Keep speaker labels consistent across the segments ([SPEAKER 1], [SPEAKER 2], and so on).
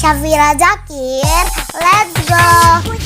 [SPEAKER 1] Syafira Zakir, let's go.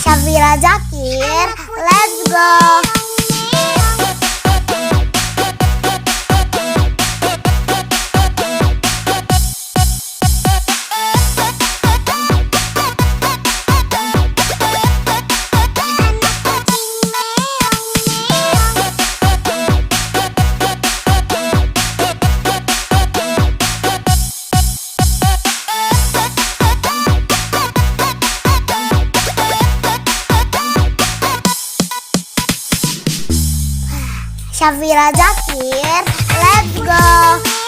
[SPEAKER 1] Syafira Zakir, let's go. Syafira Zakir, let's go.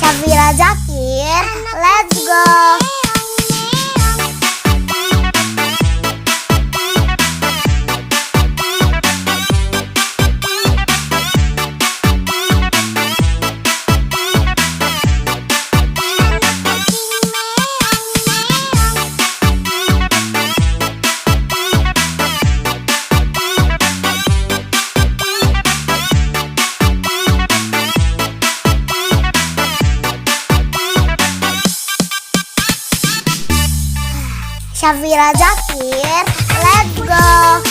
[SPEAKER 1] Syafira Zakir, let's go. Syafira Zakir, let's go.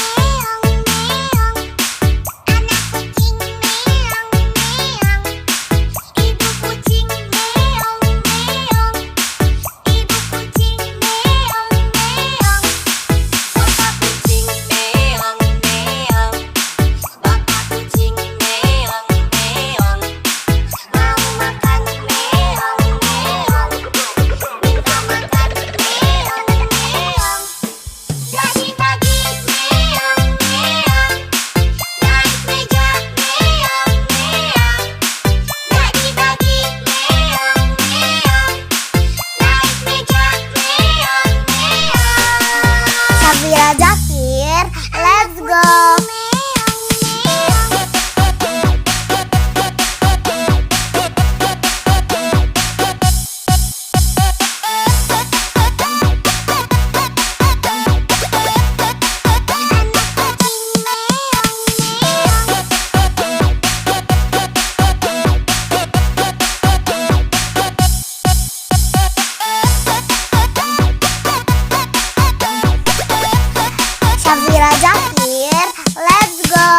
[SPEAKER 1] Syafira Zakir, let's go. Syafira Zakir, let's go.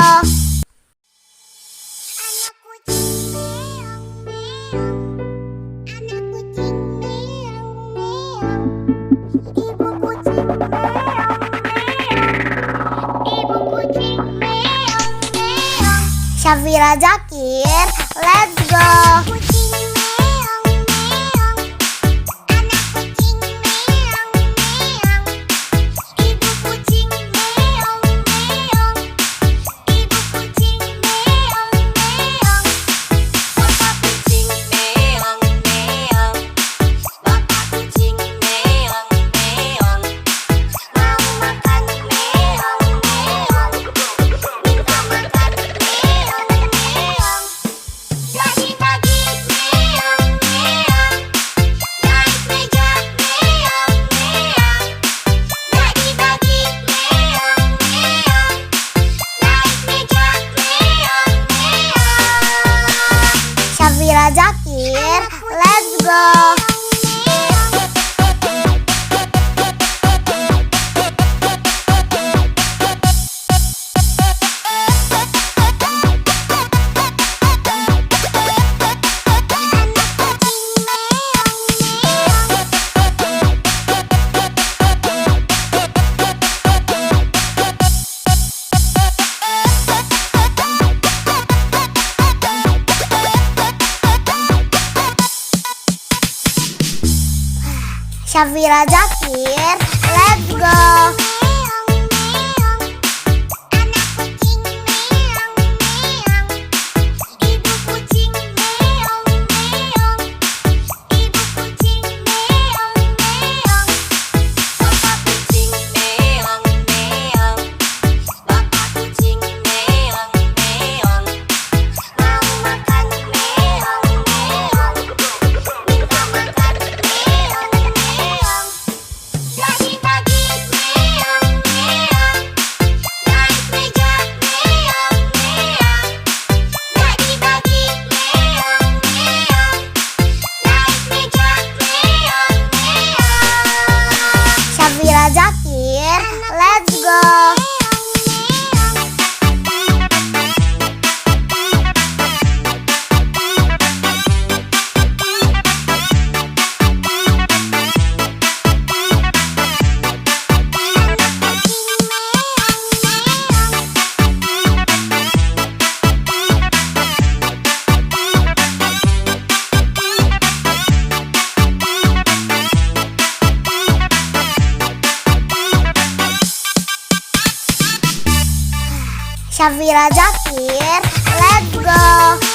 [SPEAKER 1] Syafira Zakir, let's go. Syafira Zakir, let's go. Syafira Zakir, let's go. Syafira Zakir, let's go.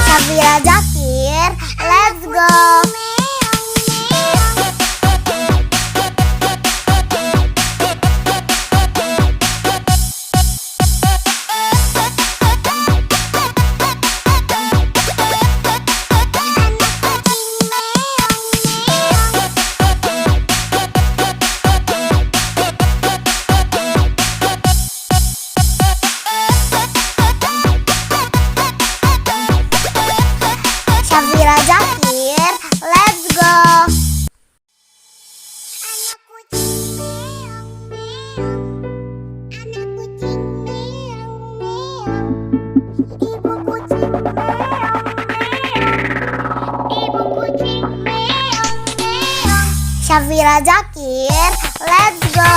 [SPEAKER 1] Syafira Zakir, let's go. Syafira Zakir, let's go. Syafira Zakir, let's go.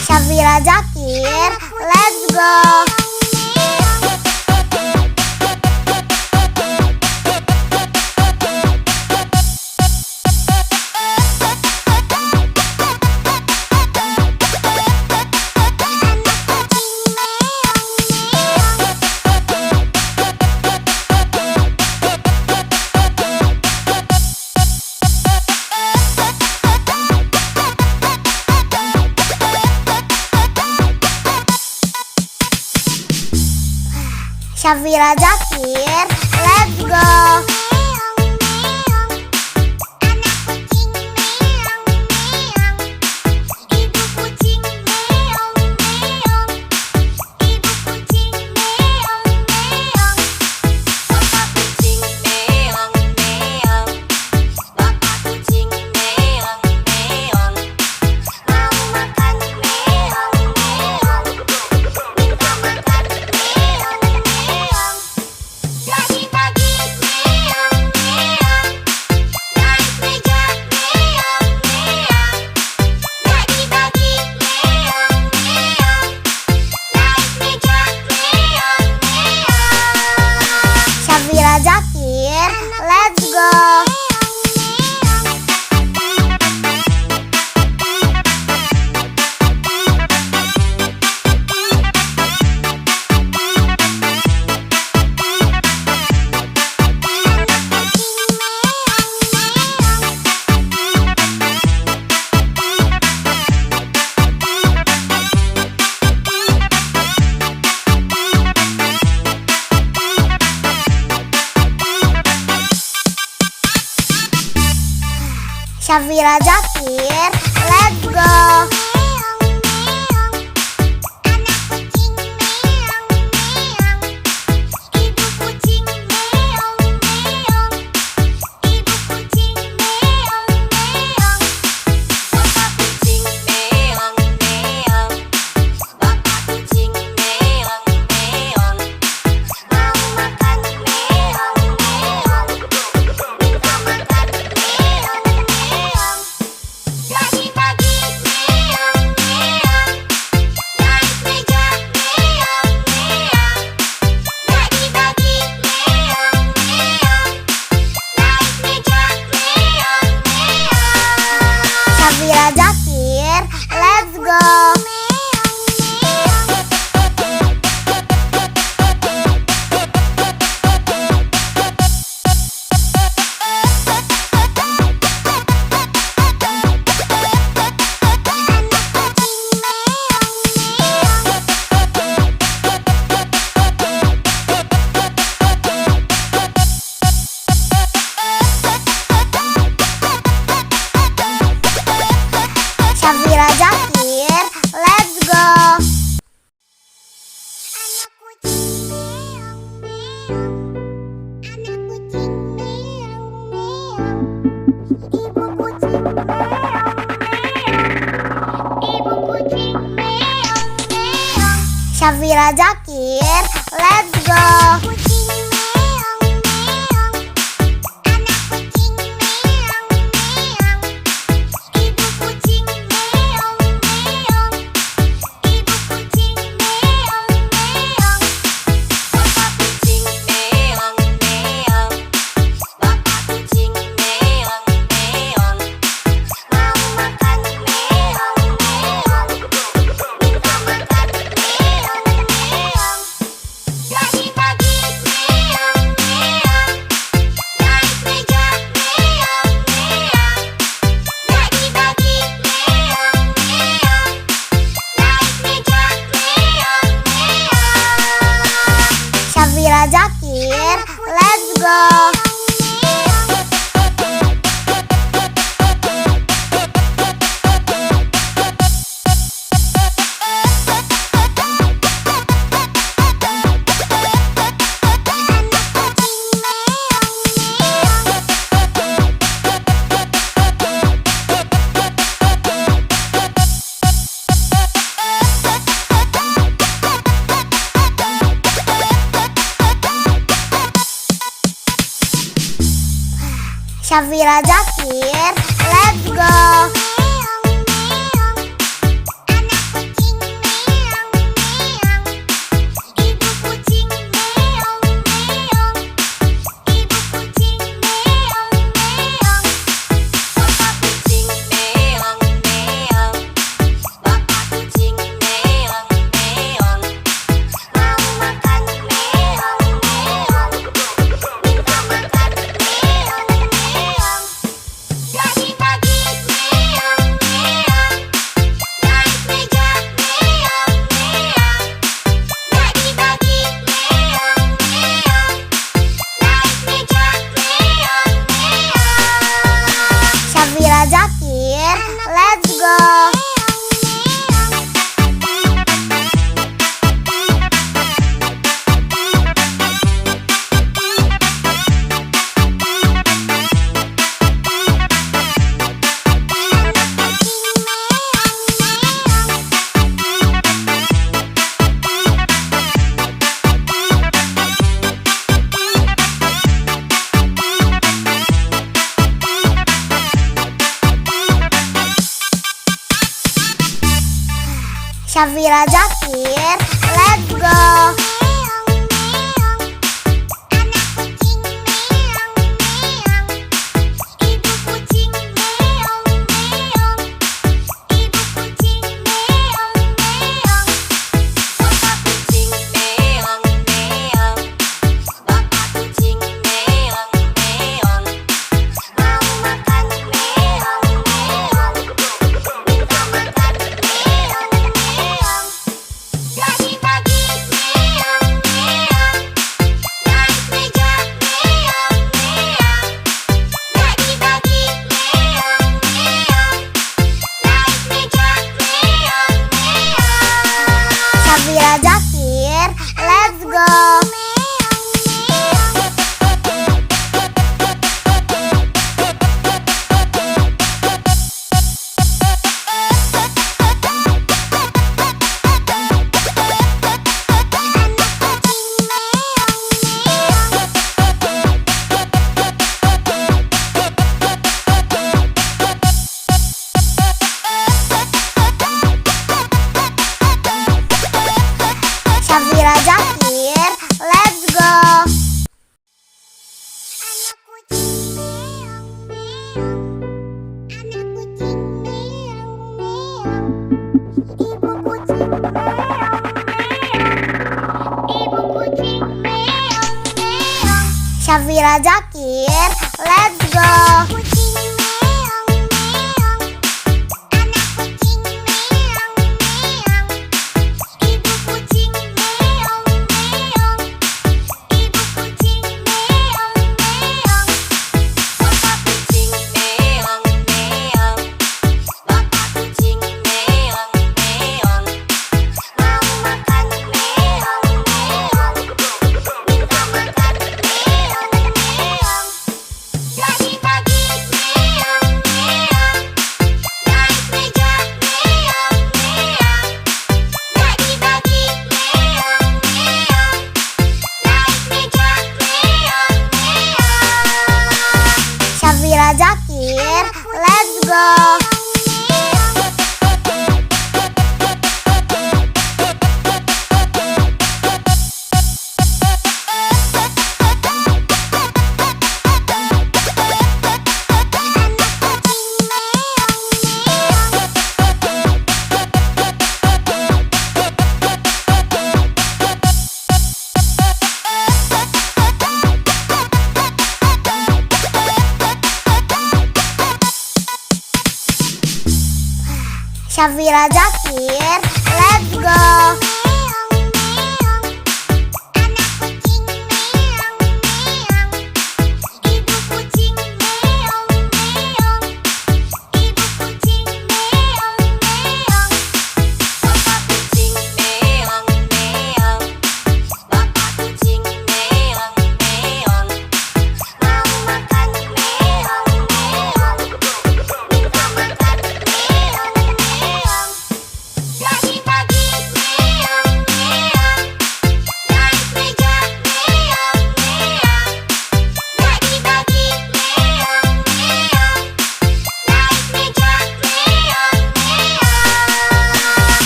[SPEAKER 1] Syafira Zakir, let's go. Syafira Zakir, let's go. Syafira Zakir, let's go. Syafira Zakir, let's go. Syafira Zakir, let's go. Syafira Zakir, let's go. Syafira Zakir, let's go. Syafira Zakir, let's go. Syafira Zakir, let's go. Syafira Zakir, let's go. Syafira Zakir, let's go. Syafira Zakir, let's go. Syafira Zakir, let's go.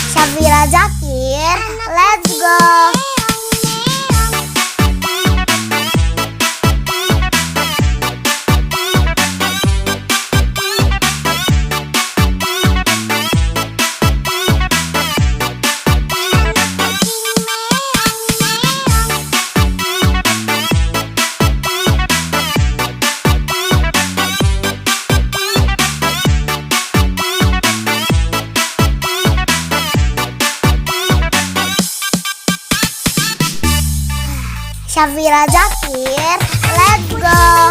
[SPEAKER 1] Syafira Zakir, let's go. Syafira Zakir, let's go.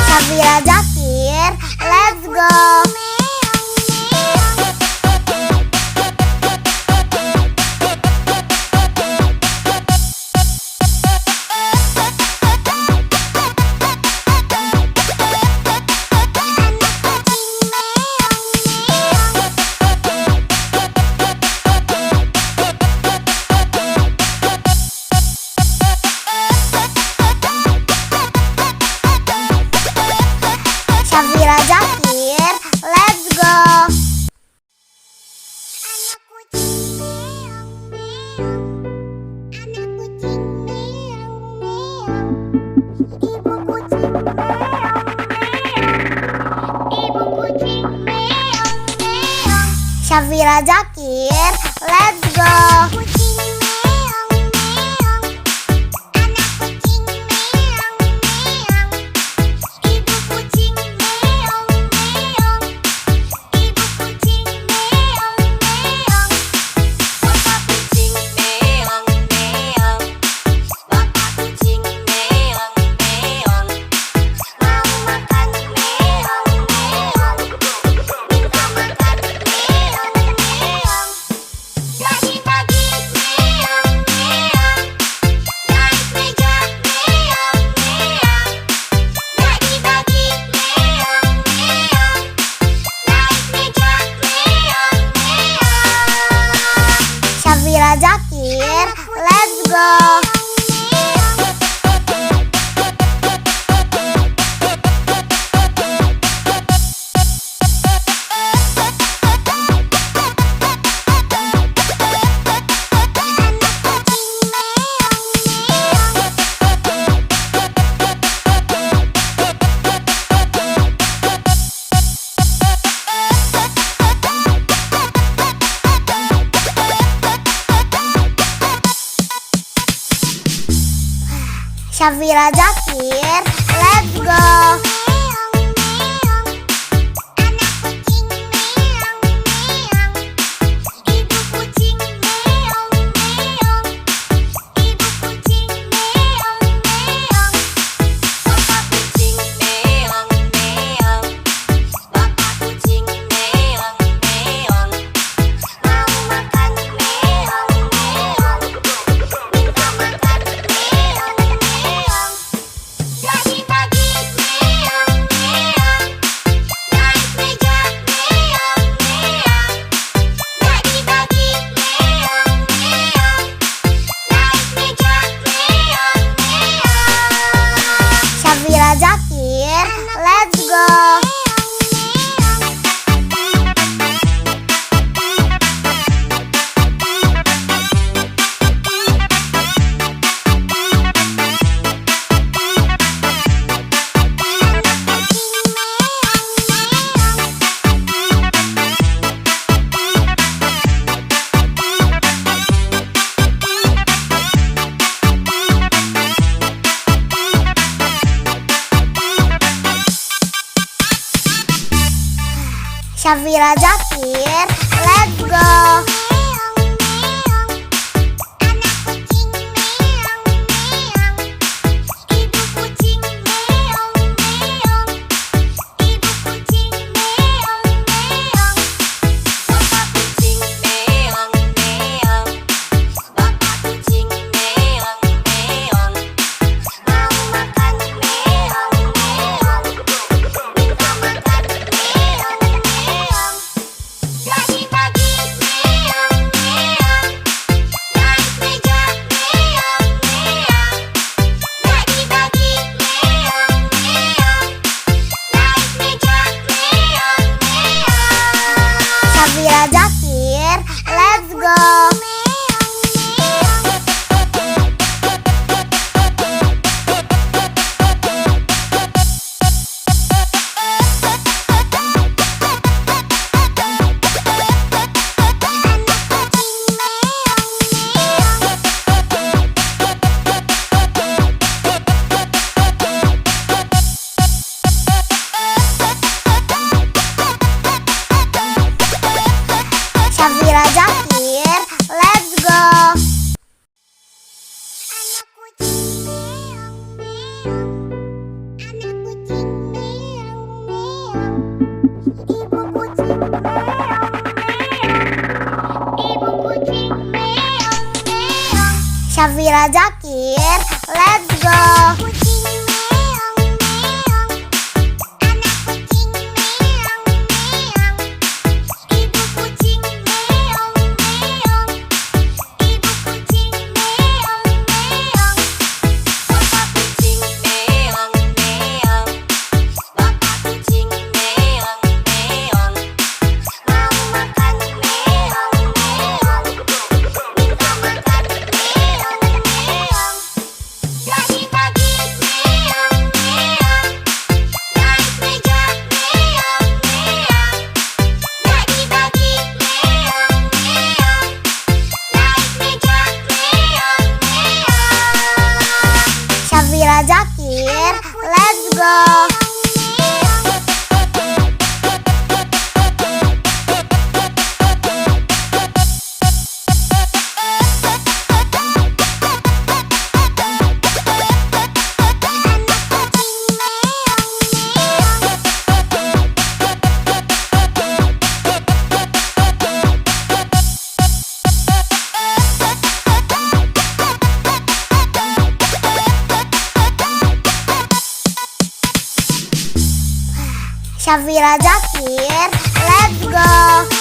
[SPEAKER 1] Syafira Zakir, let's go. Syafira Zakir, let's go. Syafira Zakir, let's go. Syafira Zakir, let's go. Syafira Zakir, let's go. Syafira Zakir, let's go. Syafira Zakir, let's go. Syafira Zakir, let's go. Syafira Zakir, let's go. Syafira Zakir, let's go. Syafira Zakir, let's go.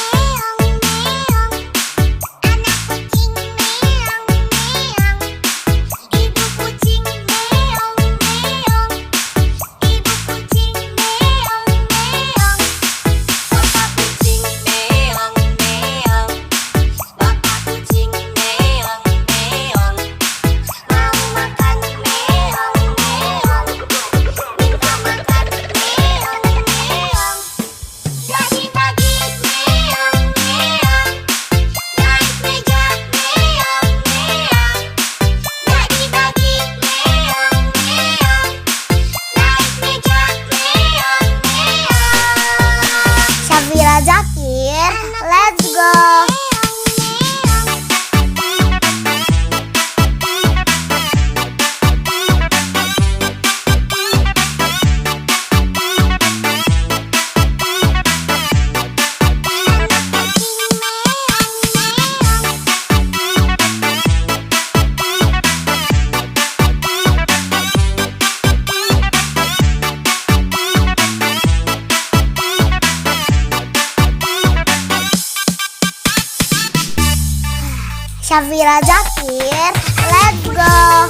[SPEAKER 1] Syafira Zakir, let's go.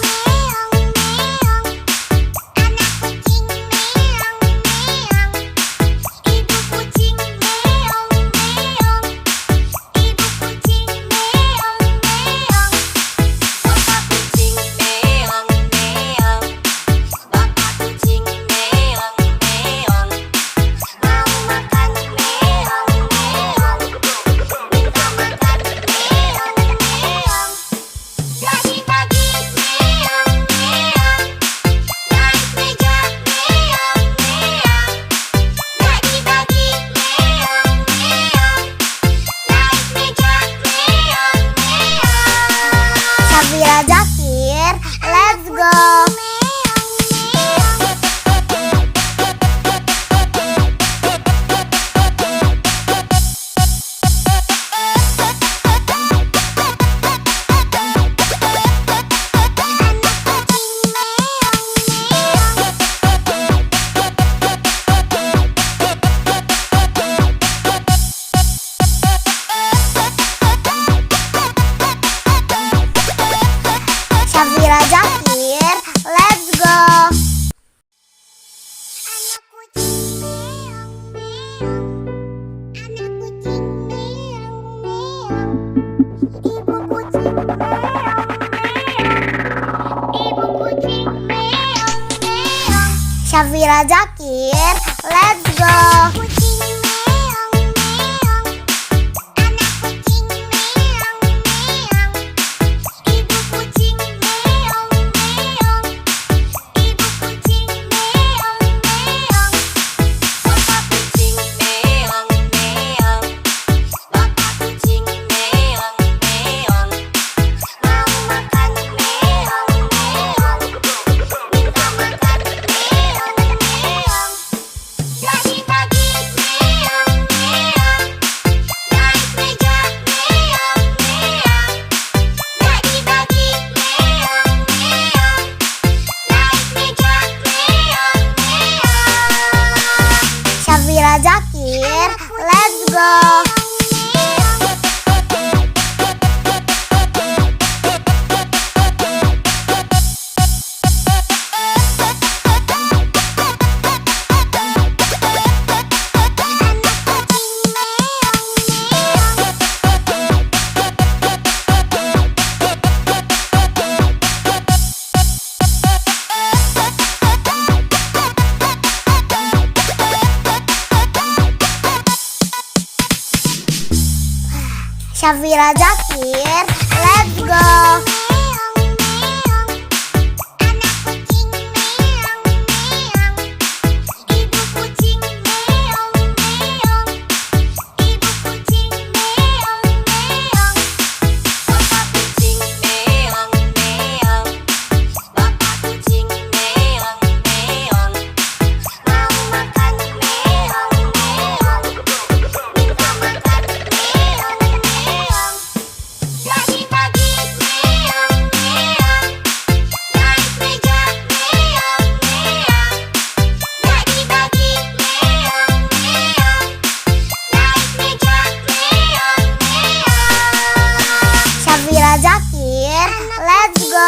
[SPEAKER 1] Syafira Zakir, let's go. Syafira Zakir, let's go. Syafira Zakir, let's go. Syafira Zakir, let's go. Syafira Zakir, let's go. Syafira Zakir, let's go.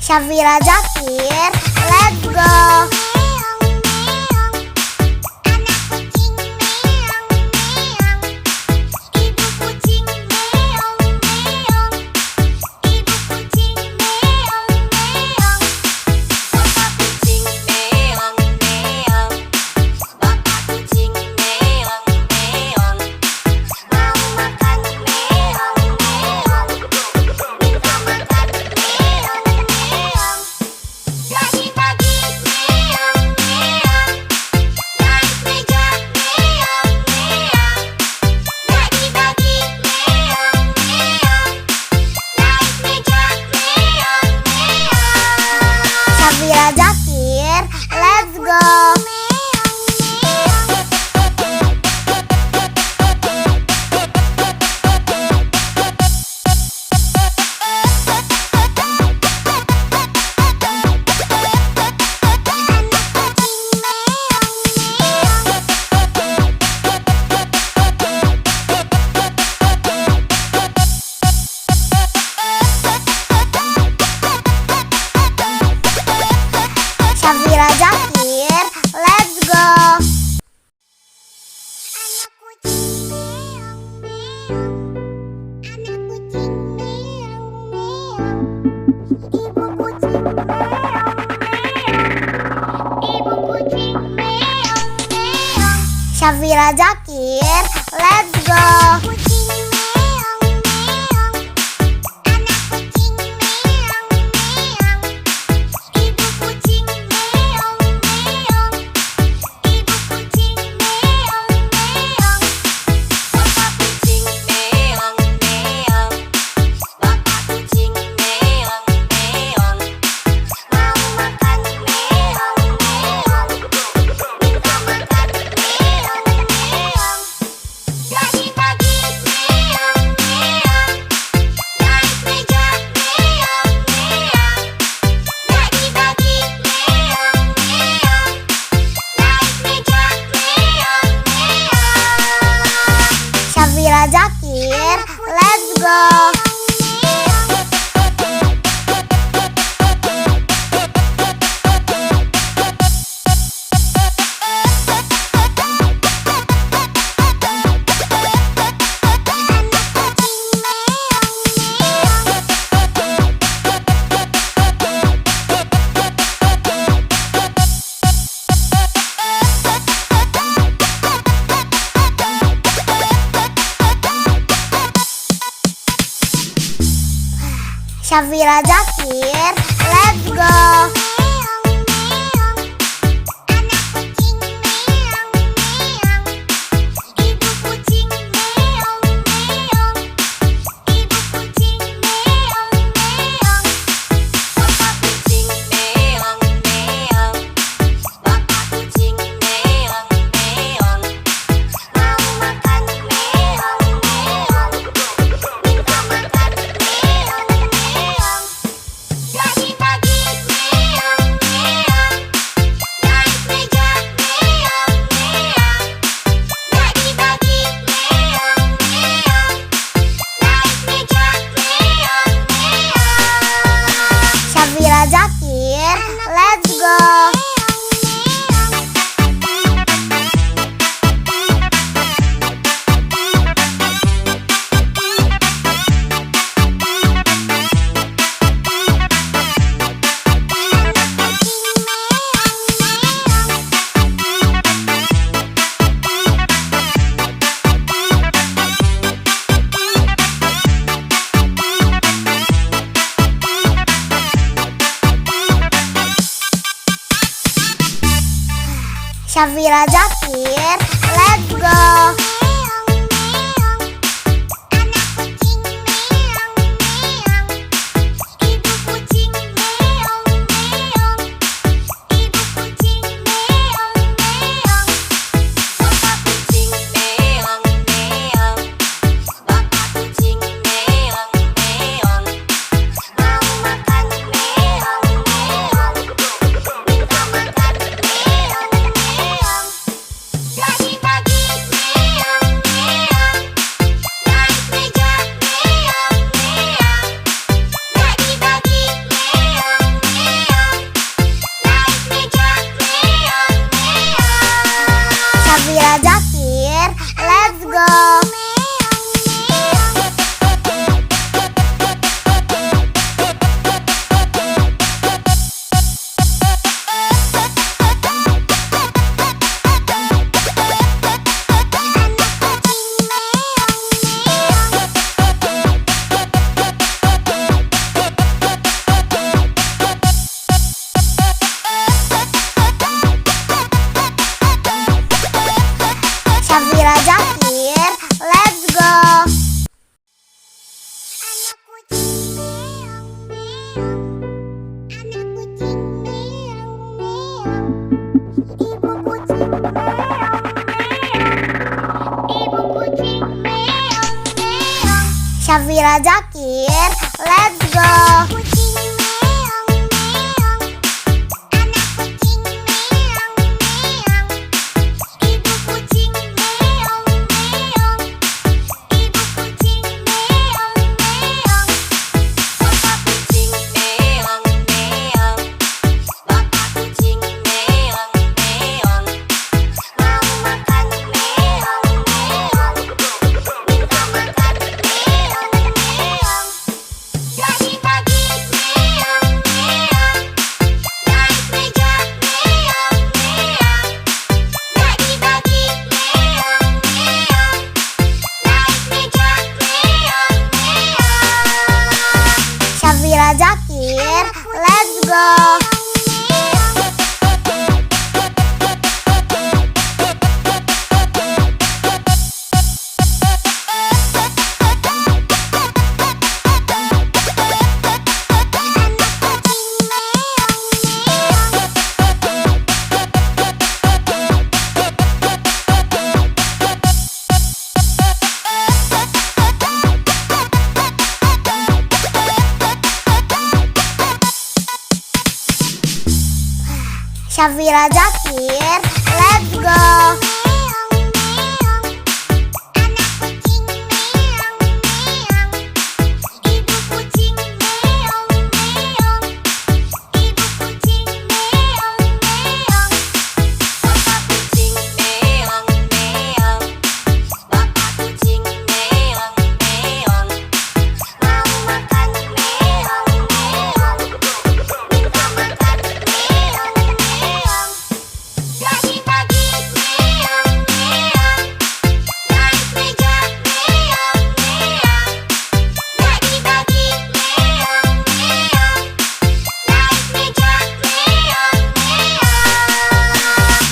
[SPEAKER 1] Syafira Zakir, let's go. Syafira Zakir, let's go. Syafira Zakir, let's go. Syafira Zakir, let's go. Syafira Zakir, let's go. Syafira Zakir, let's go. Syafira Zakir, let's go. Syafira Zakir, let's go. Syafira Zakir, let's go. Syafira Zakir, let's go.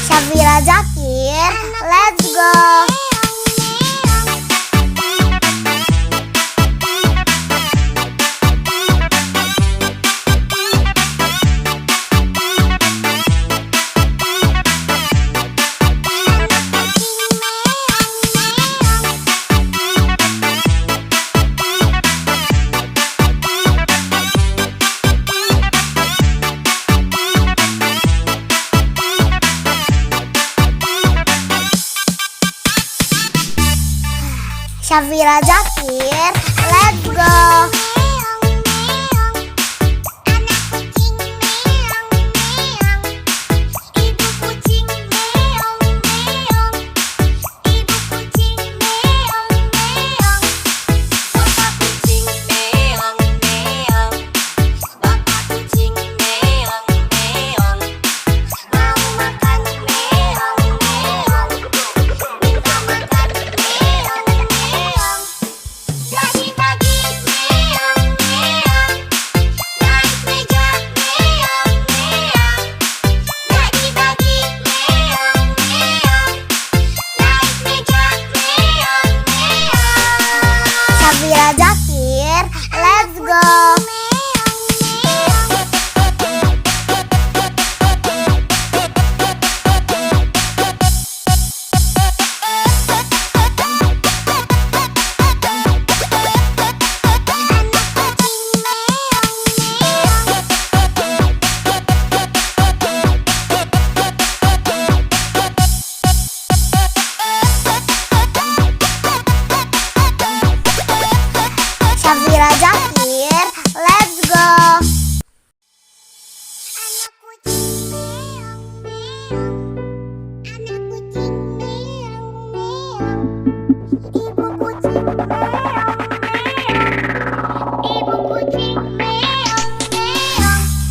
[SPEAKER 1] Syafira Zakir, let's go. Syafira Zakir, let's go. Syafira Zakir, let's go. Syafira Zakir, let's go.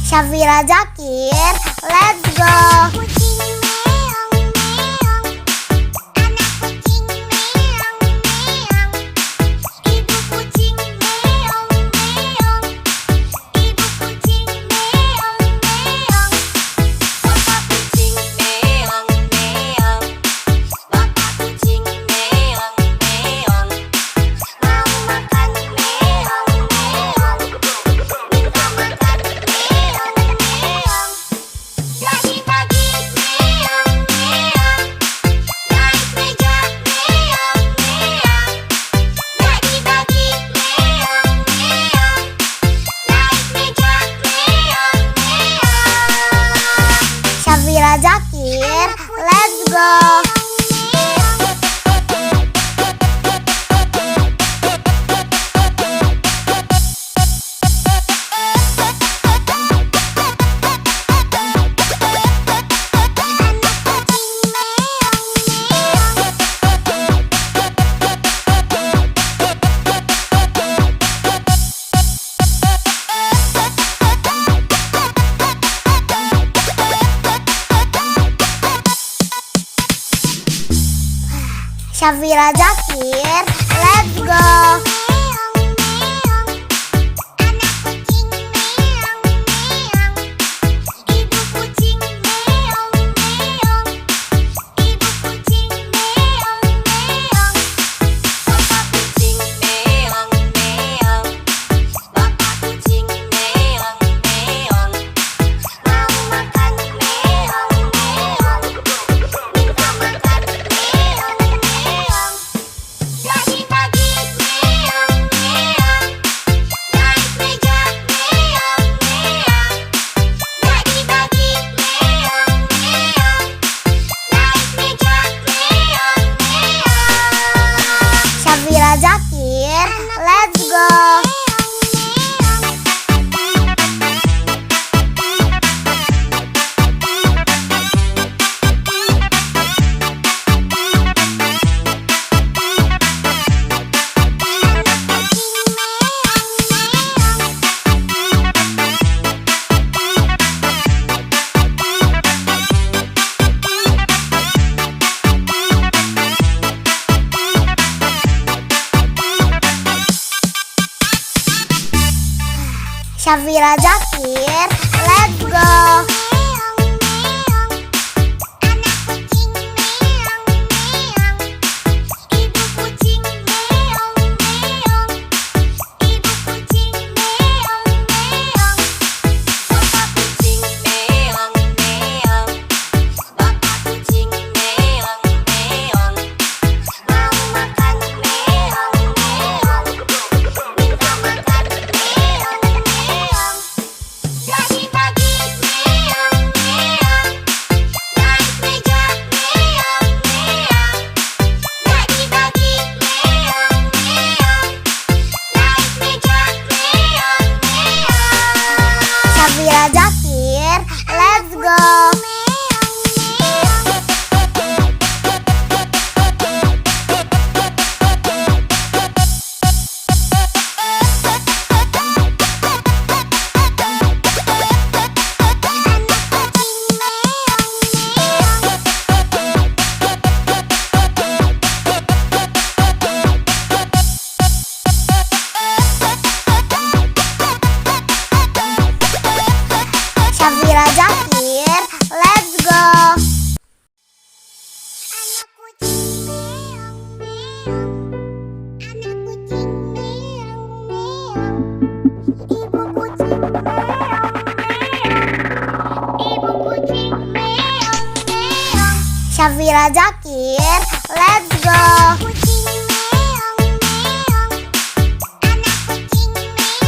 [SPEAKER 1] Syafira Zakir, let's go. Syafira Zakir, let's go. Syafira Zakir, let's go. Syafira Zakir, let's go. Syafira Zakir, let's go. Syafira Zakir, let's go.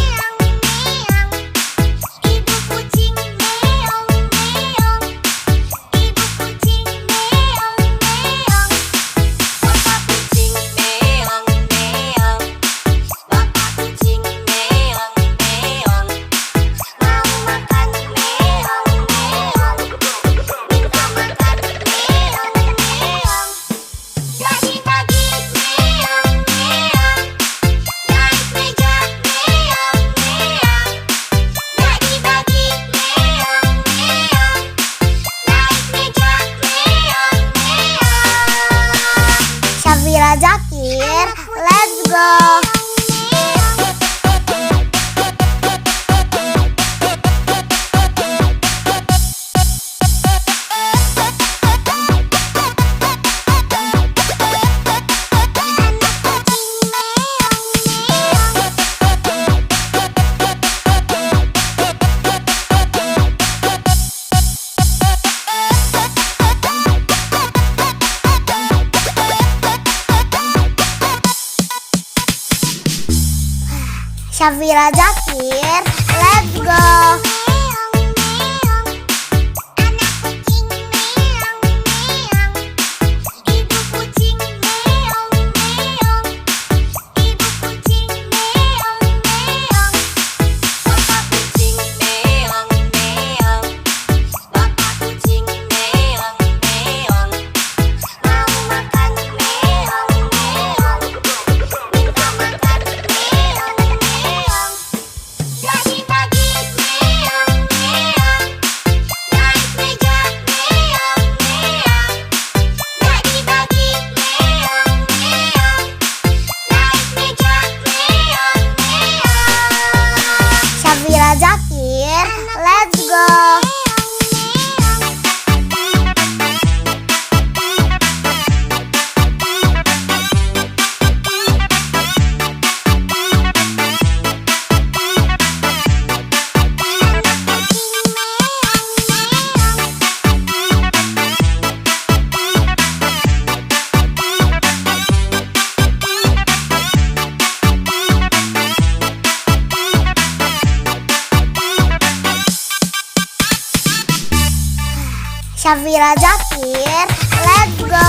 [SPEAKER 1] Syafira Zakir, let's go. Syafira Zakir, let's go. Syafira Zakir, let's go. Syafira Zakir, let's go. Syafira Zakir, let's go.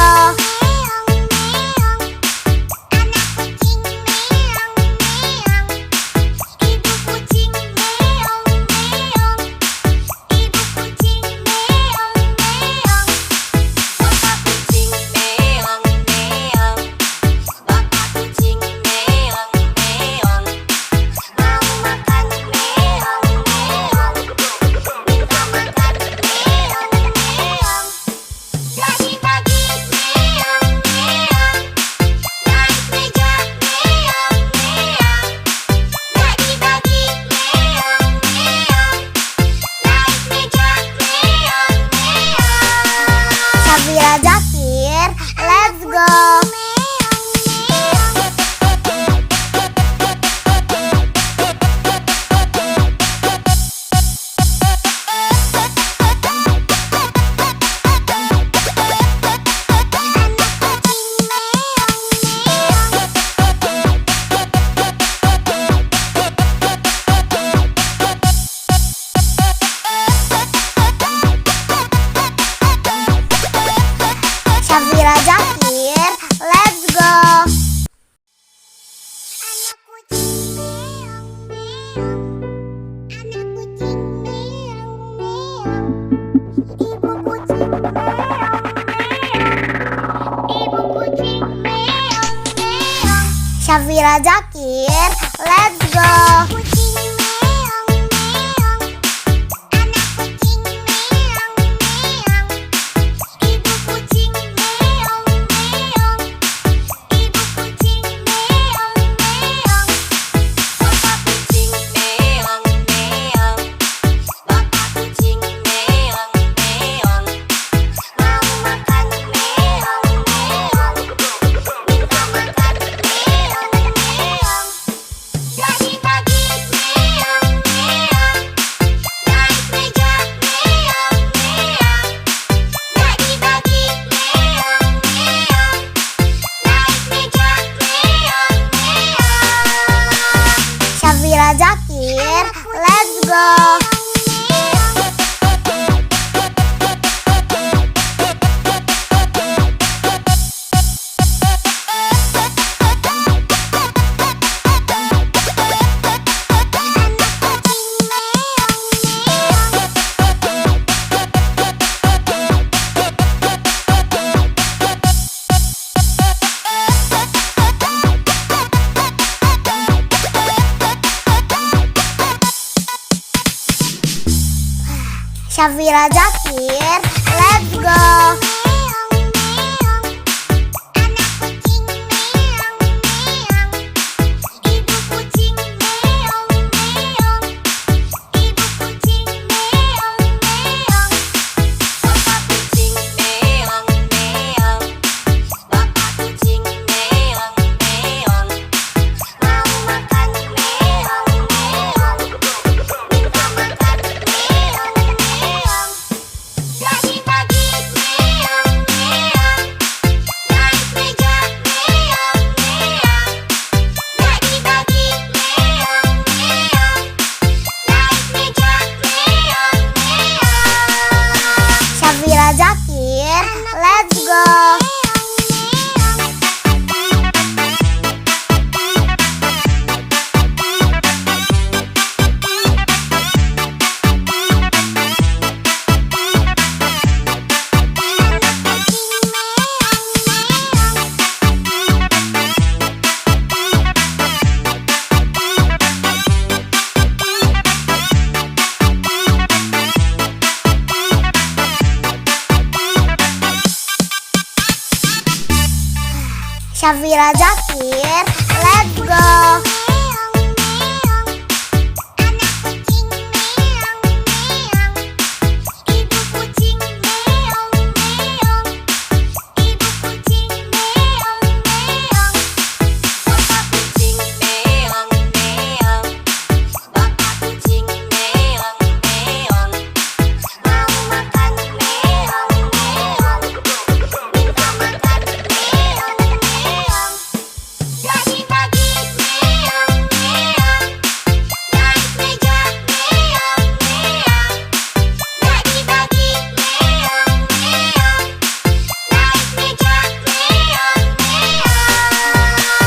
[SPEAKER 1] Safira Zakir, let's go. Safira Zakir, let's go. Safira Zakir, let's go. Safira Zakir, let's go. Safira Zakir, let's go.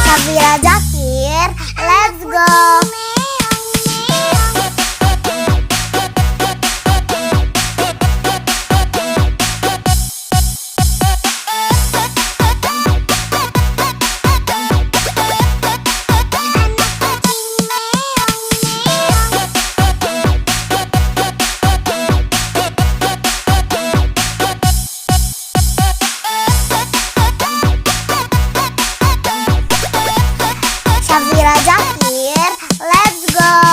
[SPEAKER 1] Safira Zakir, let's go. Safira Zakir, let's go.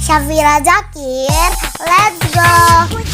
[SPEAKER 1] Safira Zakir, let's go.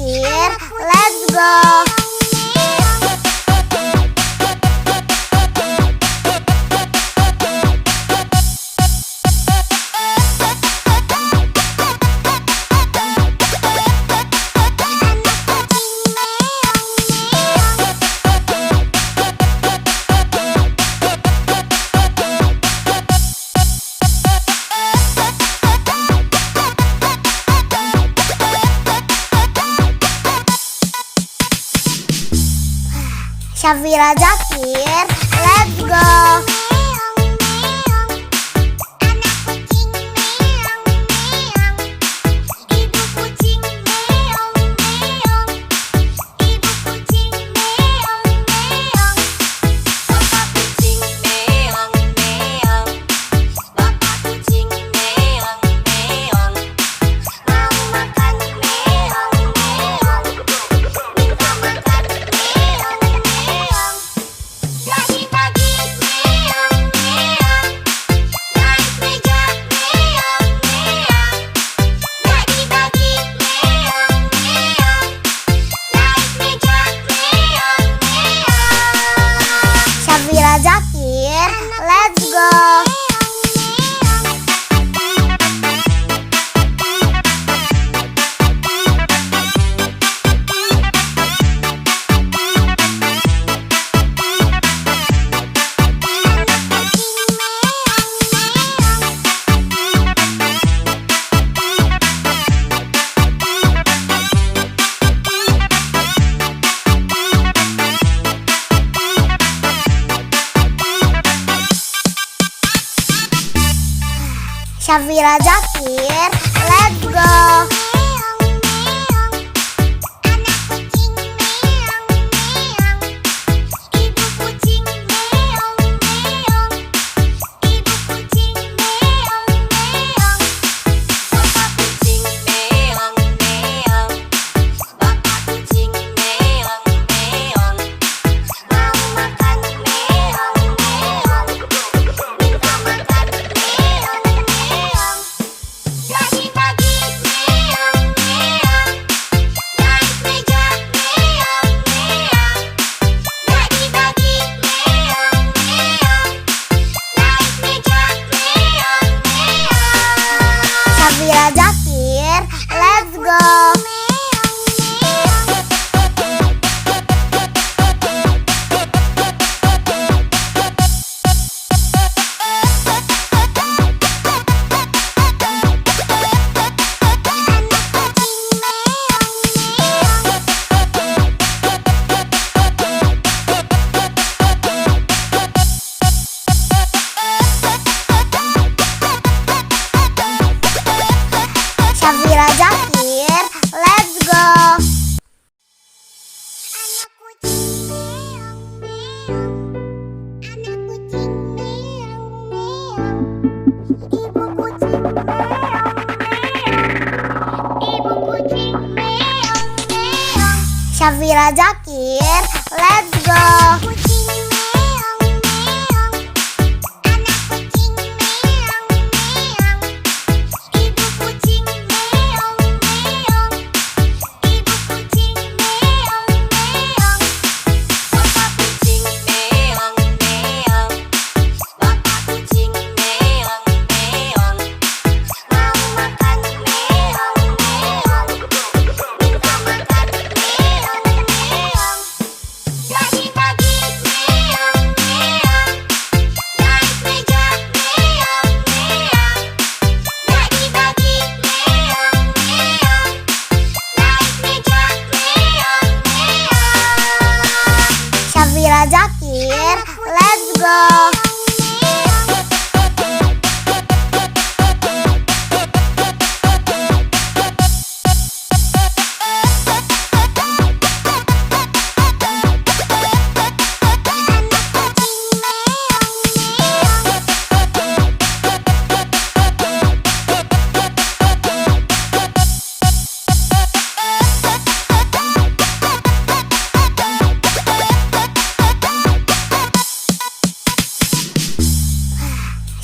[SPEAKER 1] Zakir, let's go. Syafira Zakir, let's go. Syafira Zakir, let's go. Syafira Zakir, let's go. Syafira Zakir, let's go. Syafira Zakir, let's go. Syafira Zakir, let's go. Syafira Zakir, let's go.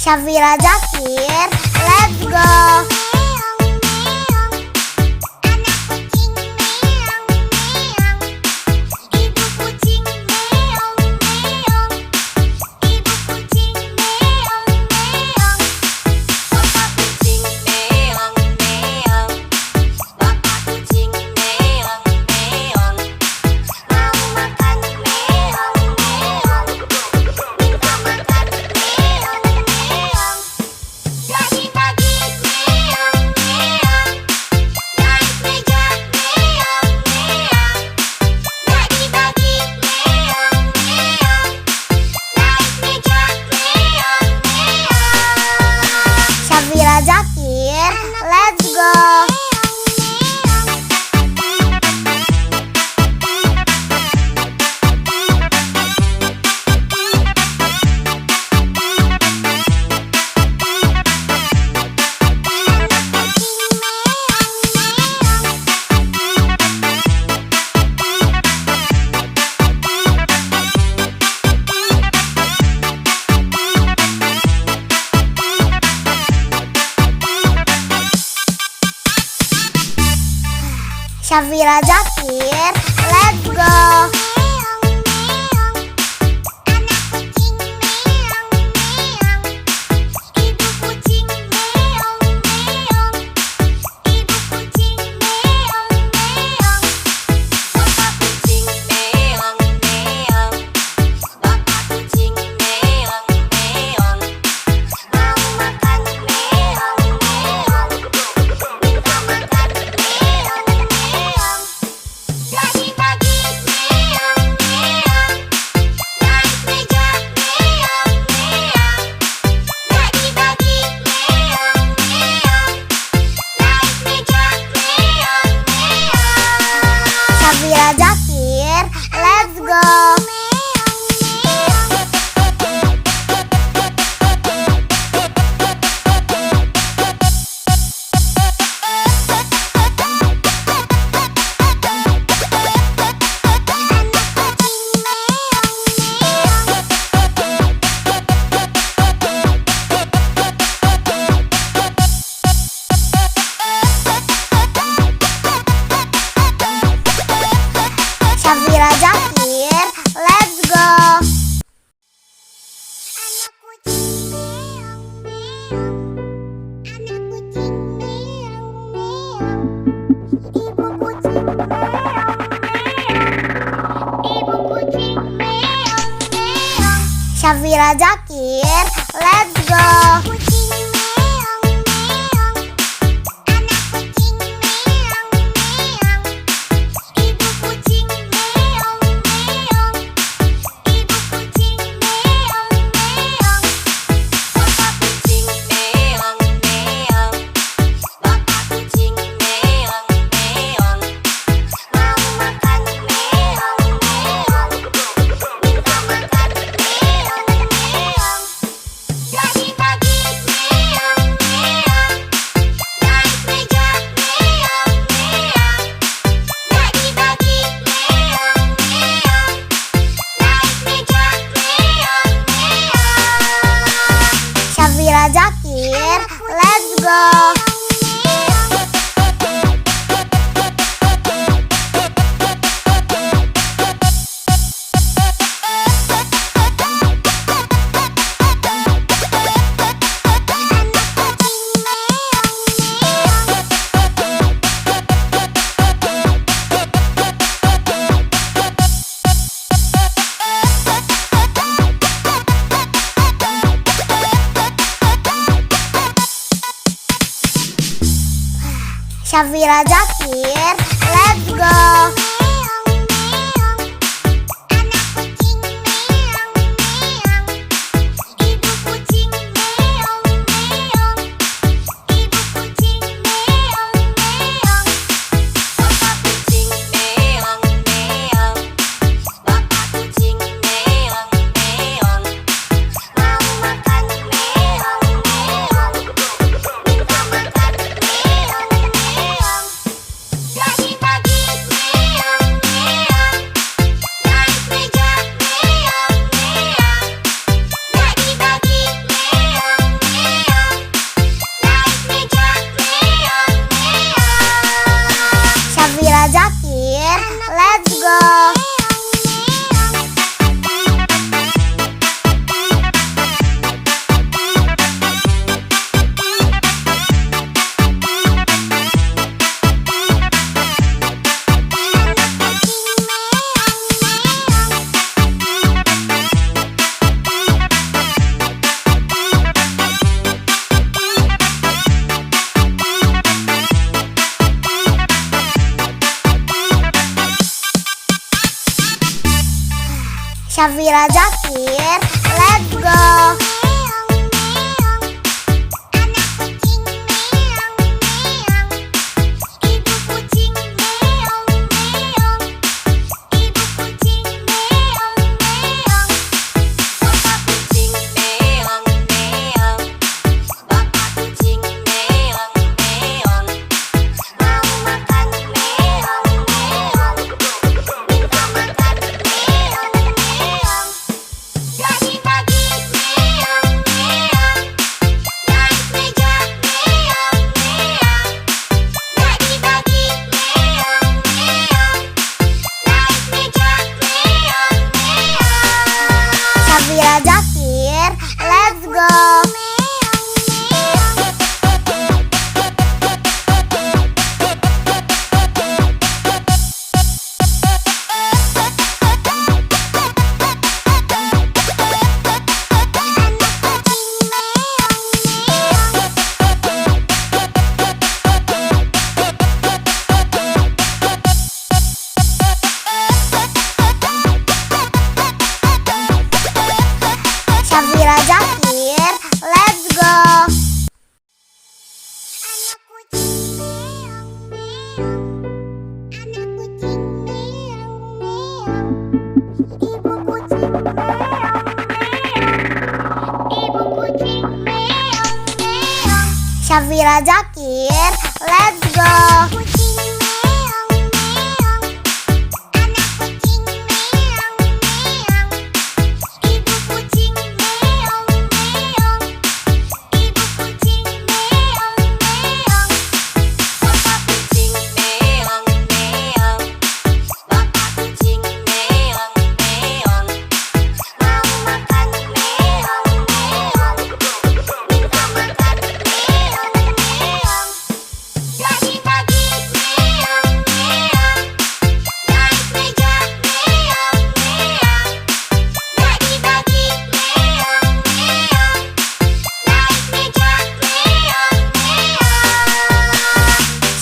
[SPEAKER 1] Syafira Zakir, let's go. Syafira Zakir, let's go. Syafira Zakir, let's go. Syafira Zakir, let's go. Syafira Zakir, let's go. Syafira Zakir, let's go. Syafira Zakir, let's go. Syafira Zakir, let's go. Syafira Zakir, let's go. Syafira Zakir, let's go.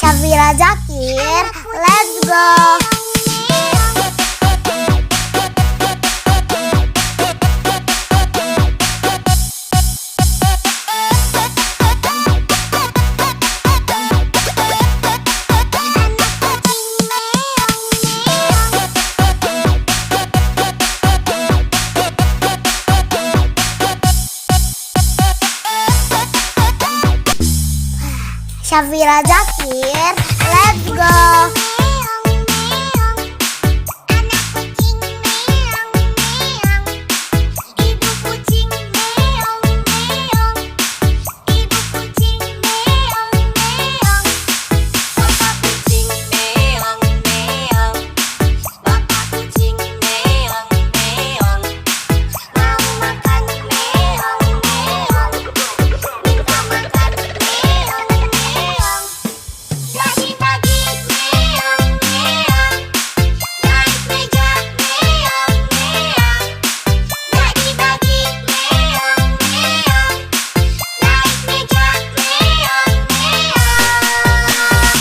[SPEAKER 1] Syafira Zakir, let's go. Syafira Zakir, let's go.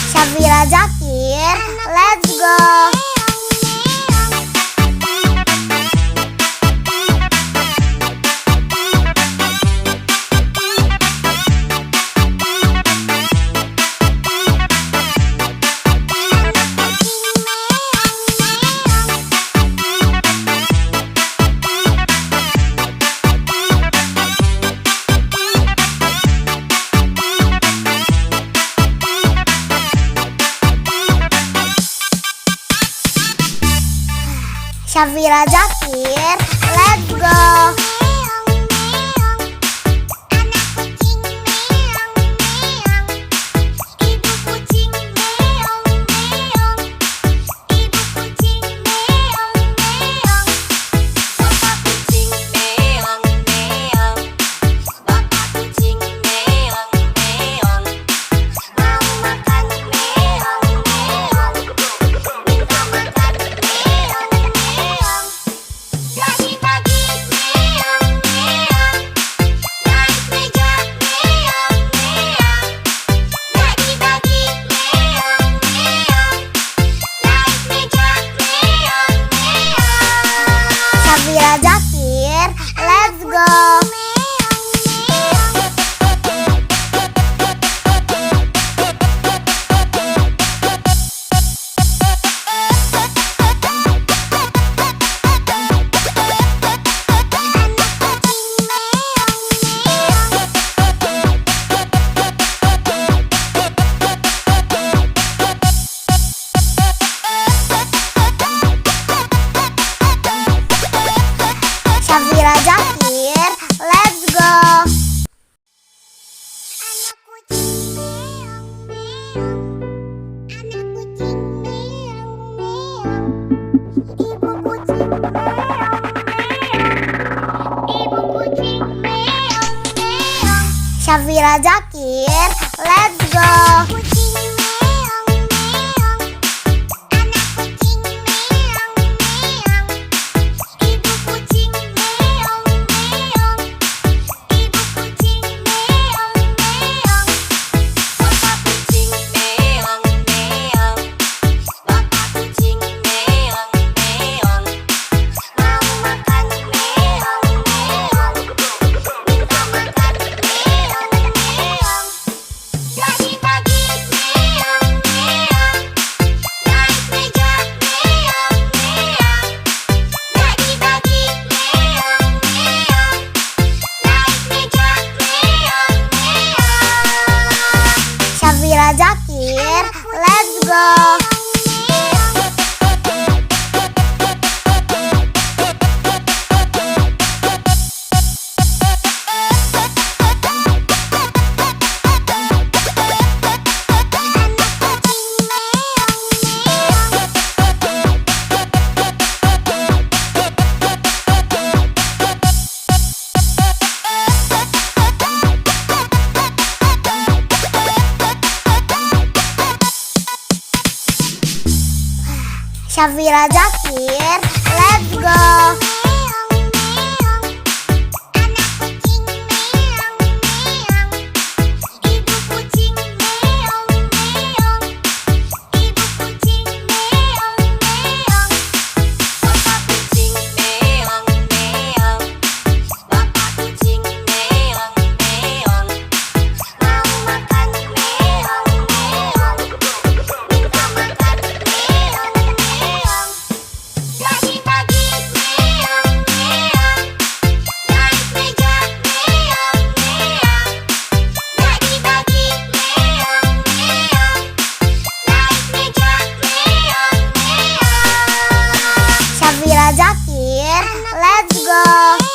[SPEAKER 1] Syafira Zakir, let's go. Syafira Zakir, let's go. Syafira Zakir, let's go. Syafira Zakir, let's go. Syafira Zakir, let's go. Syafira Zakir, let's go. Syafira Zakir, let's go.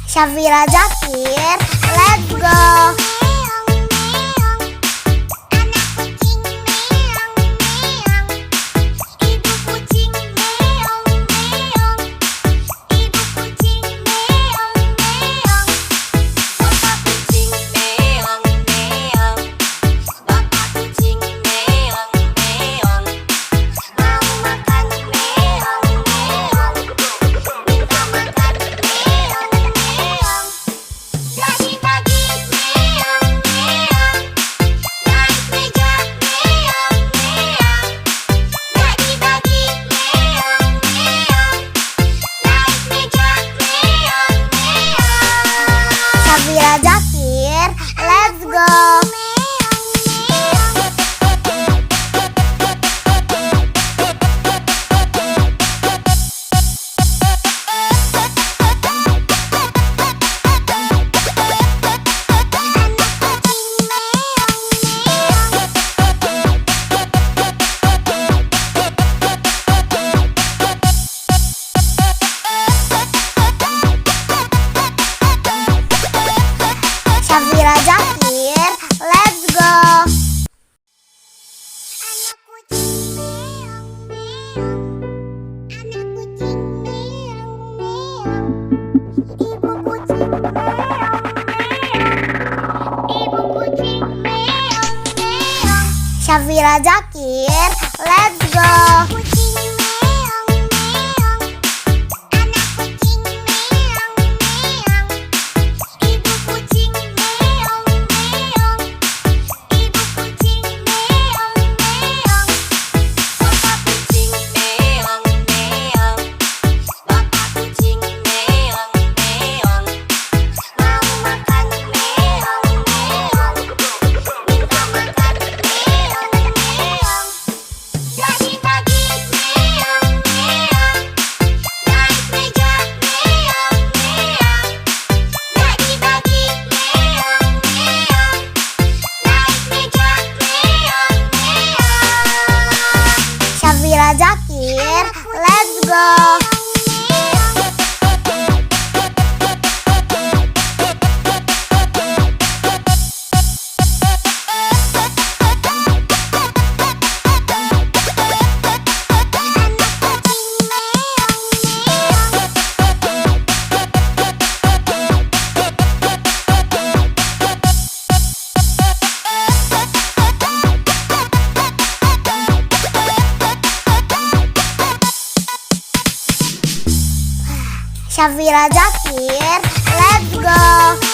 [SPEAKER 1] Syafira Zakir, let's go. Syafira Zakir, let's go. Syafira Zakir, let's go. Syafira Zakir, let's go. Syafira Zakir, let's go. Syafira Zakir, let's go.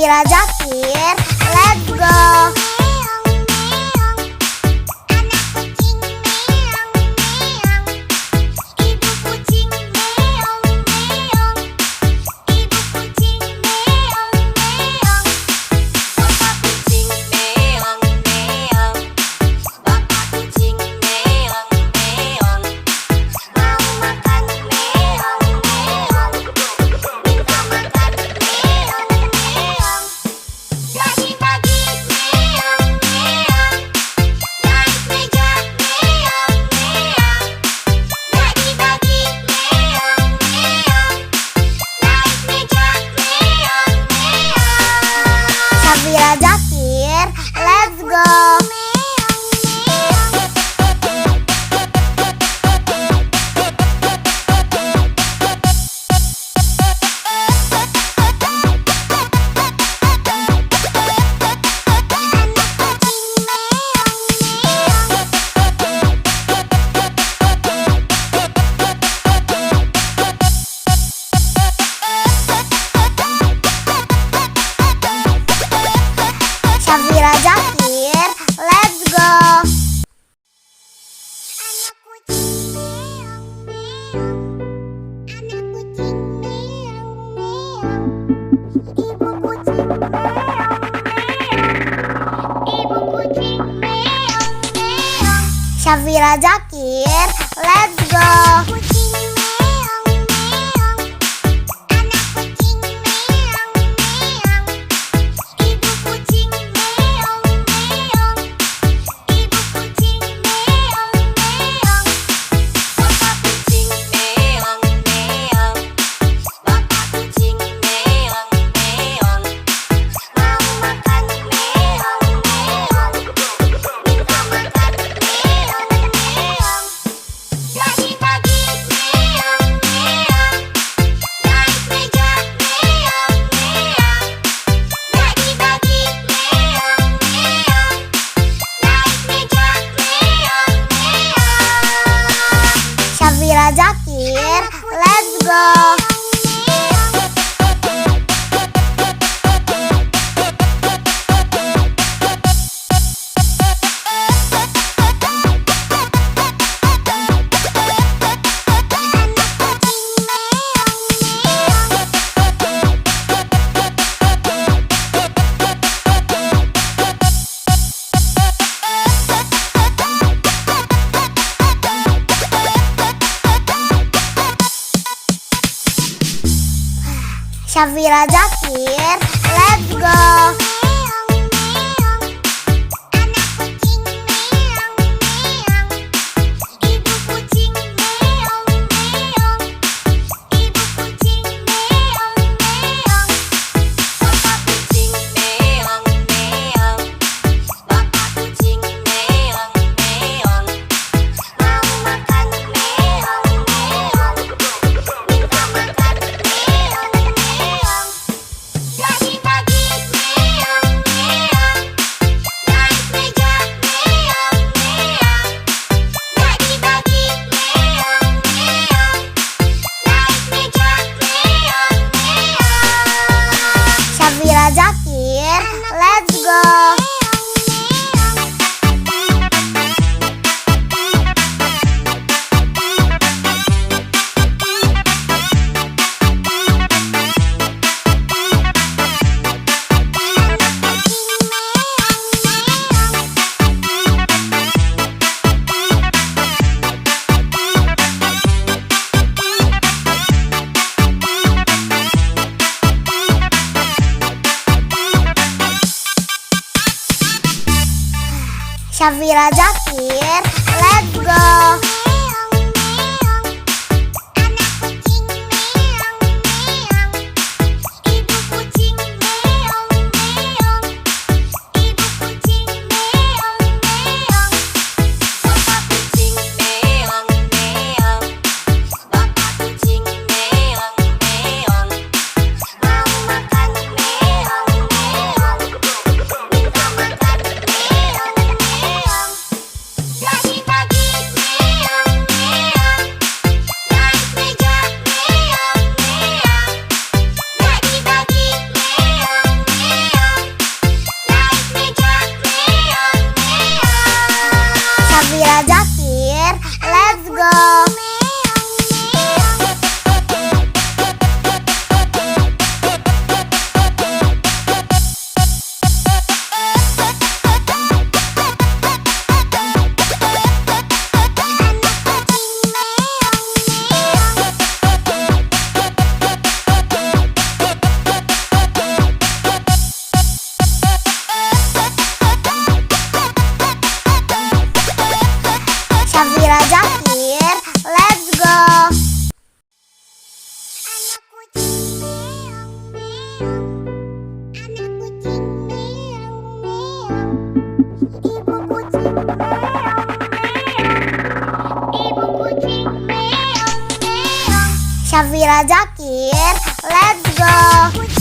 [SPEAKER 1] Syafira Zakir, let's go. Syafira Zakir, let's go. Syafira Zakir, let's go. Syafira Zakir, let's go. Syafira Zakir, let's go. Syafira Zakir, let's go. Syafira Zakir, let's go. Syafira Zakir, let's go. Syafira Zakir, let's go. Syafira Zakir, let's go.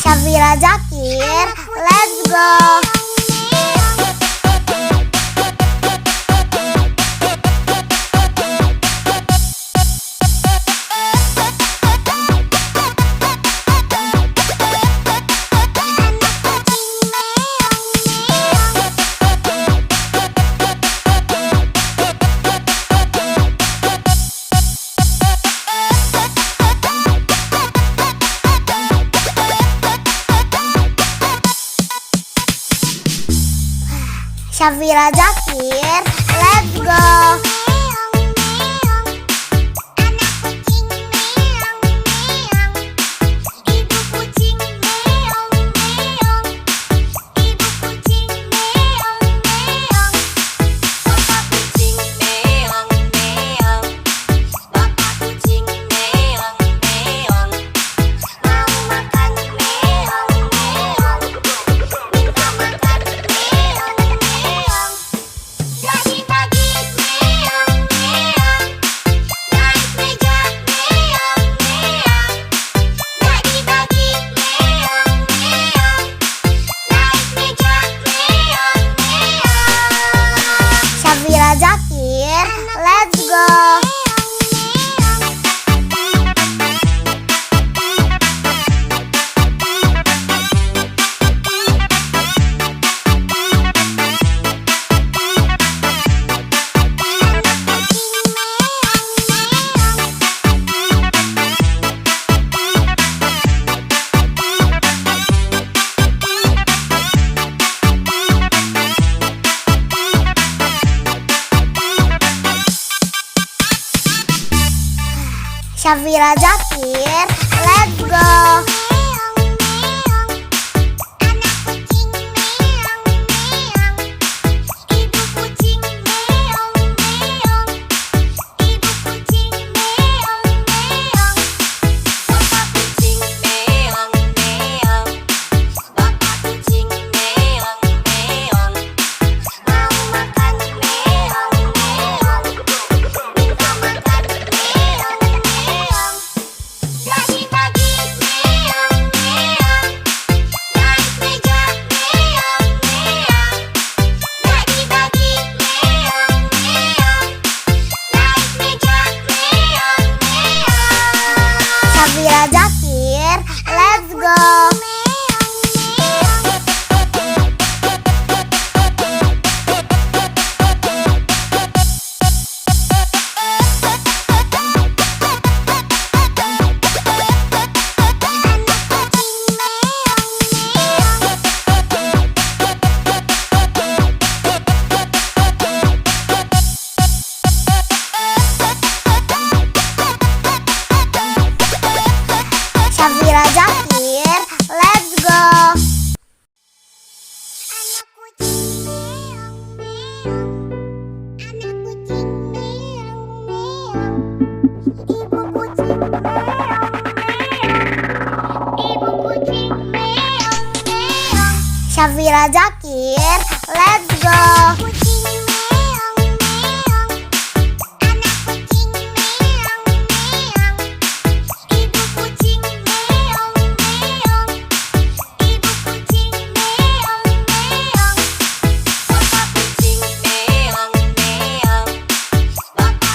[SPEAKER 1] Syafira Zakir, let's go. Syafira Zakir, let's go. Syafira Zakir, let's go. Syafira Zakir, let's go. Syafira Zakir, let's go. Syafira Zakir, let's go. Syafira Zakir, let's go.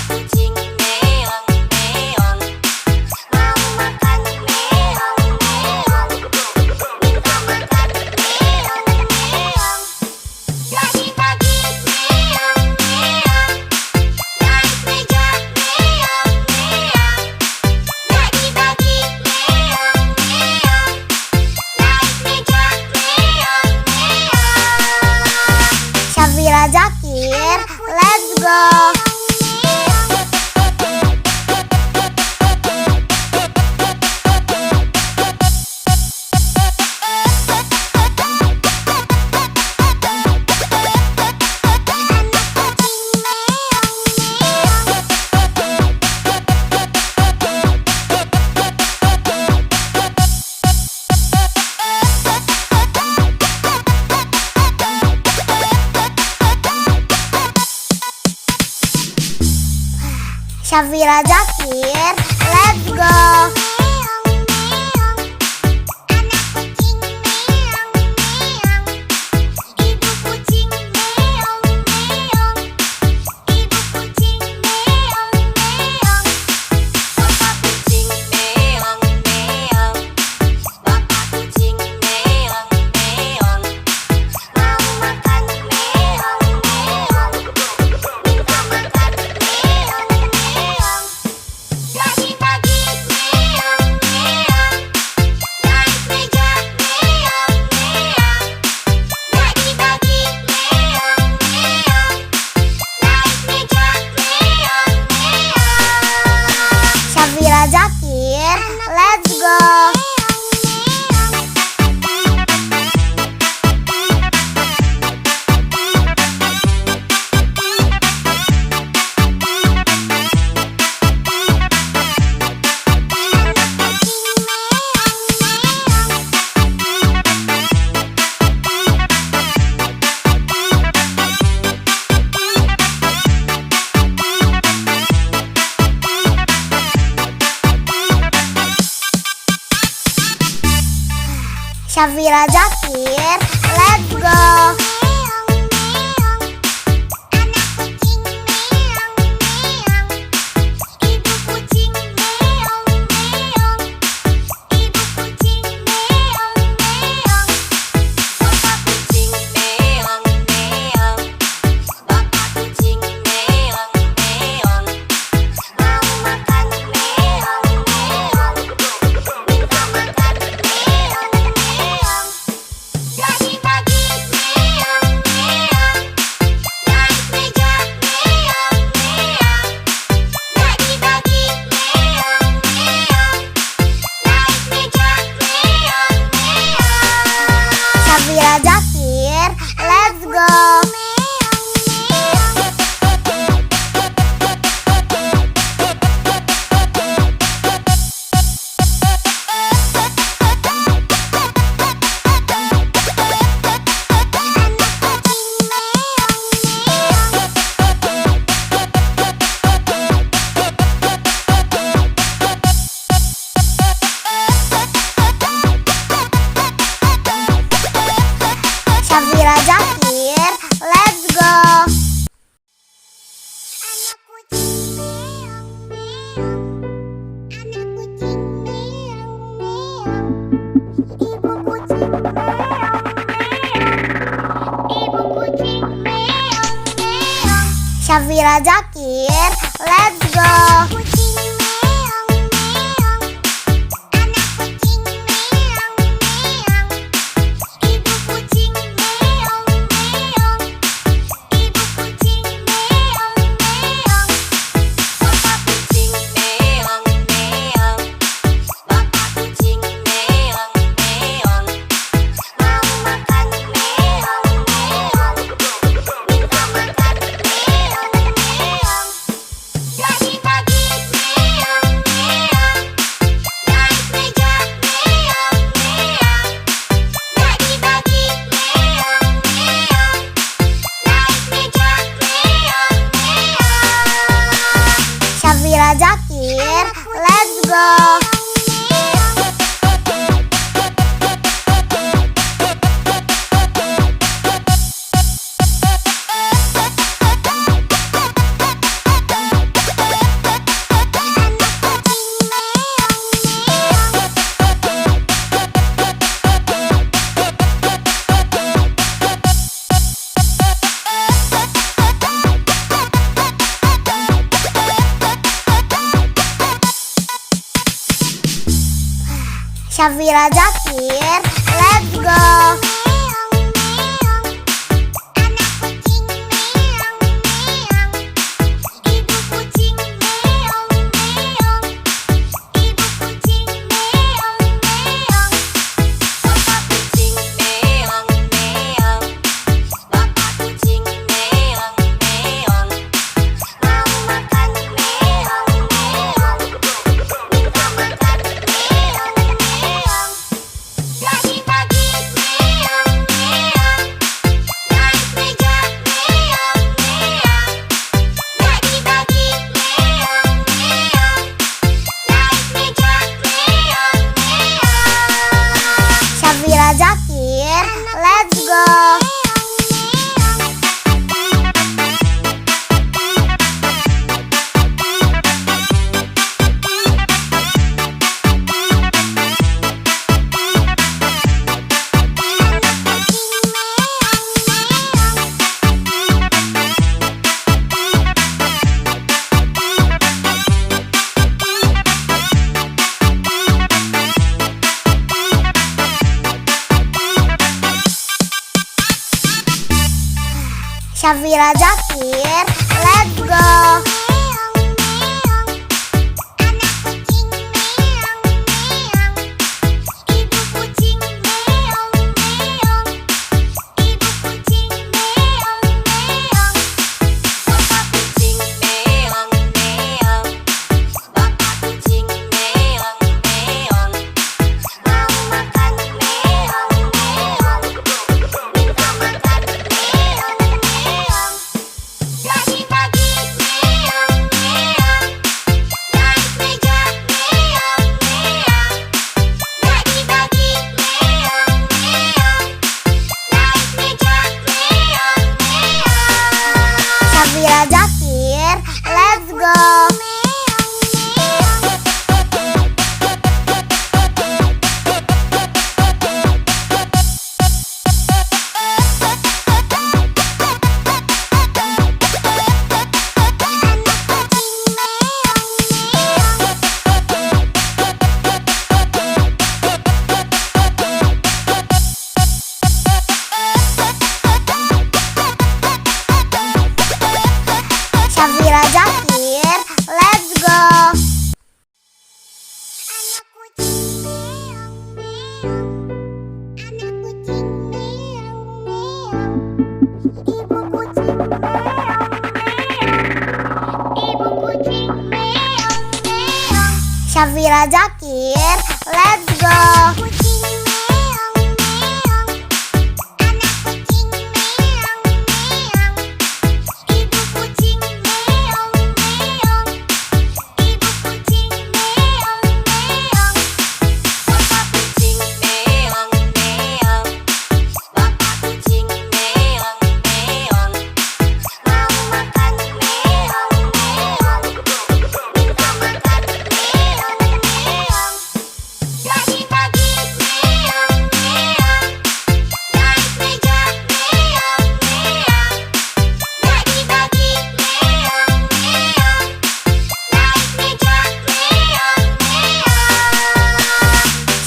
[SPEAKER 2] Kucing
[SPEAKER 1] Syafira Zakir, let's go. Syafira Zakir, let's go. Syafira Zakir, let's go. Syafira Zakir, let's go. Syafira Zakir, let's go. Syafira Zakir, let's go. Syafira Zakir, let's go. Syafira Zakir, let's go. Syafira Zakir, let's go. Syafira Zakir, let's go. Syafira Zakir, let's go. Syafira Zakir, let's go.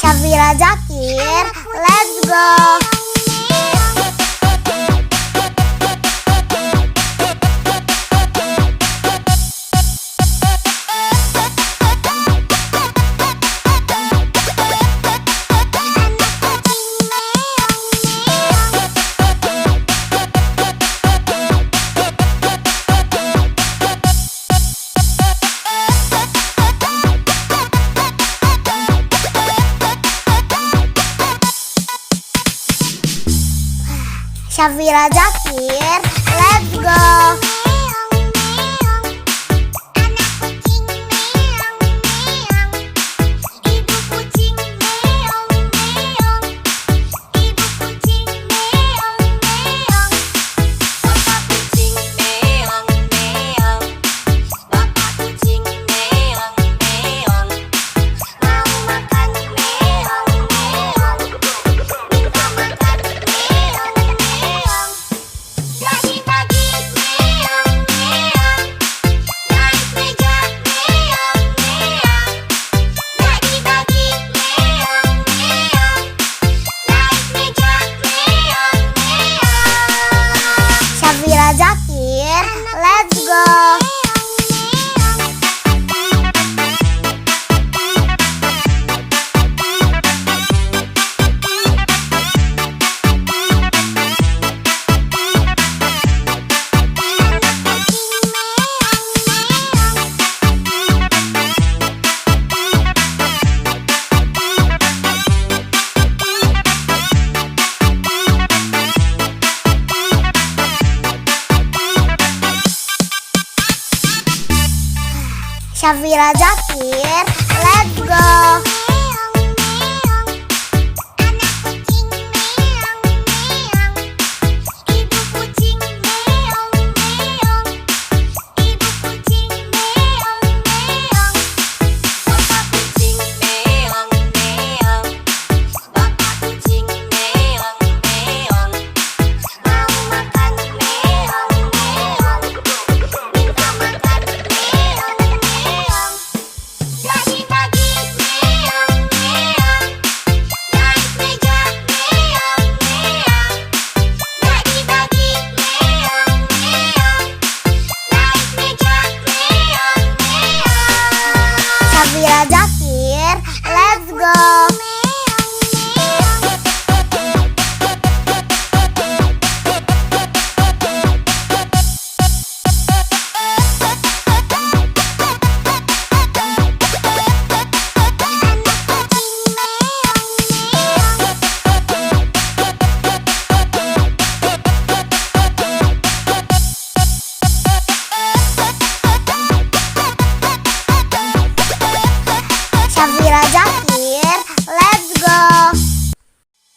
[SPEAKER 1] Syafira Zakir, let's go. Syafira Zakir, let's go. Syafira Zakir, let's go. Syafira Zakir, let's go. Zakir, let's go.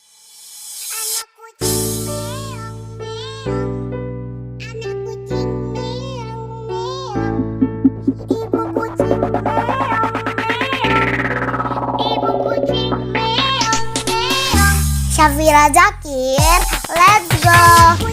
[SPEAKER 1] Syafira Zakir, let's go.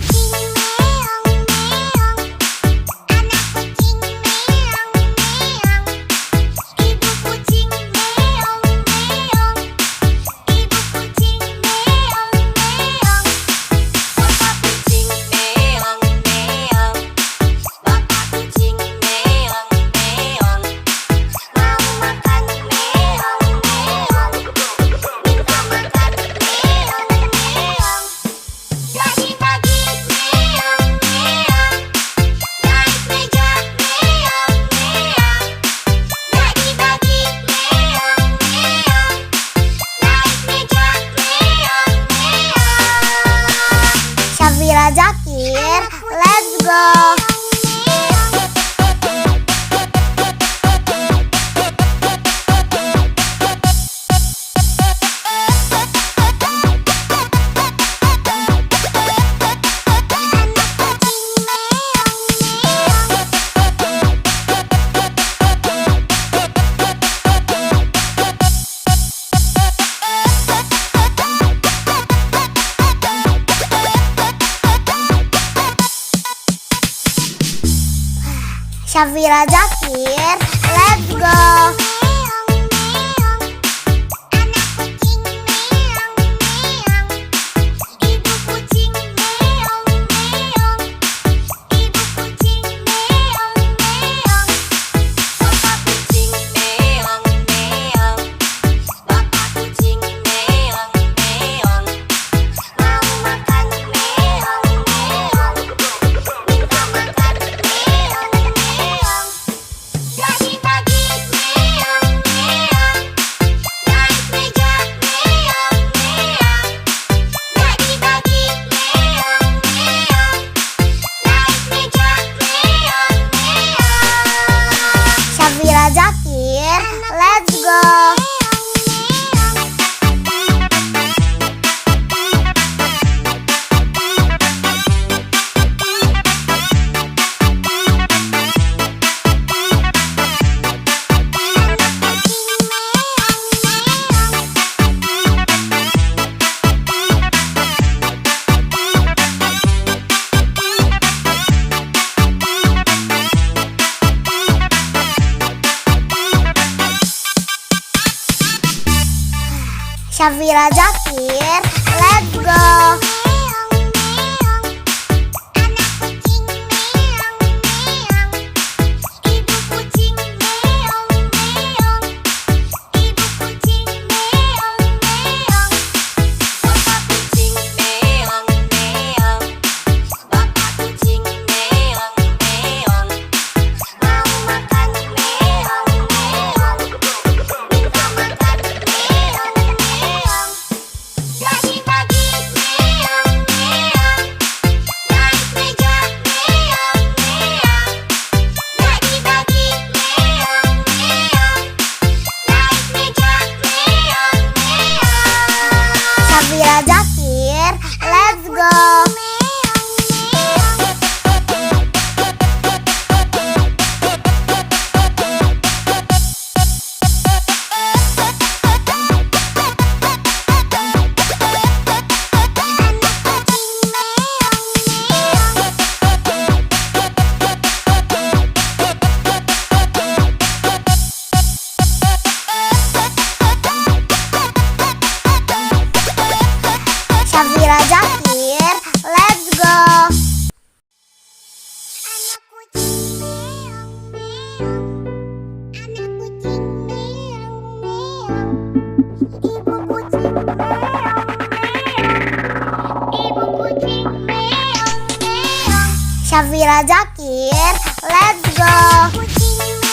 [SPEAKER 1] Syafira Zakir, let's go. Syafira Zakir, let's go. Syafira Zakir, let's go. Syafira Zakir, let's go. Syafira Zakir, let's go. Syafira Zakir, let's go. Syafira Zakir, let's go.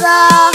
[SPEAKER 1] go.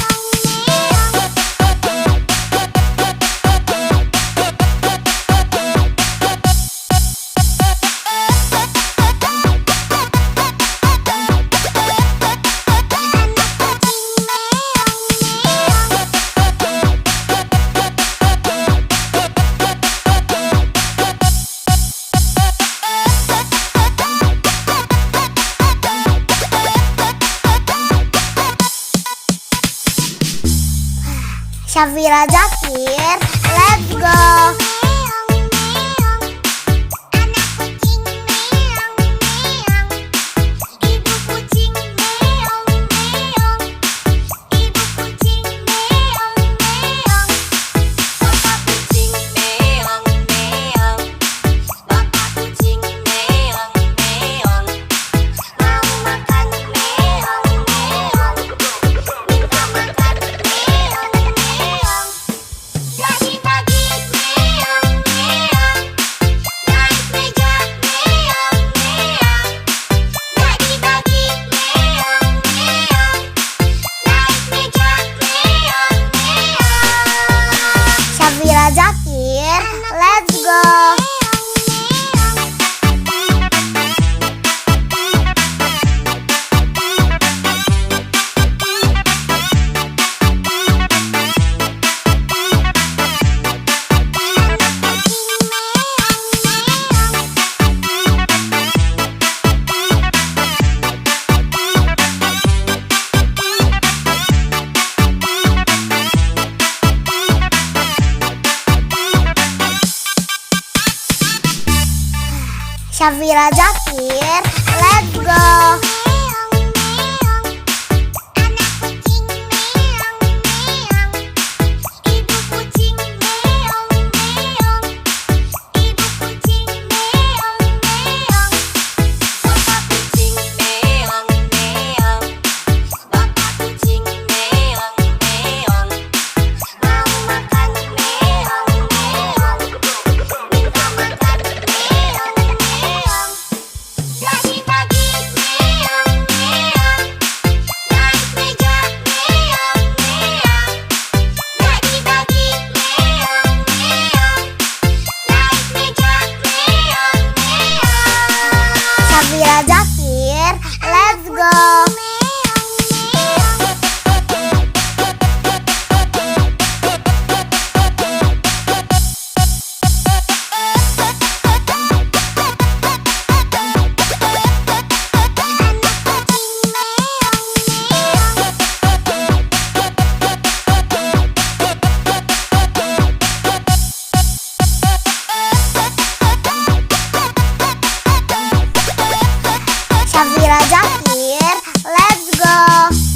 [SPEAKER 1] Syafira Zakir, let's go. Syafira Zakir, let's go. Syafira Zakir, let's go. Syafira Zakir, let's go. Syafira Zakir, let's go.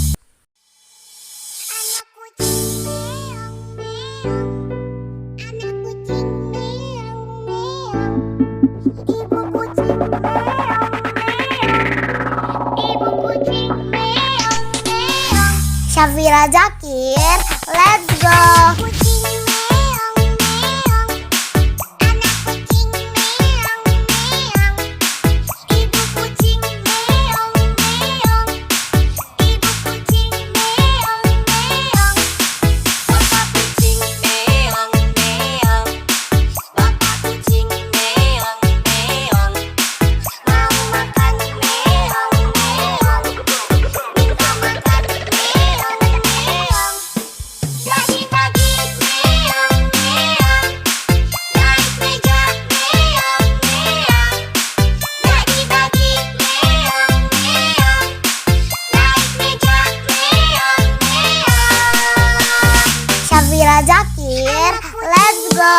[SPEAKER 1] Syafira Zakir, let's go. Syafira Zakir, let's go.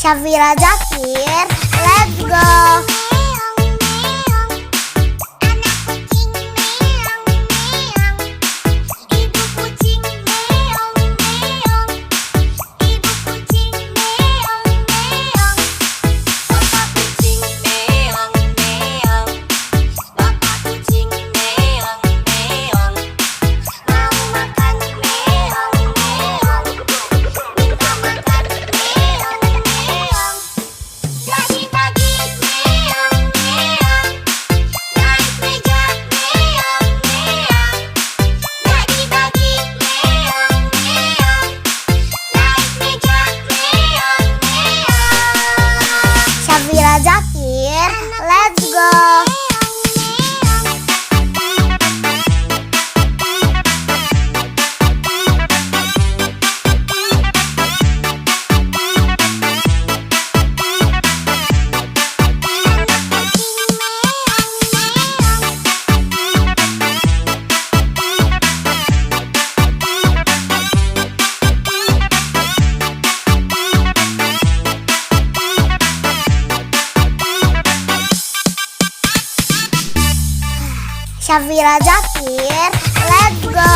[SPEAKER 1] Syafira Zakir, let's go. Syafira Zakir, let's go.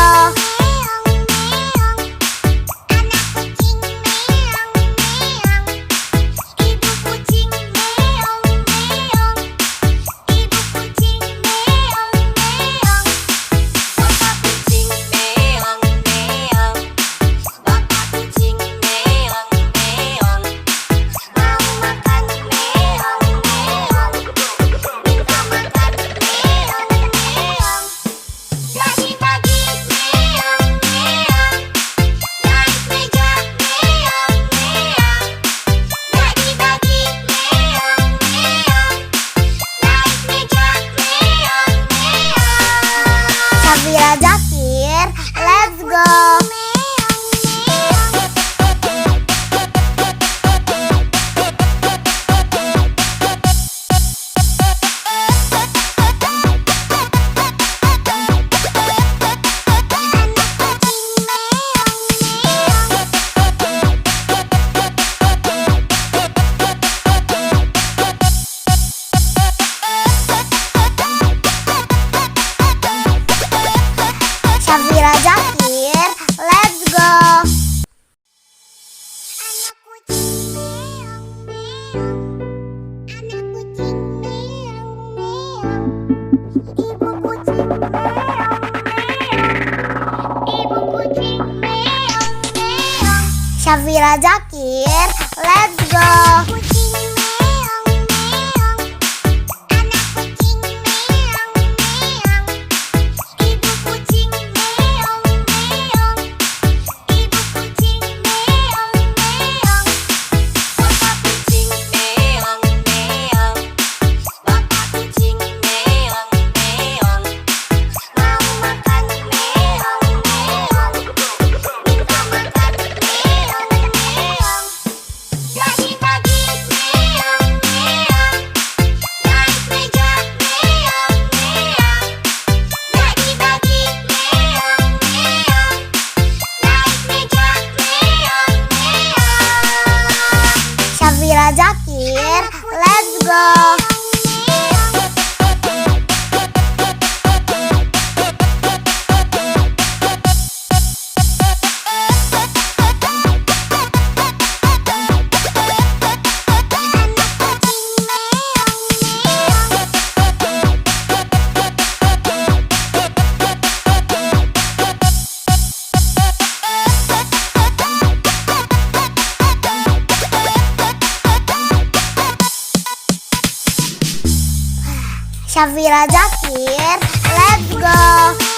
[SPEAKER 1] Syafira Zakir, let's go. Syafira Zakir, let's go. Syafira Zakir, let's go. Syafira Zakir, let's go. Syafira Zakir, let's go.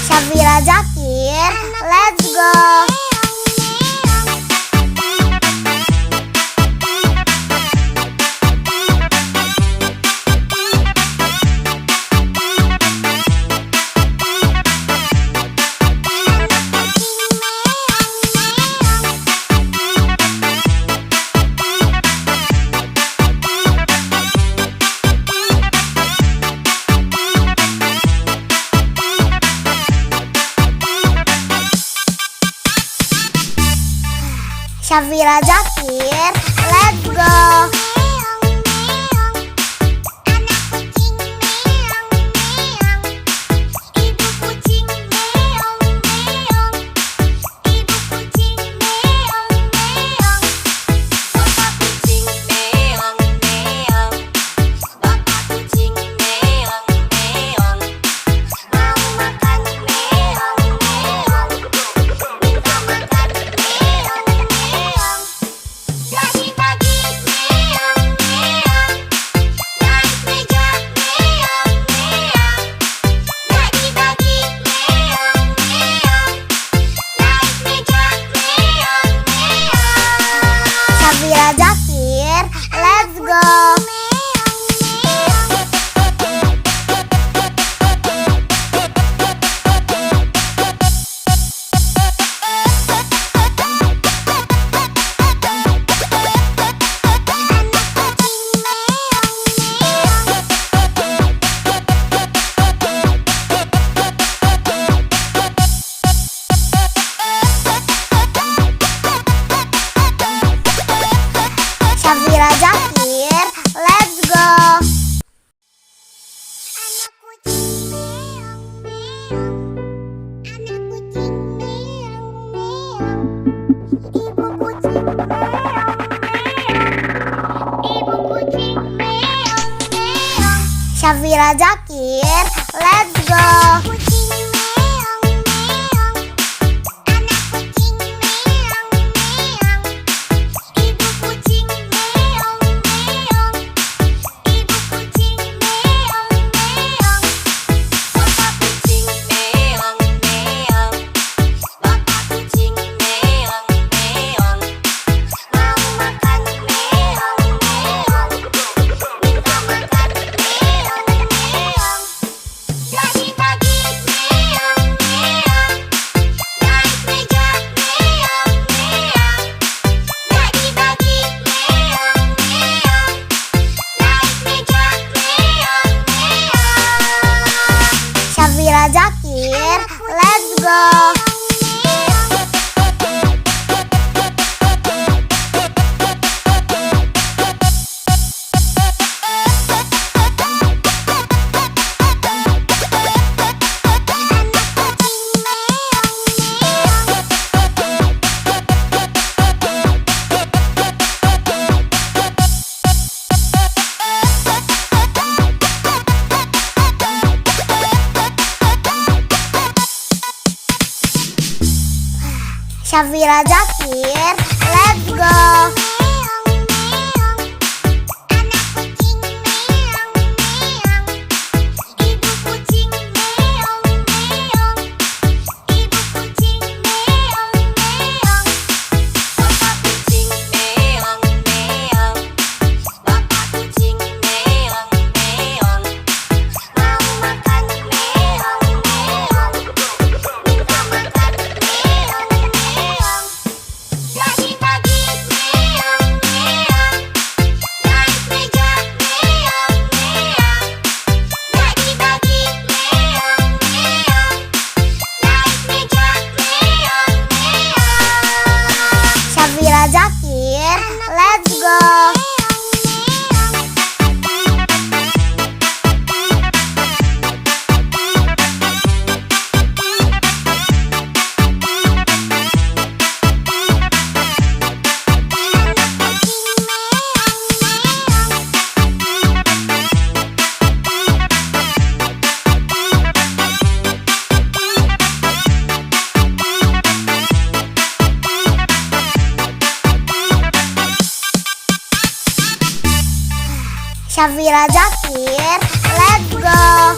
[SPEAKER 1] Syafira Zakir, let's go. Syafira Zakir, let's go. Safira Jakir, let's go. Safira Jakir, let's go. Safira Jakir, let's go. Safira Jakir, let's go. Safira Jakir, let's go.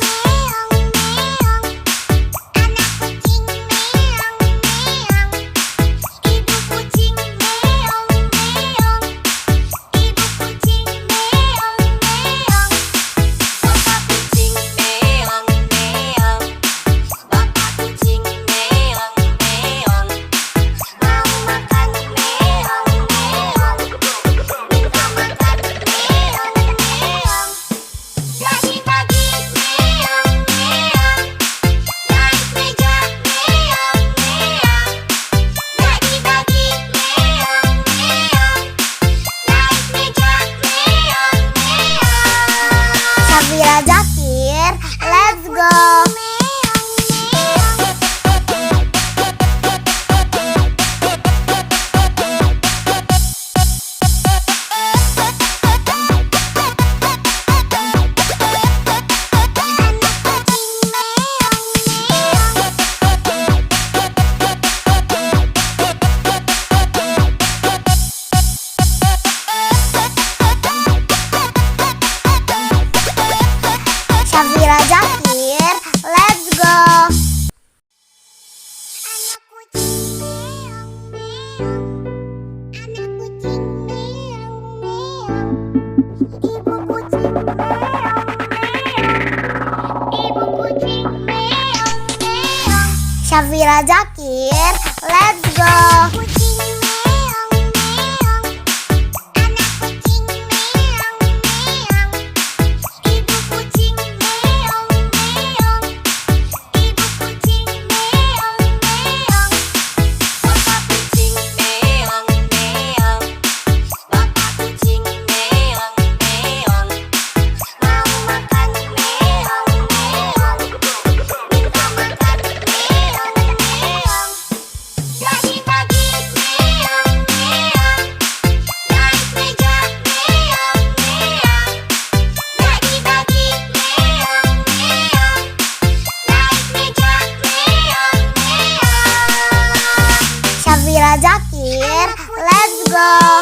[SPEAKER 1] Safira Jakir, let's go. Safira Jakir, let's go. Safira Jakir, let's go. Zakir, let's go.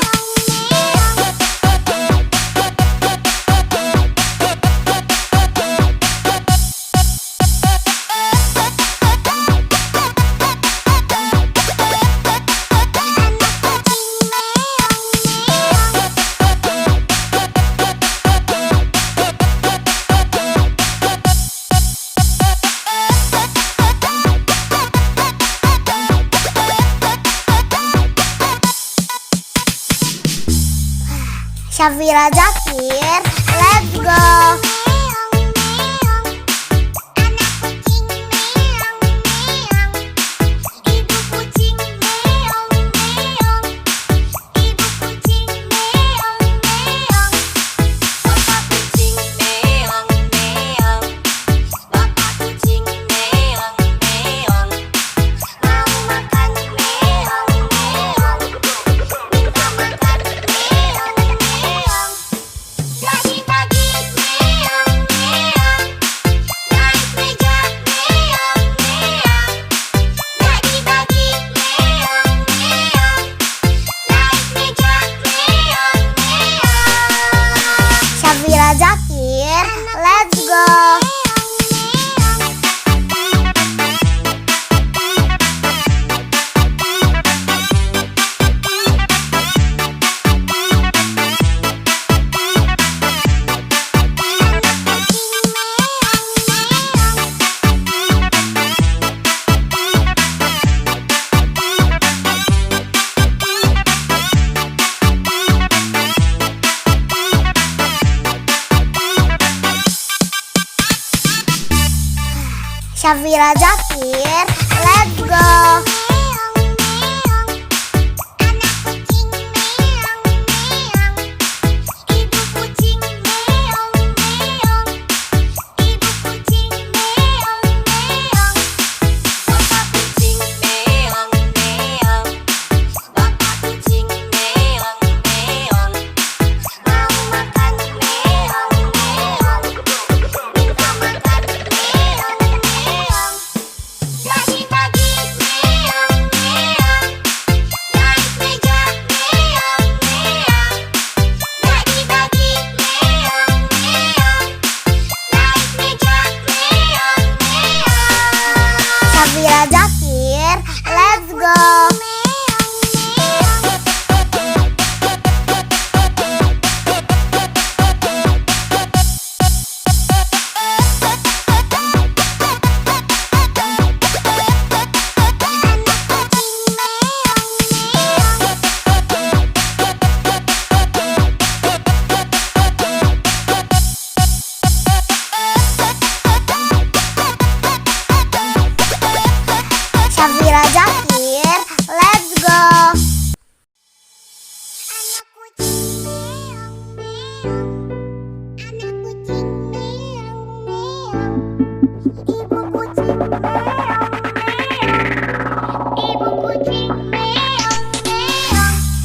[SPEAKER 1] Syafira Zakir, let's go. Syafira Zakir, let's go. Syafira Zakir, let's go. Syafira Zakir, let's go. Syafira Zakir, let's go.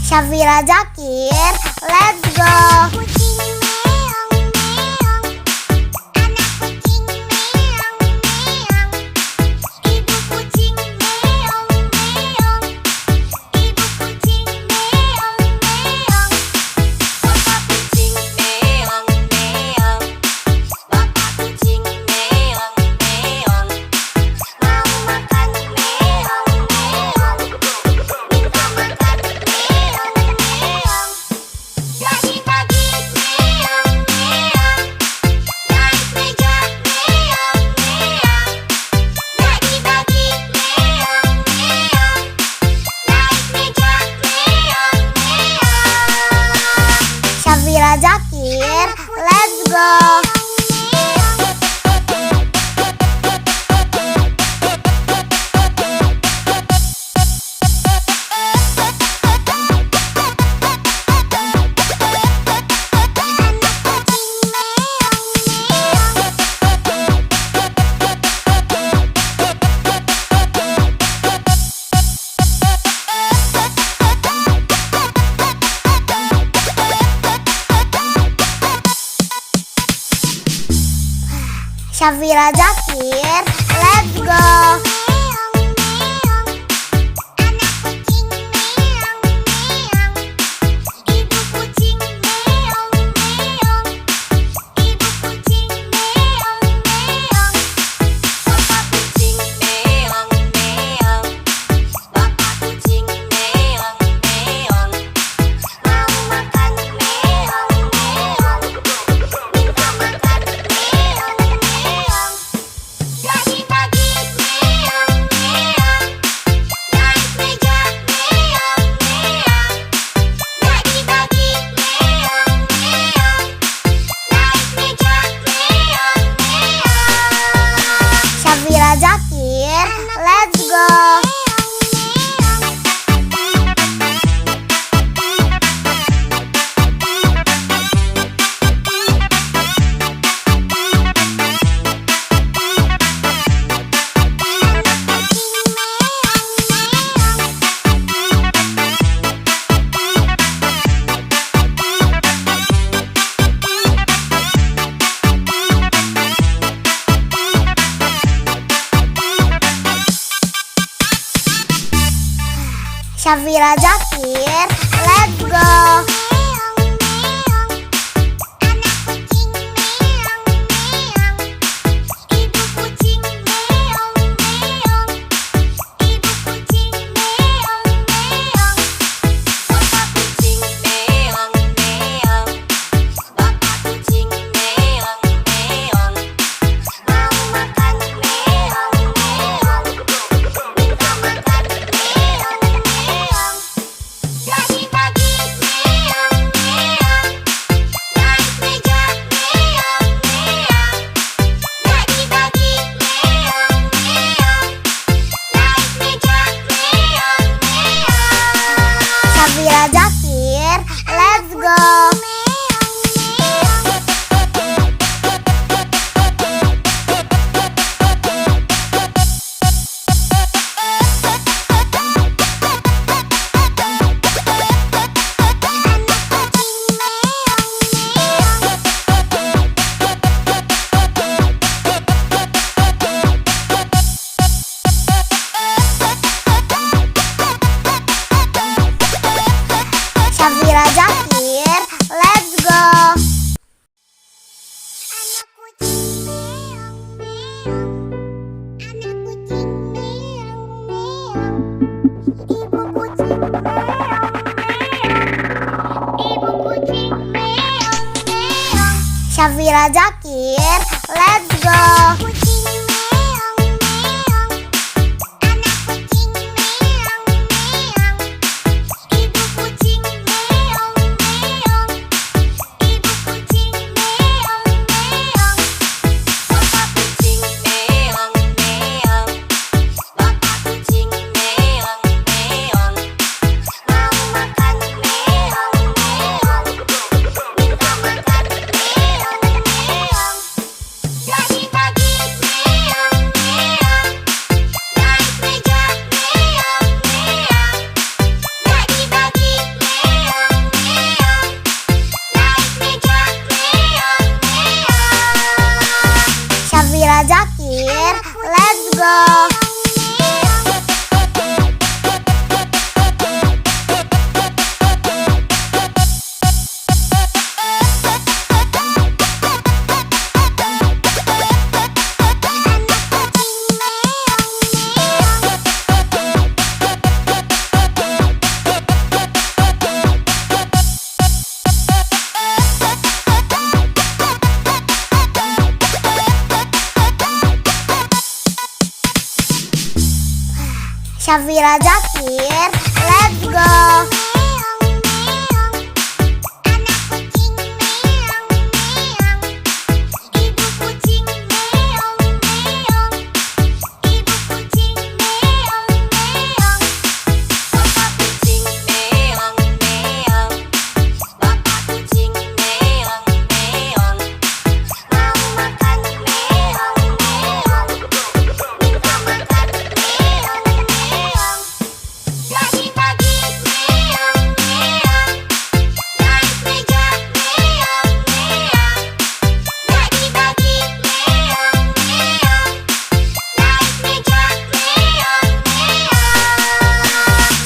[SPEAKER 1] Syafira Zakir, let's go. Syafira Zakir, let's go. Syafira Zakir, let's go. Syafira Zakir, let's go. Syafira Zakir, let's go. Syafira Zakir, let's go. Syafira Zakir, let's go. Syafira Zakir, let's go. Syafira Zakir, let's go.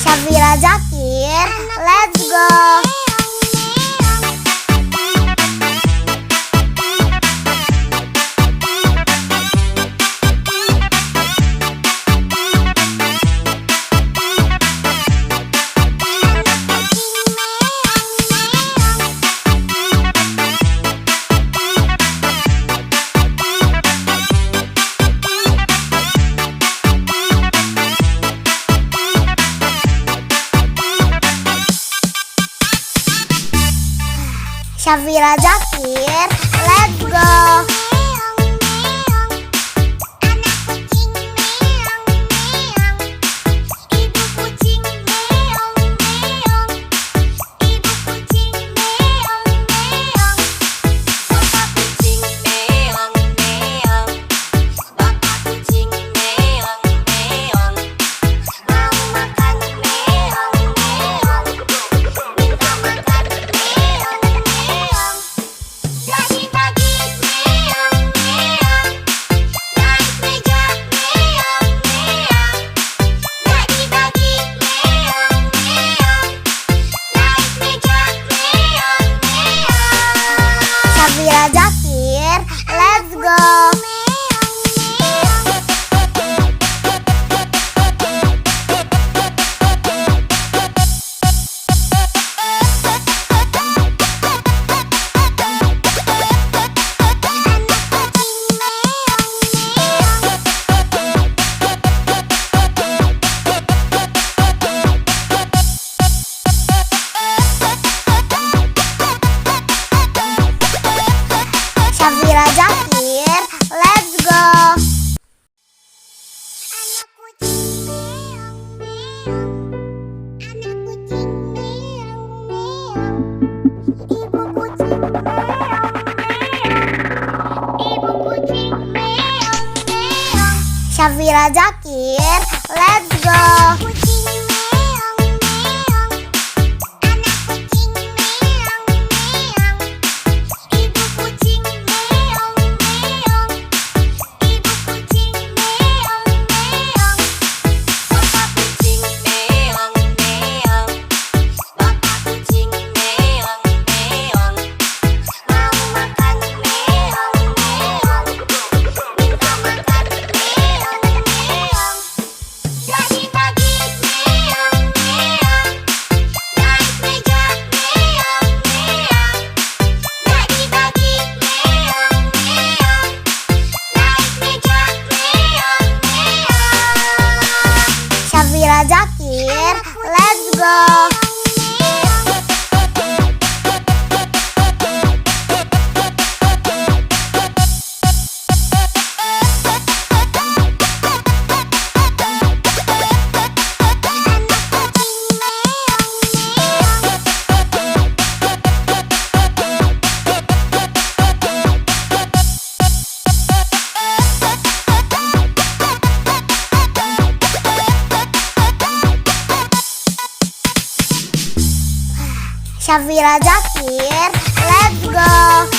[SPEAKER 1] Syafira Zakir, let's go. Syafira Zakir, let's go. Syafira Zakir, let's go. Syafira Zakir, let's go. Syafira Zakir, let's go.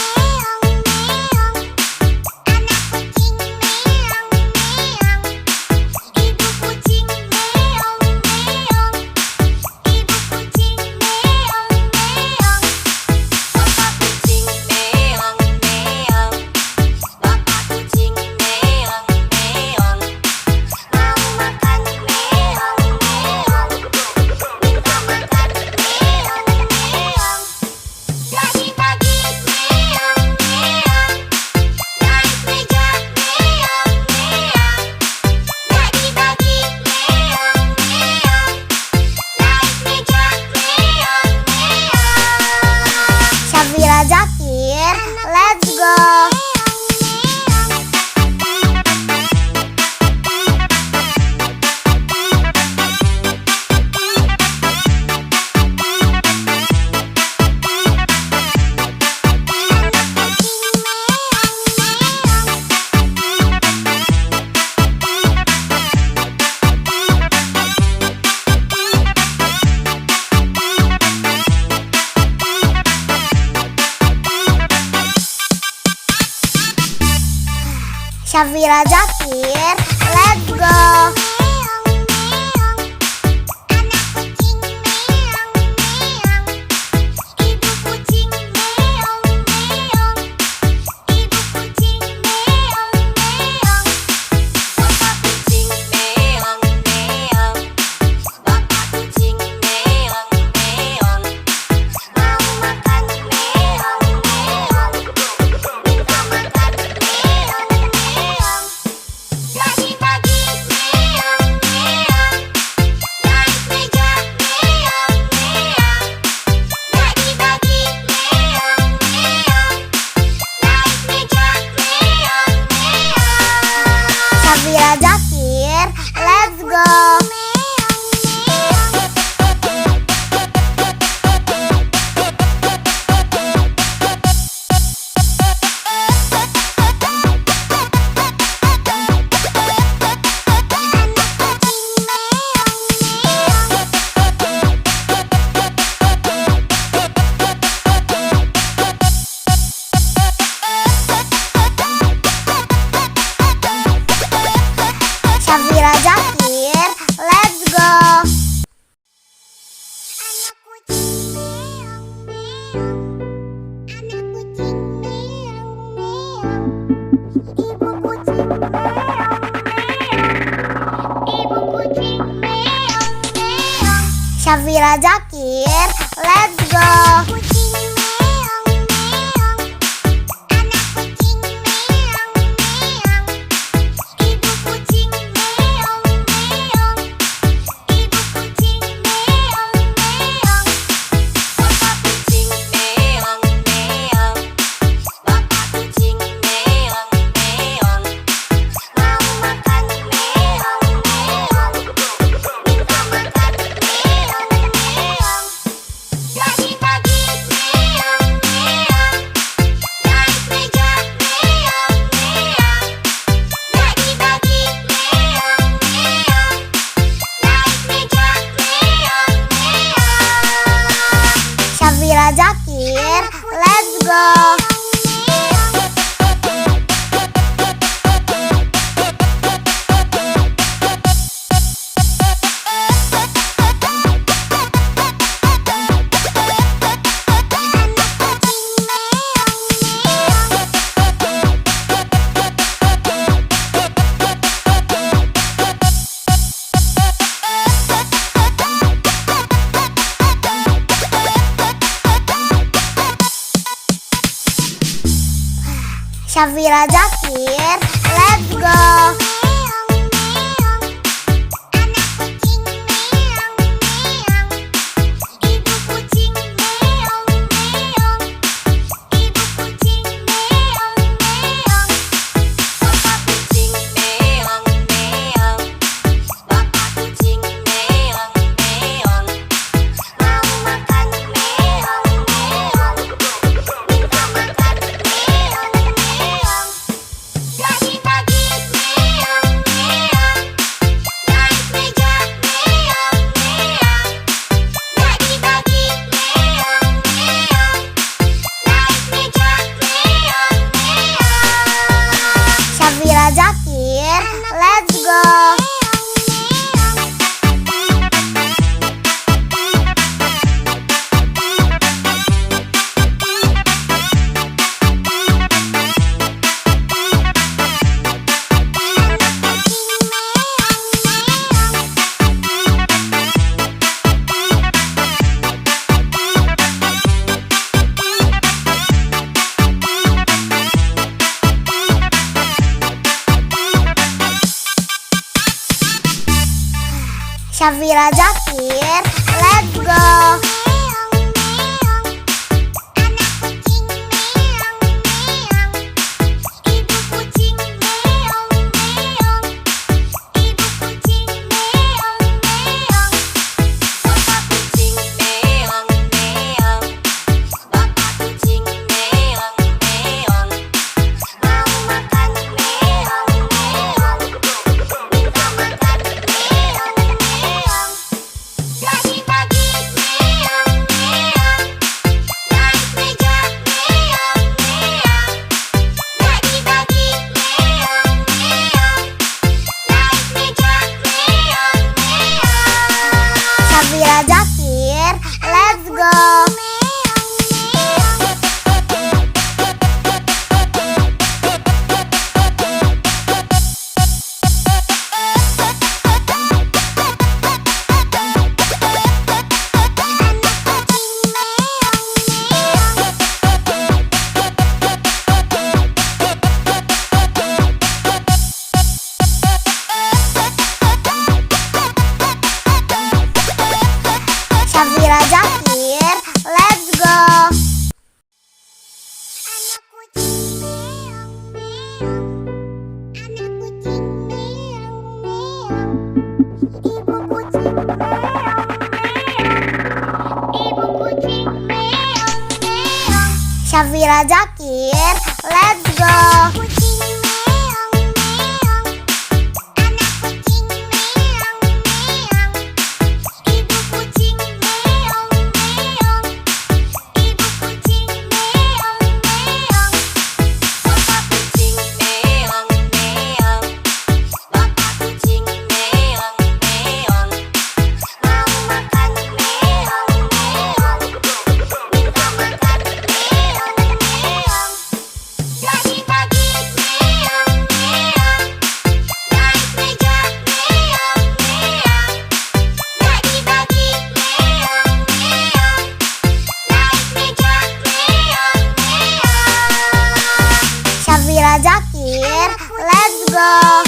[SPEAKER 1] Syafira Zakir, let's go. Syafira Zakir, let's go. Syafira Zakir, let's go. Syafira Zakir, let's go. Syafira Zakir, let's go. go. Syafira Zakir, let's go. Syafira Zakir, let's go. Syafira Zakir, let's go. Syafira Zakir, let's go. Syafira Zakir, let's go. Syafira Zakir, let's go. Syafira Zakir, let's go.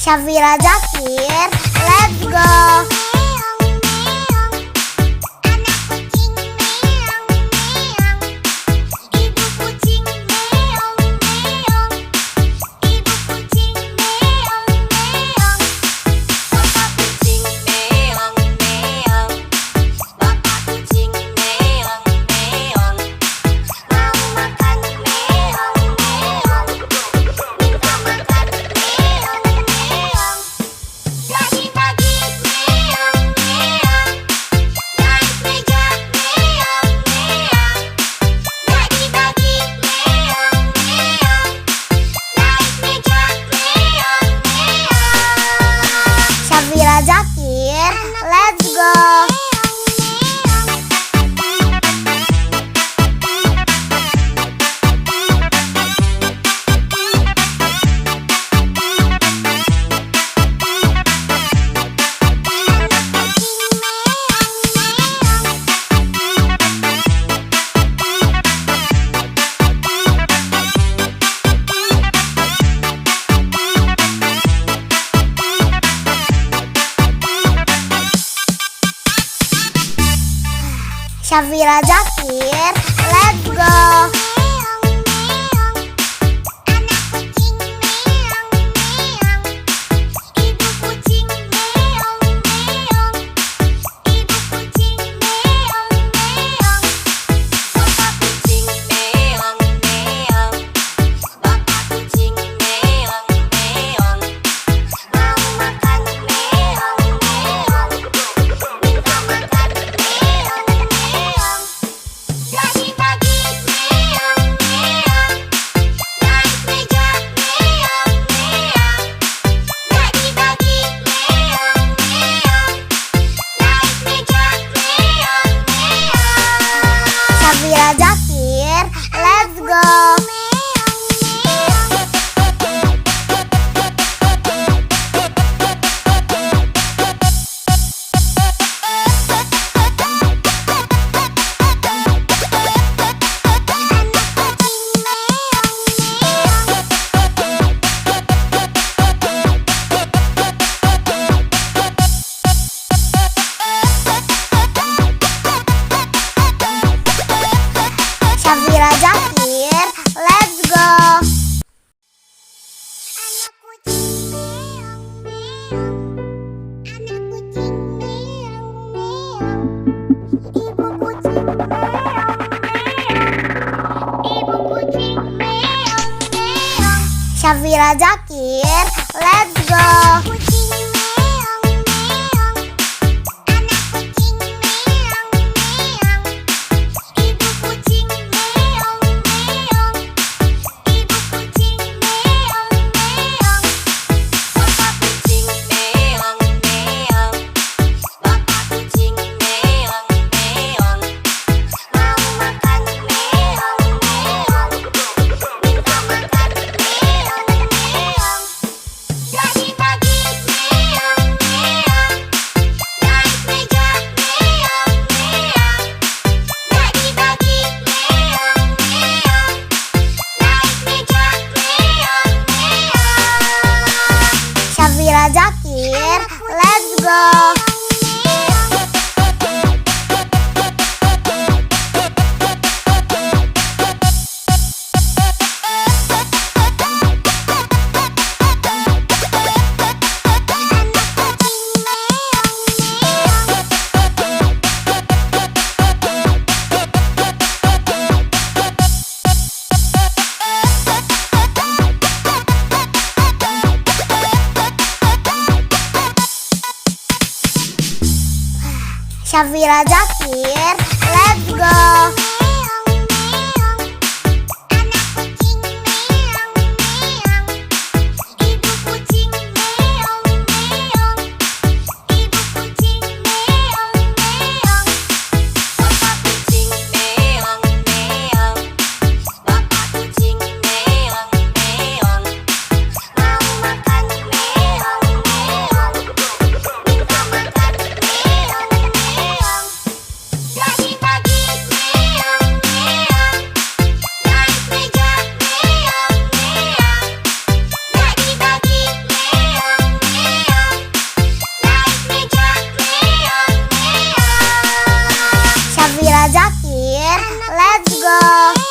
[SPEAKER 1] Syafira Zakir, let's go. go. Syafira Zakir, let's go. Syafira Zakir, let's go. Syafira Zakir, let's go. Syafira Zakir, let's go. Syafira Zakir, let's go. Syafira Zakir, let's go. Syafira Zakir, let's go.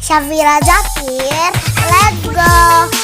[SPEAKER 1] Syafira Zakir, let's go.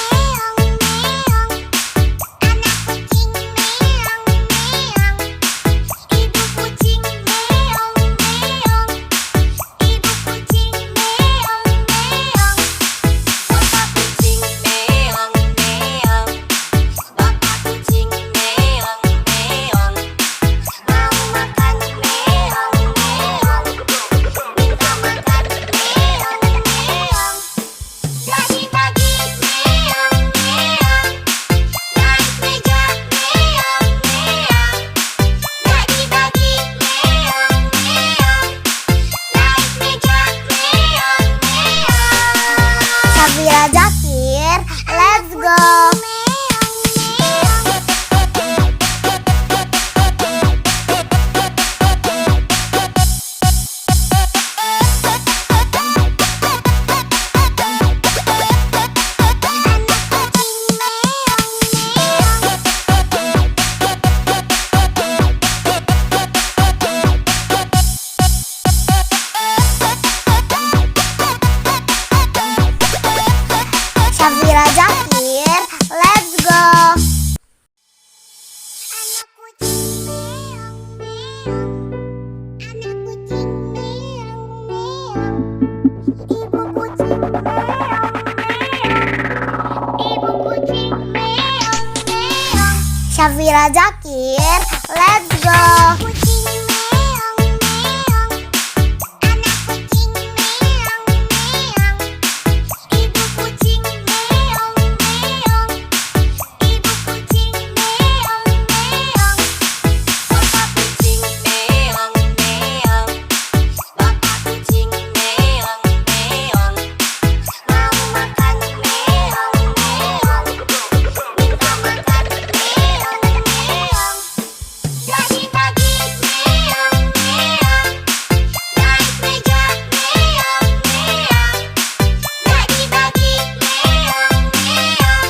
[SPEAKER 1] Ibu kucing meong meong. Ibu kucing meong meong. Syafira Zakir, let's go. Kucing meong meong. Anak kucing meong meong. Ibu kucing meong meong. Ibu kucing meong meong.
[SPEAKER 2] Bapak kucing meong meong. Bapak kucing meong meong.
[SPEAKER 1] Mau makan meong meong. Minta makan meong meong. Pagi-pagi meong meong. Naik meja meong meong. Pagi-pagi meong meong.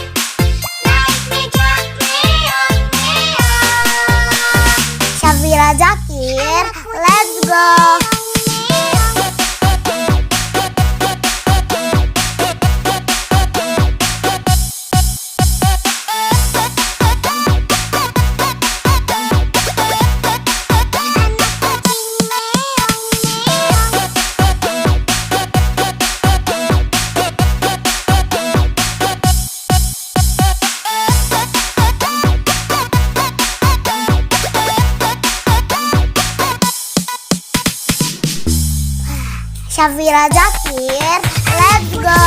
[SPEAKER 1] Naik meja meong meong. Syafira Zakir, let's go. Syafira Zakir, let's go.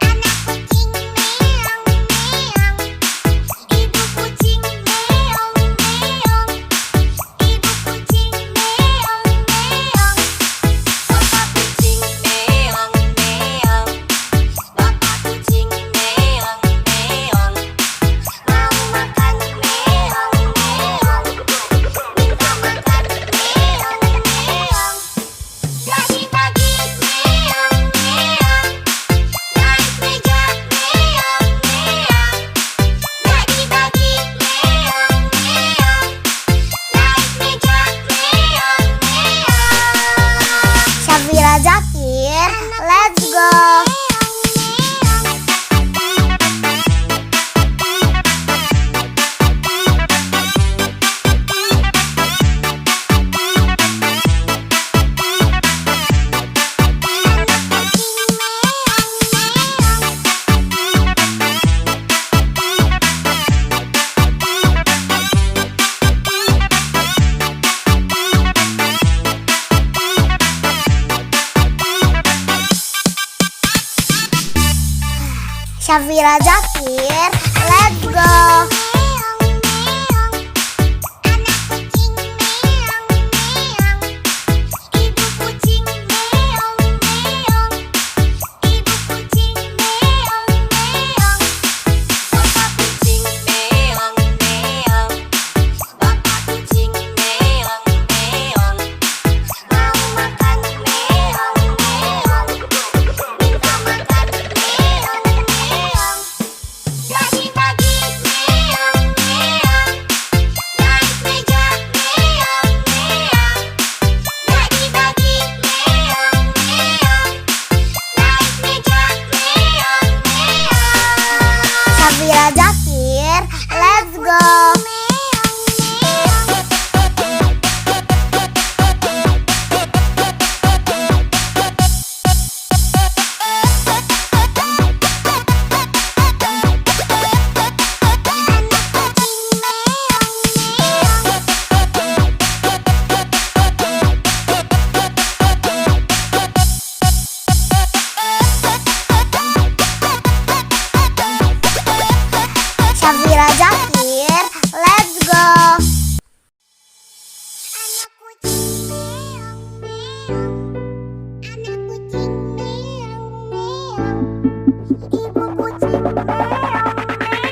[SPEAKER 1] Anak kucing meong meong. Ibu kucing meong meong. Ibu kucing meong meong.
[SPEAKER 2] Bapak kucing meong meong. Bapak kucing meong meong.
[SPEAKER 1] Mau makan meong meong. Minta makan meong meong. Pagi-pagi meong meong. Naik meja meong meong. Pagi-pagi meong meong. Naik meja meong meong. Syafira Zakir, let's go. Syafira Zakir, let's go. Anak kucing meong meong. Ibu kucing meong meong. Ibu kucing meong meong.
[SPEAKER 2] Bapak kucing meong meong. Bapak kucing meong meong.
[SPEAKER 1] Mau makan meong meong. Minta makan meong meong. Pagi-pagi meong meong. Naik meja meong meong. Pagi-pagi meong meong. Naik meja meong meong. Syafira Zakir, let's go. Syafira Zakir, let's go. Anak kucing meong meong. Anak kucing meong meong. Ibu kucing meong meong.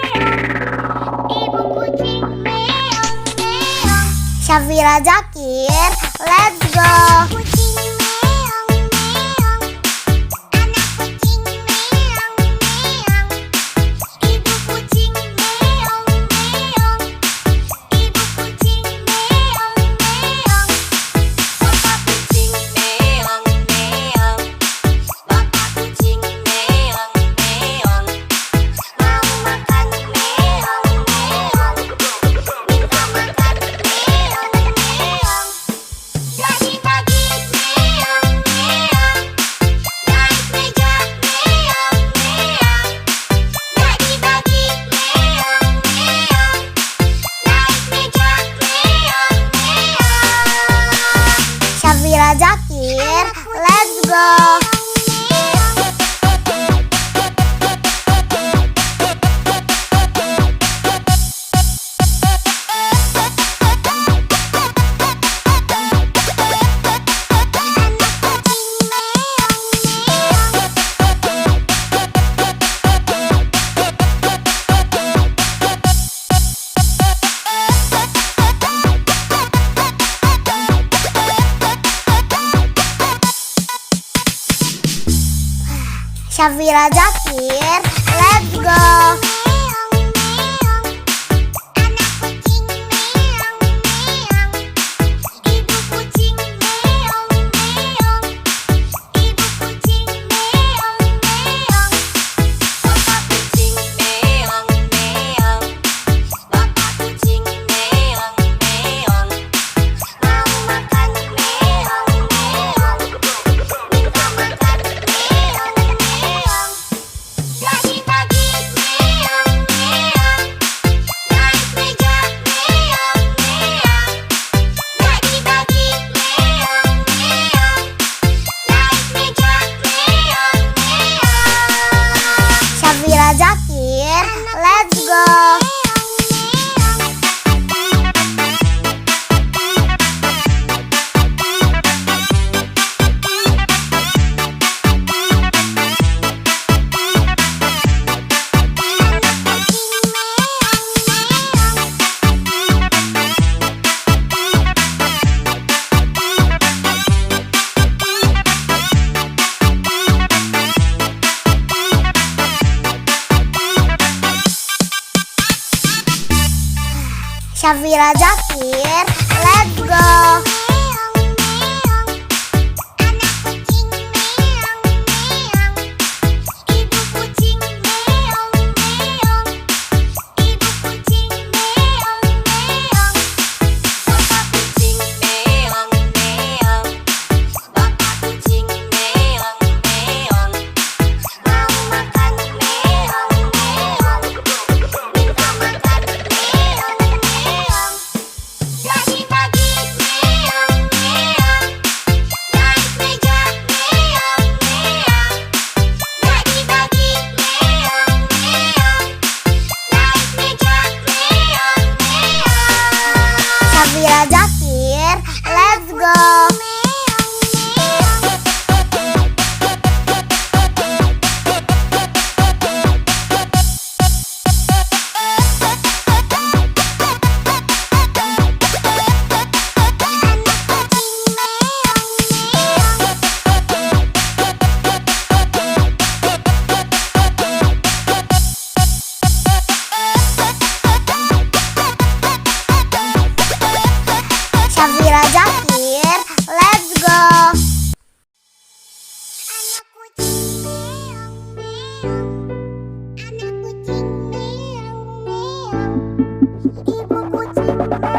[SPEAKER 1] Ibu kucing meong meong. Syafira Zakir, let's go. Kucing meong meong. Anak kucing meong meong. Ibu kucing meong meong. Ibu kucing meong meong.
[SPEAKER 2] Bapak kucing meong meong. Bapak kucing meong meong.
[SPEAKER 1] Mau makan meong meong. Minta makan meong meong. Pagi-pagi go. Syafira Zakir, let's go.
[SPEAKER 2] Anak kucing meong meong, ibu kucing meong meong, ibu kucing meong meong, bapak kucing meong meong, bapak kucing meong meong, mau makan meong meong, minta makan meong meong, pagi-pagi meong meong, naik meja meong meong, pagi-pagi meong meong, naik meja meong meong.
[SPEAKER 1] Syafira Zakir, let's go. Syafira Zakir, let's go.
[SPEAKER 2] Anak kucing meong meong, ibu kucing meong meong, ibu kucing meong meong, bapak kucing meong meong, bapak kucing meong meong, mau makan meong meong, minta makan meong meong, pagi-pagi meong meong, naik meja meong meong, pagi-pagi meong meong, naik meja meong meong.
[SPEAKER 1] Syafira Zakir, let's go. Syafira Zakir, let's go.
[SPEAKER 2] Anak kucing meong meong, anak kucing meong meong, ibu kucing meong meong,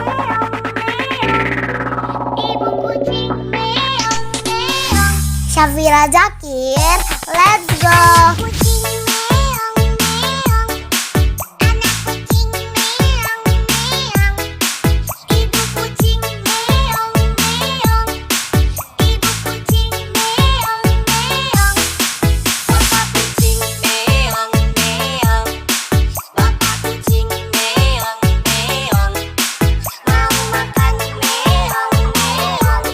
[SPEAKER 2] ibu kucing meong meong.
[SPEAKER 1] Syafira Zakir, let's go.
[SPEAKER 2] Kucing meong meong, anak kucing meong meong, ibu kucing meong meong, ibu kucing meong meong, bapak kucing meong meong, bapak kucing meong meong, mau makan meong meong,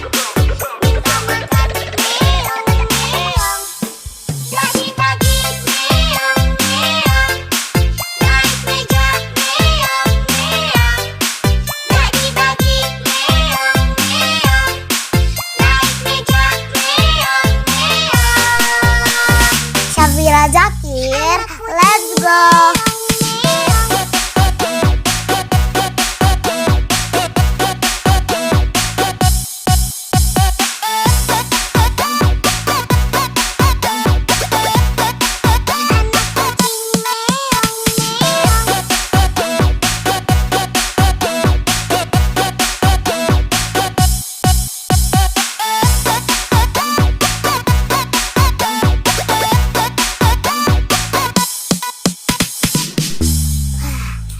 [SPEAKER 2] minta makan meong meong, pagi-pagi meong meong, naik meja meong meong, pagi-pagi meong meong, naik meja meong meong.
[SPEAKER 1] Syafira Zakir, let's go.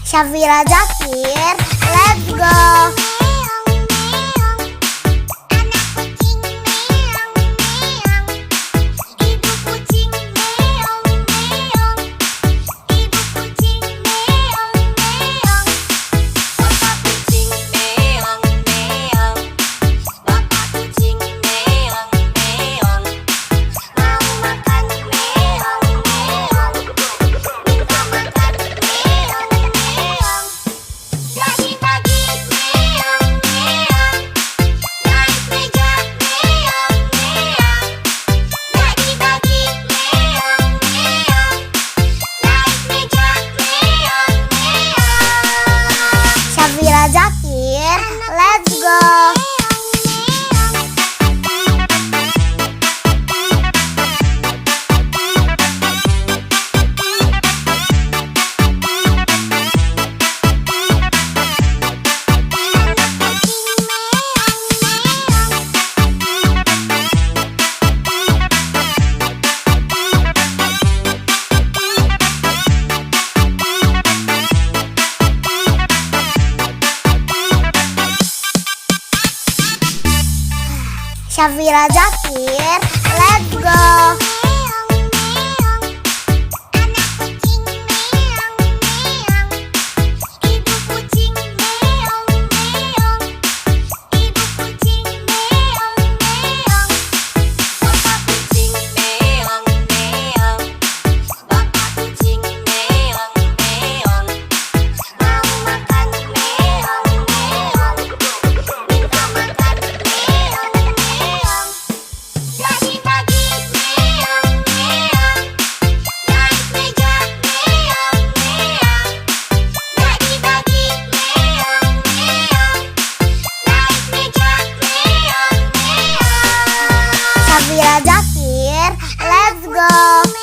[SPEAKER 1] Syafira Zakir, let's go.
[SPEAKER 2] Meong meong, anak kucing meong meong,
[SPEAKER 1] Syafira Zakir, let's go. Syafira Zakir, let's go.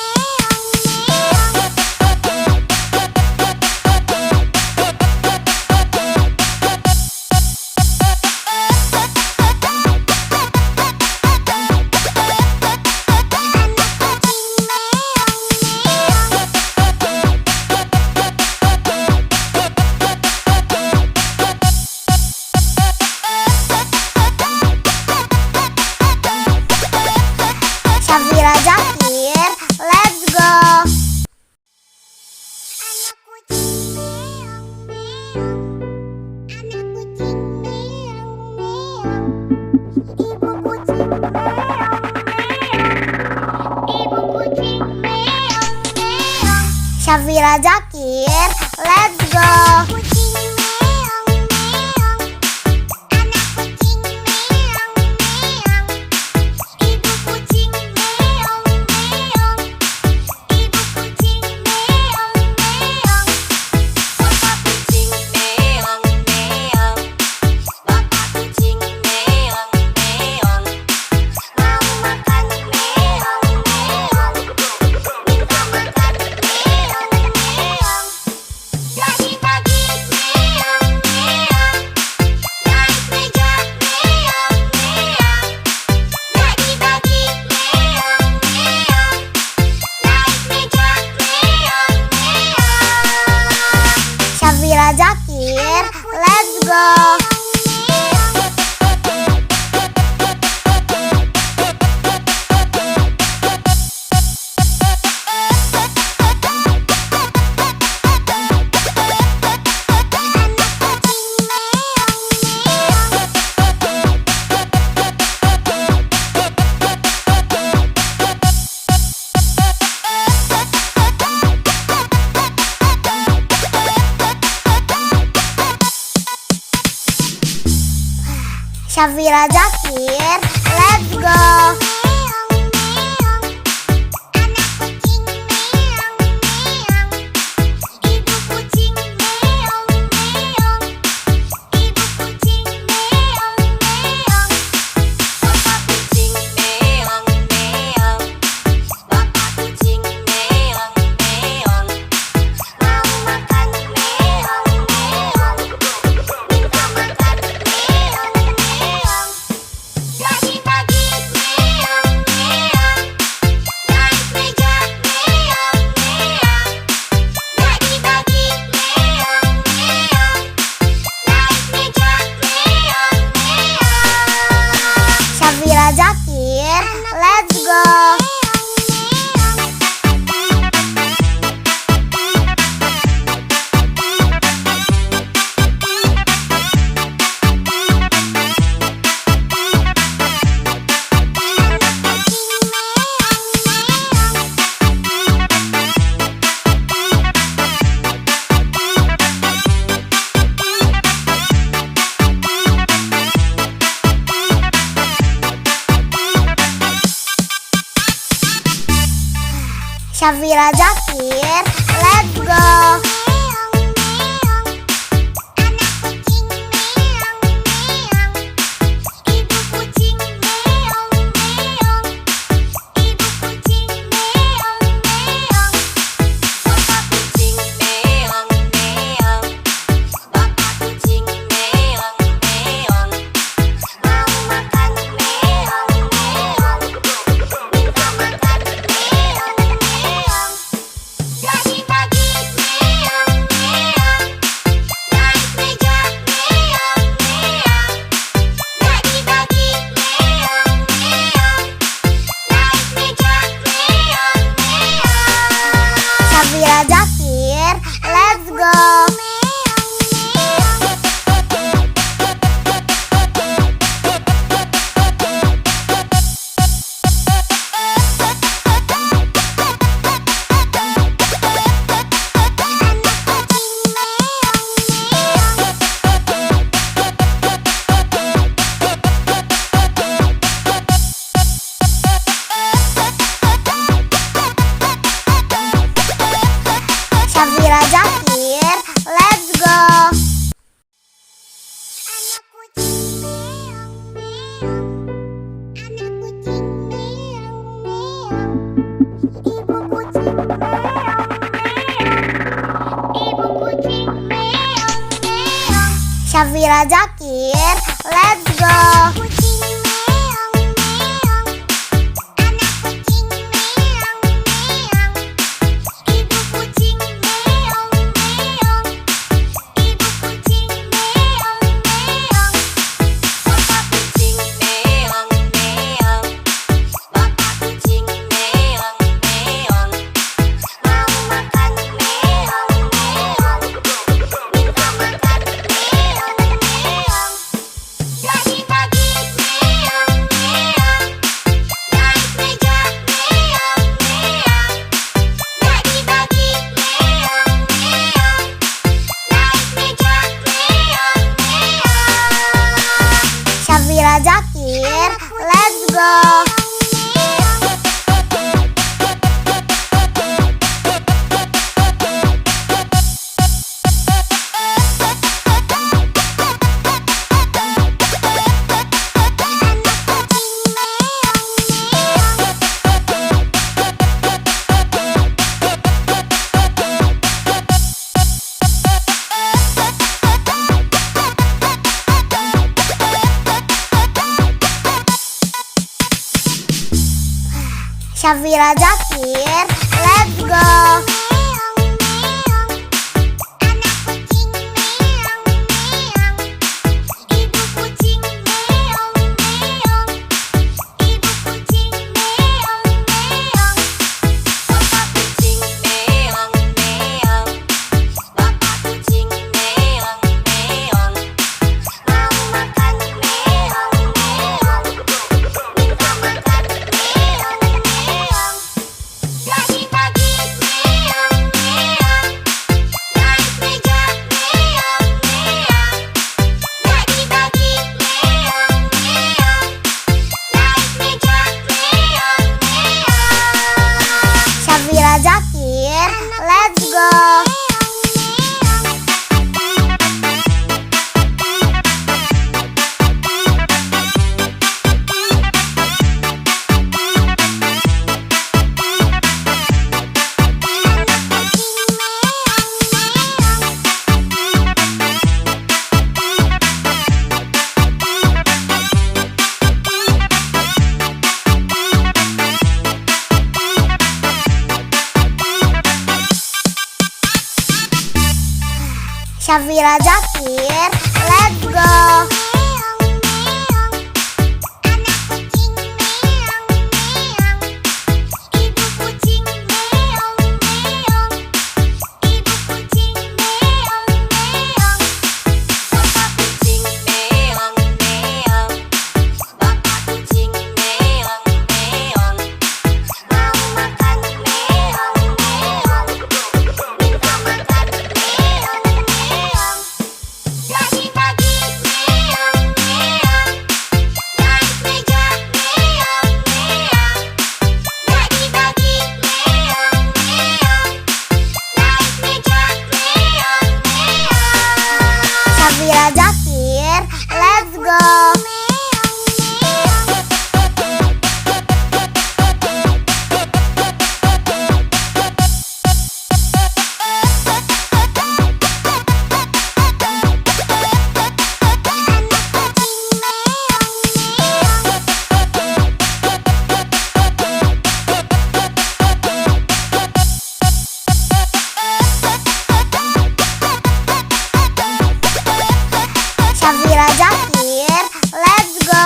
[SPEAKER 1] Syafira Zakir, let's go. Syafira Zakir, let's go. Syafira Zakir, let's go. Syafira Zakir, let's go. Syafira Zakir, let's go. Syafira Zakir, let's go. Syafira Zakir, let's go.
[SPEAKER 2] Kucing meong meong, anak kucing meong meong, ibu kucing meong meong, ibu kucing meong meong, bapak kucing meong meong, bapak kucing meong meong, mau makan meong meong, minta makan meong meong. Lagi-lagi meong meong, naik meja meong meong, lagi-lagi meong meong, naik meja meong meong.
[SPEAKER 1] Syafira Zakir, let's go. Syafira Zakir, let's go.
[SPEAKER 2] Meong meong, anak kucing meong meong, ibu kucing meong meong, ibu kucing meong meong, bapak kucing meong meong, bapak kucing meong meong, mau makan meong meong, minta makan meong meong. Lagi-lagi meong meong, naik meja meong meong, lagi-lagi meong meong, naik meja meong meong.
[SPEAKER 1] Syafira Zakir, let's go. Syafira Zakir, let's go.
[SPEAKER 2] Meong meong, anak kucing meong meong, ibu kucing meong meong, ibu kucing meong meong, bapak kucing meong meong, bapak kucing meong meong, mau makan meong meong, minta makan meong meong. Lagi-lagi meong meong, naik meja meong meong, lagi-lagi meong meong, naik meja meong meong.
[SPEAKER 1] Syafira Zakir, let's go. Syafira Zakir, let's go.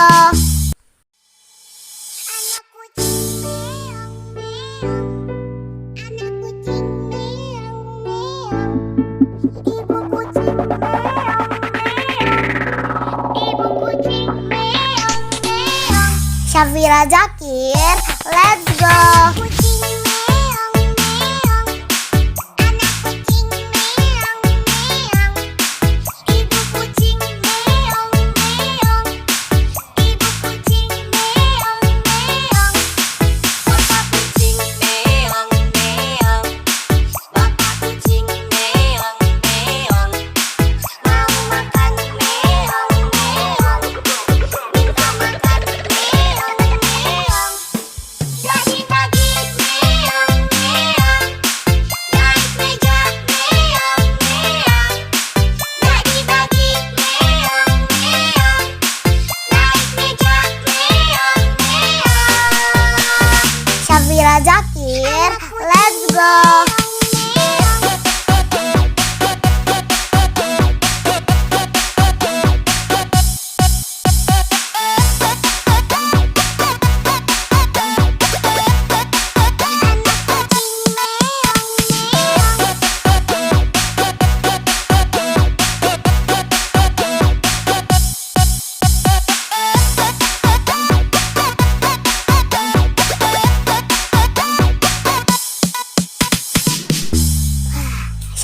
[SPEAKER 2] Anak kucing meong meong, anak kucing meong meong, ibu kucing meong meong, ibu kucing meong meong.
[SPEAKER 1] Syafira Zakir, let's go.
[SPEAKER 2] Kucing meong meong, anak kucing meong meong, ibu kucing meong meong, ibu kucing meong meong, bapak kucing meong meong, bapak kucing meong meong, mau makan meong meong, minta makan meong meong. Lagi-lagi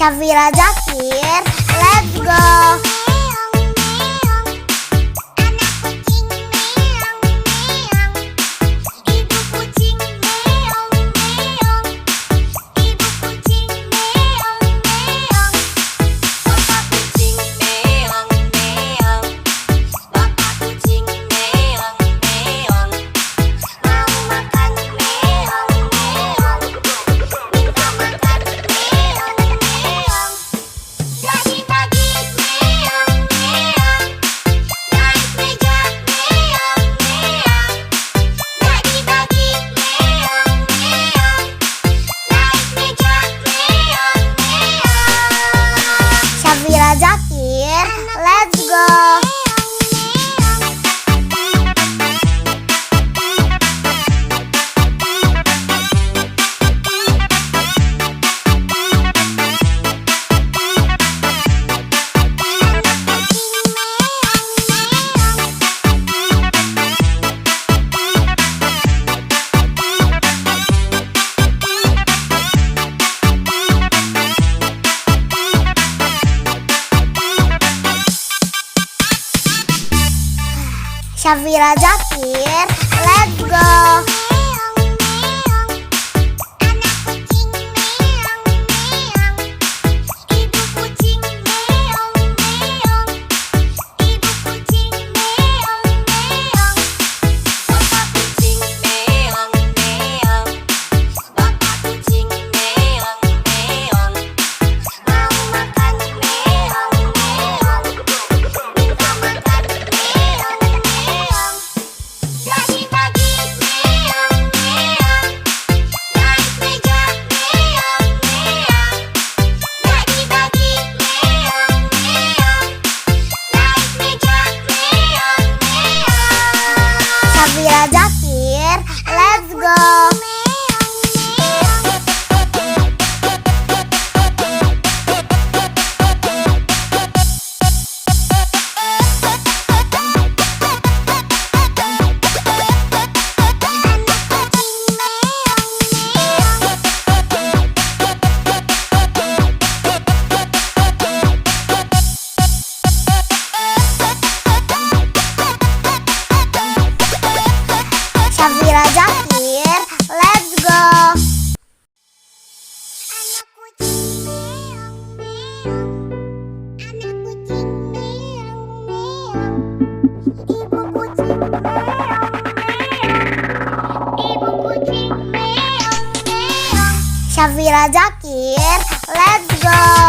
[SPEAKER 1] Syafira Zakir, let's go. Syafira Zakir, let's go. Syafira Zakir, let's go. Syafira Zakir, let's go. Syafira Zakir, let's go. Syafira Zakir, let's go.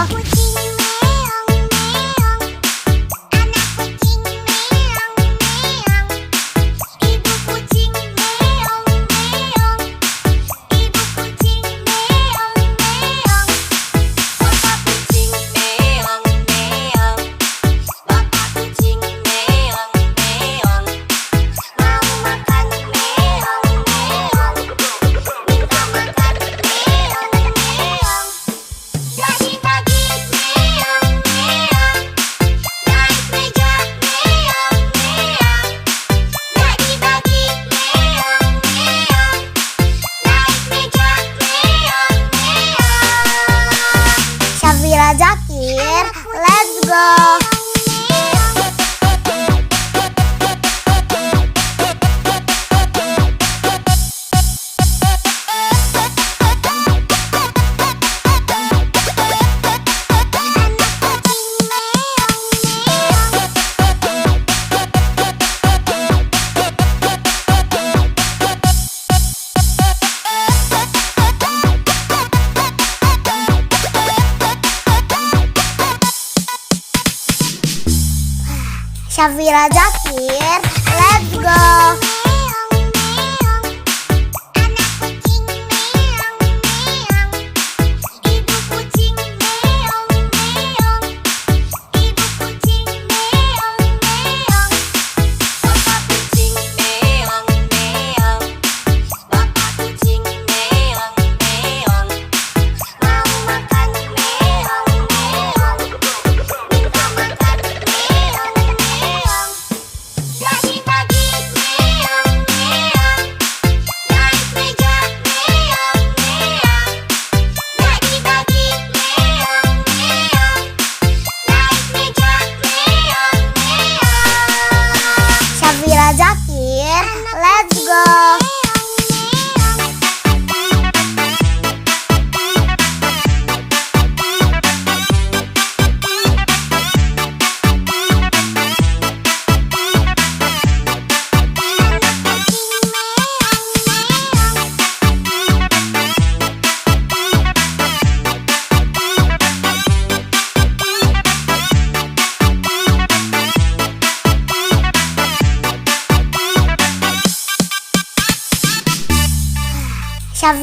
[SPEAKER 1] Syafira Zakir, let's go. Syafira Zakir, let's go.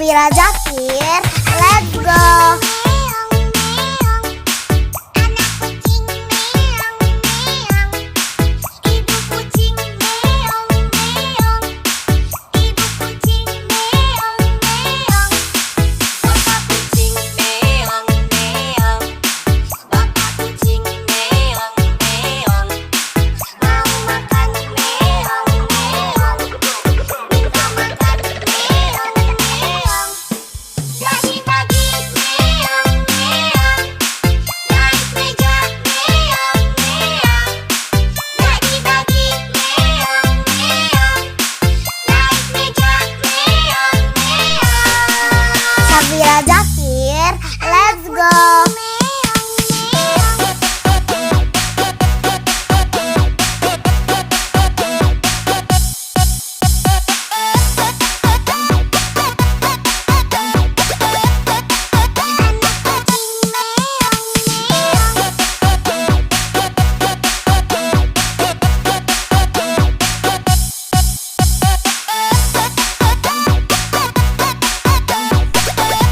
[SPEAKER 1] Syafira Zakir, let's go. Syafira Zakir, let's go.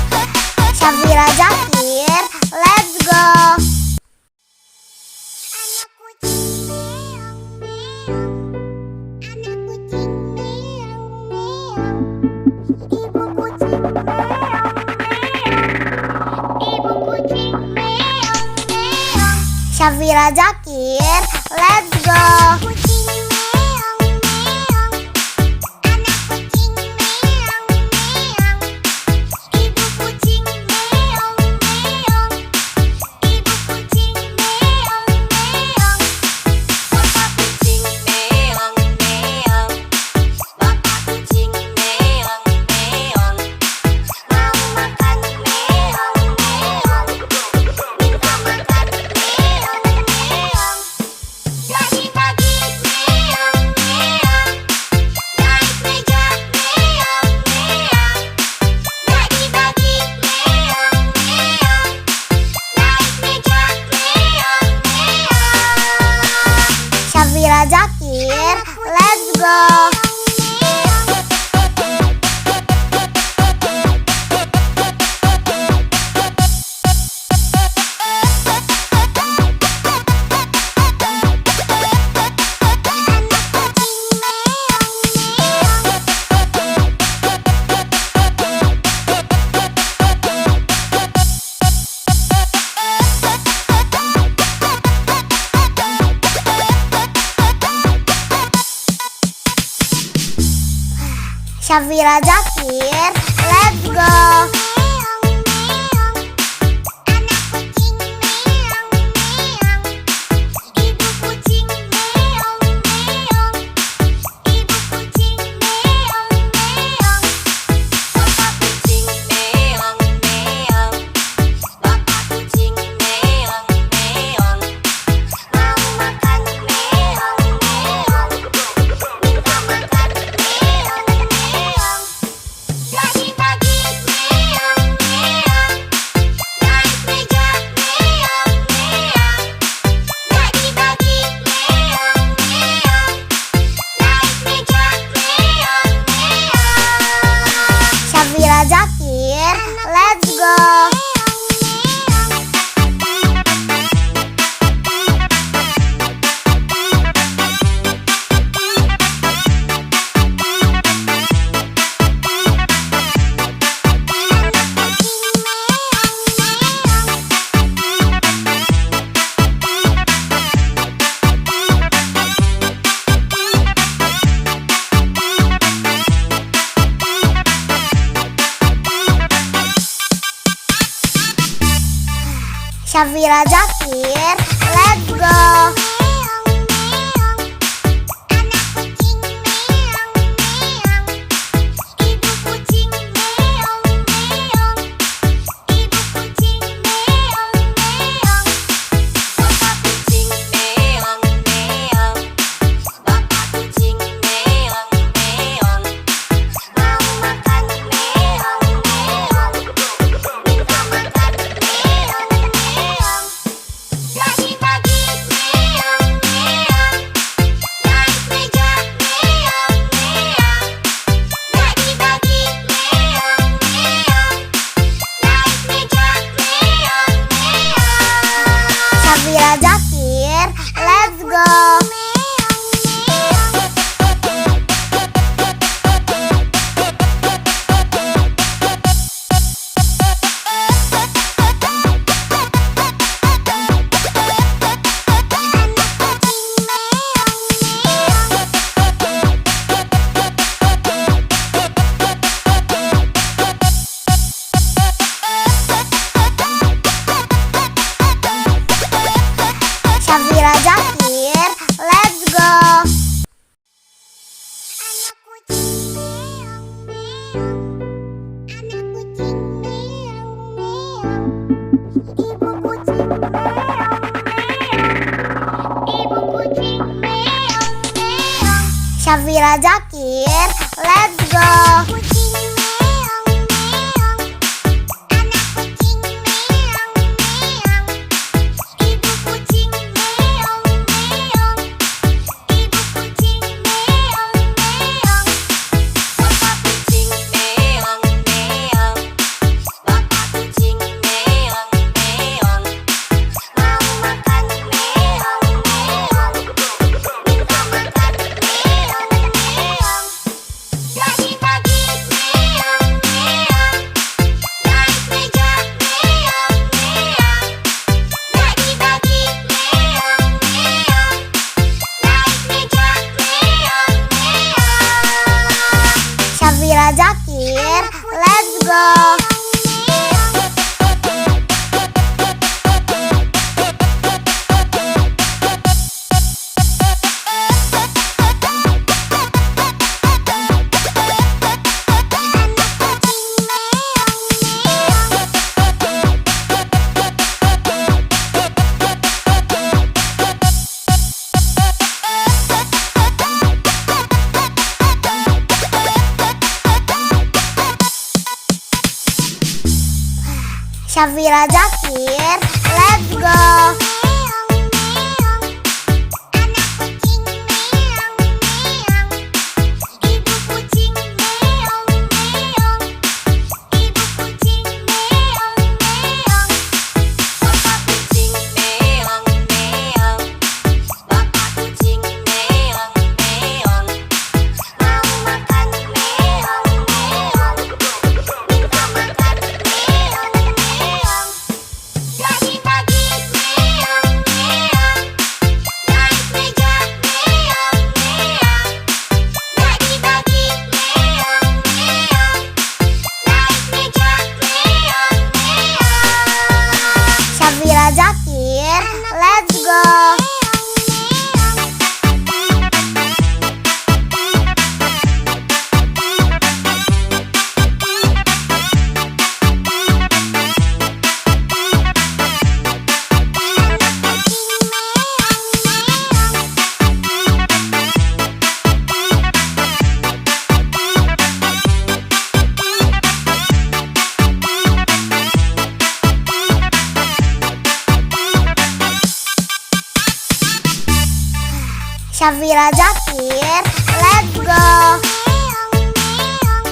[SPEAKER 1] Syafira Zakir, let's go. Syafira Zakir, let's go. Syafira Zakir, let's go. Syafira Zakir, let's go. Syafira Zakir, let's go. Syafira Zakir, let's go. Syafira Zakir, let's go.
[SPEAKER 2] Kucing meong meong, anak kucing meong meong, ibu kucing meong meong, ibu kucing meong meong, bapak kucing meong meong, bapak kucing meong meong, mau makan meong meong, minta makan meong meong. Lagi-lagi meong meong, naik meja meong meong. Lagi-lagi meong meong, naik meja meong meong.
[SPEAKER 1] Syafira Zakir, let's go. Syafira Zakir, let's go.
[SPEAKER 2] Meong meong, anak kucing meong meong, ibu kucing meong meong, ibu kucing meong meong, bapak kucing meong meong, bapak kucing meong meong, mau makan meong meong, minta makan meong meong. Lagi-lagi meong meong, naik meja meong meong. Lagi-lagi meong meong, naik meja meong meong.
[SPEAKER 1] Syafira Zakir, let's go. Syafira Zakir, let's go.
[SPEAKER 2] Meong meong,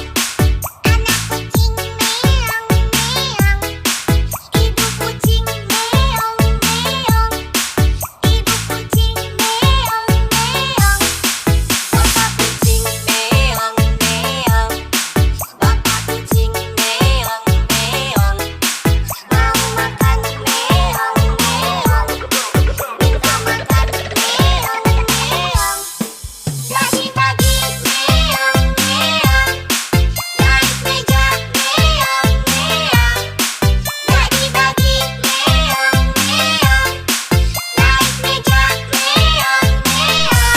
[SPEAKER 2] anak kucing meong meong, ibu kucing meong meong, ibu kucing meong meong, bapak kucing meong meong, bapak kucing meong meong, mau makan meong meong, minta makan meong meong. Lagi-lagi meong meong, naik meja meong meong. Lagi-lagi meong meong, naik meja meong meong.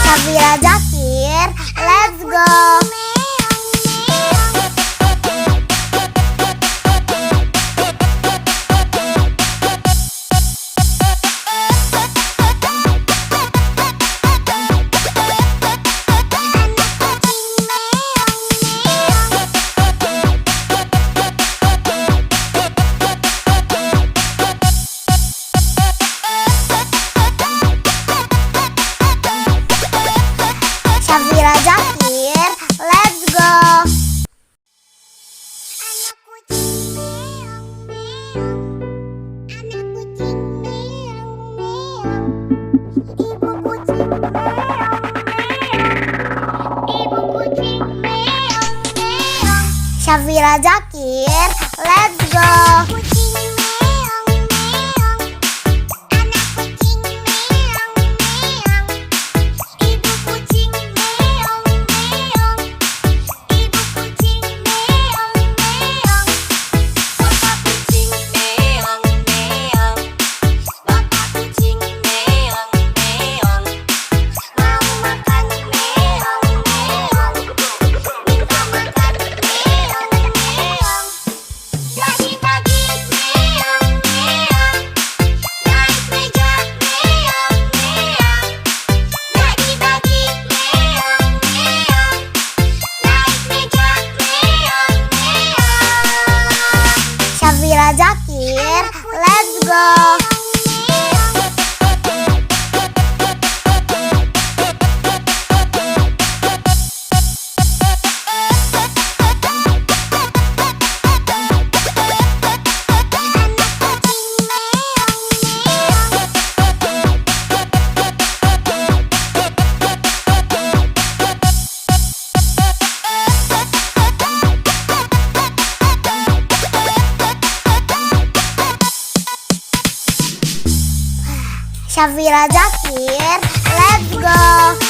[SPEAKER 1] Syafira Zakir, let's go. Syafira Zakir, let's go.
[SPEAKER 2] Anak kucing meong meong, anak kucing meong meong, ibu kucing meong meong, ibu kucing meong meong.
[SPEAKER 1] Syafira Zakir, let's go.
[SPEAKER 2] Kucing meong meong, anak kucing meong meong, ibu kucing meong meong, ibu kucing meong meong, bapak kucing meong meong, bapak kucing meong meong, mau makan meong meong, minta makan meong meong. Lagi-lagi
[SPEAKER 1] Syafira Zakir, let's go.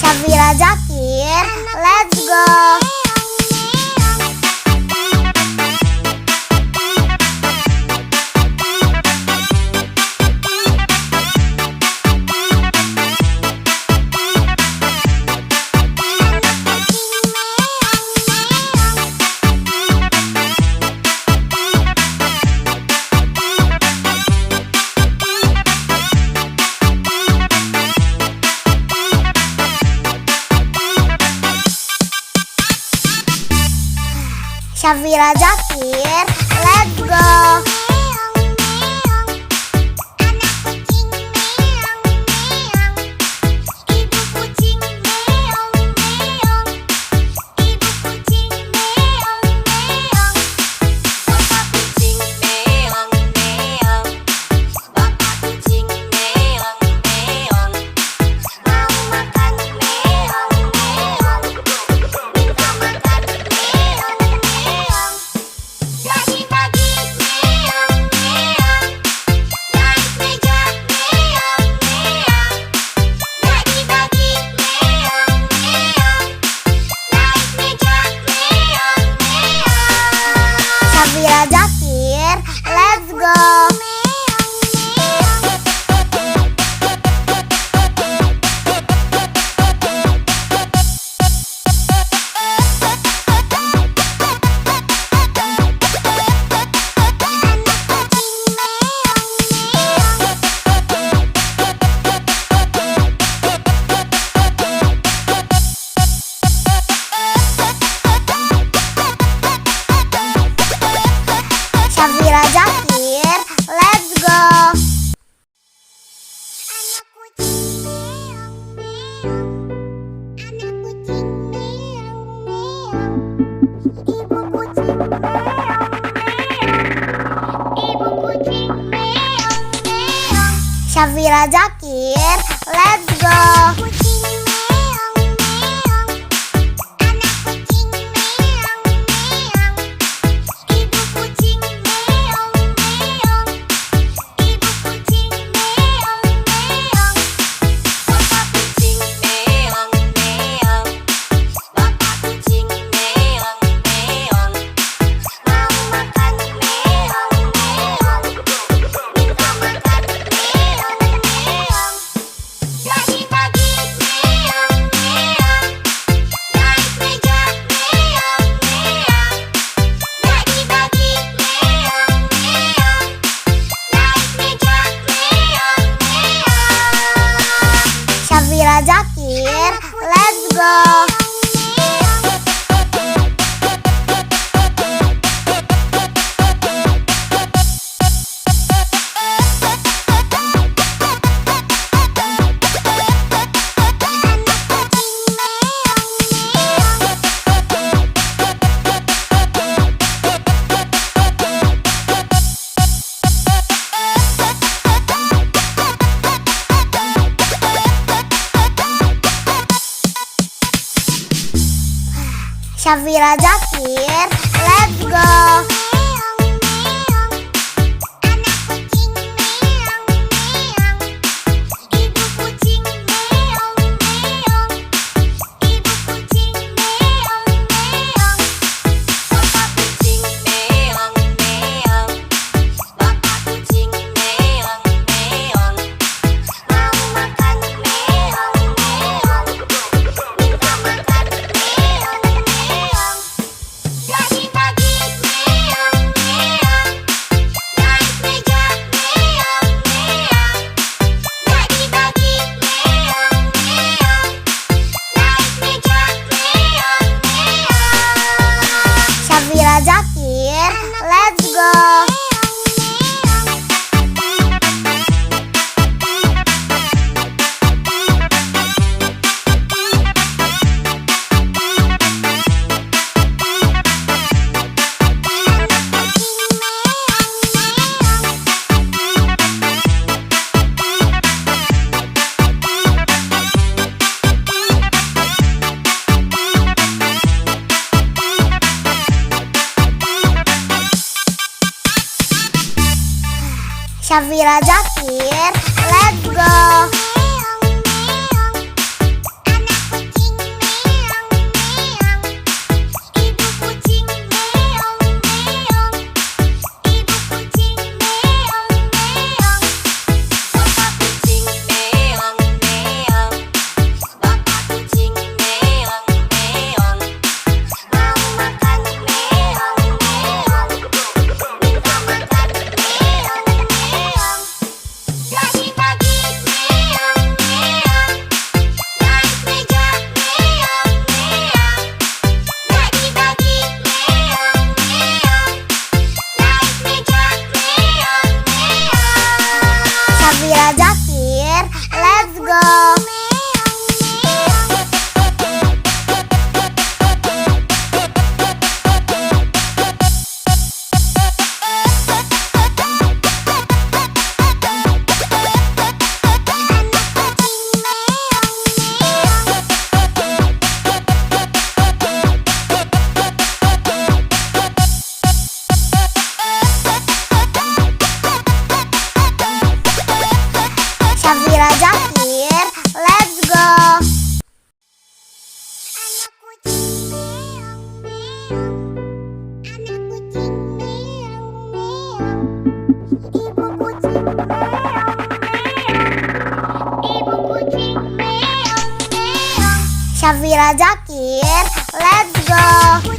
[SPEAKER 1] Syafira Zakir, let's go. Syafira Zakir, let's go. Syafira Zakir, let's go. Syafira Zakir, let's go. Syafira Zakir, let's go. Syafira Zakir, let's go. Syafira Zakir, let's go. Syafira Zakir, let's go. Syafira Zakir, let's go. Syafira Zakir, let's go. Syafira Zakir, let's go.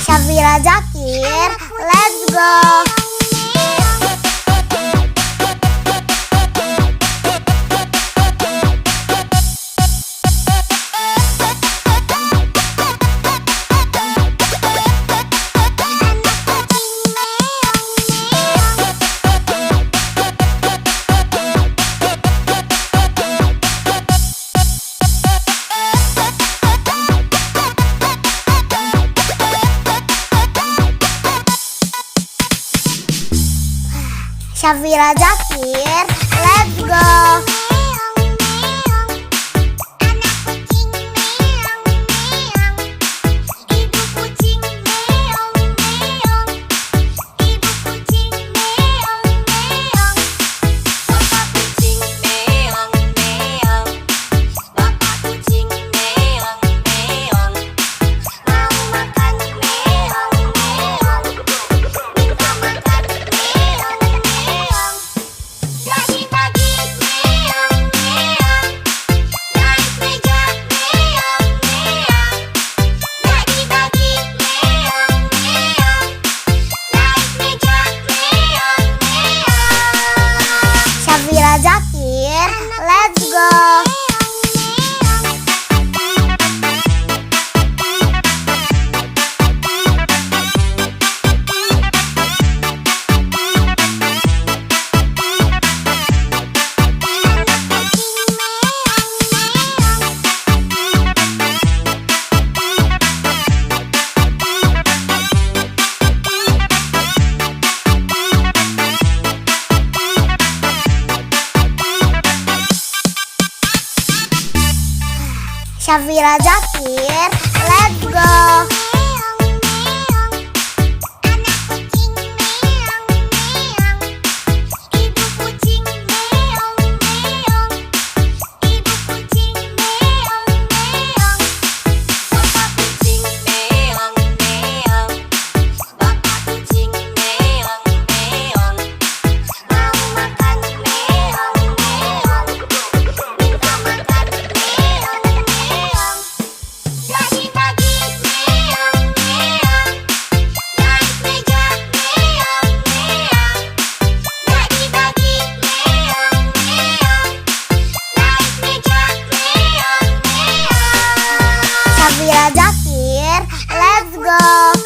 [SPEAKER 1] Syafira Zakir, let's go. Syafira Zakir, let's go. Syafira Zakir, let's go. Syafira Zakir, let's go. Syafira Zakir, let's go.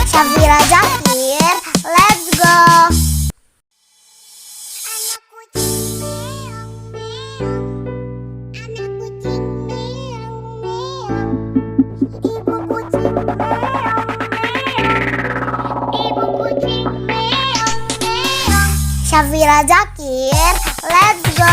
[SPEAKER 1] Syafira Zakir, let's go. Syafira Zakir, let's go.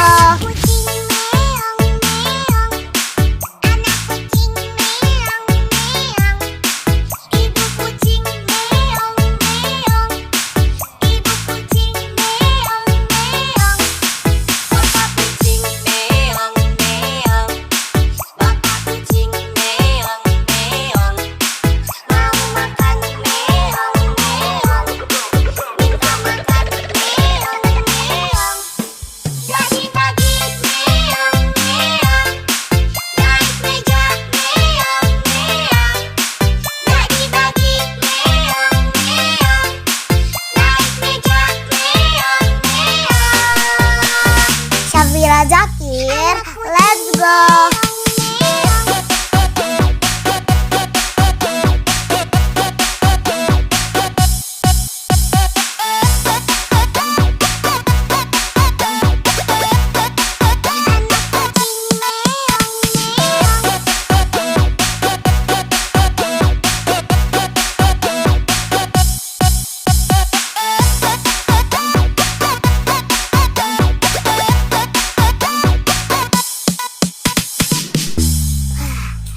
[SPEAKER 1] Syafira Zakir, let's go.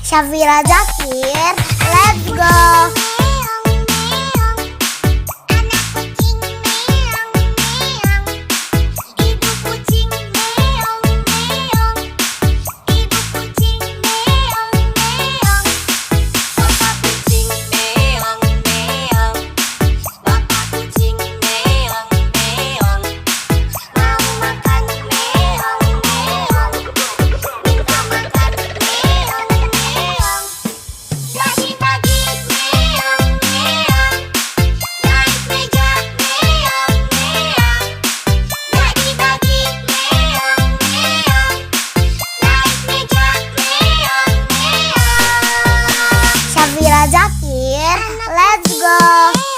[SPEAKER 1] Syafira Zakir, let's go. Syafira Zakir, let's go.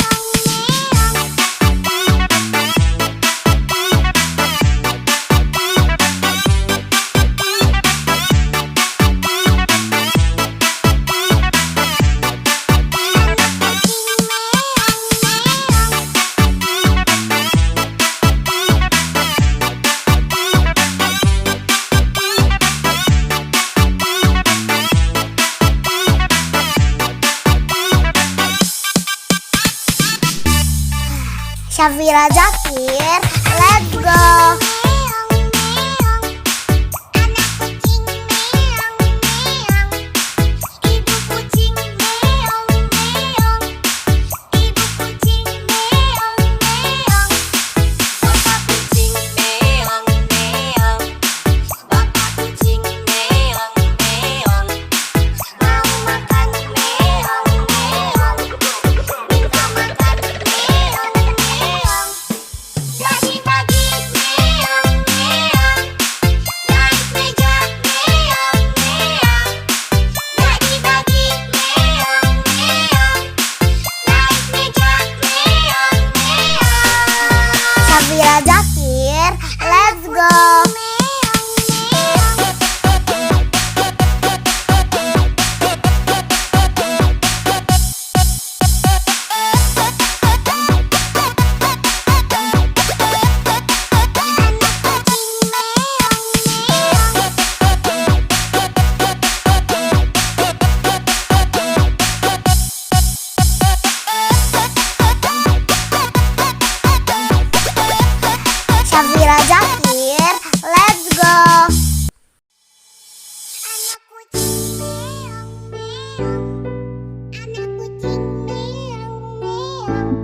[SPEAKER 1] Syafira Zakir, let's go.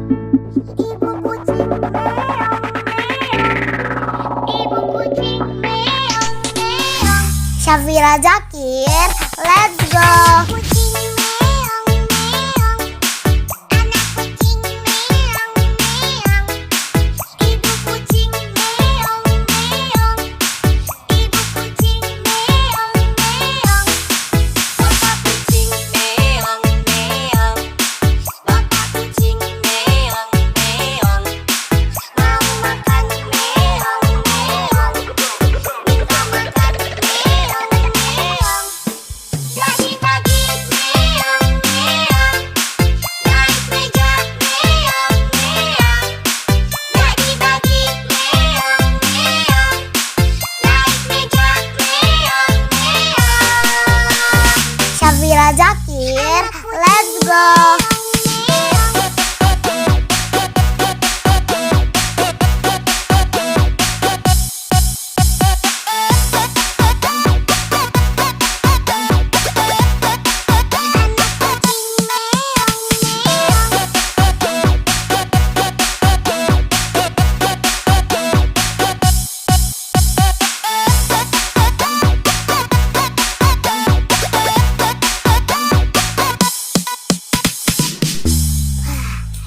[SPEAKER 2] Ibu kucing meong meong. Ibu kucing meong meong.
[SPEAKER 1] Syafira Zakir, let's go.
[SPEAKER 2] Kucing meong meong. Anak kucing meong meong. Ibu kucing meong meong. Ibu kucing meong meong. Bapak kucing meong meong. Bapak kucing meong meong. Mau makan meong meong. Minta makan meong meong. Pagi-pagi meong meong. Naik meja meong meong. Pagi-pagi meong meong. Naik meja meong meong.
[SPEAKER 1] Syafira Zakir, let's go.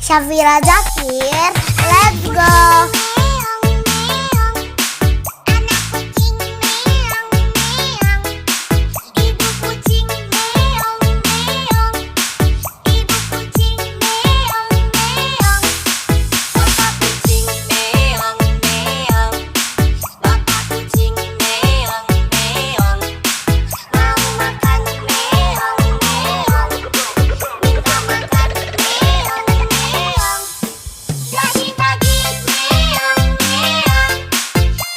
[SPEAKER 1] Syafira Zakir, let's go.
[SPEAKER 2] Meong meong. Anak kucing meong meong. Ibu kucing meong meong. Ibu kucing meong meong. Bapak kucing meong meong. Bapak kucing meong meong. Mau makan meong meong. Minta makan meong meong. Pagi-pagi meong meong.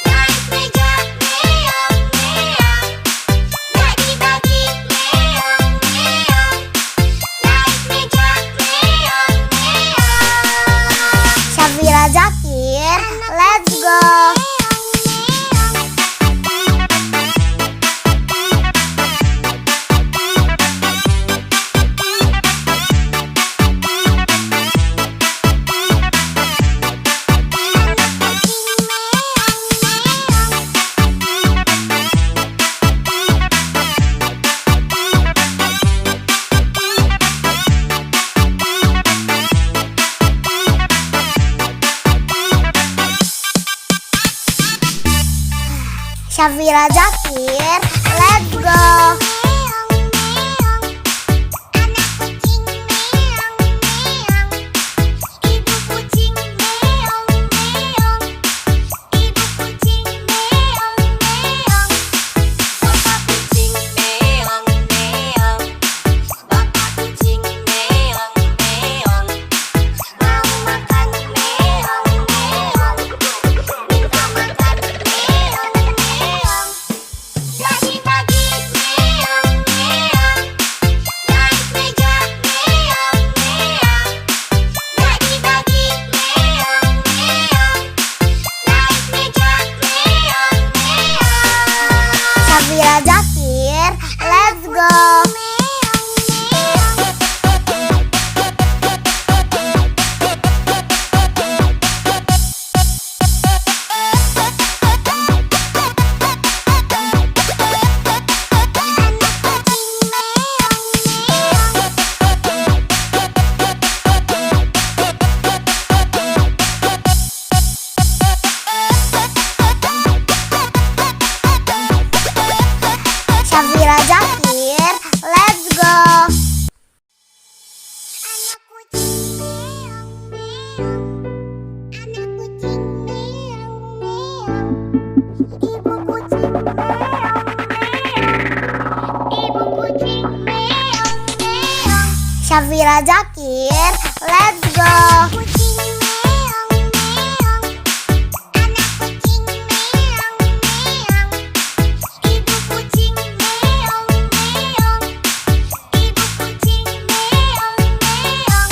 [SPEAKER 2] Naik meja meong meong. Pagi-pagi meong meong. Naik meja meong meong.
[SPEAKER 1] Syafira Zakir, let's go. Syafira Zakir, let's go.
[SPEAKER 2] Meong meong. Anak kucing meong meong. Ibu kucing meong meong. Ibu kucing meong meong. Bapak kucing meong meong. Bapak kucing meong meong. Mau makan meong meong. Minta makan meong meong. Pagi-pagi meong meong. Naik meja meong meong. Pagi-pagi meong meong. Naik meja meong meong.
[SPEAKER 1] Syafira Zakir, let's go. Syafira Zakir, let's go.
[SPEAKER 2] Anak kucing meong meong. Anak kucing meong meong. Ibu kucing meong meong. Ibu kucing meong meong.
[SPEAKER 1] Syafira Zakir, let's go.
[SPEAKER 2] Kucing meong meong. Anak kucing meong meong. Ibu kucing meong meong. Ibu kucing meong meong.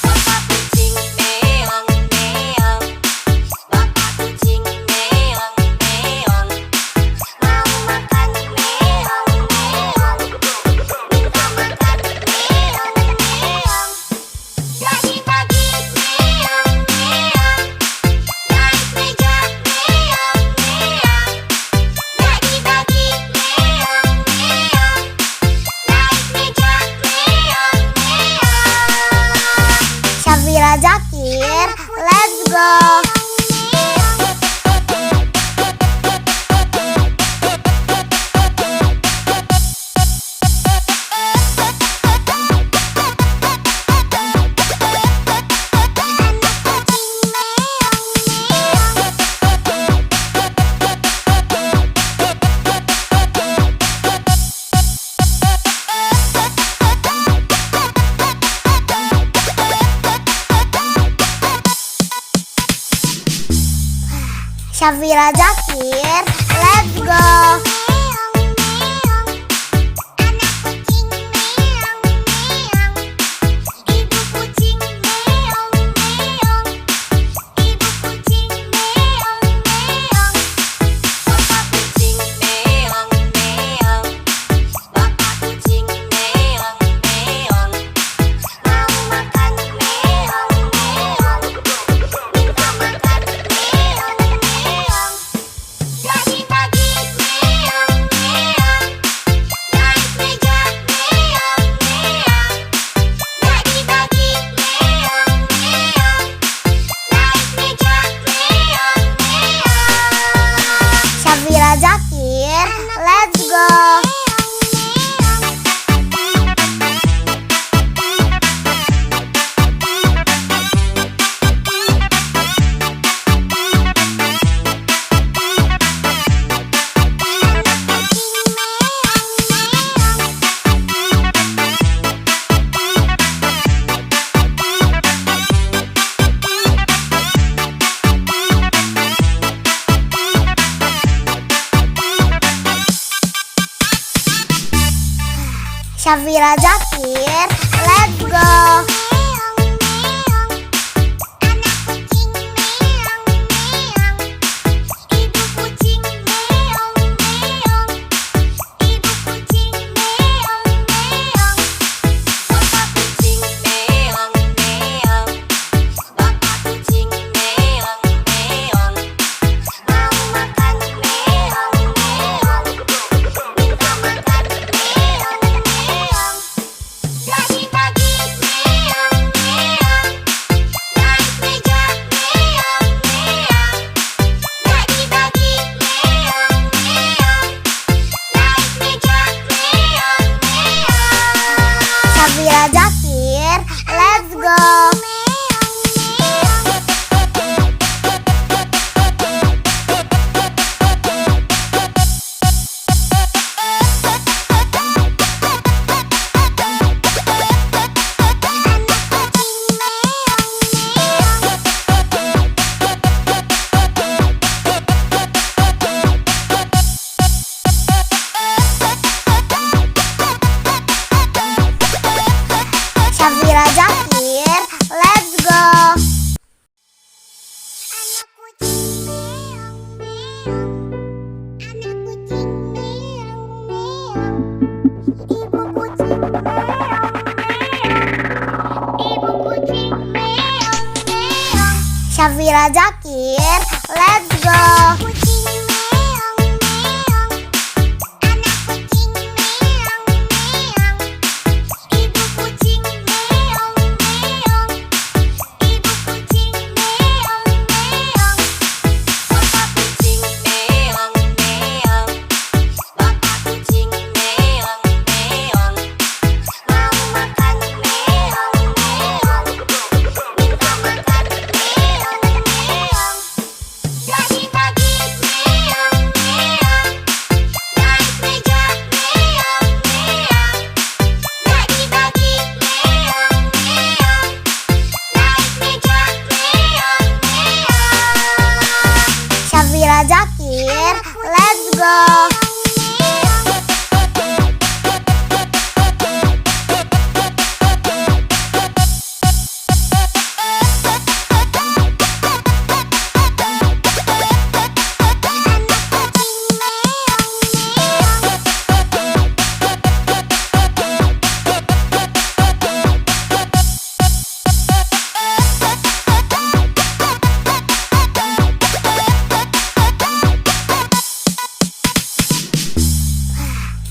[SPEAKER 2] Bapak kucing meong meong. Bapak kucing meong meong. Mau makan meong meong. Minta makan meong meong. Pagi-pagi
[SPEAKER 1] Zakir, let's go. Syafira Zakir, let's go. Syafira Zakir, let's go. Syafira Zakir, let's go. Syafira Zakir, let's go. Syafira Zakir, let's go. Syafira Zakir, let's go. Syafira Zakir, let's go.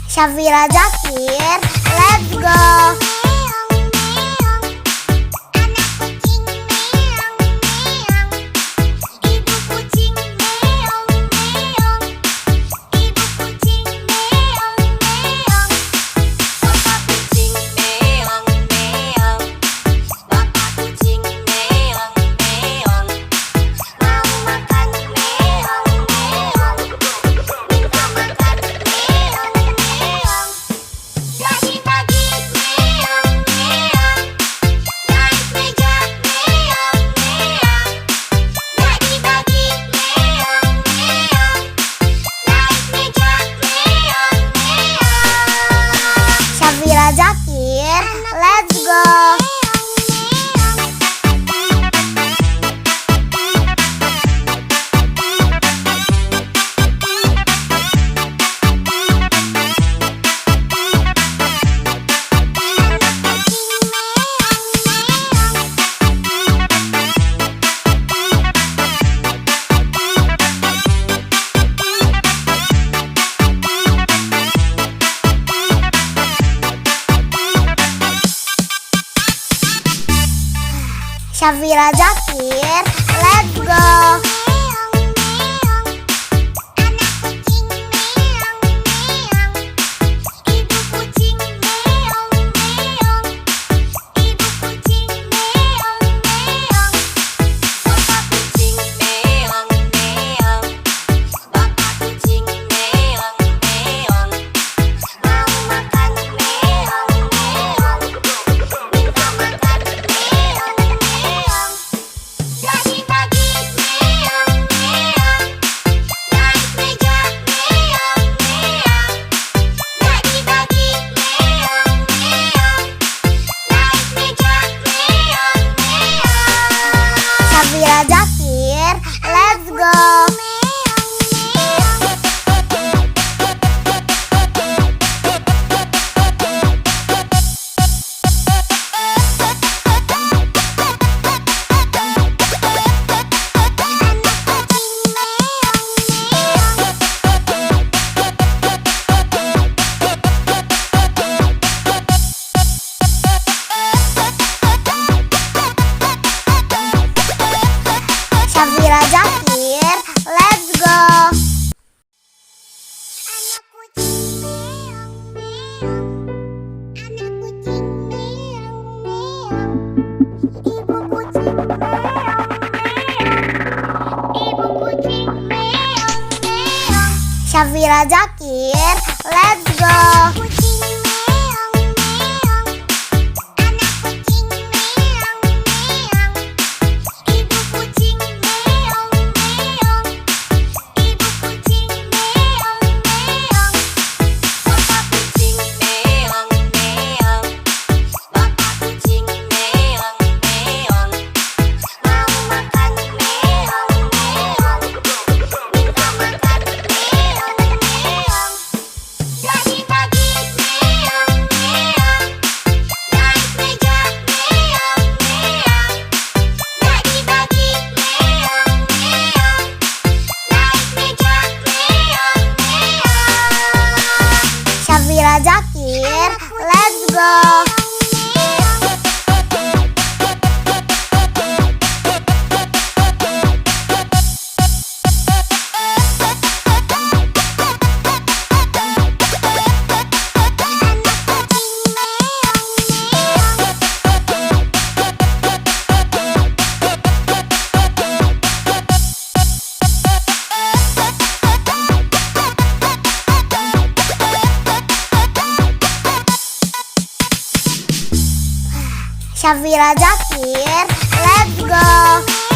[SPEAKER 1] Syafira Zakir, let's go. Syafira Zakir, let's go. Syafira Zakir, let's go. Syafira Zakir, let's go. Syafira Zakir, let's go. Syafira Zakir, let's go. Syafira Zakir, let's go.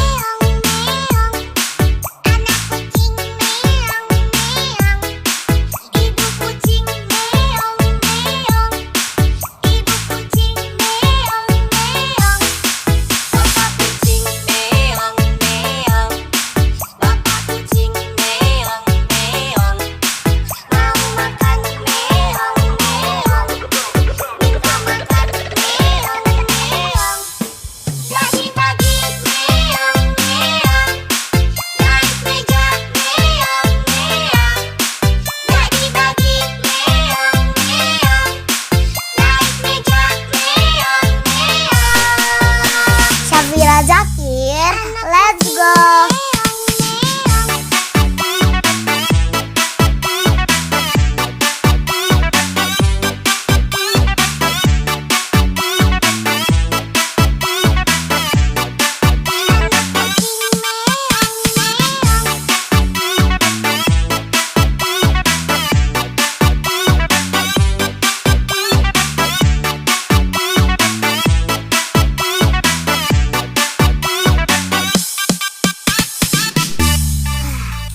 [SPEAKER 1] Syafira Zakir, let's go.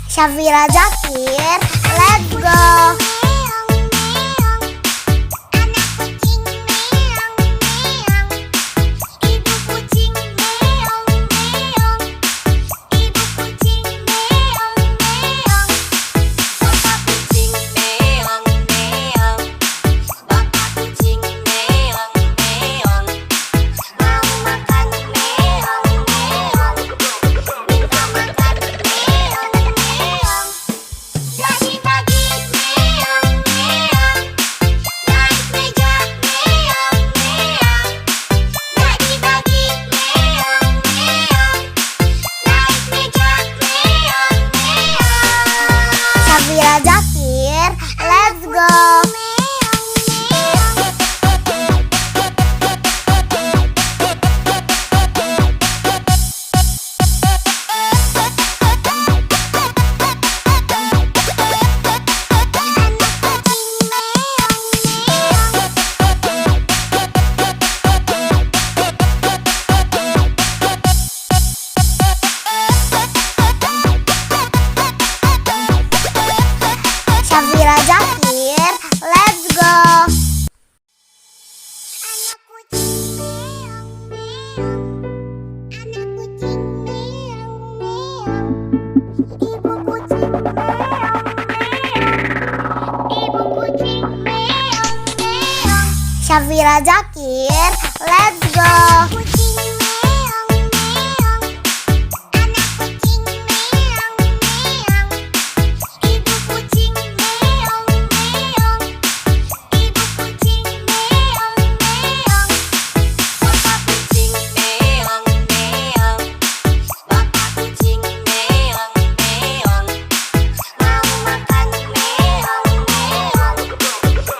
[SPEAKER 1] Syafira Zakir, let's go. Syafira Zakir, let's go.
[SPEAKER 2] Kucing meong meong, anak kucing meong meong, ibu kucing meong meong, ibu kucing meong meong, bapak kucing meong meong, bapak kucing meong meong, mau makan meong meong,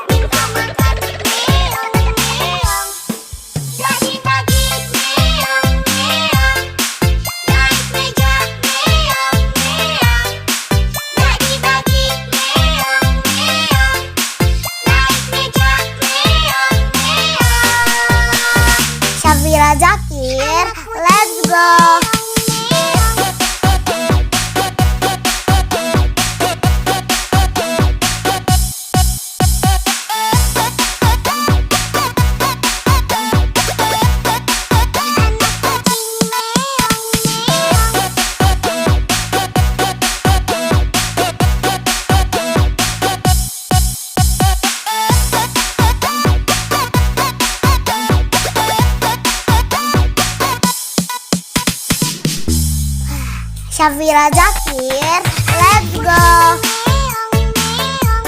[SPEAKER 2] minta makan meong meong. Pagi-pagi meong meong, naik meja meong meong. Pagi-pagi meong meong, naik meja meong meong.
[SPEAKER 1] Syafira Zakir, let's go. Syafira Zakir, let's go.
[SPEAKER 2] Meong meong,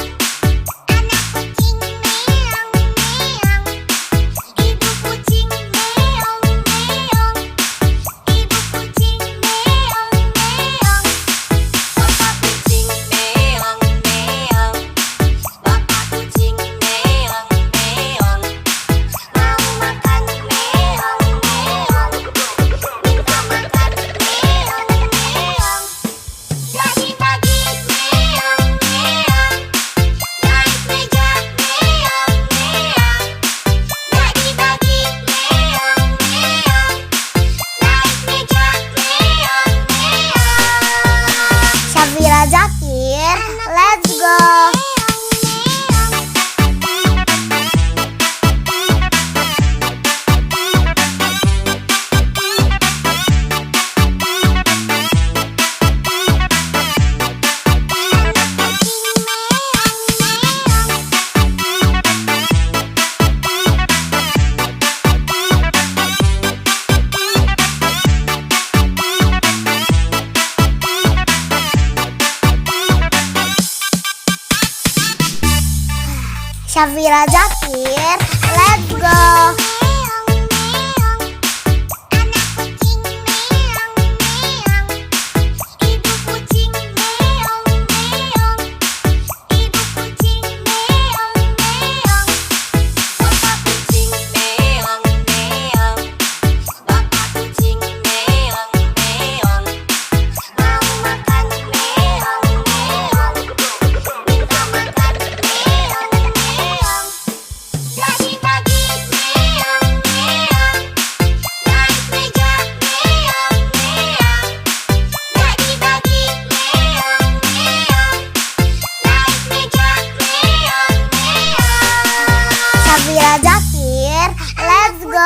[SPEAKER 2] anak kucing meong meong, ibu kucing meong meong, ibu kucing meong meong, bapak kucing meong meong, bapak kucing meong meong, mau makan meong meong, minta makan meong meong. Pagi-pagi meong meong, naik meja meong meong. Pagi-pagi meong meong, naik meja meong meong.
[SPEAKER 1] Syafira Zakir, let's go. Syafira Zakir, let's go.
[SPEAKER 2] Meong meong, anak kucing meong meong, ibu kucing meong meong, ibu kucing meong meong, bapak kucing meong meong, bapak kucing meong meong, mau makan meong meong, minta makan meong meong. Pagi-pagi meong meong, naik meja meong meong. Pagi-pagi meong meong, naik meja meong meong.
[SPEAKER 1] Syafira Zakir, let's go.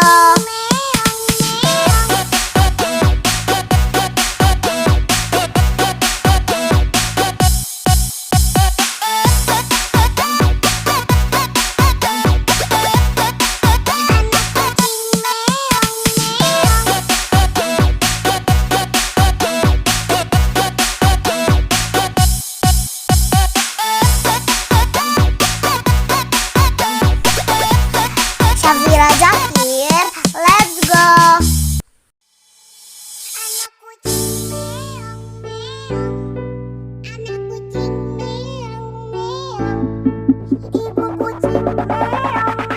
[SPEAKER 1] Syafira Zakir, let's go.
[SPEAKER 2] Anak kucing meong meong, anak kucing meong meong, ibu kucing meong meong,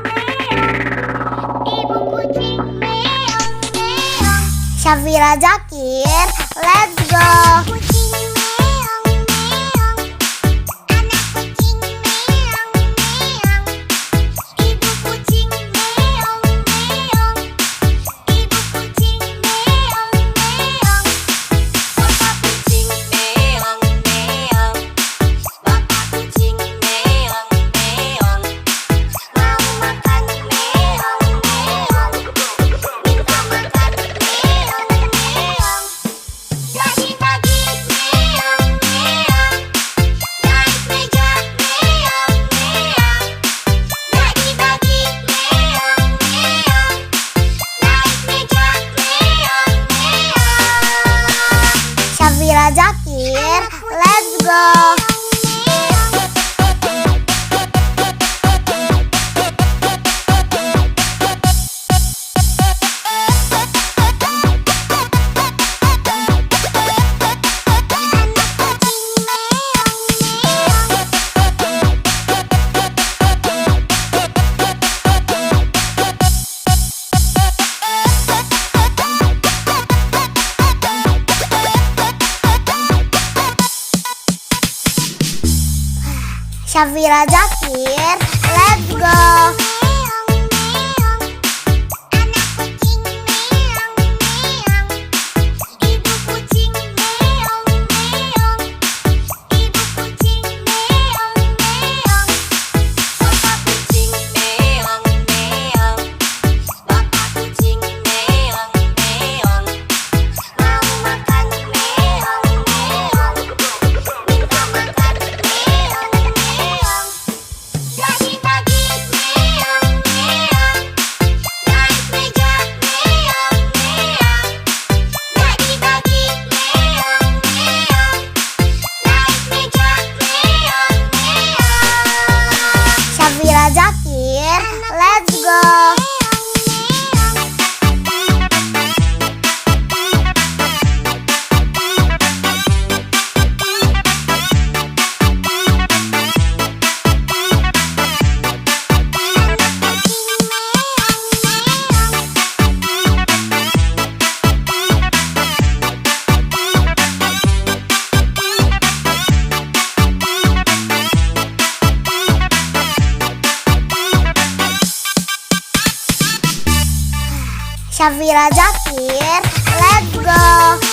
[SPEAKER 2] ibu kucing meong meong.
[SPEAKER 1] Syafira Zakir, let's go.
[SPEAKER 2] Kucing meong meong, anak kucing meong meong, ibu kucing meong meong, ibu kucing meong meong, bapak kucing meong meong, bapak kucing meong meong, mau makan meong meong, minta makan meong meong. Pagi-pagi
[SPEAKER 1] go. Syafira Zakir, let's go. Syafira Zakir, let's go. Syafira Zakir, let's go.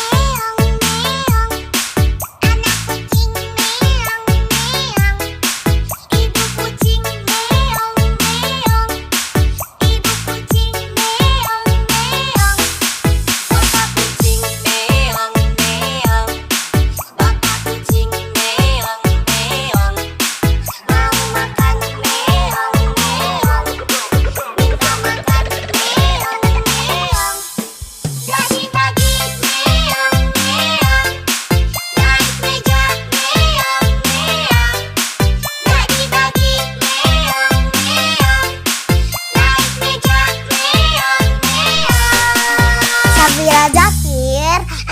[SPEAKER 1] Syafira Zakir,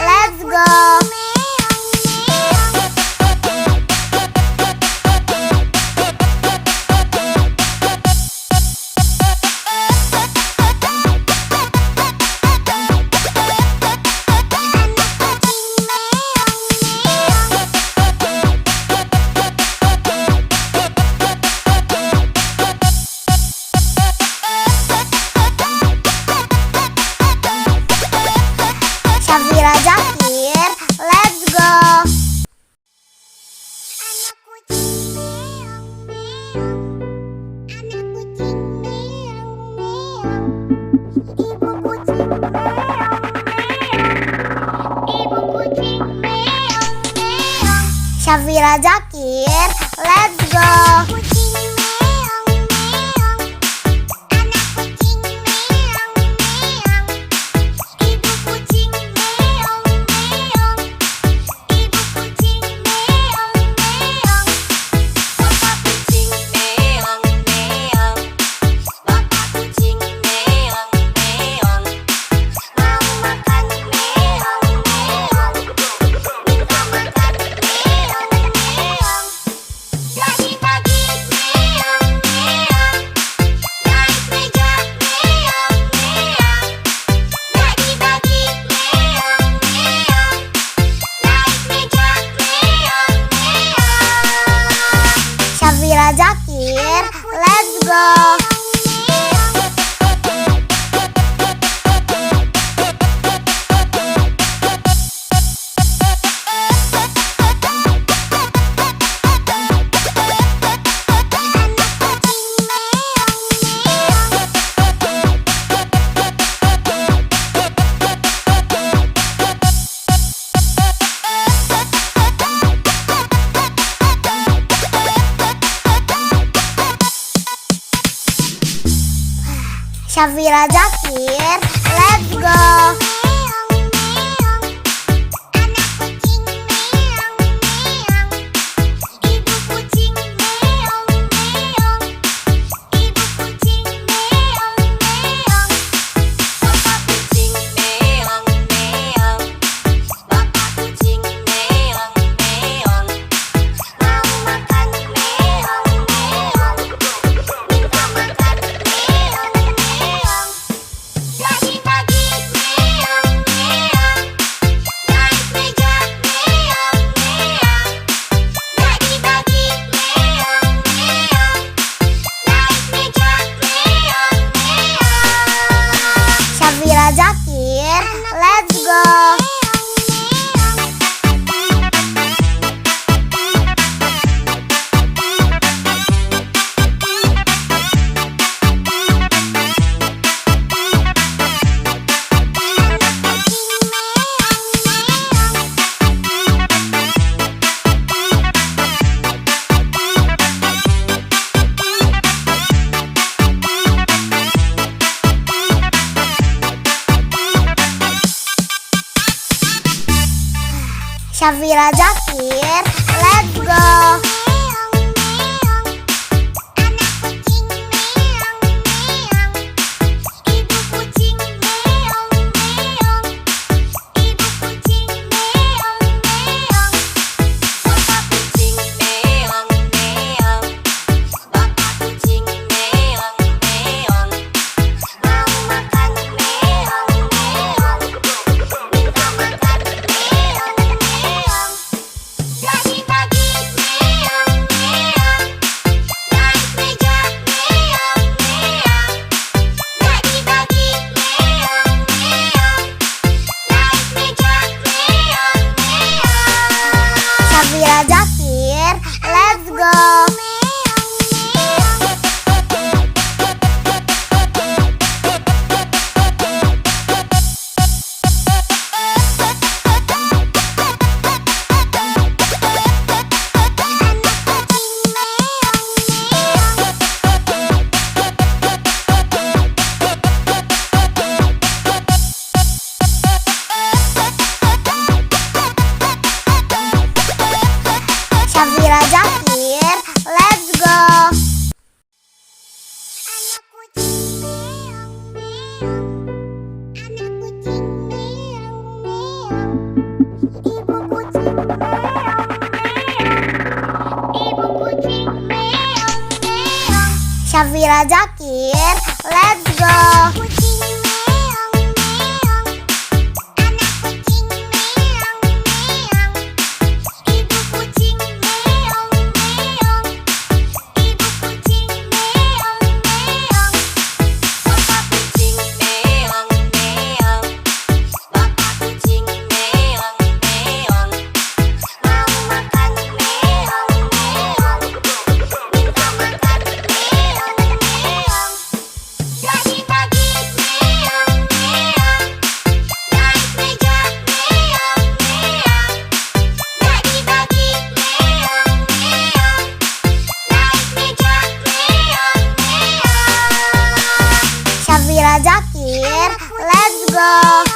[SPEAKER 1] let's go. Syafira Zakir, let's go. Syafira Zakir, let's go. Syafira Zakir, let's go. Syafira Zakir, let's go. Syafira Zakir, let's go. Syafira Zakir, let's go. Syafira Zakir, let's go. Syafira Zakir, let's go. Syafira Zakir, let's go.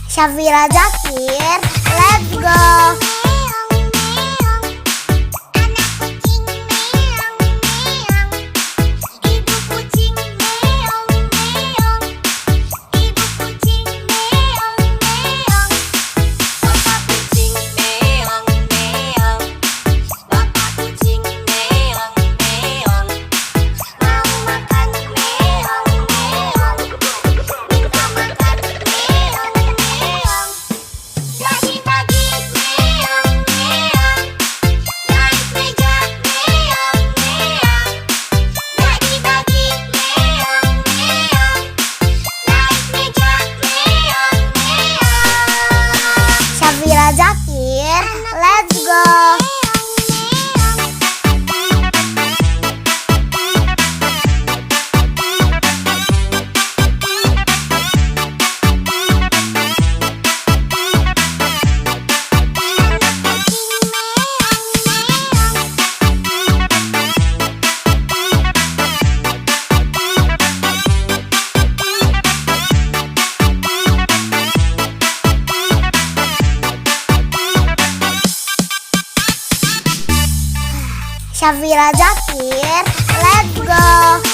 [SPEAKER 1] Syafira Zakir, let's go. Syafira Zakir, let's go. Syafira Zakir, let's go.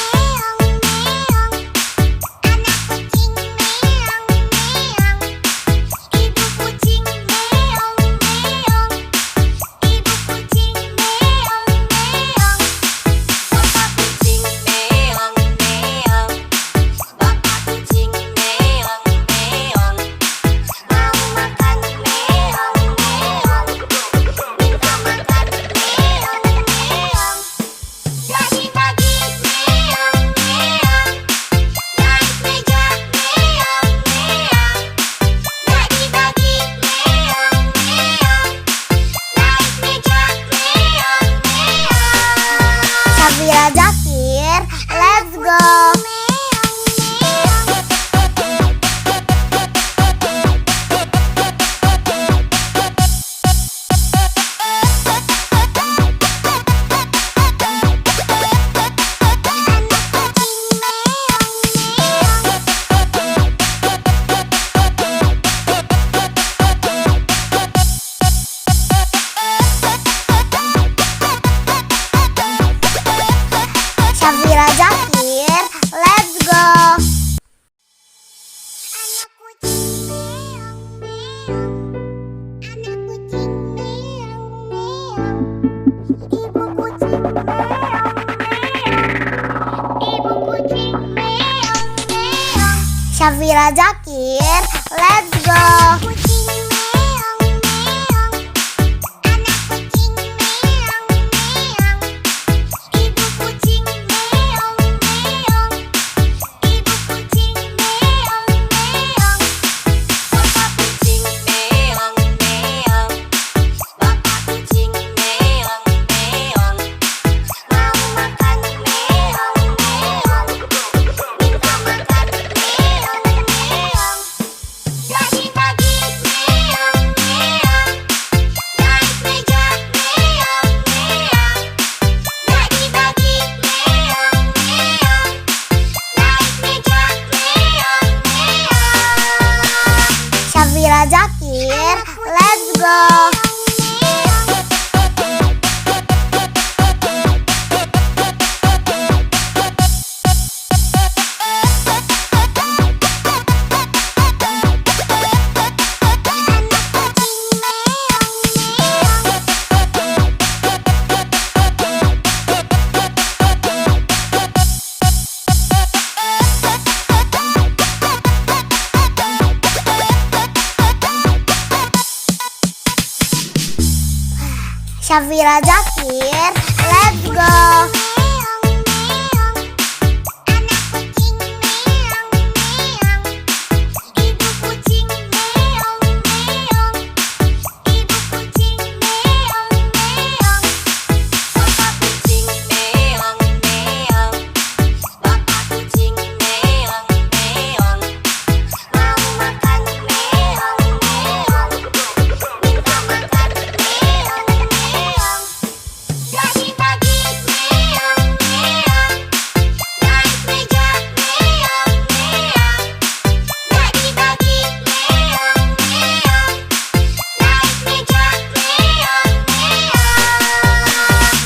[SPEAKER 1] Syafira Zakir, let's go. Syafira Zakir, let's go. Syafira Zakir, let's go.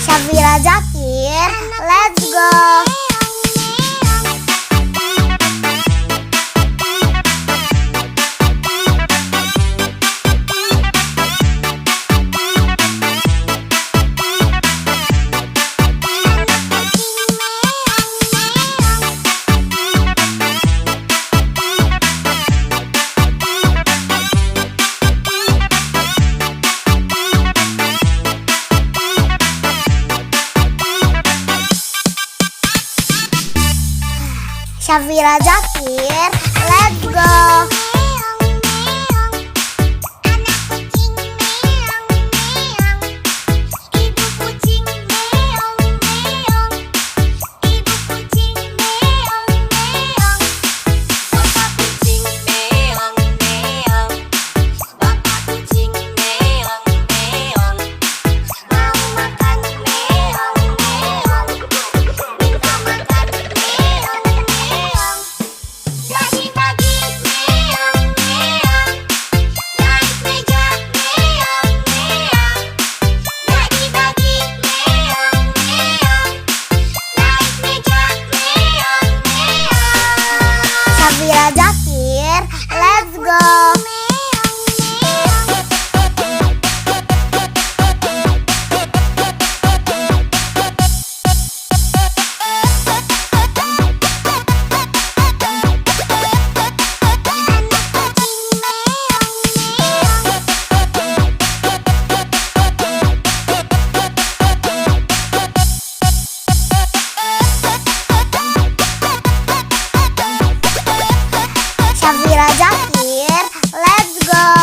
[SPEAKER 1] Syafira Zakir, let's go. Syafira Zakir, let's go. Syafira Zakir, let's go. Syafira Zakir, let's go.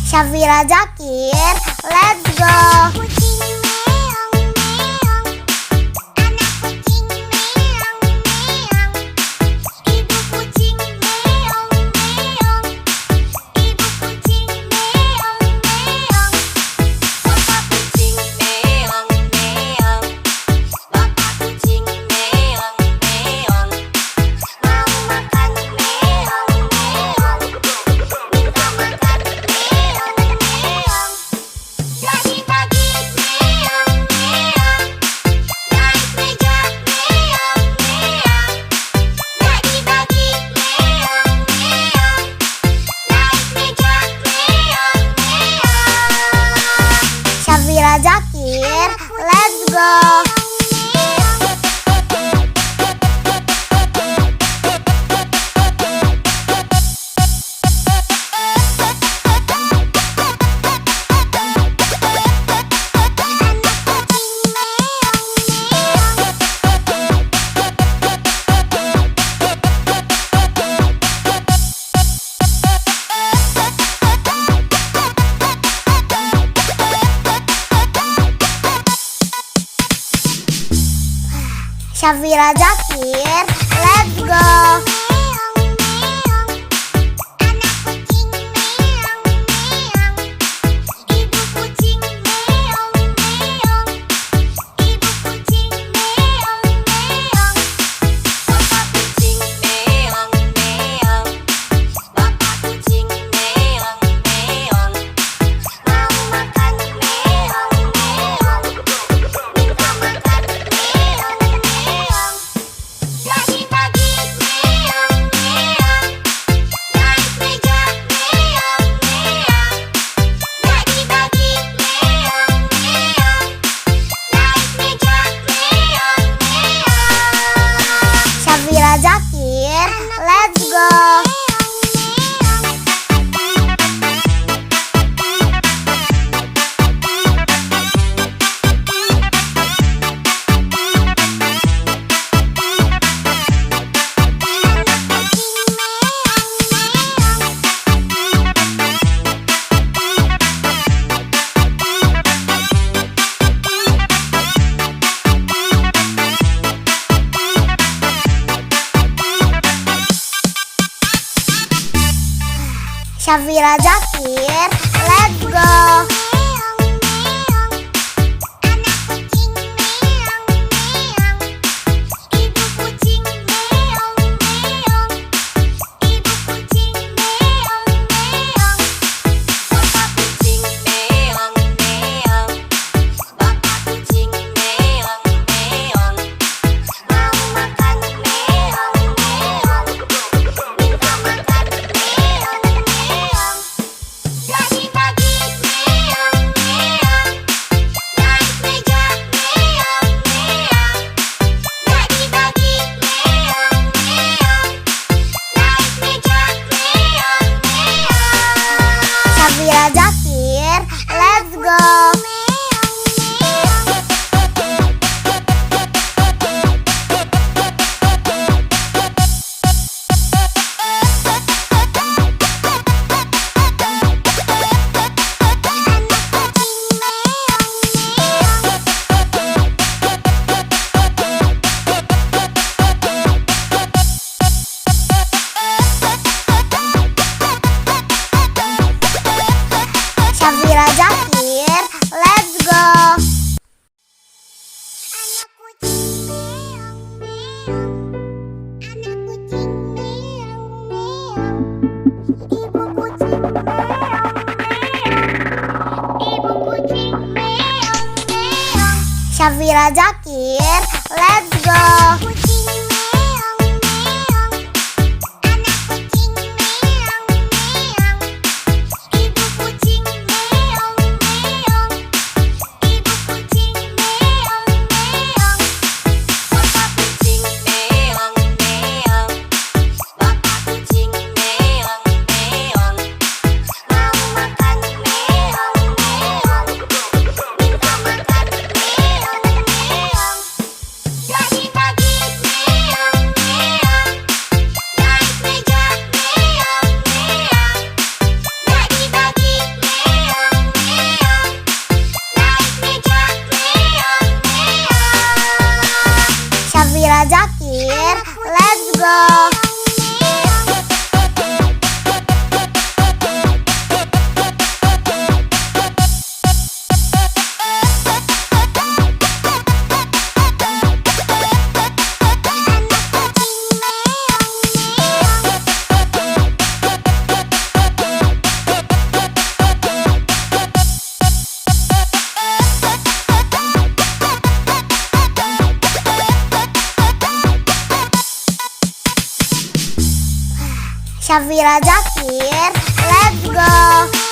[SPEAKER 1] Syafira Zakir, let's go.
[SPEAKER 2] Makan
[SPEAKER 1] Syafira Zakir, let's go. Syafira Zakir, let's go. Syafira Zakir, let's go. Syafira Zakir, let's go. Syafira Zakir, let's go. Syafira Zakir, let's go. Syafira Zakir, let's go. Syafira Zakir, let's go.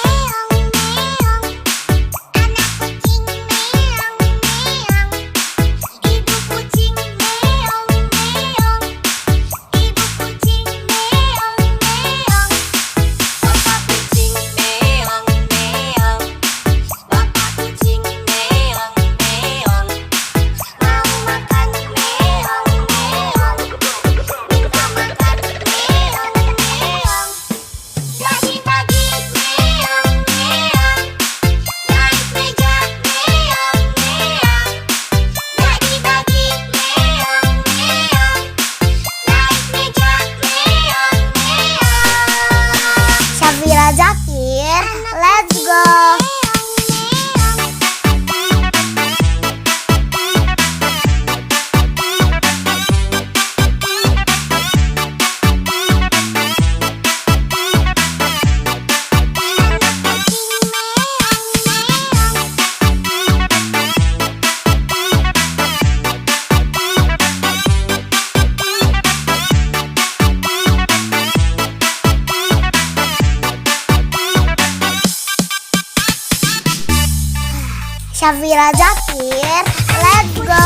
[SPEAKER 1] Syafira Zakir, let's go.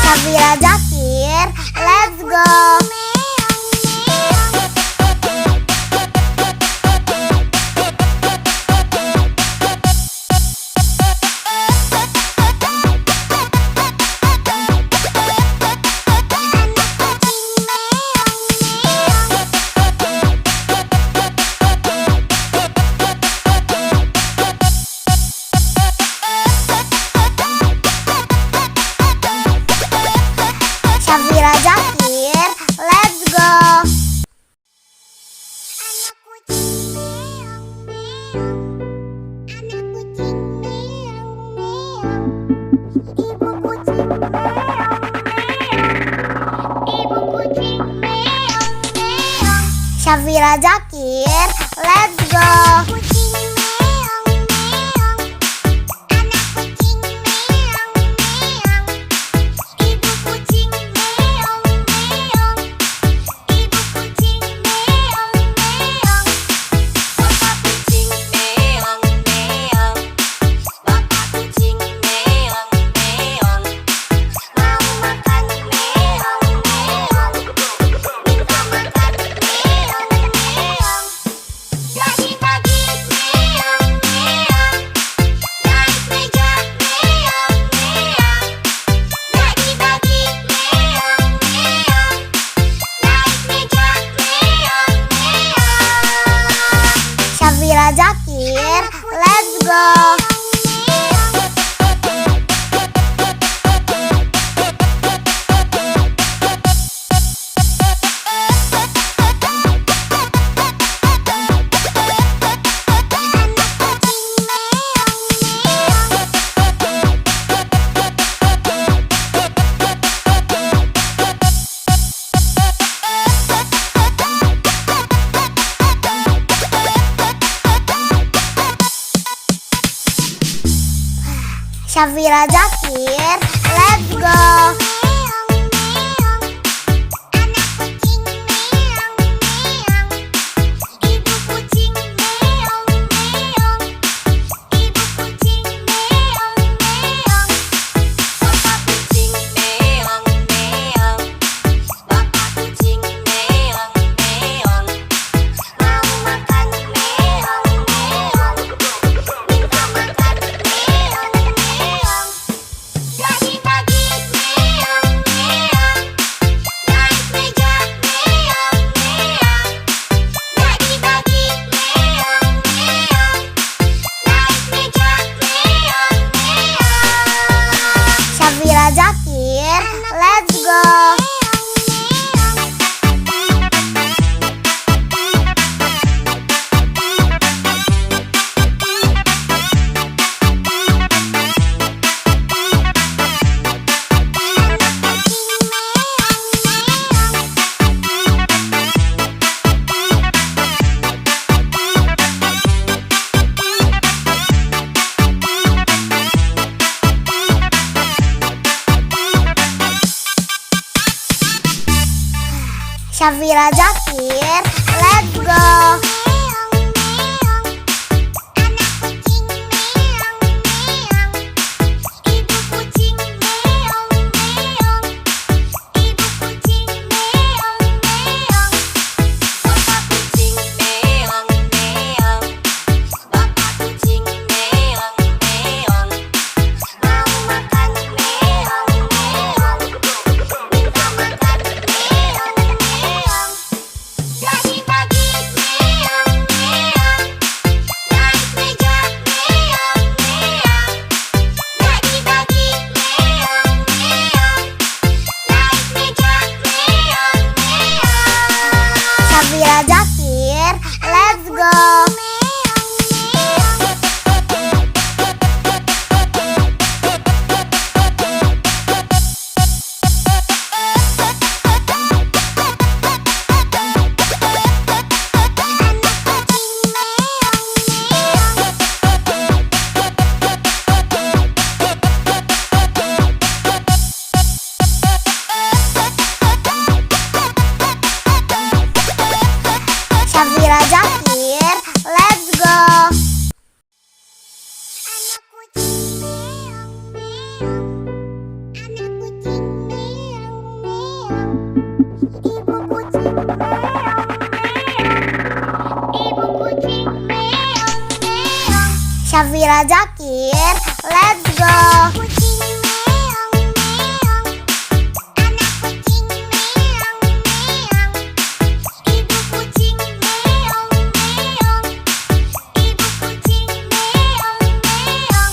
[SPEAKER 1] Syafira Zakir, let's go. Syafira Zakir, let's go. Syafira Zakir, let's go. Syafira Zakir, let's go. Syafira Zakir, let's go. Syafira Zakir, let's go. Syafira Zakir, let's go. Syafira Zakir, let's go.
[SPEAKER 2] Kucing meong meong, anak kucing meong meong, ibu kucing meong meong, ibu kucing meong meong,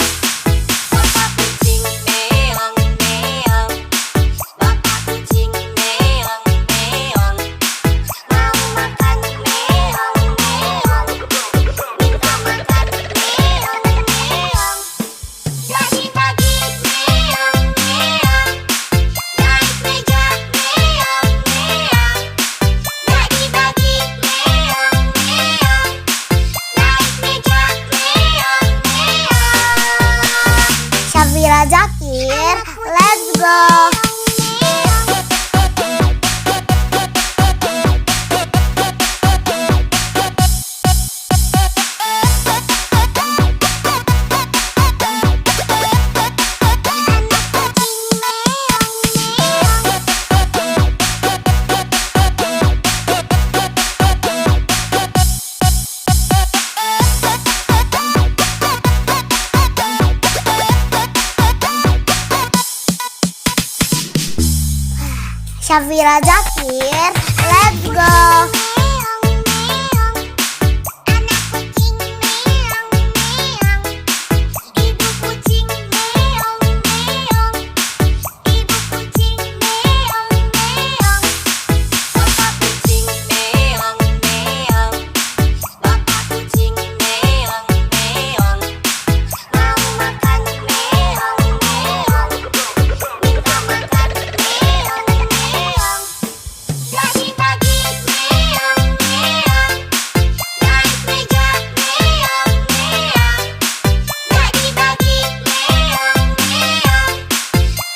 [SPEAKER 2] bapak kucing meong meong, bapak kucing meong meong, mau makan meong meong, minta makan meong meong. Pagi-pagi meong meong, naik meja meong meong. Pagi-pagi meong meong, naik meja meong meong.
[SPEAKER 1] Syafira Zakir, let's go. Syafira Zakir, let's go.
[SPEAKER 2] Meong meong, anak kucing meong meong, ibu kucing meong meong, ibu kucing meong meong, bapak kucing meong meong, bapak kucing meong meong, mau makan meong meong, minta makan meong meong. Pagi-pagi meong meong, naik meja meong meong. Pagi-pagi meong meong,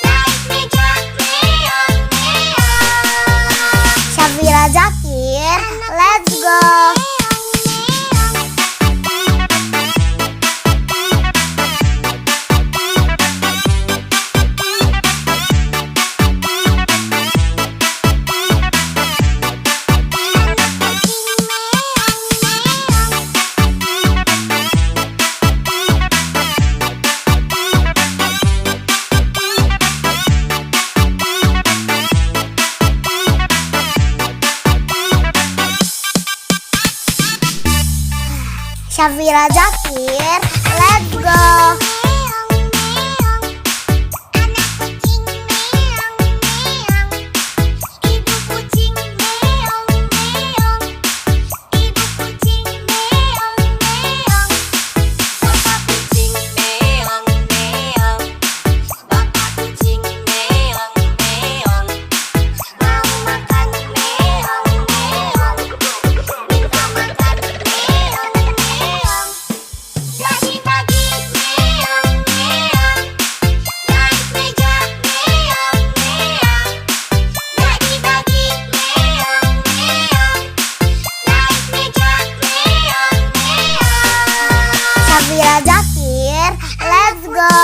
[SPEAKER 2] naik meja meong meong.
[SPEAKER 1] Syafira Zakir, let's go. Syafira Zakir, let's go.
[SPEAKER 2] Meong meong, anak kucing meong meong, ibu kucing meong meong, ibu kucing meong meong, bapak kucing meong meong, bapak kucing meong meong, mau makan meong meong, minta makan meong meong. Pagi-pagi meong meong, naik meja meong meong. Pagi-pagi meong meong, naik meja meong meong.
[SPEAKER 1] Syafira Zakir, let's go.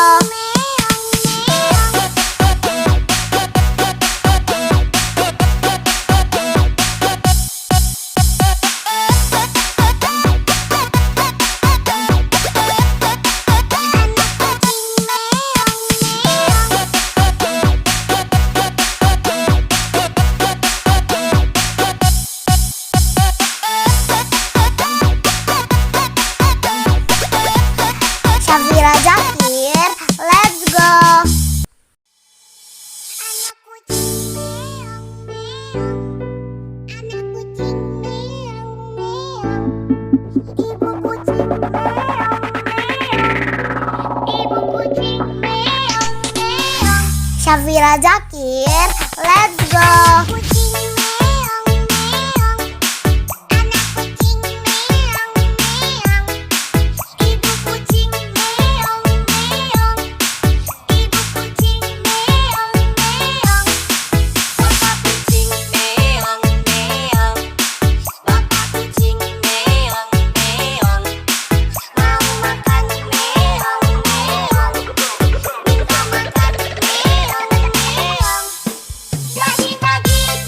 [SPEAKER 1] Syafira Zakir, let's go.
[SPEAKER 2] Anak kucing meong meong, anak kucing meong meong, ibu kucing meong meong, ibu kucing meong meong.
[SPEAKER 1] Syafira Zakir, let's go.
[SPEAKER 2] Kucing meong meong, anak kucing meong meong, ibu kucing meong meong, ibu kucing meong meong, bapak kucing meong meong, bapak kucing meong meong, mau makan meong meong, minta makan meong meong. Pagi-pagi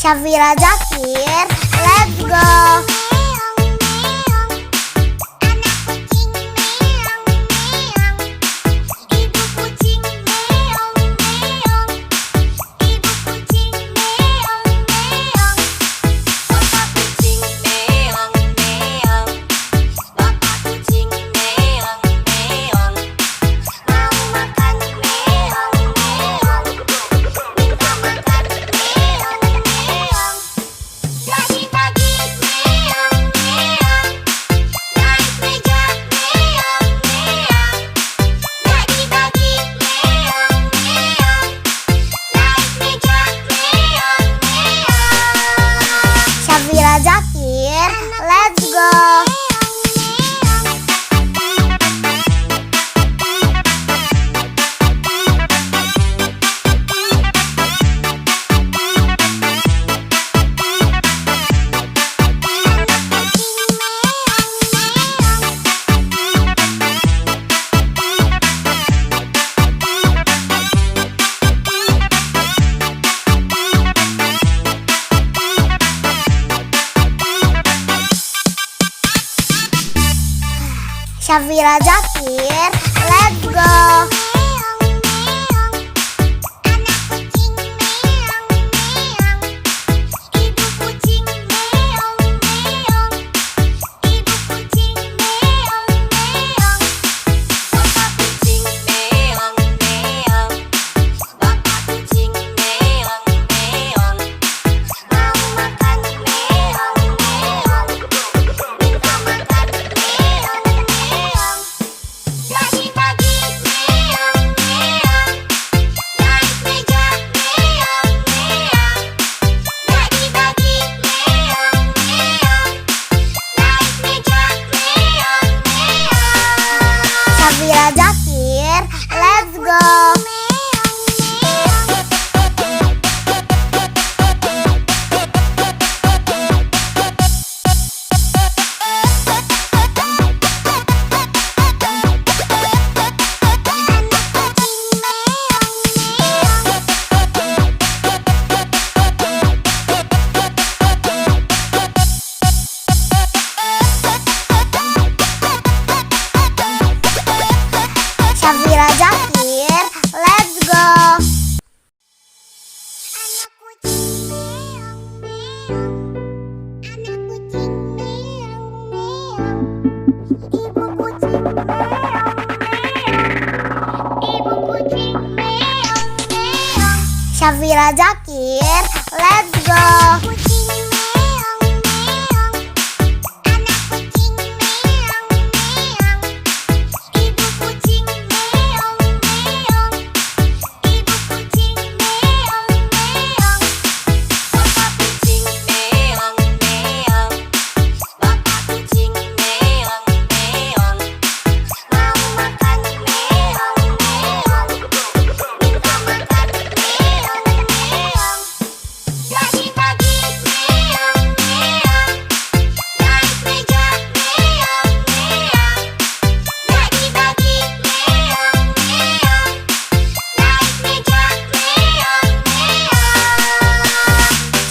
[SPEAKER 1] Syafira Zakir, let's go. Syafira Zakir, let's go. Syafira Zakir, let's go. Syafira Zakir, let's go. Syafira Zakir, let's go. Syafira Zakir, let's go.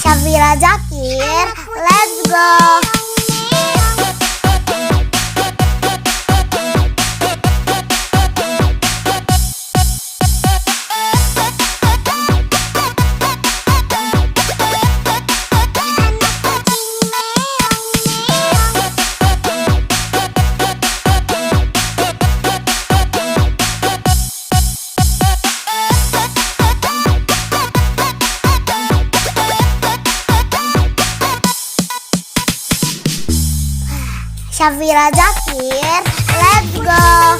[SPEAKER 1] Syafira Zakir, let's go. Syafira Zakir, let's go.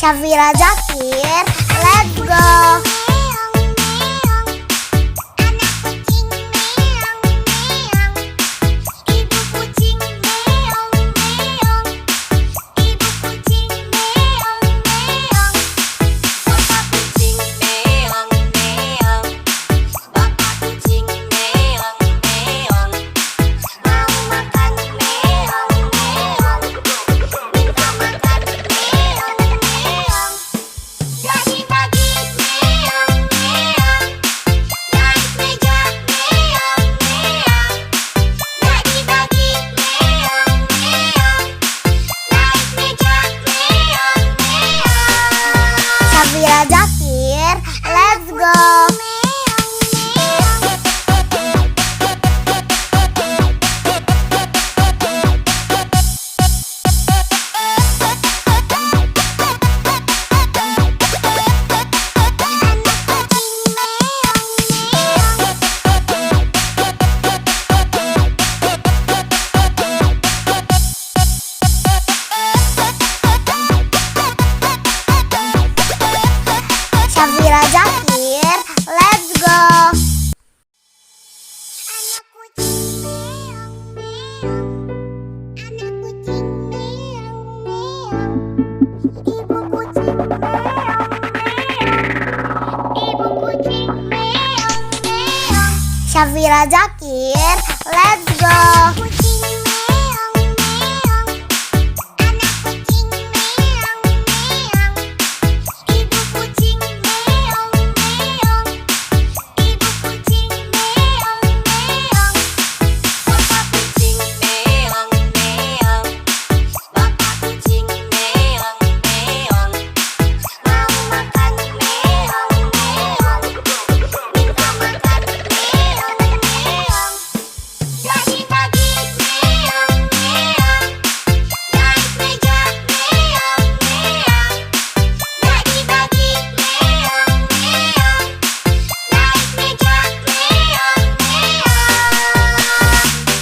[SPEAKER 1] Syafira Zakir, let's go. Syafira Zakir, let's go. Syafira Zakir, let's go. Syafira Zakir, let's go.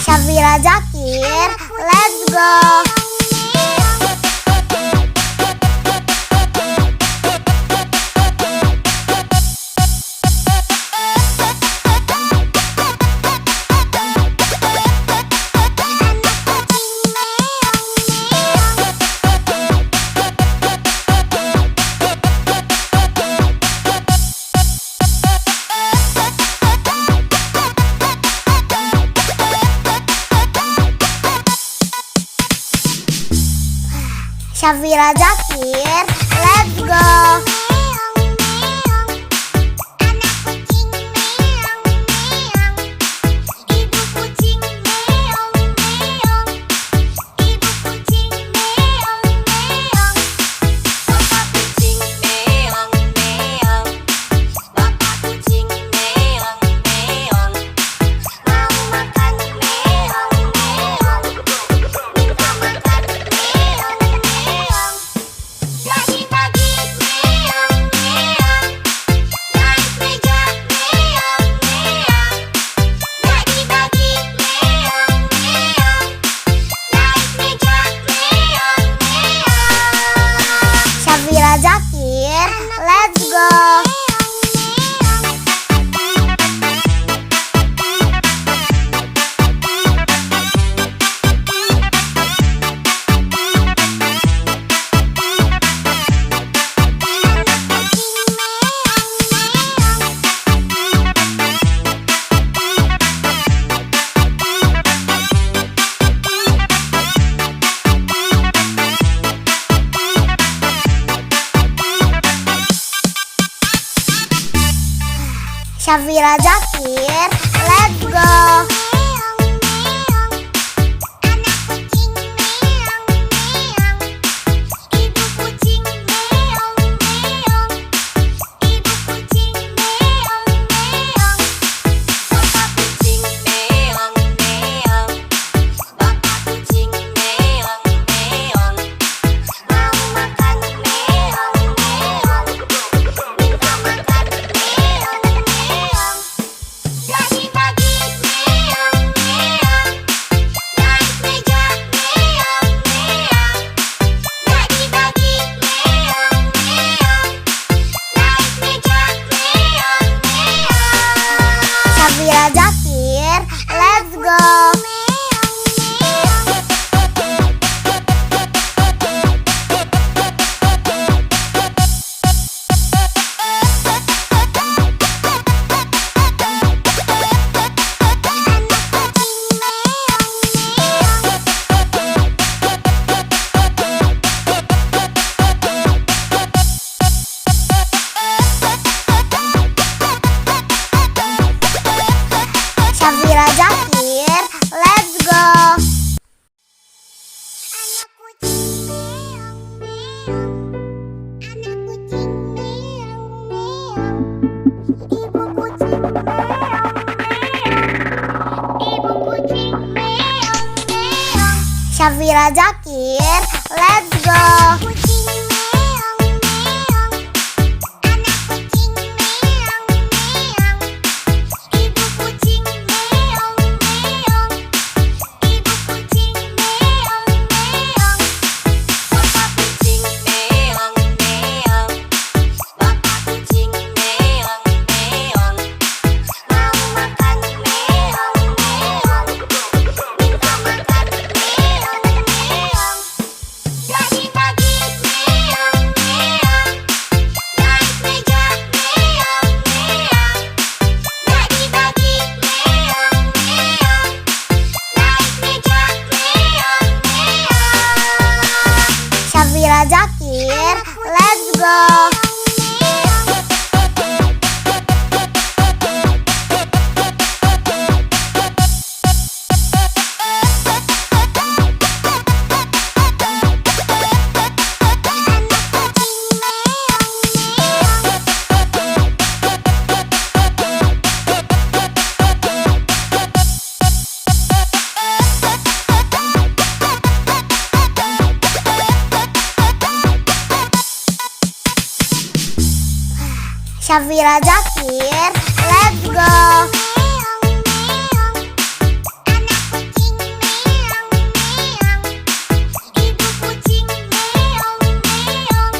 [SPEAKER 1] Syafira Zakir, let's go. Syafira Zakir, let's go. Syafira Zakir, let's go. Syafira Zakir, let's go.
[SPEAKER 2] Pagi-pagi
[SPEAKER 1] Syafira Zakir, let's go.
[SPEAKER 2] Kucing meong meong, anak kucing meong meong, ibu kucing meong meong, ibu kucing meong meong, bapak kucing meong meong, bapak kucing meong meong, mau makan meong meong, minta makan meong meong. Pagi-pagi meong meong, naik meja meong meong. Pagi-pagi meong meong, naik meja meong meong.
[SPEAKER 1] Syafira Zakir, let's go. Syafira Zakir, let's go.
[SPEAKER 2] Meong meong, anak kucing meong meong, ibu kucing meong meong,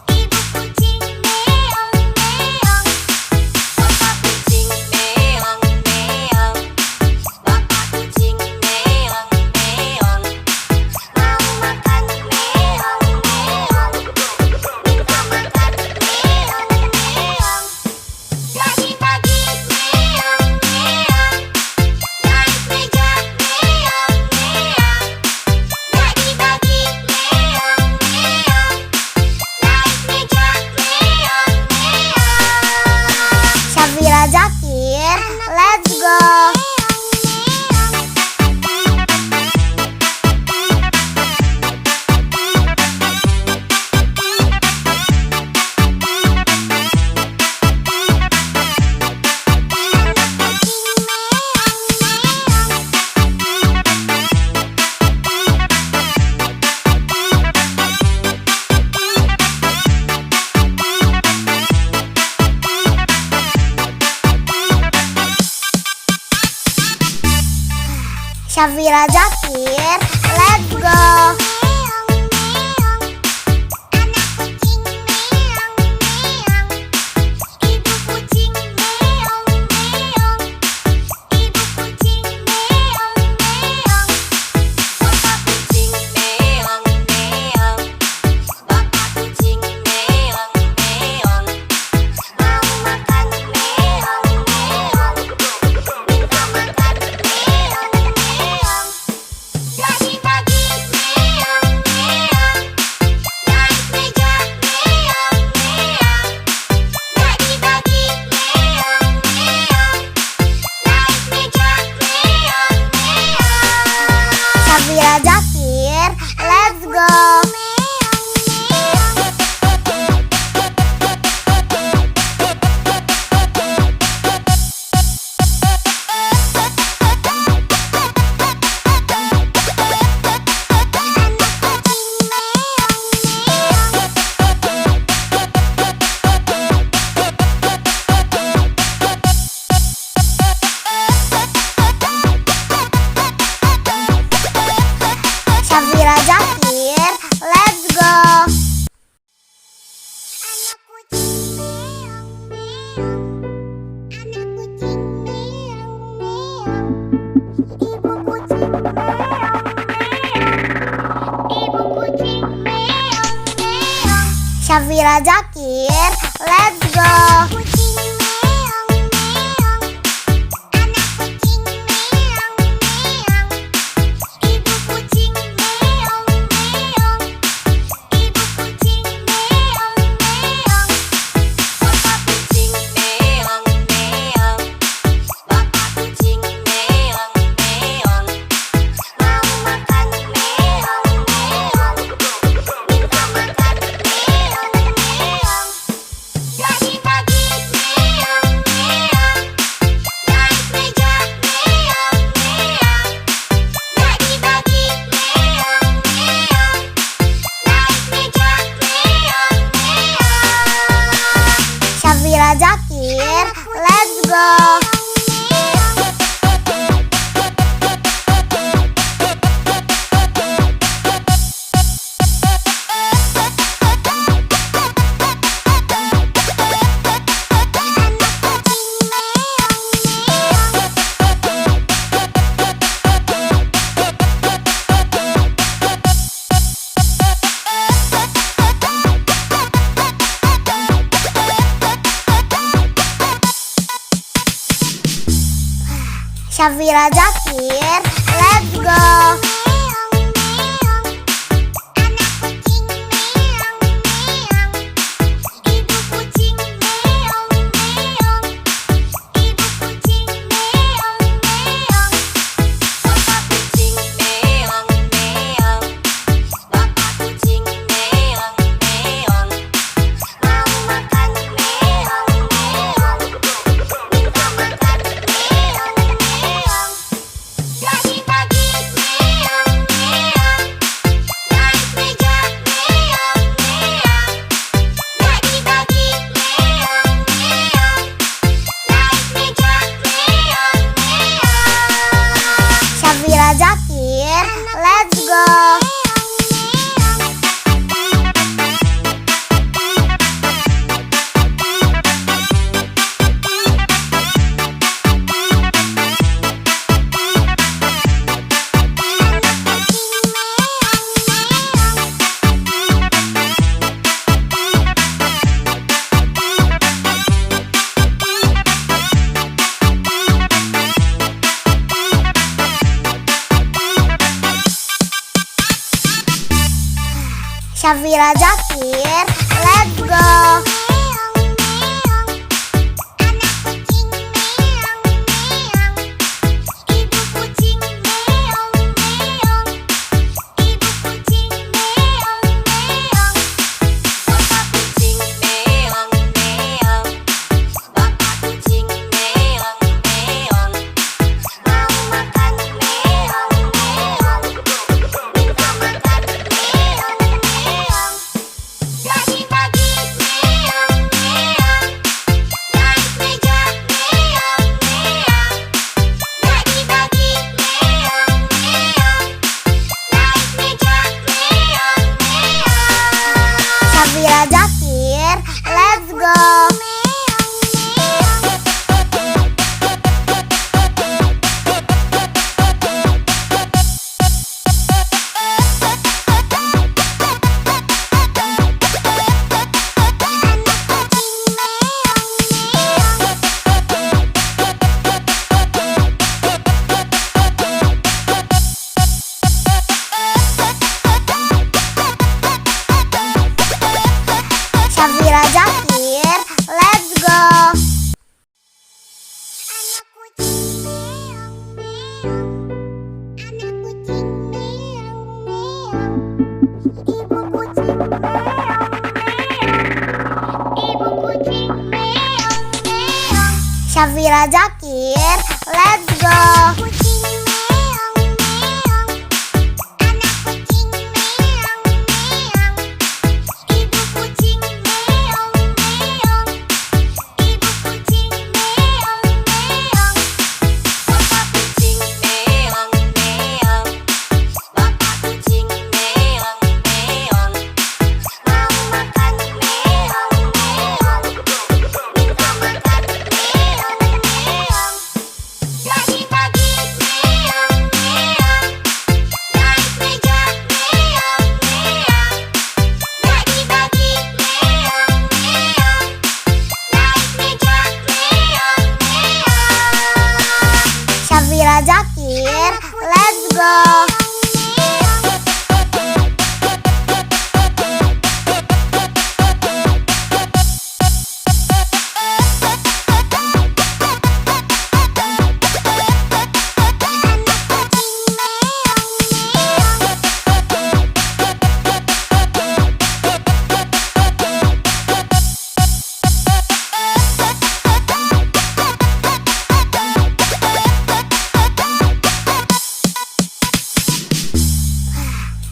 [SPEAKER 2] ibu kucing meong meong, bapak kucing meong meong, bapak kucing meong meong, mau makan meong meong, minta makan meong meong. Pagi-pagi meong meong, naik meja meong meong. Pagi-pagi meong meong, naik meja meong meong.
[SPEAKER 1] Syafira Zakir, let's go. Syafira Zakir, let's go.
[SPEAKER 2] Meong meong, anak kucing meong meong, ibu kucing meong meong, ibu kucing meong meong, bapak kucing meong meong, bapak kucing meong meong, mau makan meong meong, minta makan meong meong. Pagi-pagi meong meong, naik meja meong meong. Pagi-pagi meong meong, naik meja meong meong.
[SPEAKER 1] Syafira Zakir, let's go. Syafira Zakir, let's go.
[SPEAKER 2] Anak kucing meong meong, anak kucing meong meong, ibu kucing meong meong, ibu kucing meong meong.
[SPEAKER 1] Syafira Zakir, let's go.
[SPEAKER 2] Kucing meong meong, anak kucing meong meong, ibu kucing meong meong, ibu kucing meong meong, bapak kucing meong meong, bapak kucing meong meong, mau makan meong meong, minta makan meong meong. Pagi-pagi
[SPEAKER 1] Safira Zakir, let's go. Safira Zakir, let's go. Safira Zakir, let's go. Safira Zakir, let's go. Safira Zakir, let's go. Safira Zakir, let's go. Safira Zakir, let's go.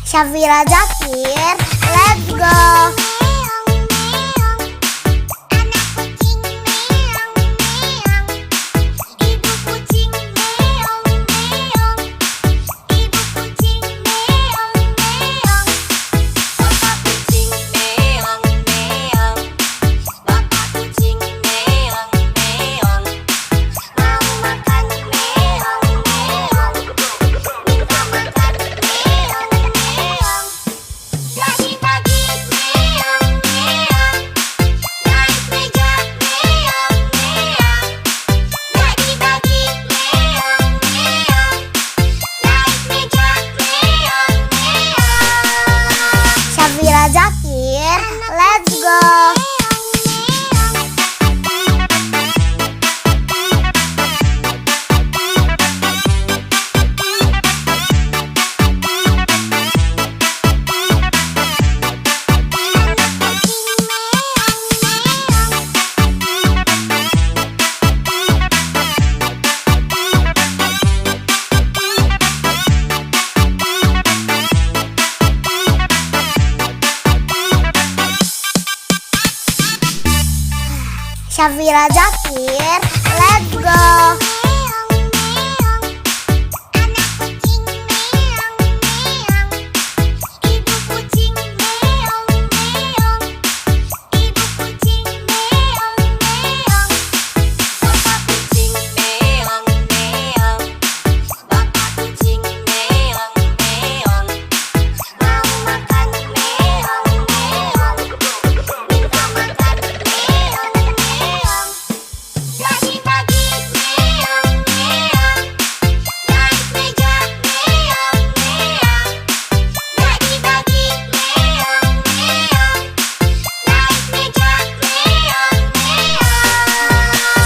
[SPEAKER 1] Safira Zakir, let's go. Syafira Zakir, let's go.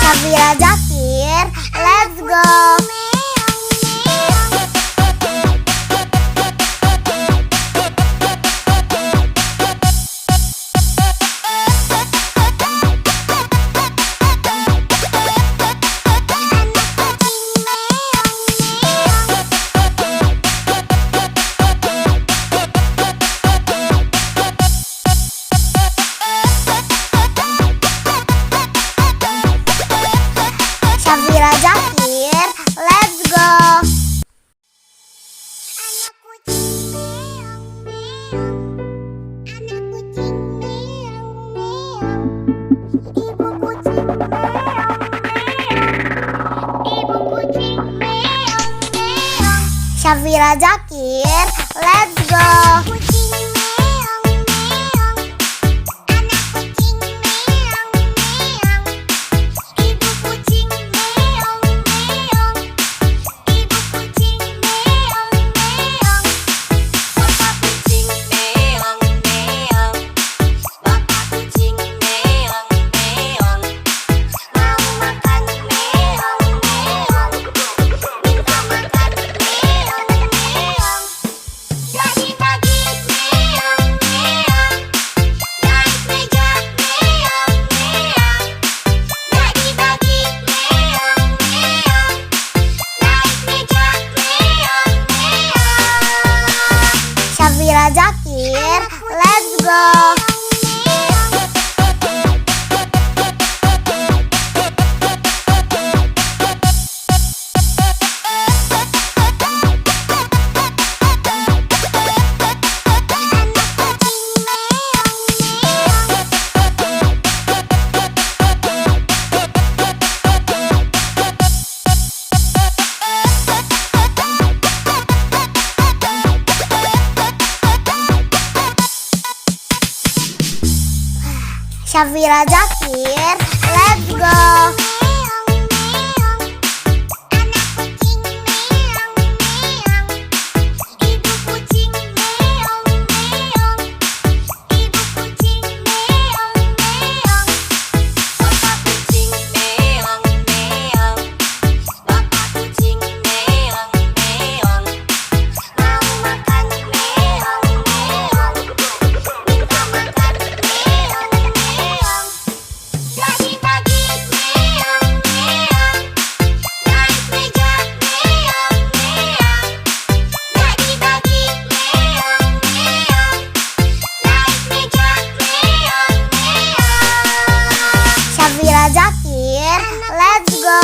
[SPEAKER 1] Syafira Zakir, let's go. Syafira Zakir, let's go. Syafira Zakir, let's go. Syafira Zakir, let's go. Syafira Zakir, let's go. Syafira Zakir, let's go.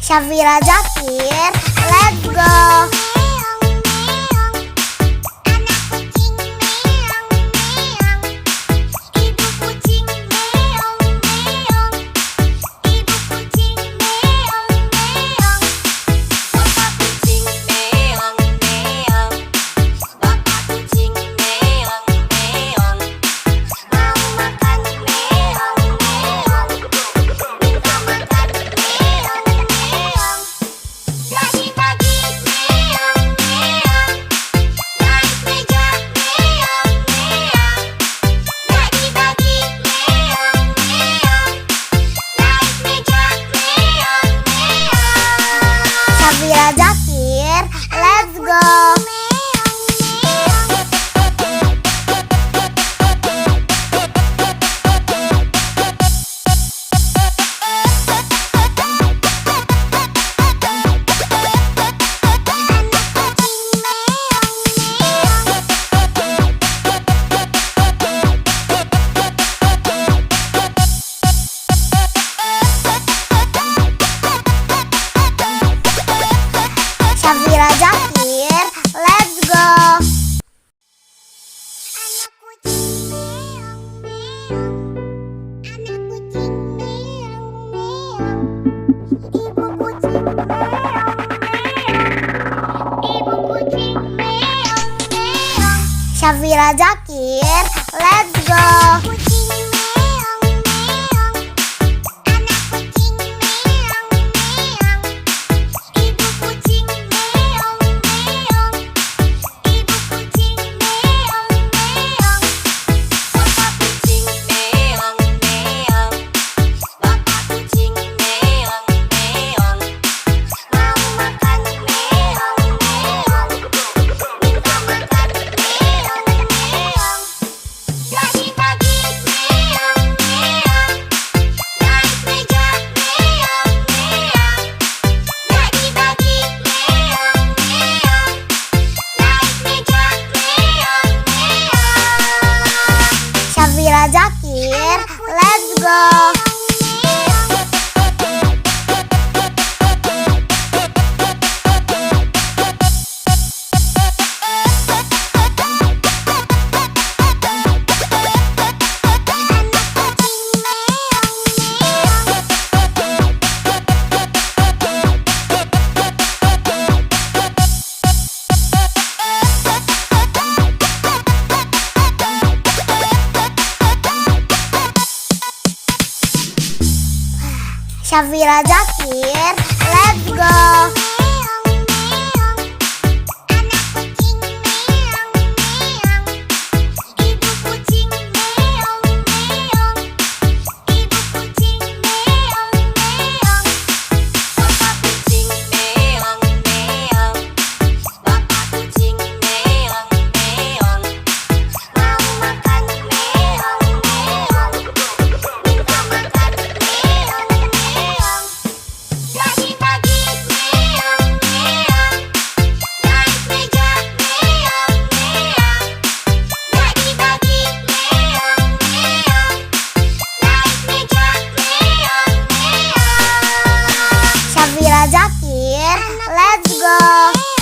[SPEAKER 1] Syafira Zakir, let's go. Syafira Zakir, let's go. Syafira Zakir, let's go. Syafira Zakir, let's go. Syafira Zakir, let's go. Syafira Zakir, let's go.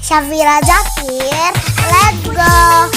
[SPEAKER 1] Syafira Zakir, let's go.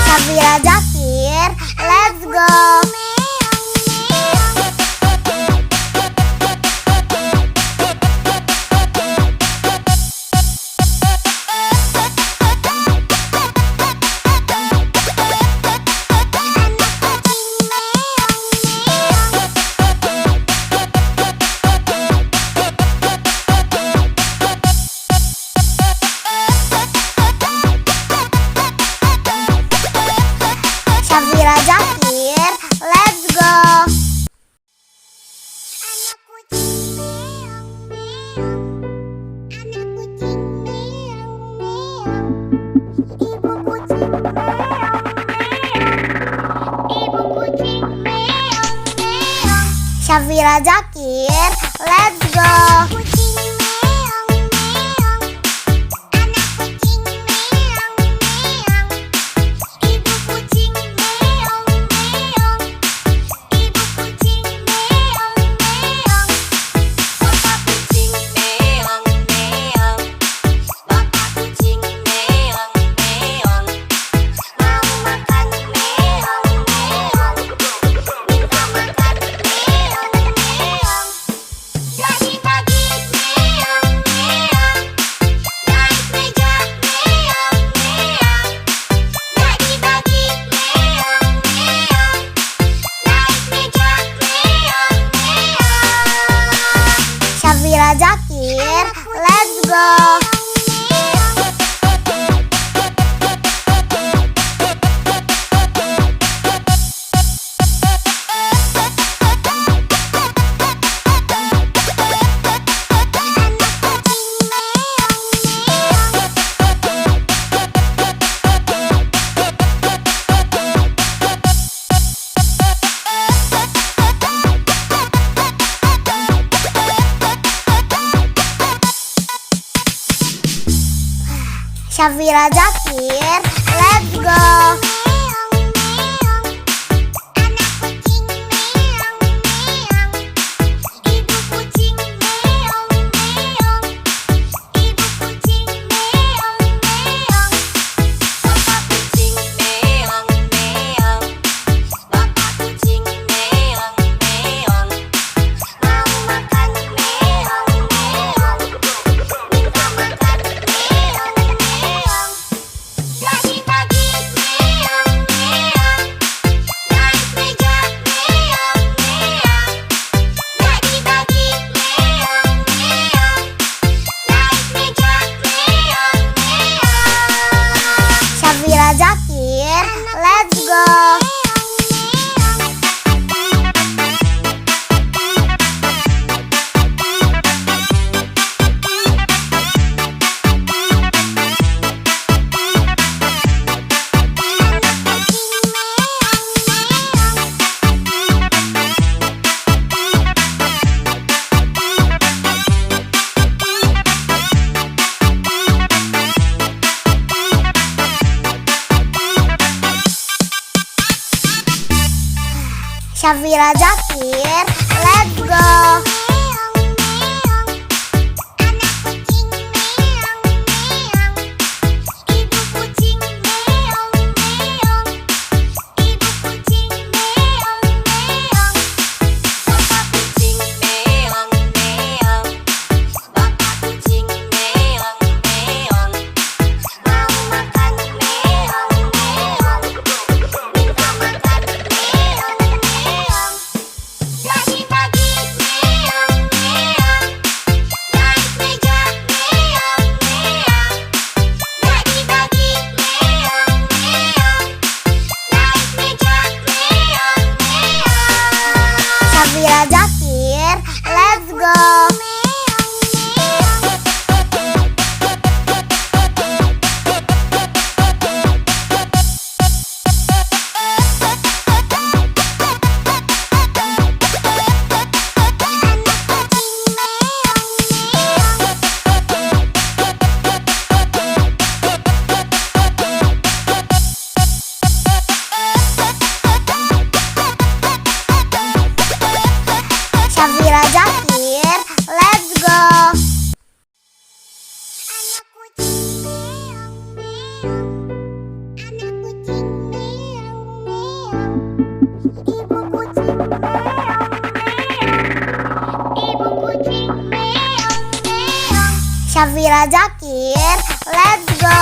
[SPEAKER 1] Syafira Zakir, let's go. Syafira Zakir, let's go. Syafira Zakir, let's go. Syafira Zakir, let's go. Syafira Zakir, let's go. Syafira Zakir, let's go. Syafira Zakir, let's go. Syafira Zakir, let's go. Syafira Zakir, let's go.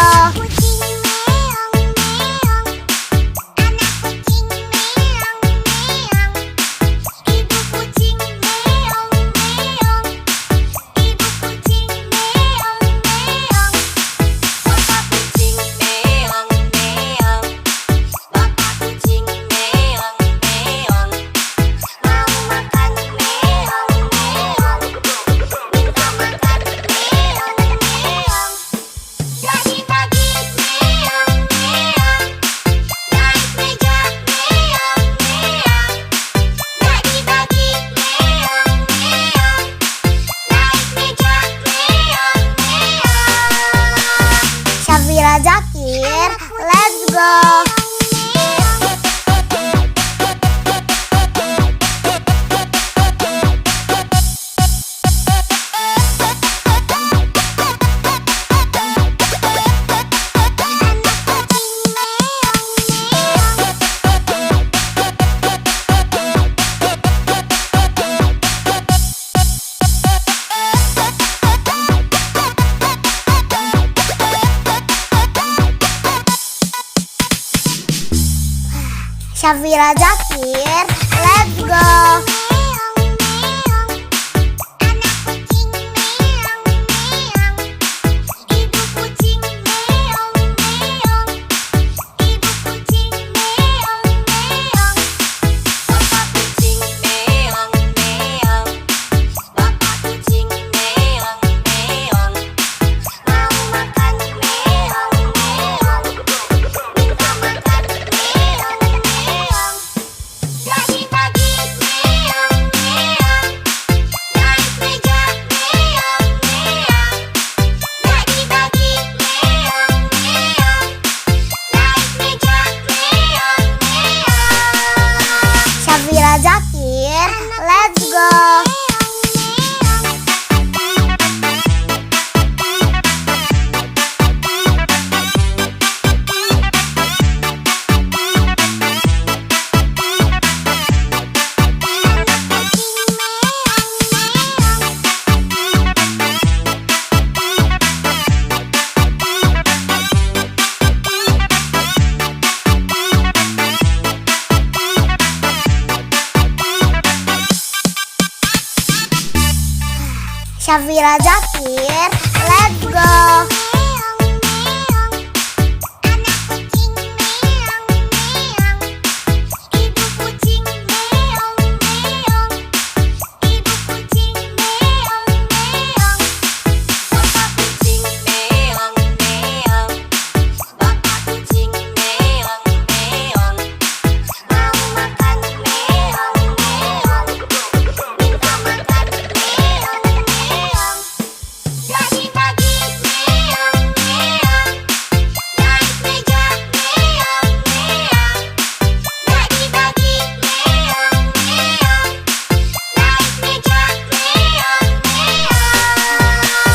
[SPEAKER 1] Syafira Zakir, let's go. Syafira Zakir, let's go.
[SPEAKER 2] Pagi-pagi meong
[SPEAKER 1] Syafira Zakir, let's go.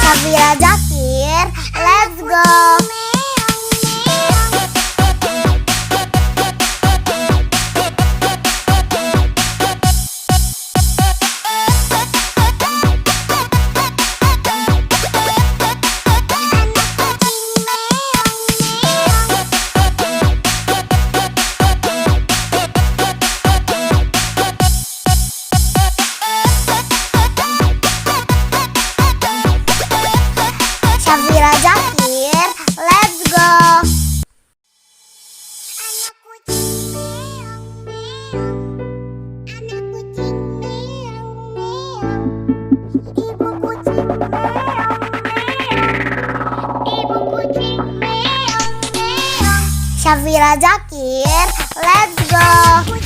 [SPEAKER 1] Syafira Zakir, let's go. Syafira Zakir, let's go. Syafira Zakir, let's go.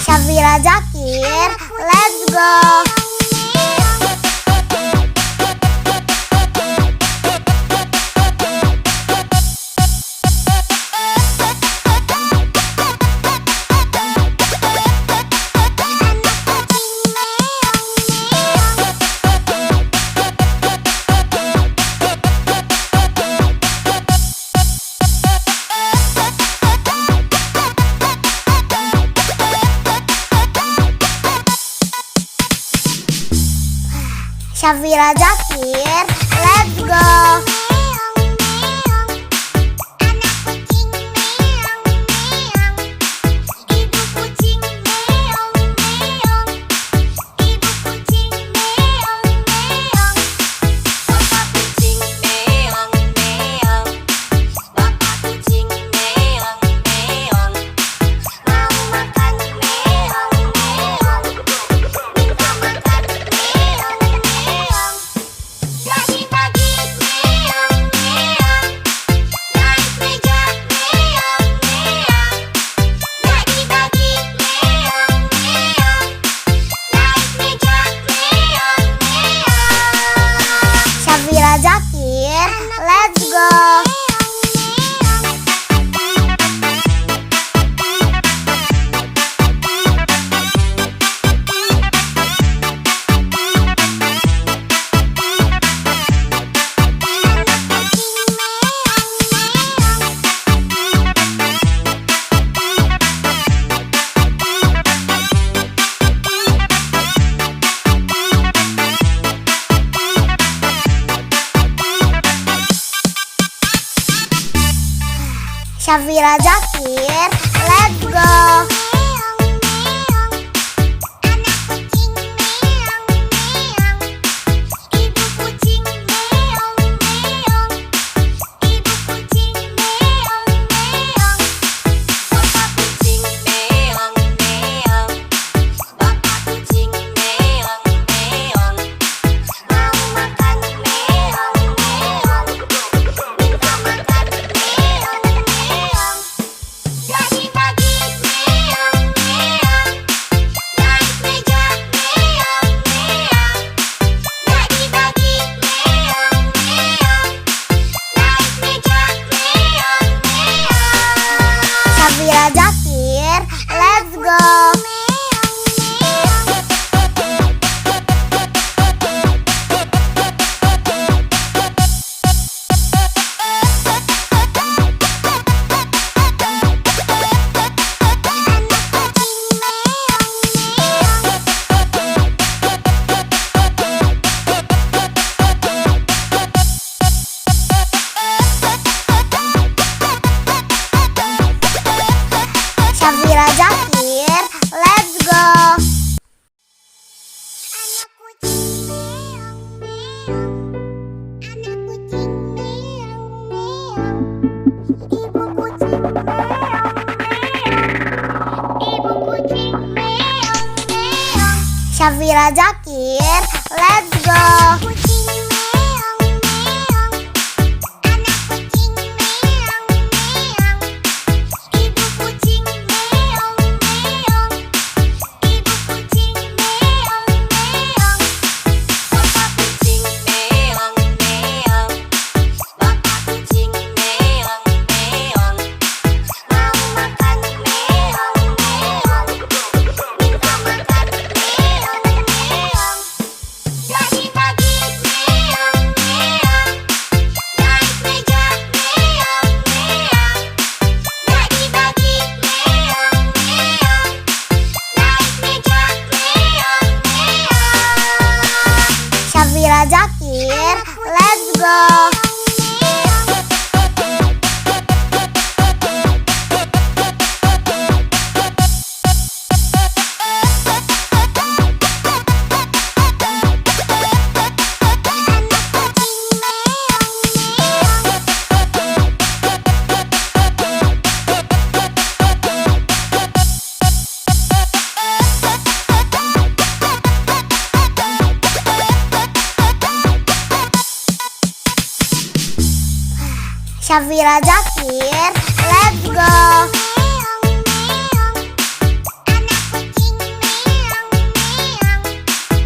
[SPEAKER 1] Syafira Zakir, let's go. Syafira Zakir, let's go. Syafira Zakir, let's go. Syafira Zakir, let's go. Syafira Zakir, let's go. Syafira Zakir, let's go. Syafira Zakir, let's go. Syafira Zakir, let's go. Syafira Zakir, let's go. Syafira Zakir, let's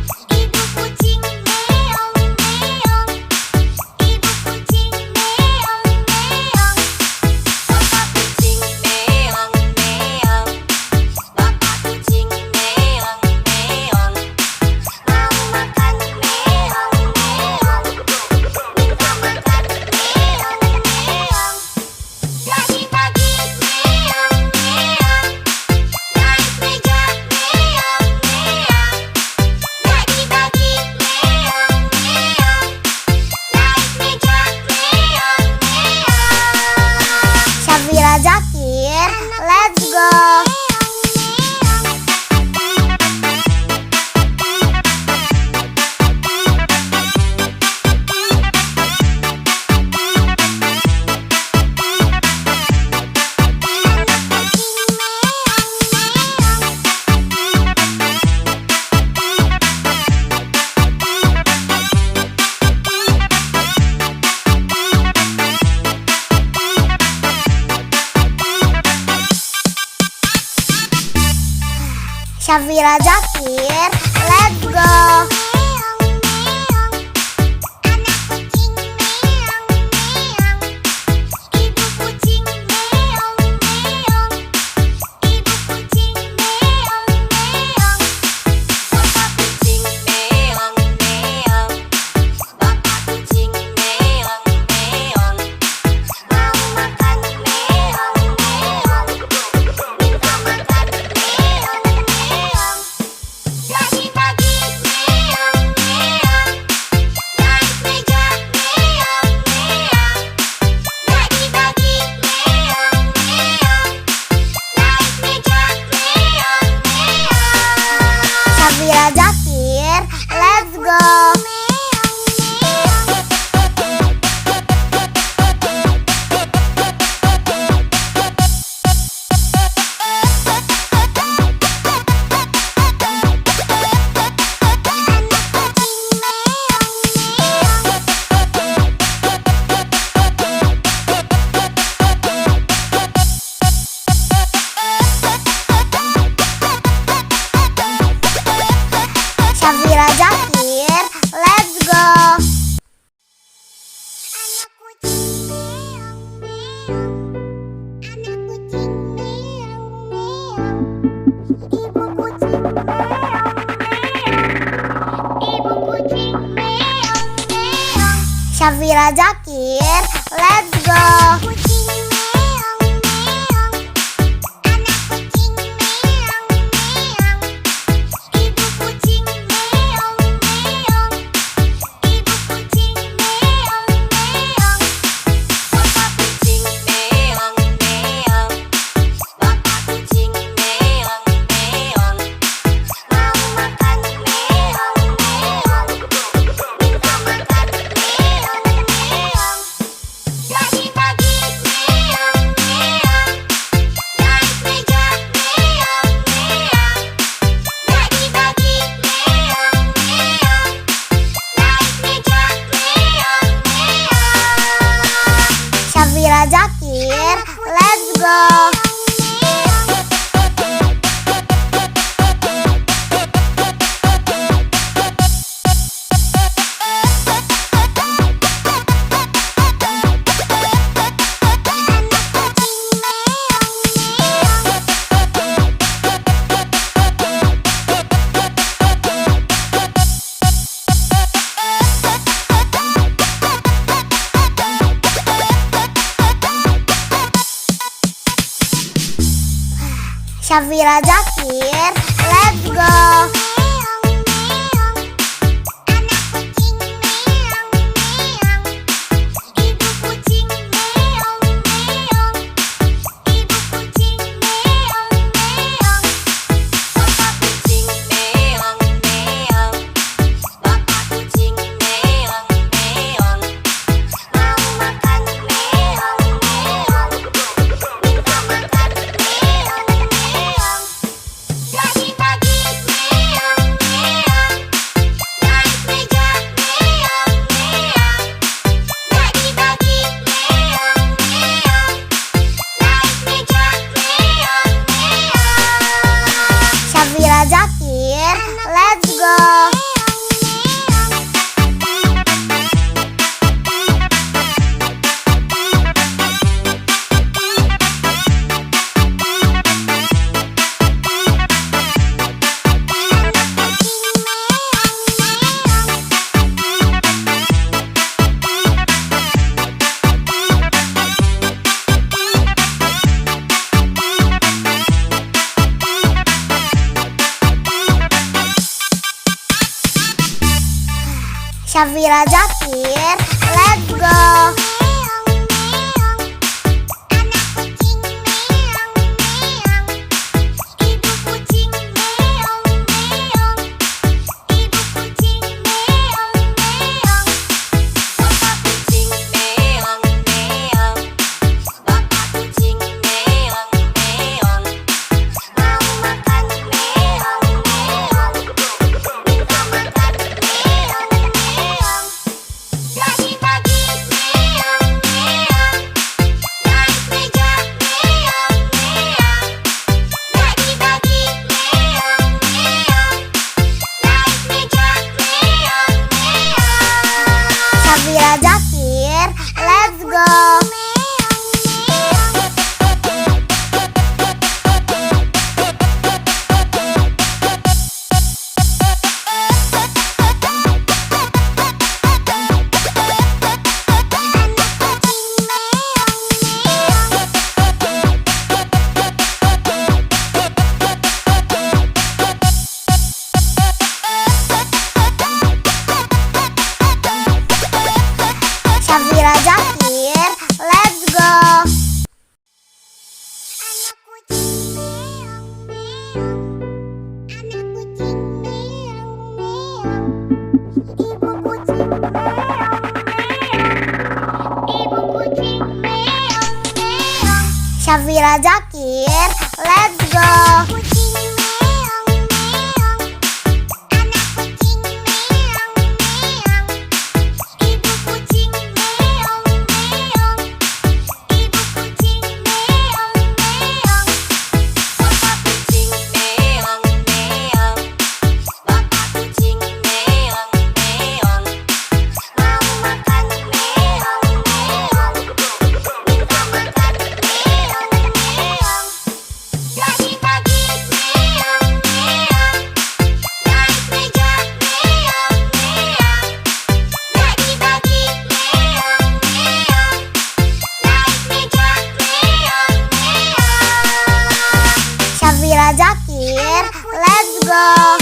[SPEAKER 1] go. Syafira Zakir, let's go. Syafira Zakir, let's go.
[SPEAKER 2] Kucing meong meong, anak kucing meong meong, ibu kucing meong meong, ibu kucing meong meong, bapak kucing meong meong, bapak kucing meong meong, mau makan meong meong, minta makan meong meong. Bagi-bagi meong meong, naik meja meong meong. Bagi-bagi meong meong, naik meja meong meong.
[SPEAKER 1] Syafira Zakir, let's go. Syafira Zakir, let's go.
[SPEAKER 2] Meong meong, anak kucing meong meong, ibu kucing meong meong, ibu kucing meong meong, bapak kucing meong meong, bapak kucing meong meong, mau makan meong meong, minta makan meong meong. Bagi-bagi meong meong, naik meja meong meong. Bagi-bagi meong meong, naik meja meong meong.
[SPEAKER 1] Syafira Zakir, let's go. Syafira Zakir, let's go.
[SPEAKER 2] Meong meong, anak kucing meong meong, ibu kucing meong meong, ibu kucing meong meong, bapak kucing meong meong, bapak kucing meong meong, mau makan meong meong, minta makan meong meong. Bagi-bagi meong meong, naik meja meong meong. Bagi-bagi meong meong, naik meja meong meong.
[SPEAKER 1] Syafira Zakir, let's go. Syafira Zakir, let's go.
[SPEAKER 2] Anak kucing meong meong, anak kucing meong meong, ibu kucing meong meong, ibu kucing meong meong.
[SPEAKER 1] Syafira Zakir, let's go.
[SPEAKER 2] Kucing meong meong, anak kucing meong meong, ibu kucing meong meong, ibu kucing meong meong, bapak kucing meong meong, bapak kucing meong meong, mau makan meong meong, minta makan meong meong. Bagi-bagi
[SPEAKER 1] go.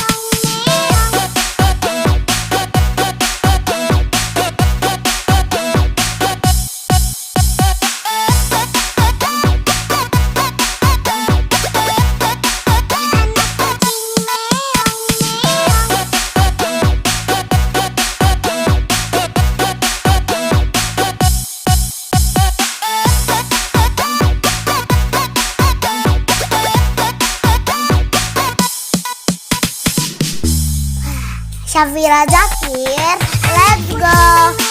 [SPEAKER 1] Syafira Zakir, let's go.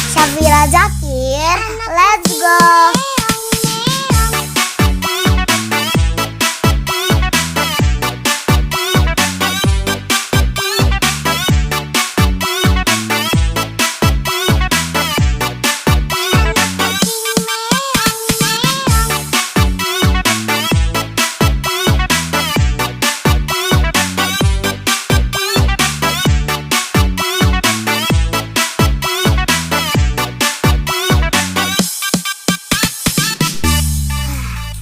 [SPEAKER 1] Syafira Zakir, let's go.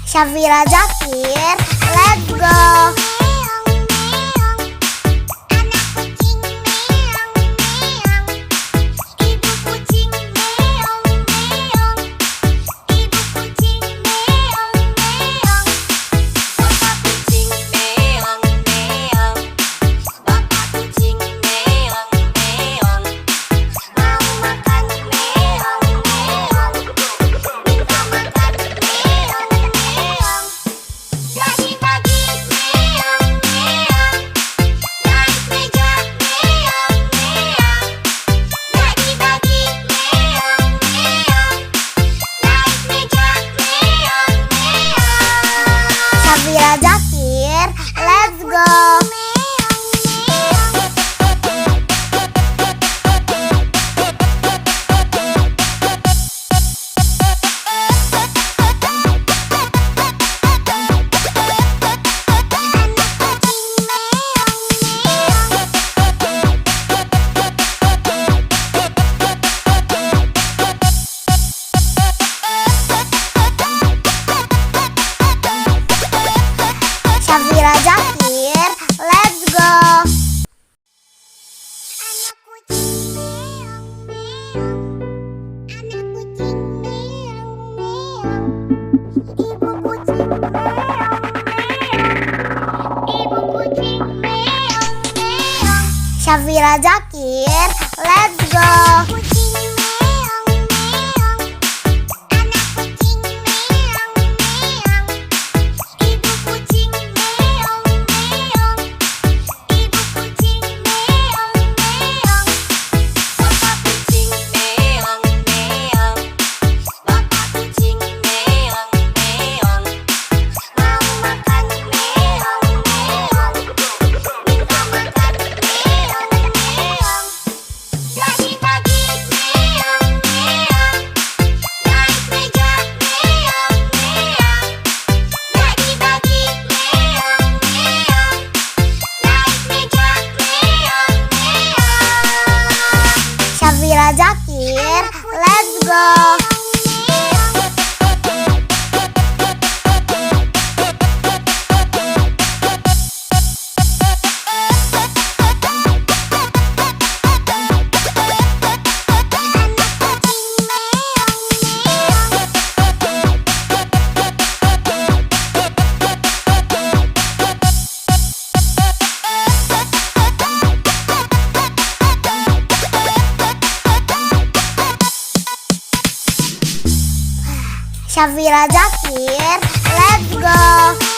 [SPEAKER 1] Syafira Zakir, let's go. Syafira Zakir, let's go. Syafira Zakir, let's go. Syafira Zakir, let's go. Syafira Zakir, let's go. Syafira Zakir, let's go.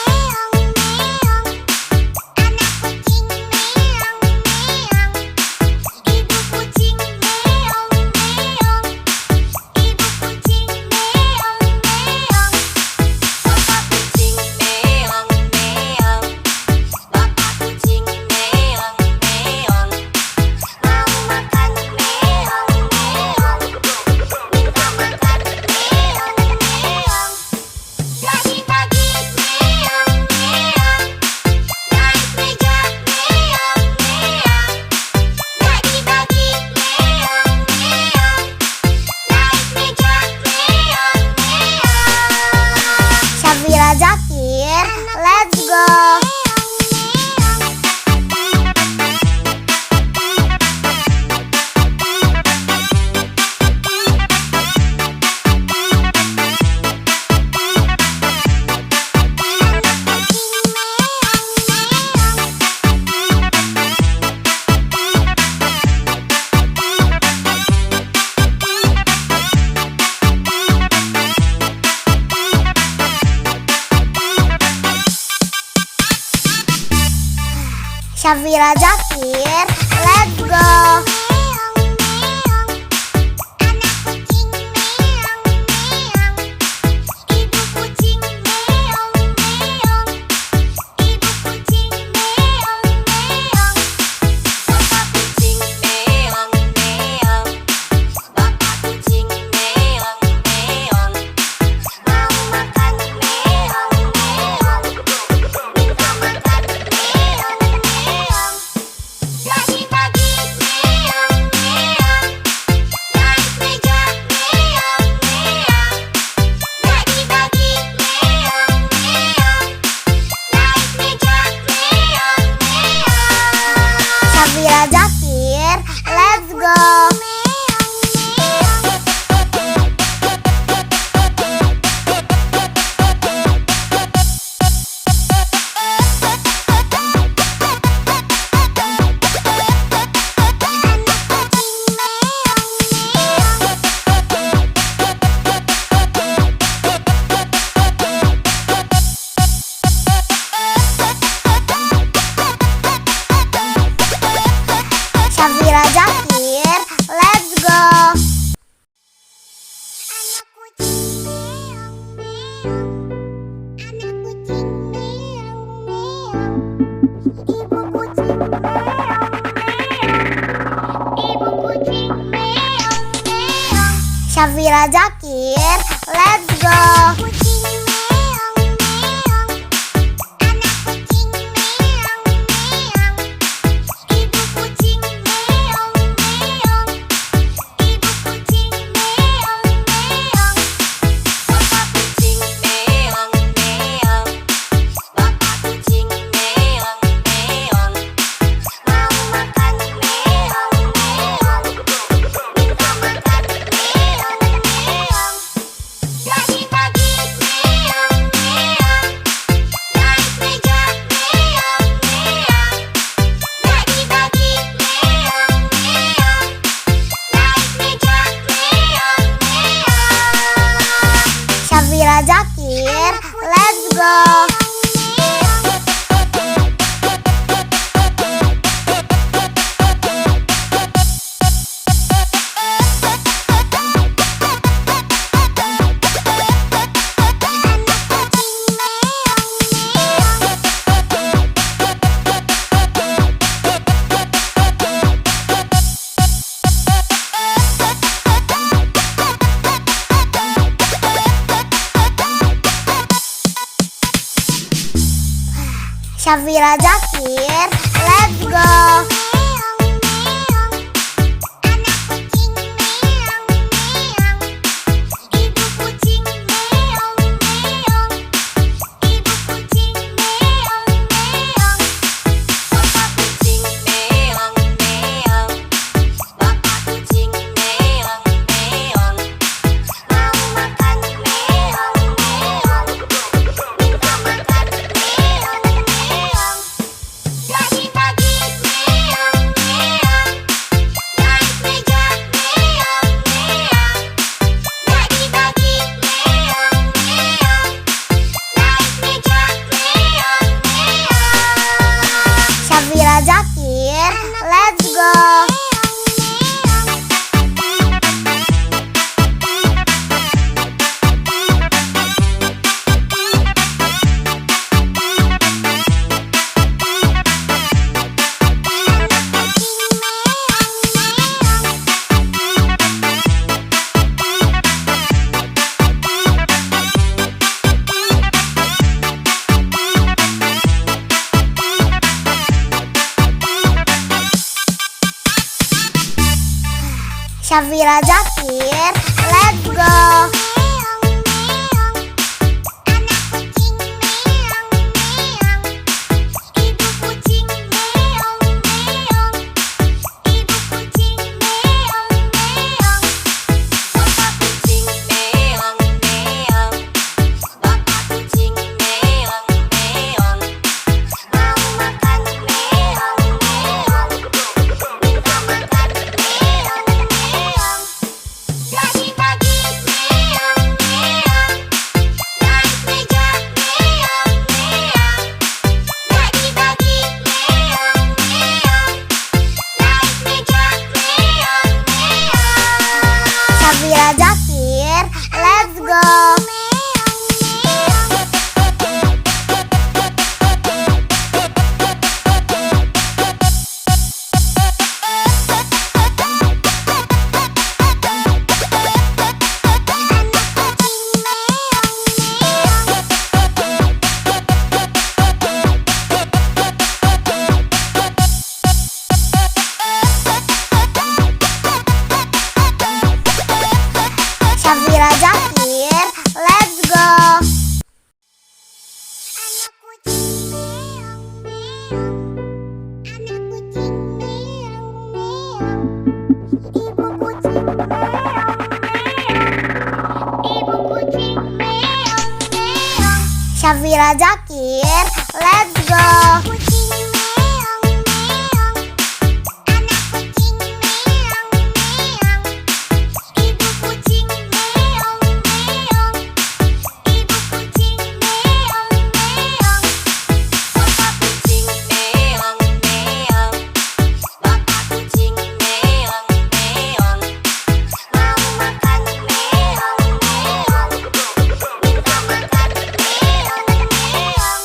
[SPEAKER 1] Syafira Zakir, let's go. Syafira Zakir, let's go. Syafira Zakir, let's go. Syafira Zakir, let's go. Syafira Zakir, let's go. Syafira Zakir, let's go. Syafira Zakir, let's go. Syafira Zakir, let's go. Syafira Zakir, let's go.
[SPEAKER 2] Kucing meong meong, anak kucing meong meong, ibu kucing meong meong, ibu kucing meong meong, bapak kucing meong meong, bapak kucing meong meong, mau makan meong meong, minta makan meong meong.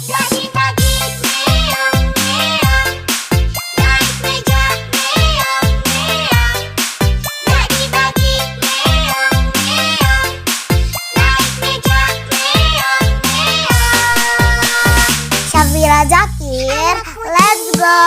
[SPEAKER 2] Bagi-bagi meong meong, naik meja meong meong. Bagi-bagi meong meong, naik meja meong meong.
[SPEAKER 1] Syafira Zakir, let's go.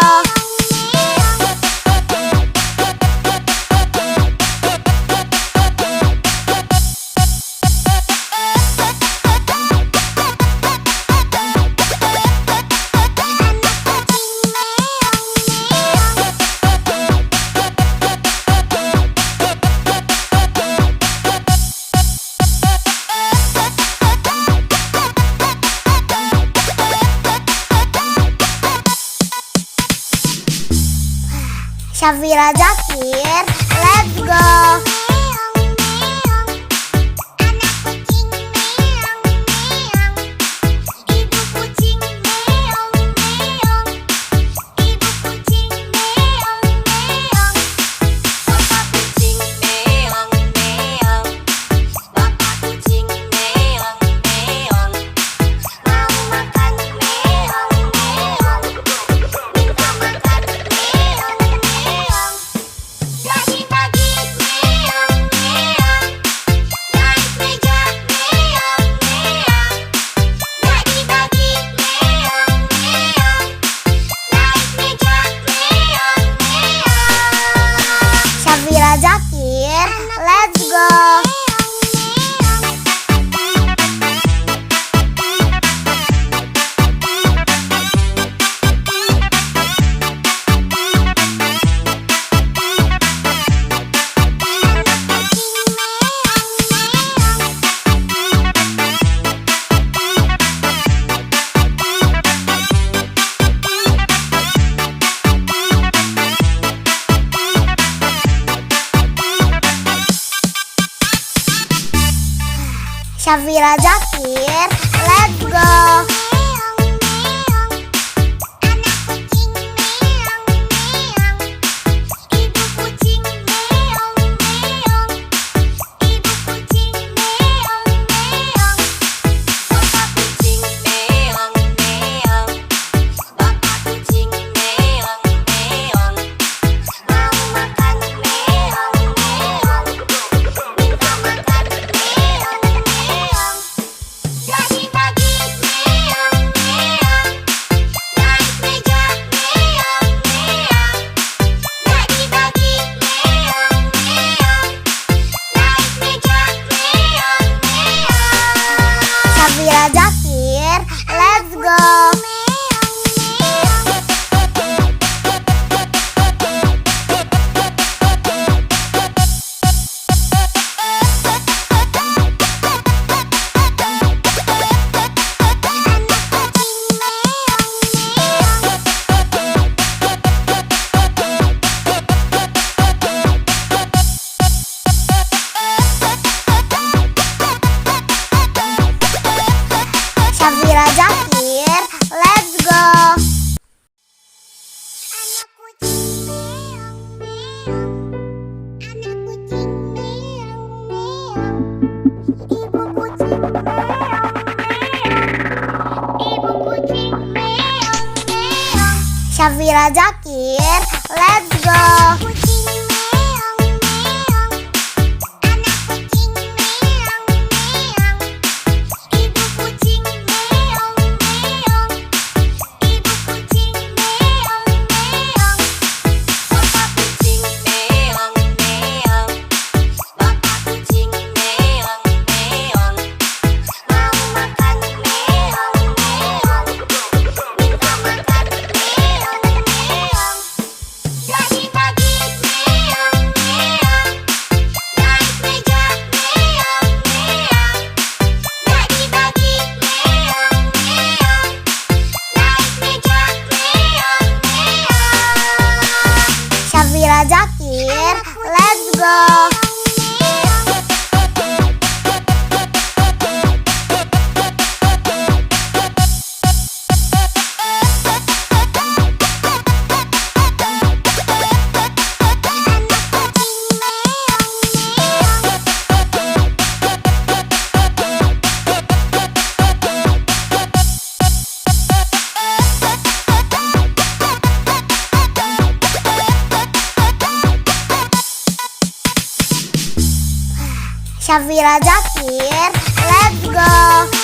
[SPEAKER 1] Syafira Zakir, let's go.
[SPEAKER 2] Meong meong, anak kucing meong meong, ibu kucing meong meong, ibu kucing meong meong, bapak kucing meong meong, bapak kucing meong meong, mau makan meong meong, minta makan meong meong. Bagi-bagi meong meong, naik meja meong meong. Bagi-bagi meong meong, naik meja meong meong.
[SPEAKER 1] Syafira Zakir, let's go. Syafira Zakir, let's go.
[SPEAKER 2] Meong meong, anak kucing meong meong, ibu kucing meong meong, ibu kucing meong meong, bapak kucing meong meong, bapak kucing meong meong, mau makan meong meong, minta makan meong meong. Bagi-bagi meong meong, naik meja meong meong. Bagi-bagi meong meong, naik meja meong meong.
[SPEAKER 1] Syafira Zakir, let's go. Syafira Zakir, let's go.
[SPEAKER 2] Anak kucing meong meong, anak kucing meong meong, ibu kucing meong meong, ibu kucing meong meong.
[SPEAKER 1] Syafira Zakir, let's go.
[SPEAKER 2] Kucing meong meong, anak kucing meong meong, ibu kucing meong meong, ibu kucing meong meong, bapak kucing meong meong, bapak kucing meong meong, mau makan meong meong, minta makan meong meong. Bagi-bagi
[SPEAKER 1] go. Syafira Zakir, let's go.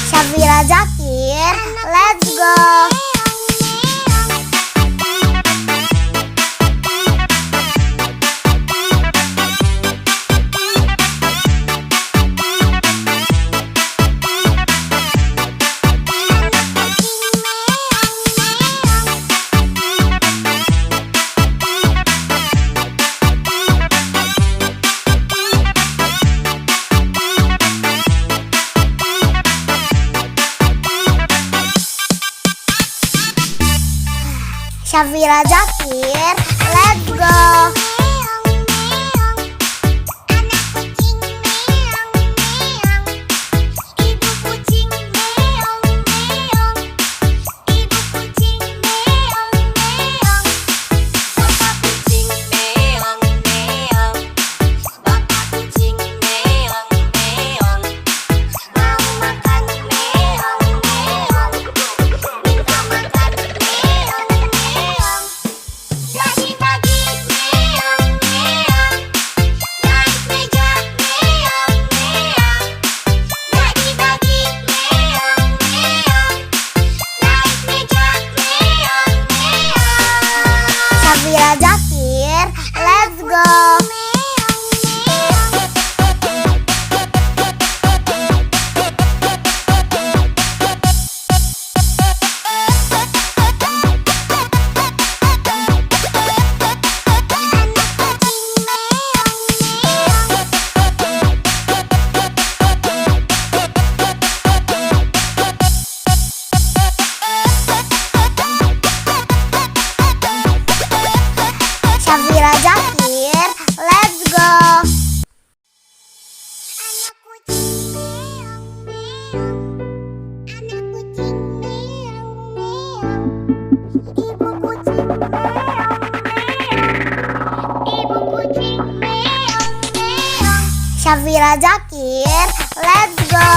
[SPEAKER 1] Syafira Zakir, let's go. Syafira Zakir, let's go. Syafira Zakir, let's go. Syafira Zakir, let's go. Syafira Zakir, let's go.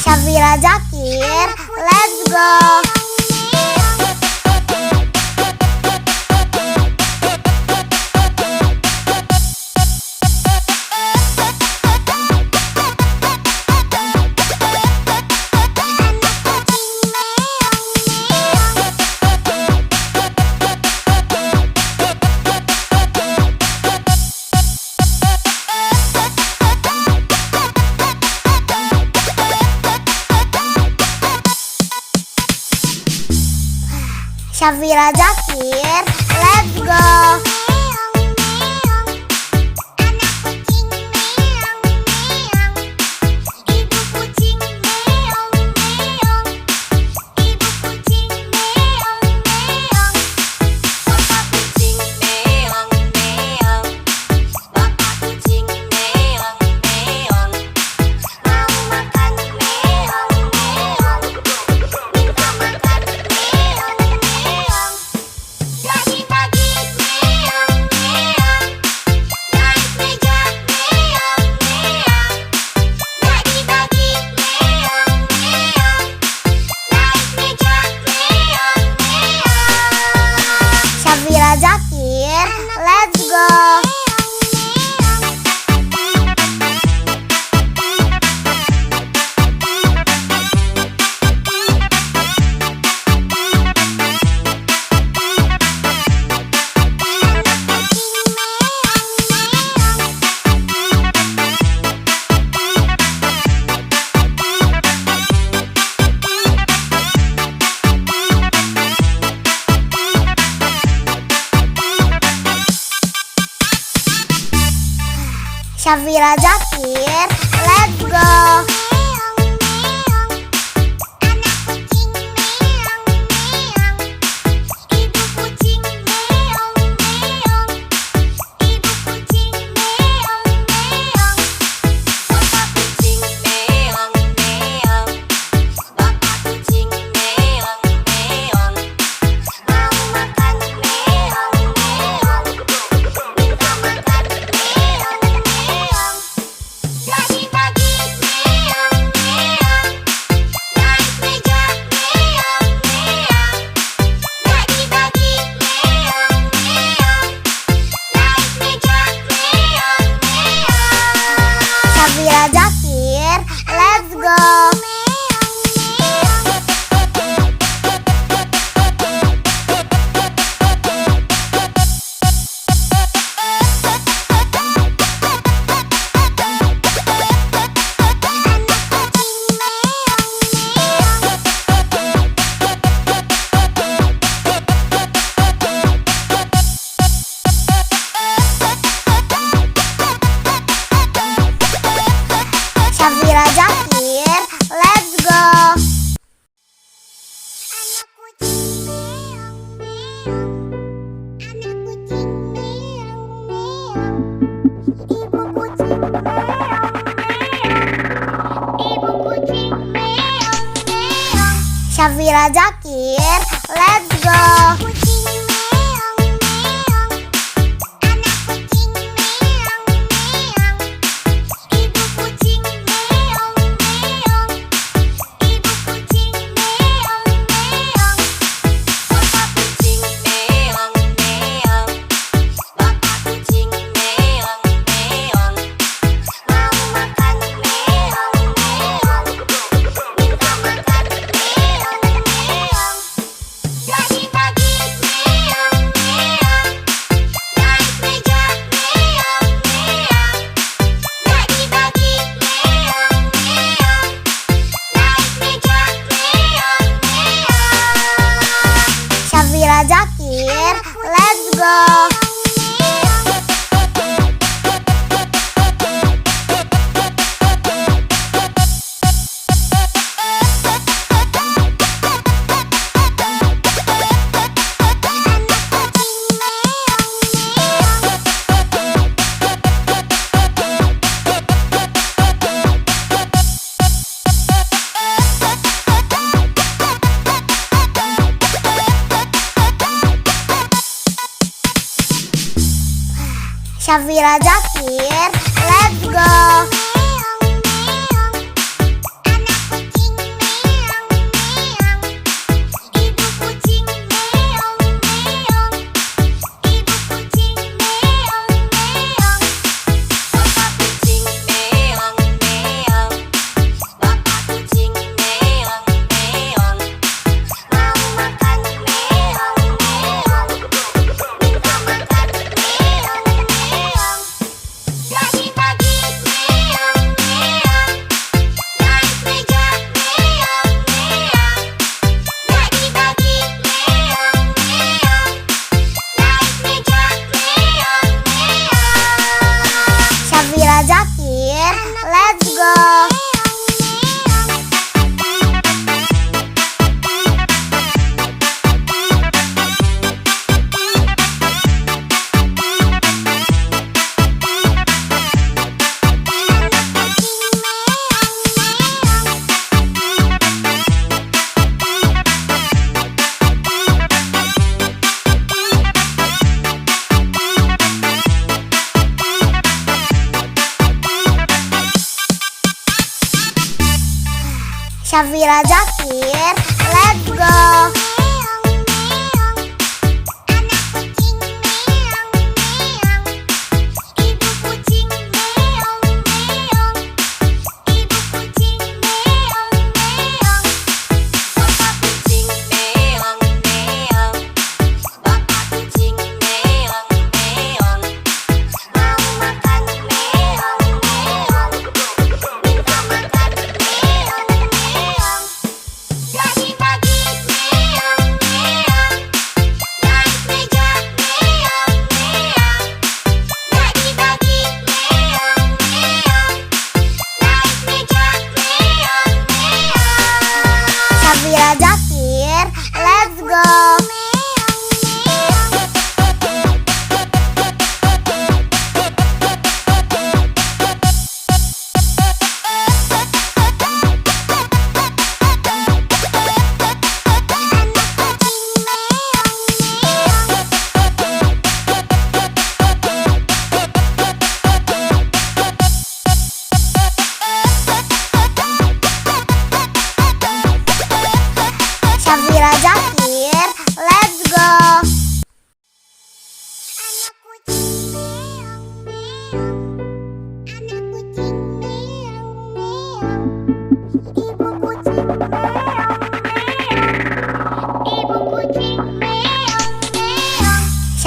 [SPEAKER 1] Syafira Zakir, let's go. Syafira Zakir, let's go. go. Syafira Zakir, let's go. Syafira Zakir, let's go. Syafira Zakir, let's go. Syafira Zakir, let's go. Syafira Zakir, let's go. Syafira Zakir, let's go. Syafira Zakir, let's go. Syafira Zakir, let's go.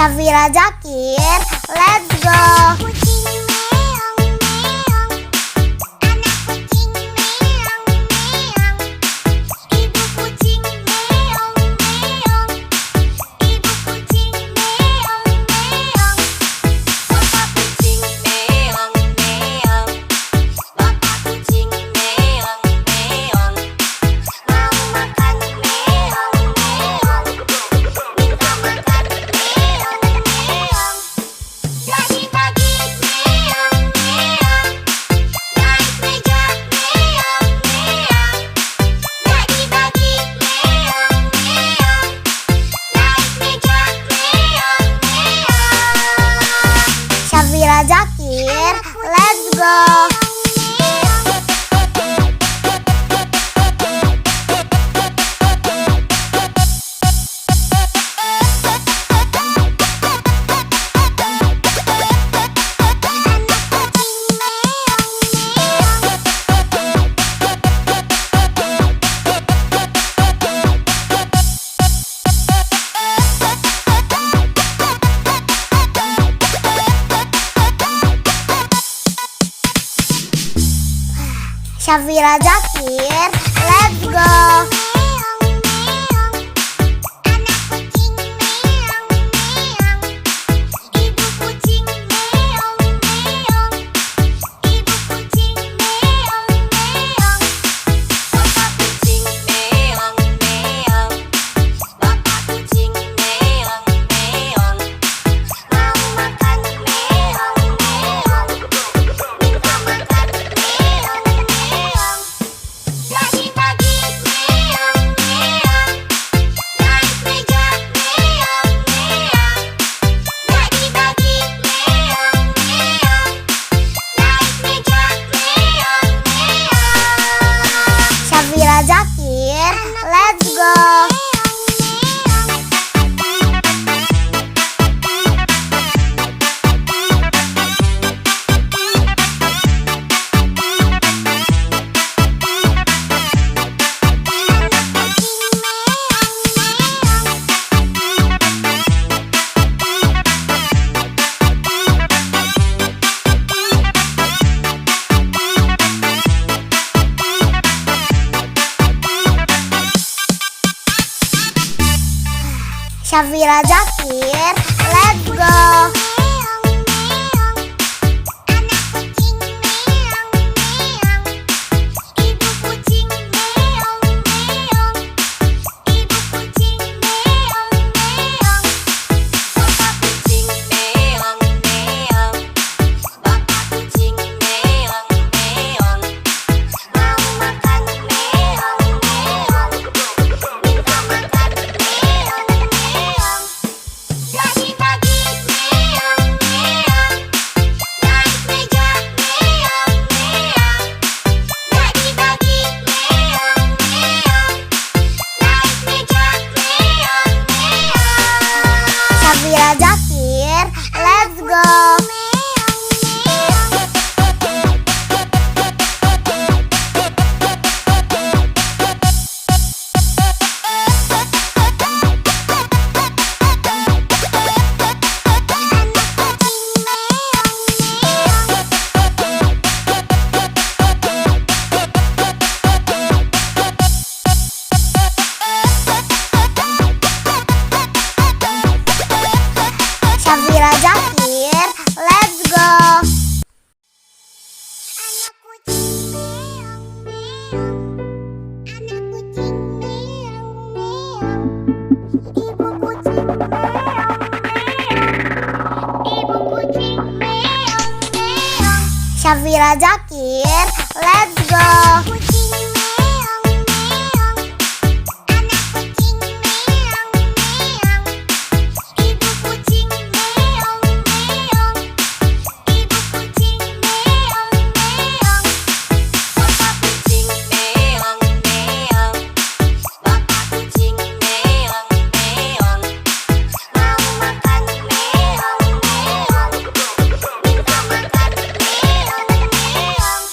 [SPEAKER 1] Syafira Zakir, let's go.
[SPEAKER 2] Kucing meong meong, anak kucing meong meong, ibu kucing meong meong, ibu kucing meong meong, bapak kucing meong meong, bapak kucing meong meong, mau makan meong meong, minta makan meong meong. Pagi-pagi meong meong, naik meja meong meong. Pagi-pagi meong meong, naik meja meong meong.
[SPEAKER 1] Syafira Zakir, let's go. Syafira Zakir, let's go.
[SPEAKER 2] Meong meong, anak kucing meong meong, ibu kucing meong meong, ibu kucing meong meong, bapak kucing meong meong, bapak kucing meong meong, mau makan meong meong, minta makan meong meong. Pagi-pagi meong meong, naik meja meong meong. Pagi-pagi meong meong, naik meja meong meong.
[SPEAKER 1] Syafira Zakir, let's go. Syafira Zakir, let's go.
[SPEAKER 2] Meong meong, anak kucing meong meong, ibu kucing meong meong, ibu kucing meong meong, bapak kucing meong meong, bapak kucing meong meong, mau makan meong meong, minta makan meong meong. Pagi-pagi meong meong, naik meja meong meong. Pagi-pagi meong meong, naik meja meong meong.
[SPEAKER 1] Syafira Zakir, let's go. Syafira Zakir, let's go.
[SPEAKER 2] Anak kucing meong meong, anak kucing meong meong, ibu kucing meong meong, ibu kucing meong meong.
[SPEAKER 1] Syafira Zakir, let's go.
[SPEAKER 2] Kucing meong meong, anak kucing meong meong, ibu kucing meong meong, ibu kucing meong meong, bapak kucing meong meong, bapak kucing meong meong, mau makan meong meong, minta makan meong meong.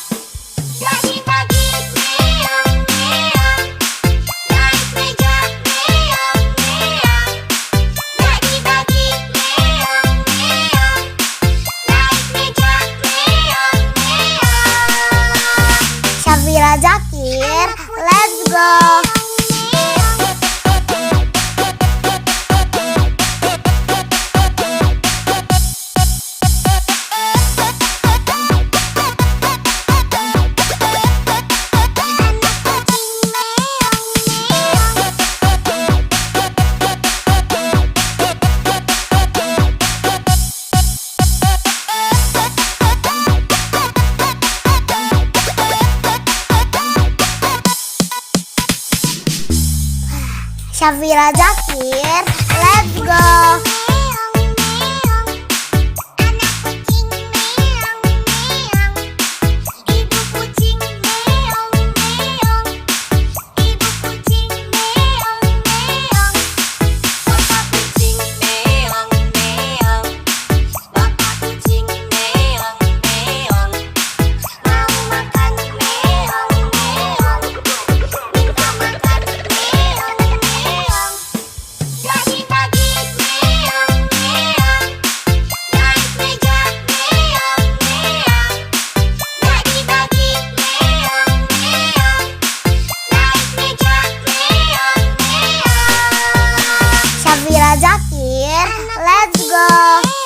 [SPEAKER 2] Pagi-pagi
[SPEAKER 1] Syafira Zakir, let's go. Syafira Zakir, let's go.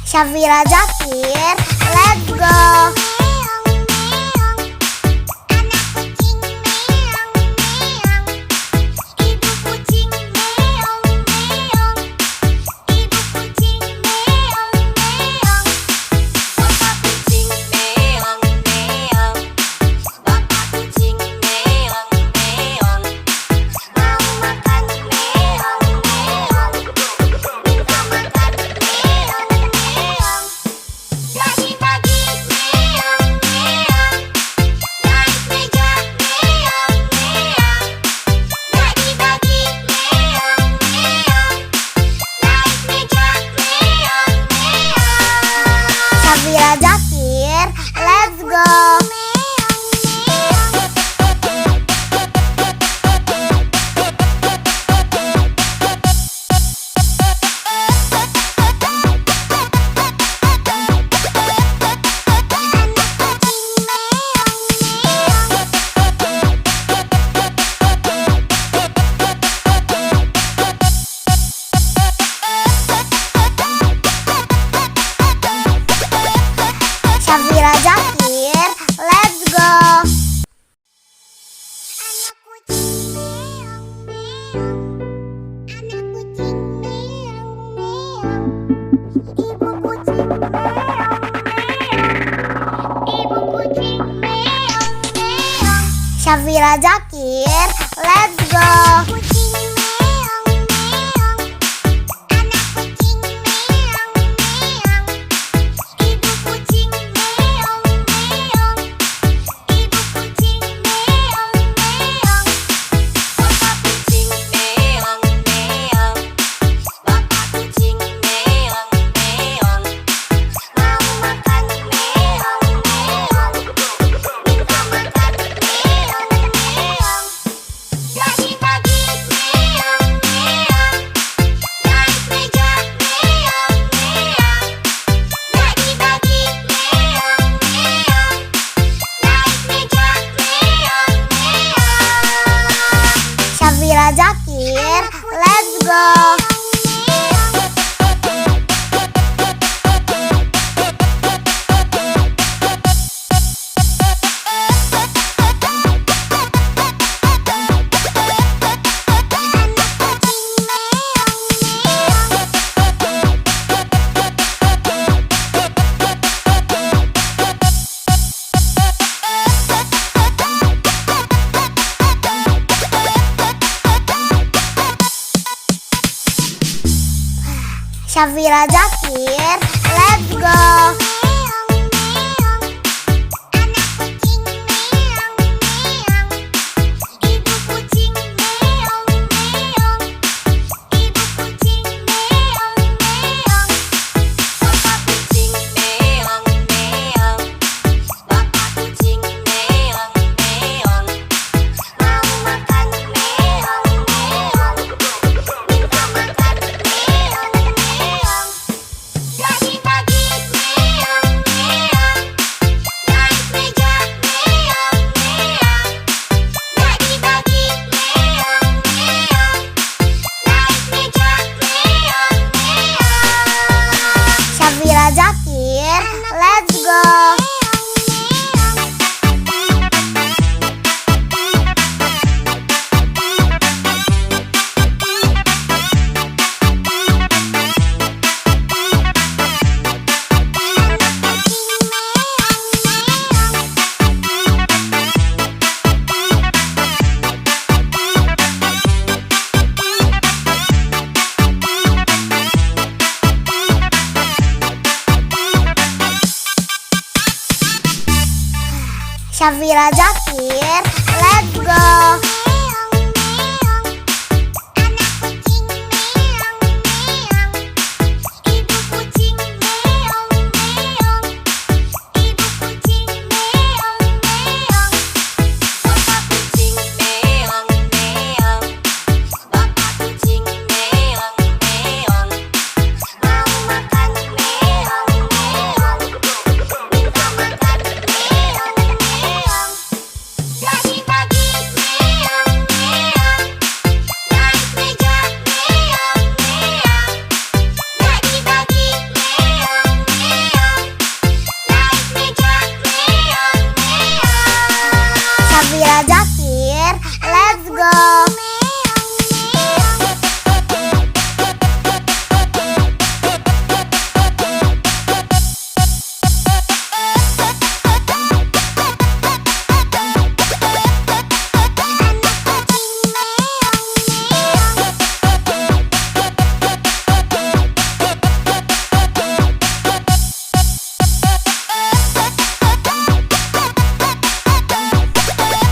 [SPEAKER 1] Syafira Zakir, let's go. Syafira Zakir, let's go. Syafira Zakir, let's go. Syafira Zakir, let's go. Syafira Zakir, let's go. Syafira Zakir, let's go. Syafira Zakir, let's go. Syafira Zakir, let's go.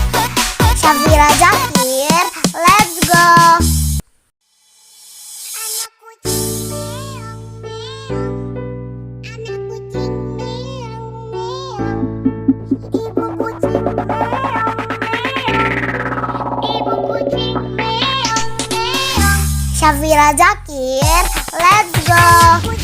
[SPEAKER 1] Syafira Zakir, let's go. Syafira Zakir, let's go.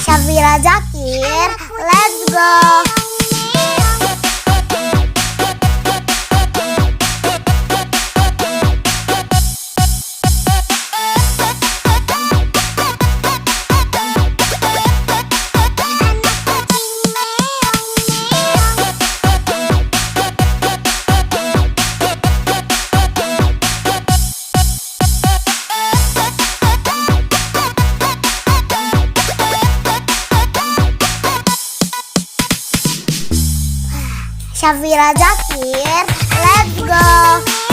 [SPEAKER 1] Syafira Zakir, let's go. Syafira Zakir, let's go.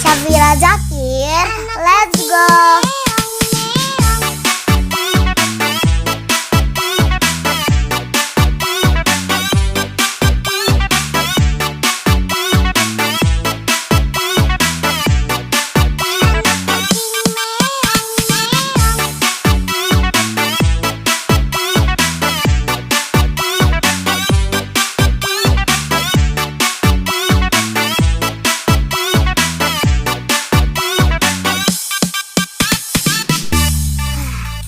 [SPEAKER 1] Syafira Zakir, let's go.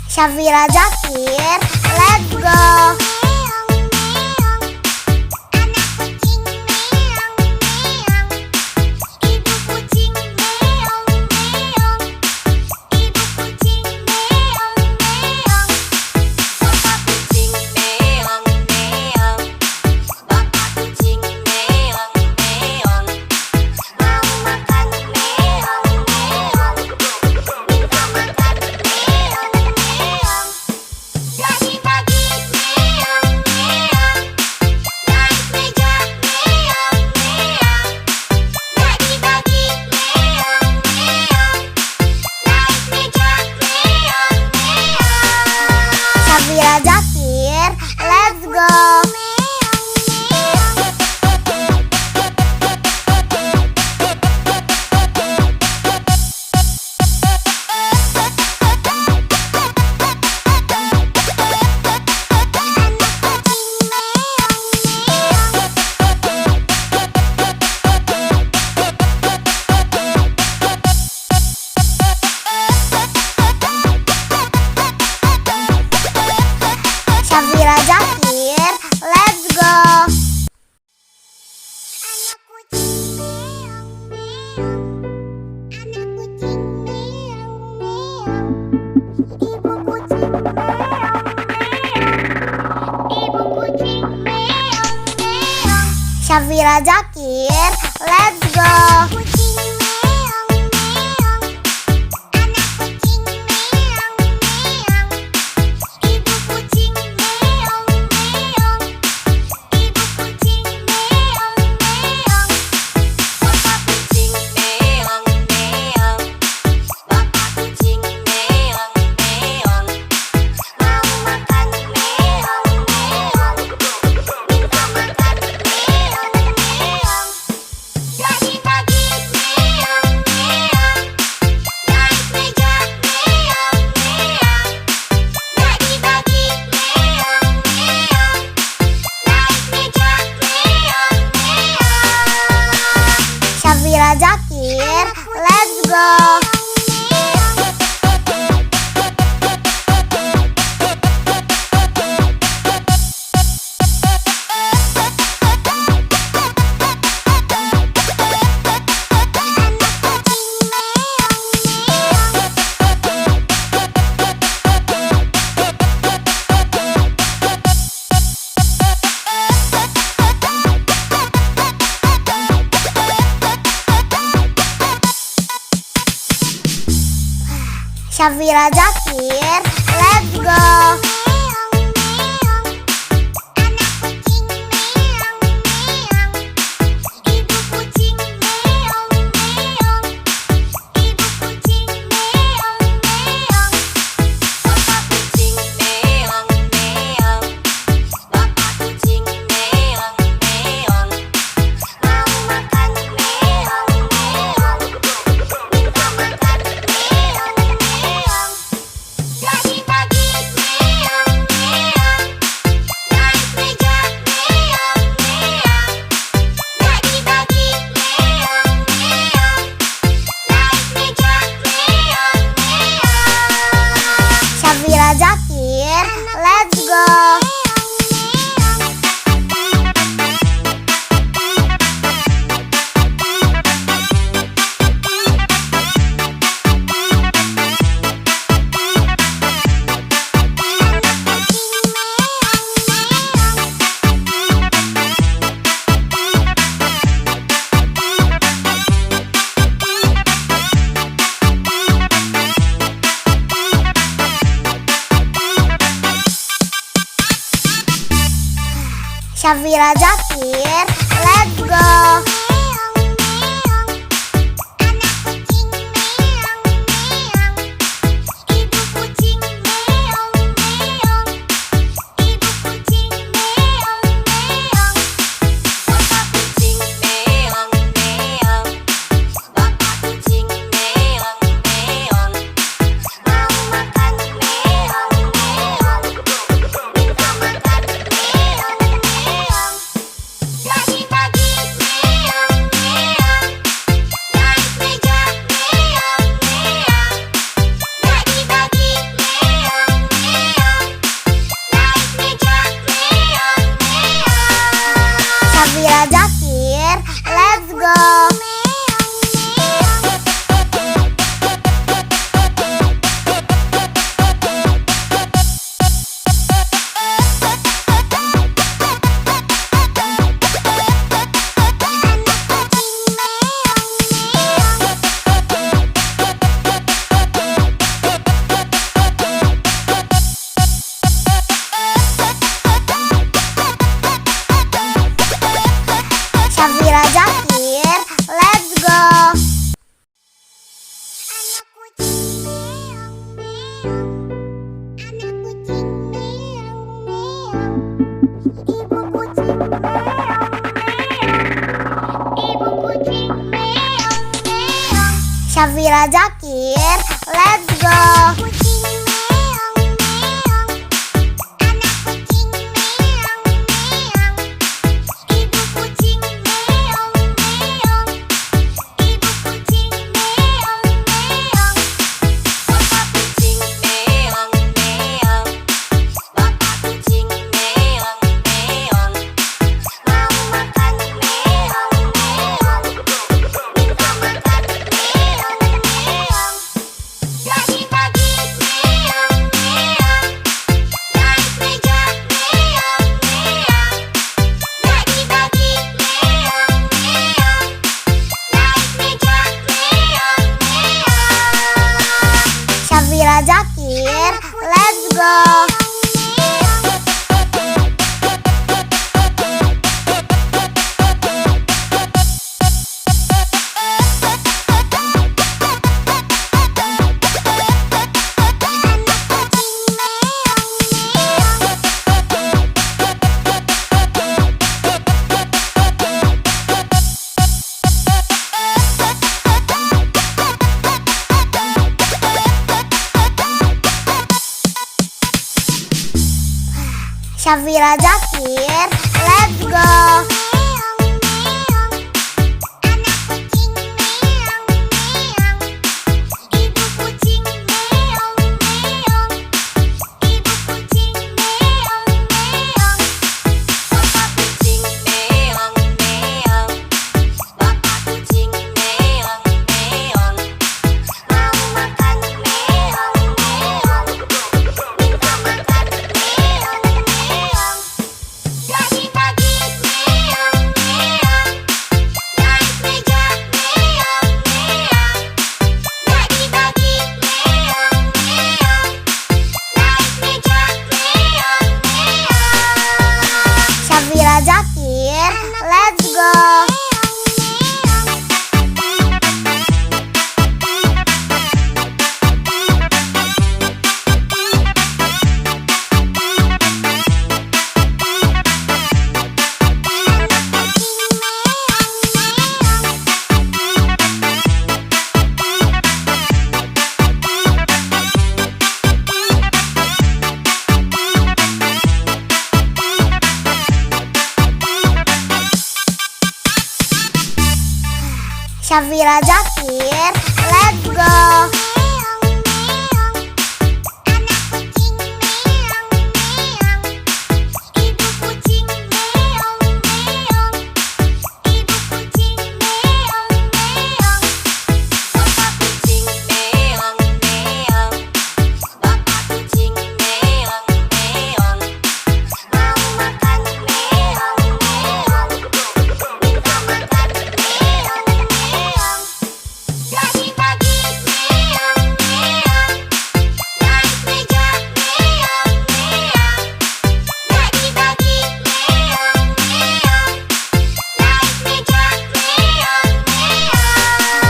[SPEAKER 1] Syafira Zakir, let's go.
[SPEAKER 2] Jadi
[SPEAKER 1] Syafira Zakir, let's go.
[SPEAKER 2] Kucing meong meong, anak kucing meong meong, ibu kucing meong meong, ibu kucing meong meong, bapak kucing meong meong, bapak kucing meong meong, mau makan meong meong, minta makan meong meong. Bagi-bagi meong meong, naik meja meong meong. Bagi-bagi meong meong, naik meja meong meong.
[SPEAKER 1] Syafira Zakir, let's go. Syafira Zakir, let's go.
[SPEAKER 2] Meong meong, anak kucing meong meong, ibu kucing meong meong, ibu kucing meong meong, bapak kucing meong meong, bapak kucing meong meong, mau makan meong meong, minta makan meong meong. Bagi-bagi meong meong, naik meja meong meong. Bagi-bagi meong meong, naik meja meong meong.
[SPEAKER 1] Syafira Zakir, let's go. Syafira Zakir, let's go.
[SPEAKER 2] Meong meong, anak kucing meong meong, ibu kucing meong meong, ibu kucing meong meong, bapak kucing meong meong, bapak kucing meong meong, mau makan meong meong, minta makan meong meong. Bagi-bagi meong meong, naik meja meong meong. Bagi-bagi meong meong, naik meja meong meong.
[SPEAKER 1] Syafira Zakir, let's go. Syafira Zakir, let's go.
[SPEAKER 2] Anak kucing meong meong, anak kucing meong meong, ibu kucing meong meong, ibu kucing meong meong.
[SPEAKER 1] Syafira Zakir, let's go.
[SPEAKER 2] Kucing meong meong, anak kucing meong meong, ibu kucing meong meong, ibu kucing meong meong, bapak kucing meong meong, bapak kucing meong meong, mau makan meong meong, minta makan meong meong. Bagi-bagi
[SPEAKER 1] Syafira Zakir, let's go. Syafira Zakir, let's go. Syafira Zakir, let's go.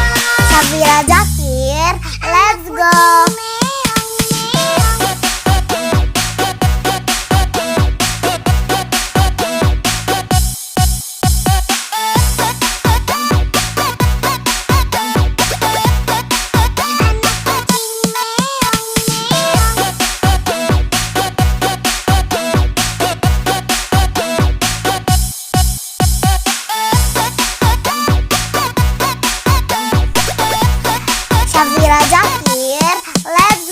[SPEAKER 1] Syafira Zakir, let's go. Syafira Zakir, let's go.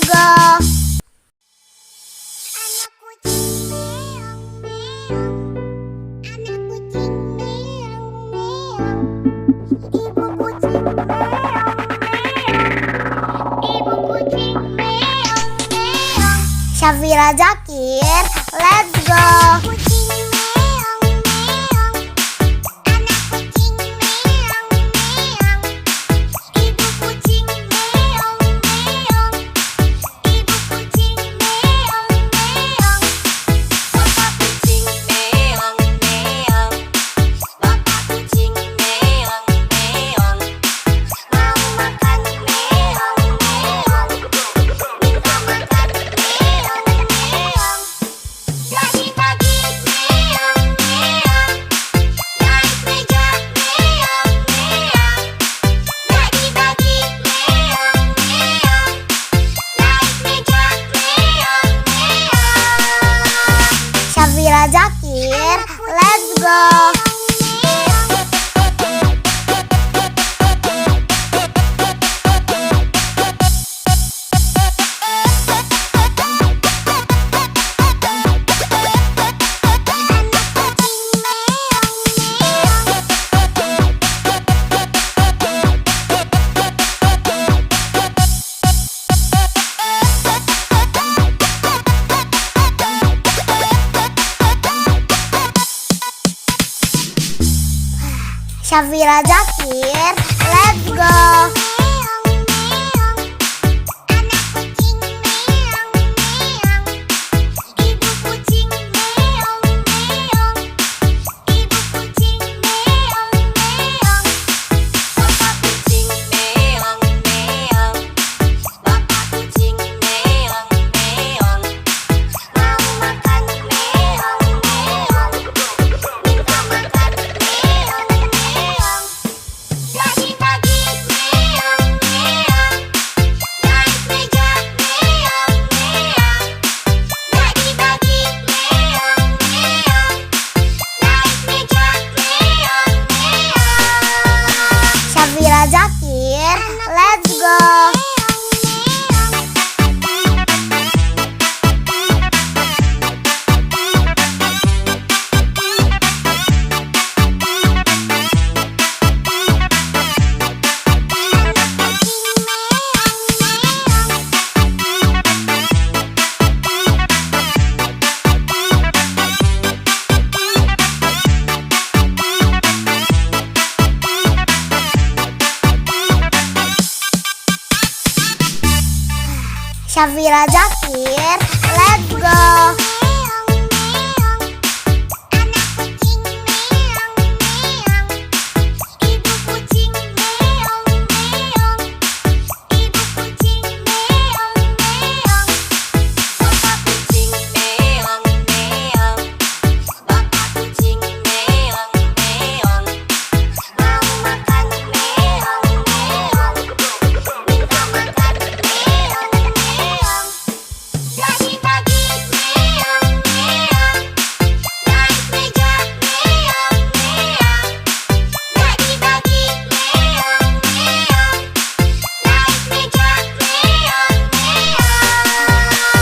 [SPEAKER 1] Syafira Zakir, let's go. Syafira Zakir, let's go. Syafira Zakir, let's go. Syafira Zakir, let's go.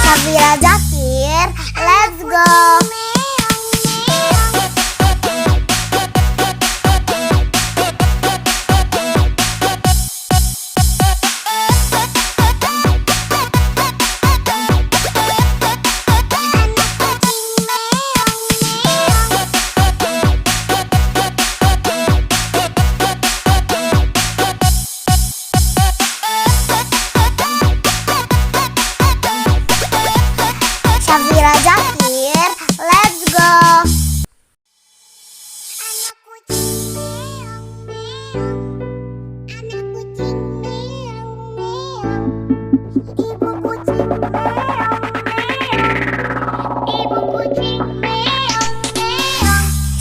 [SPEAKER 1] Syafira Zakir, let's go. Syafira Zakir, let's go.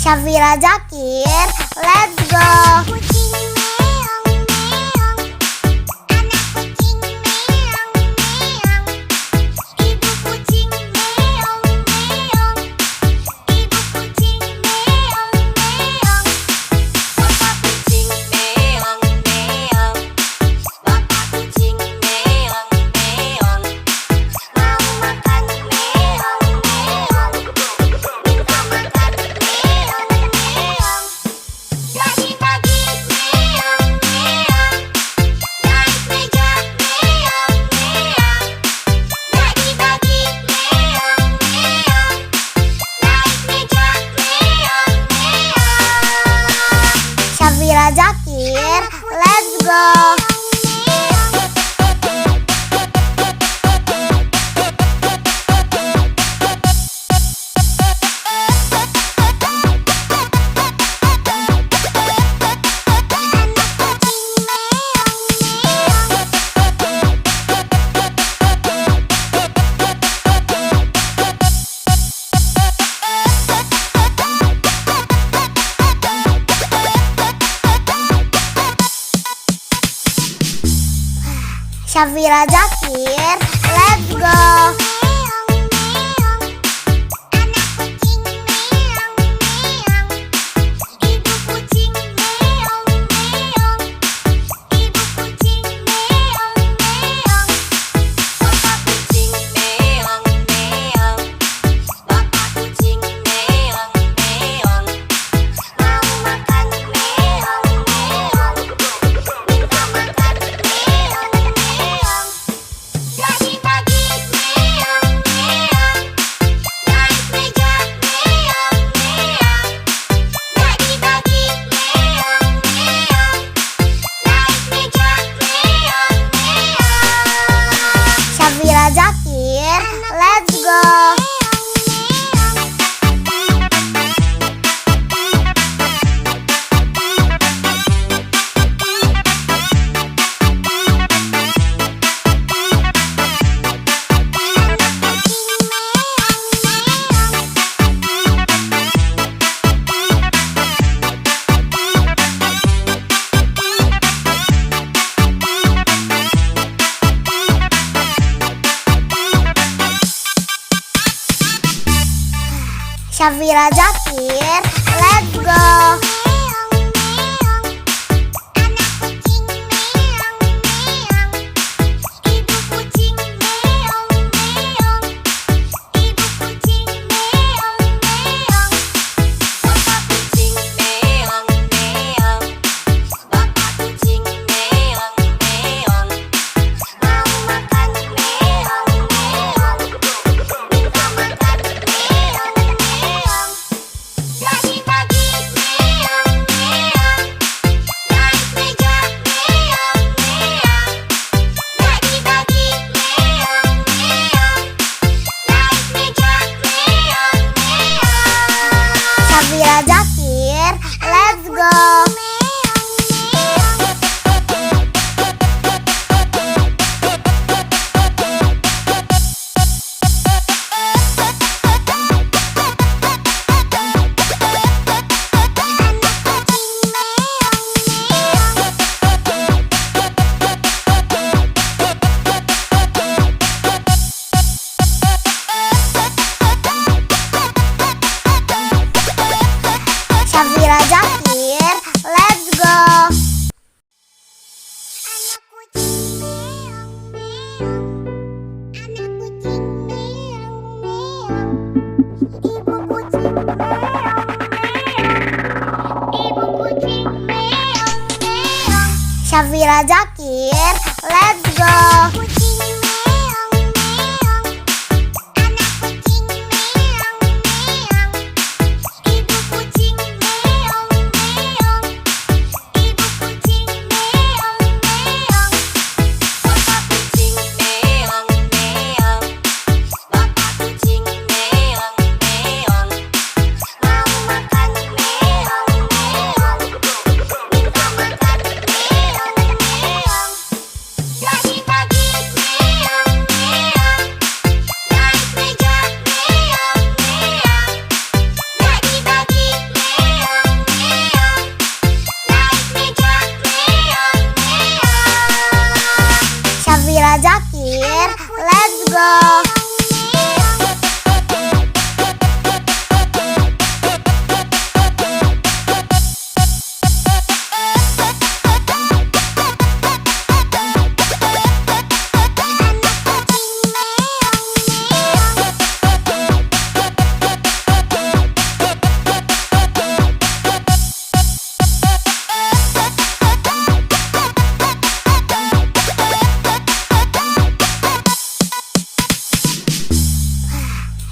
[SPEAKER 1] Syafira Zakir, let's go. Syafira Zakir, let's go. Syafira Zakir, let's go. Syafira Zakir, let's go. Syafira Zakir, let's go. let's go. Syafira Zakir, let's go. Syafira Zakir, let's go. Syafira Zakir, let's go.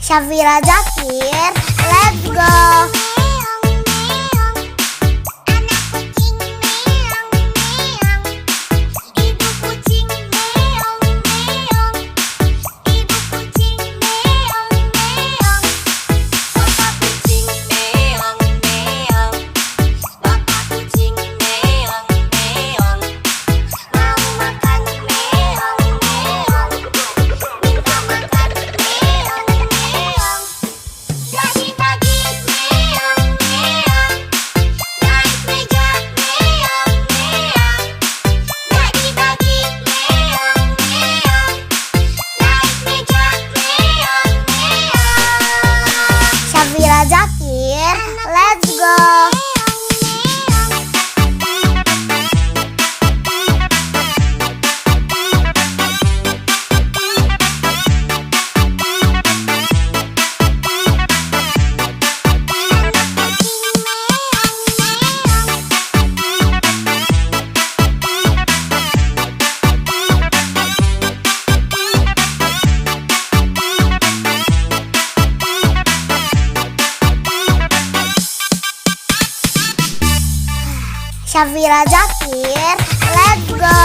[SPEAKER 1] Syafira Zakir, let's go. Syafira Zakir, let's go. Syafira Zakir, let's go.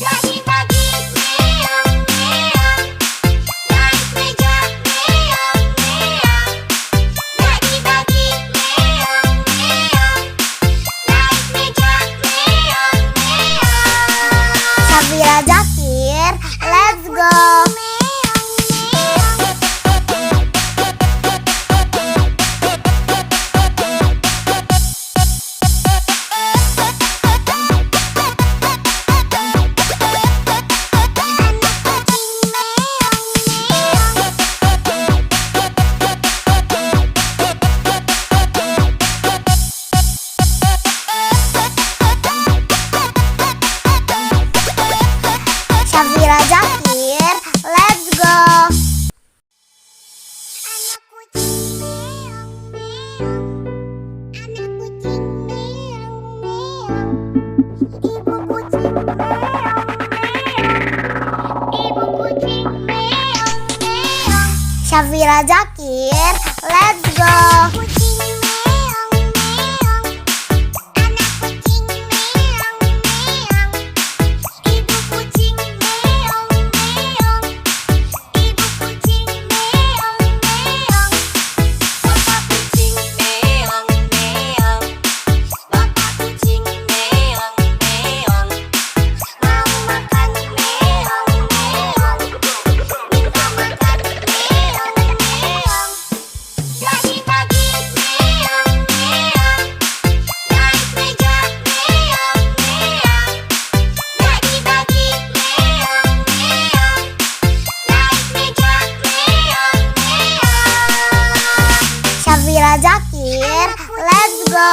[SPEAKER 2] Jadi bagi
[SPEAKER 1] Safira Zakir, let's go.
[SPEAKER 2] Kucing meong meong, anak kucing meong meong, ibu kucing meong meong, ibu kucing meong meong, bapak kucing meong meong, bapak kucing meong meong, mau makan meong meong, minta makan meong meong. Lagi-lagi meong meong, naik meja meong meong, lagi-lagi meong meong, naik meja meong meong.
[SPEAKER 1] Safira Zakir, let's go.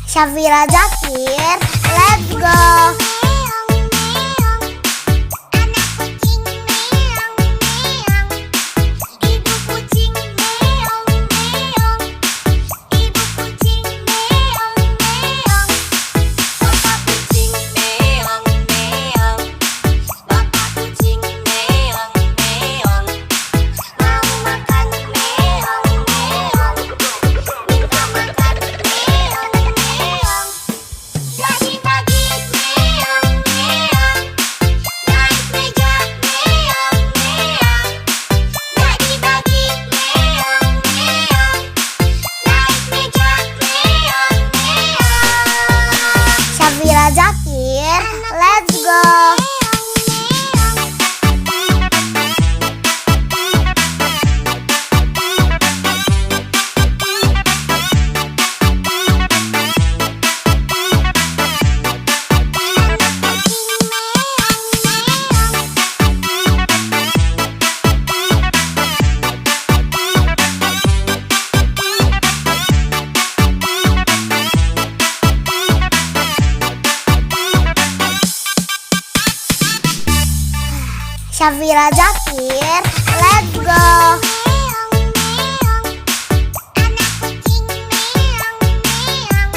[SPEAKER 1] Safira Zakir, let's go.
[SPEAKER 2] Meong meong, anak kucing meong meong, ibu kucing meong meong, ibu kucing meong meong, bapak kucing meong meong, bapak kucing meong meong, mau makan meong meong, minta makan meong meong. Lagi-lagi meong meong, naik meja meong meong, lagi-lagi meong meong, naik meja meong meong.
[SPEAKER 1] Safira Zakir, let's go. Safira Zakir, let's go.
[SPEAKER 2] Meong meong, anak kucing meong meong,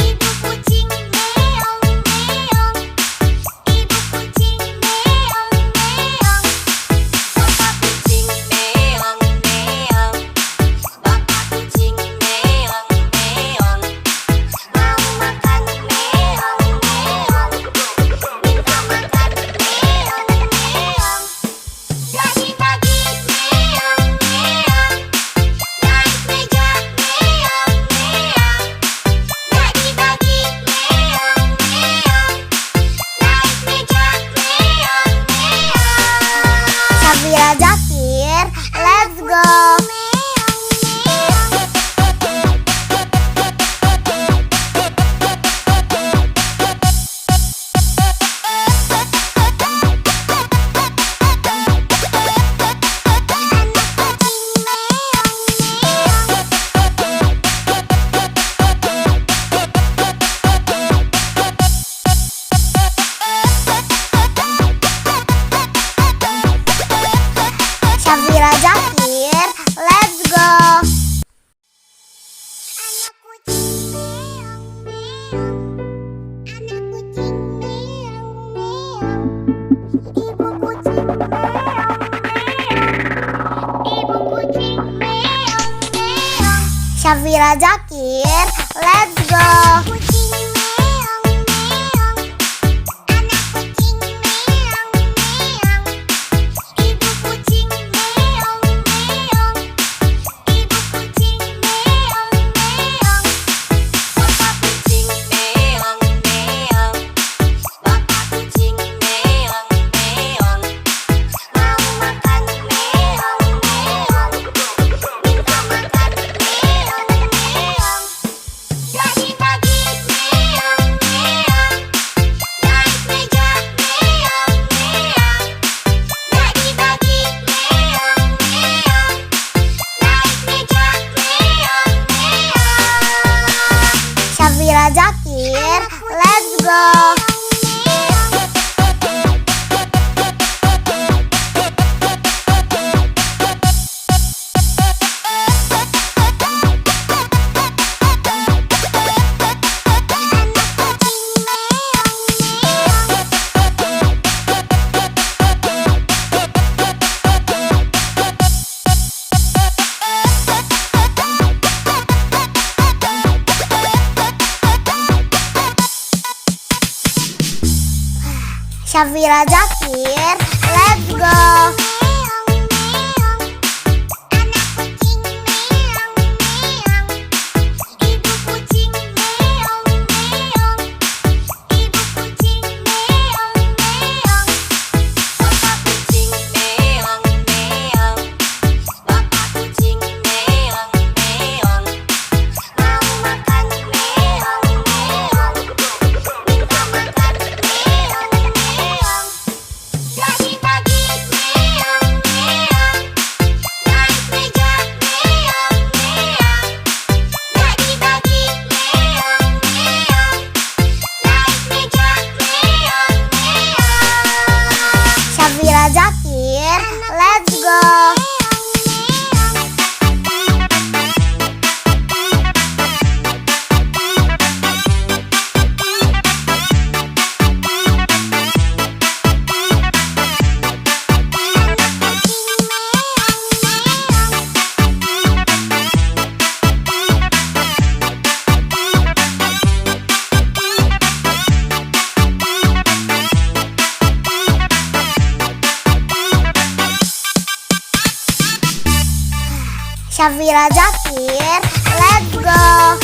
[SPEAKER 2] ibu kucing meong meong, ibu kucing meong meong, bapak kucing meong meong, bapak kucing meong meong, mau makan meong meong, minta makan meong meong. Lagi-lagi meong meong, naik meja meong meong, lagi-lagi meong meong, naik meja meong meong.
[SPEAKER 1] Safira Zakir, let's go. Safira Zakir, let's go.
[SPEAKER 2] Anak kucing meong meong, anak kucing meong meong, ibu kucing meong meong, ibu kucing meong meong.
[SPEAKER 1] Safira Zakir, let's go.
[SPEAKER 2] Kucing meong meong, anak kucing meong meong, ibu kucing meong meong, ibu kucing meong meong, bapak kucing meong meong, bapak kucing meong meong, mau makan meong meong, minta makan meong meong. Lagi-lagi
[SPEAKER 1] Syafira Zakir, let's go. Syafira Zakir, let's go. Syafira Zakir, let's go. Syafira Zakir, let's go.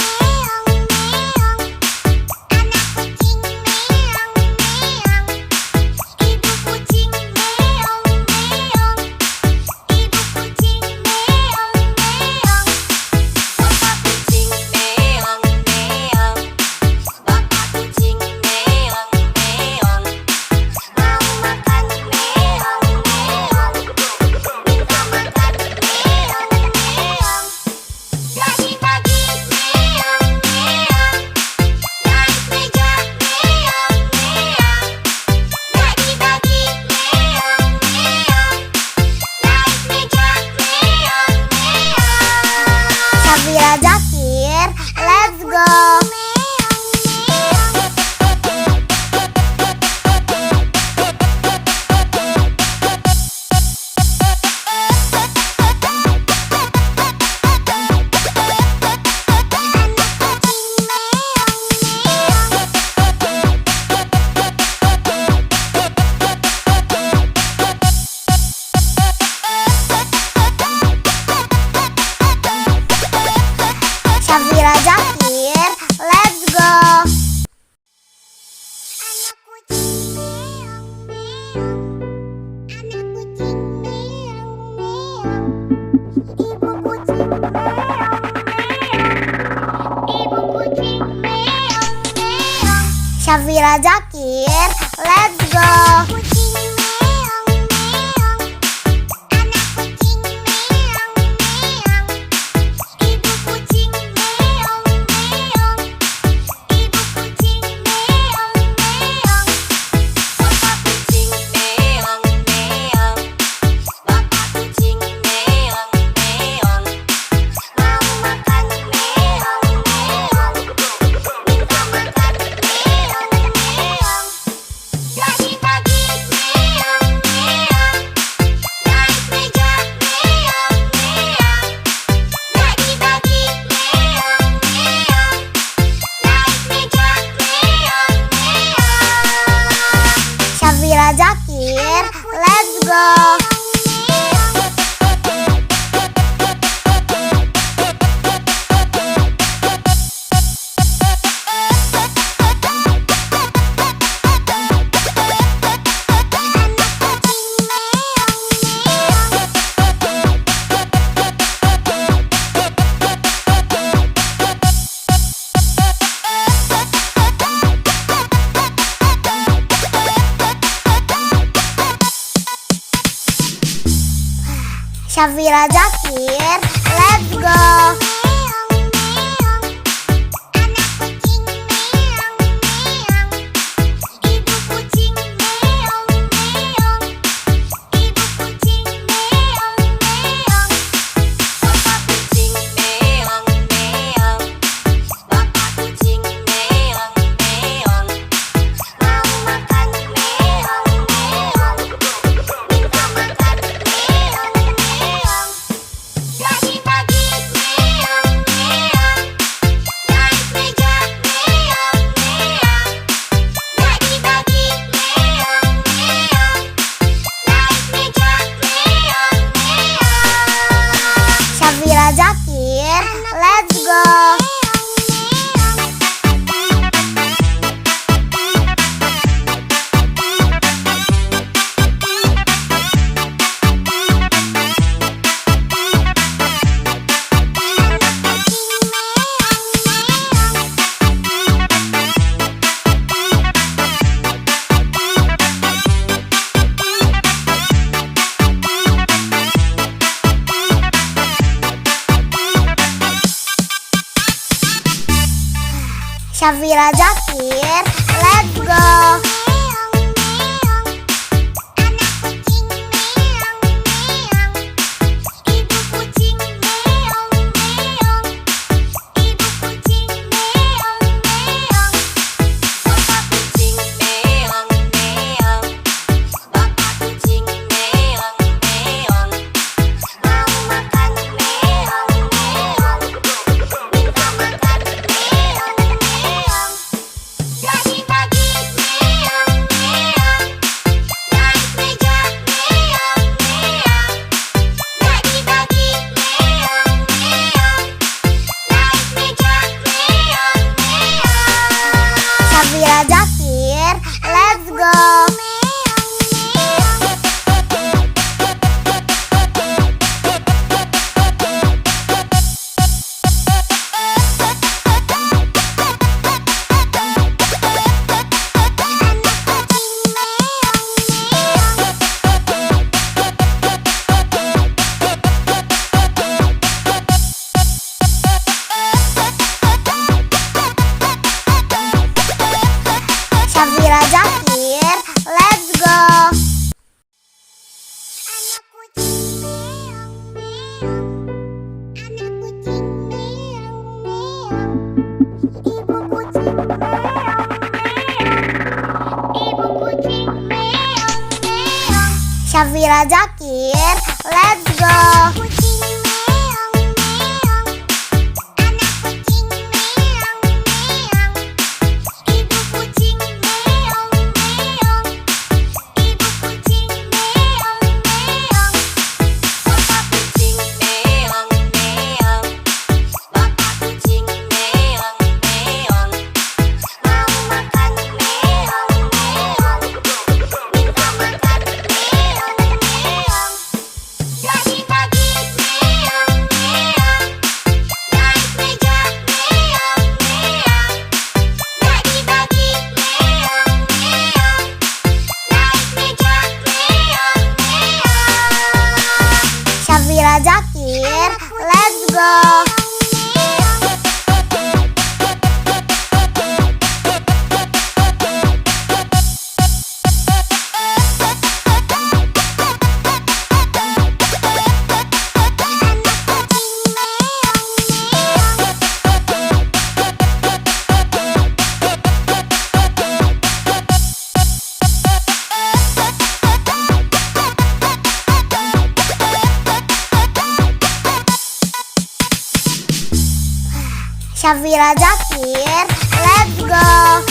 [SPEAKER 1] Syafira Zakir, let's go. Syafira Zakir, let's go. Syafira Zakir, let's go. Syafira Zakir, let's go. Syafira Zakir, let's go. Syafira Zakir, let's go. Syafira Zakir, let's go. Syafira Zakir, let's go. Syafira Zakir, let's go. Syafira Zakir, let's go. Syafira Zakir, let's go.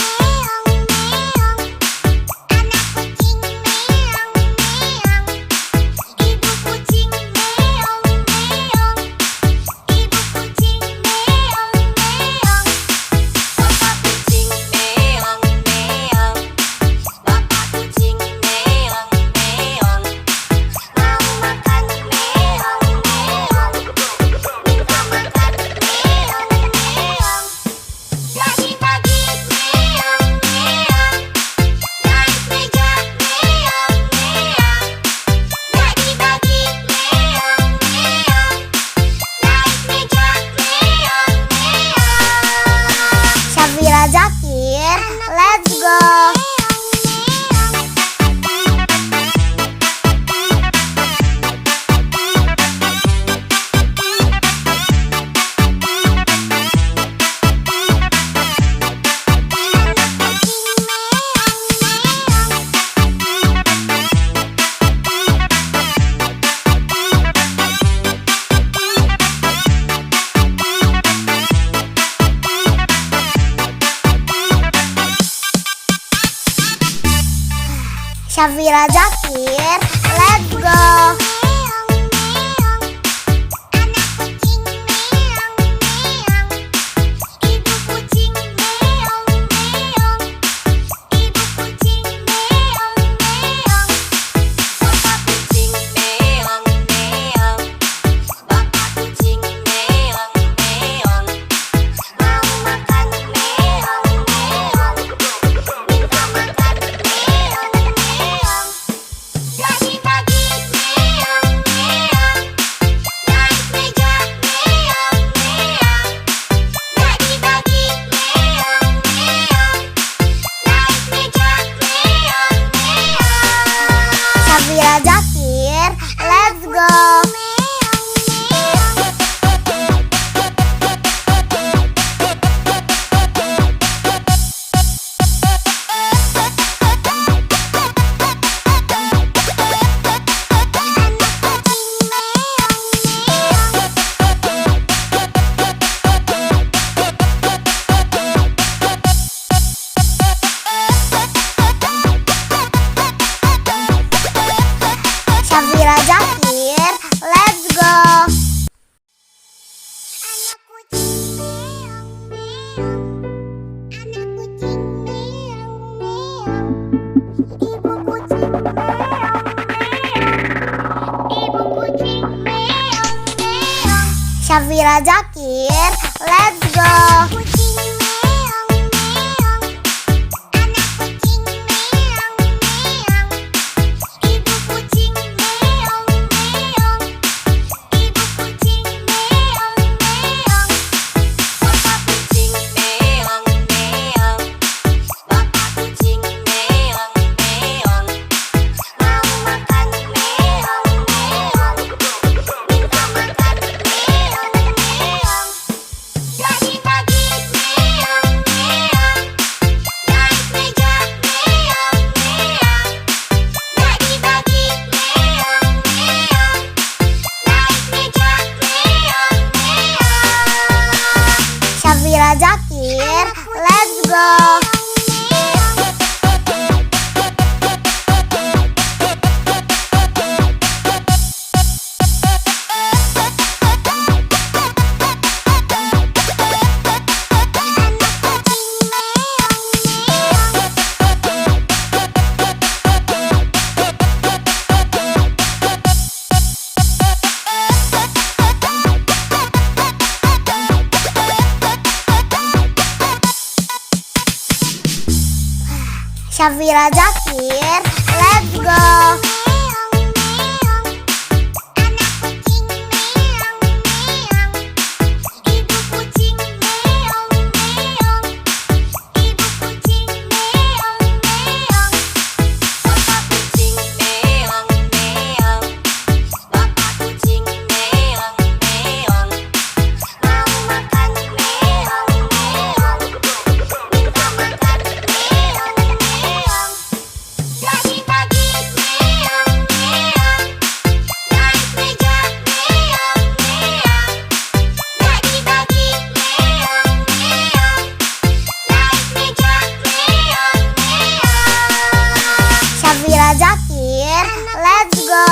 [SPEAKER 1] Syafira Zakir, let's go. Syafira Zakir, let's go.
[SPEAKER 2] Ibu kucing meong meong. Ibu kucing meong meong.
[SPEAKER 1] Syafira Zakir, let's go.
[SPEAKER 2] Kucing meong meong. Anak kucing meong meong. Ibu kucing meong meong. Ibu kucing meong meong. Bapak kucing meong meong. Bapak kucing meong meong. Mau makan meong meong. Minta makan meong meong. Lagi-lagi meong meong. Naik meja meong meong. Lagi-lagi meong meong. Naik meja meong meong.
[SPEAKER 1] Syafira Zakir, let's go. Syafira Zakir, let's go.
[SPEAKER 2] Meong meong. Anak kucing meong meong. Ibu kucing meong meong. Ibu kucing meong meong. Bapak kucing meong meong. Bapak kucing meong meong. Mau makan meong meong. Minta makan meong meong. Lagi-lagi meong meong. Naik meja meong meong. Lagi-lagi meong meong. Naik meja meong meong.
[SPEAKER 1] Syafira Zakir, let's go.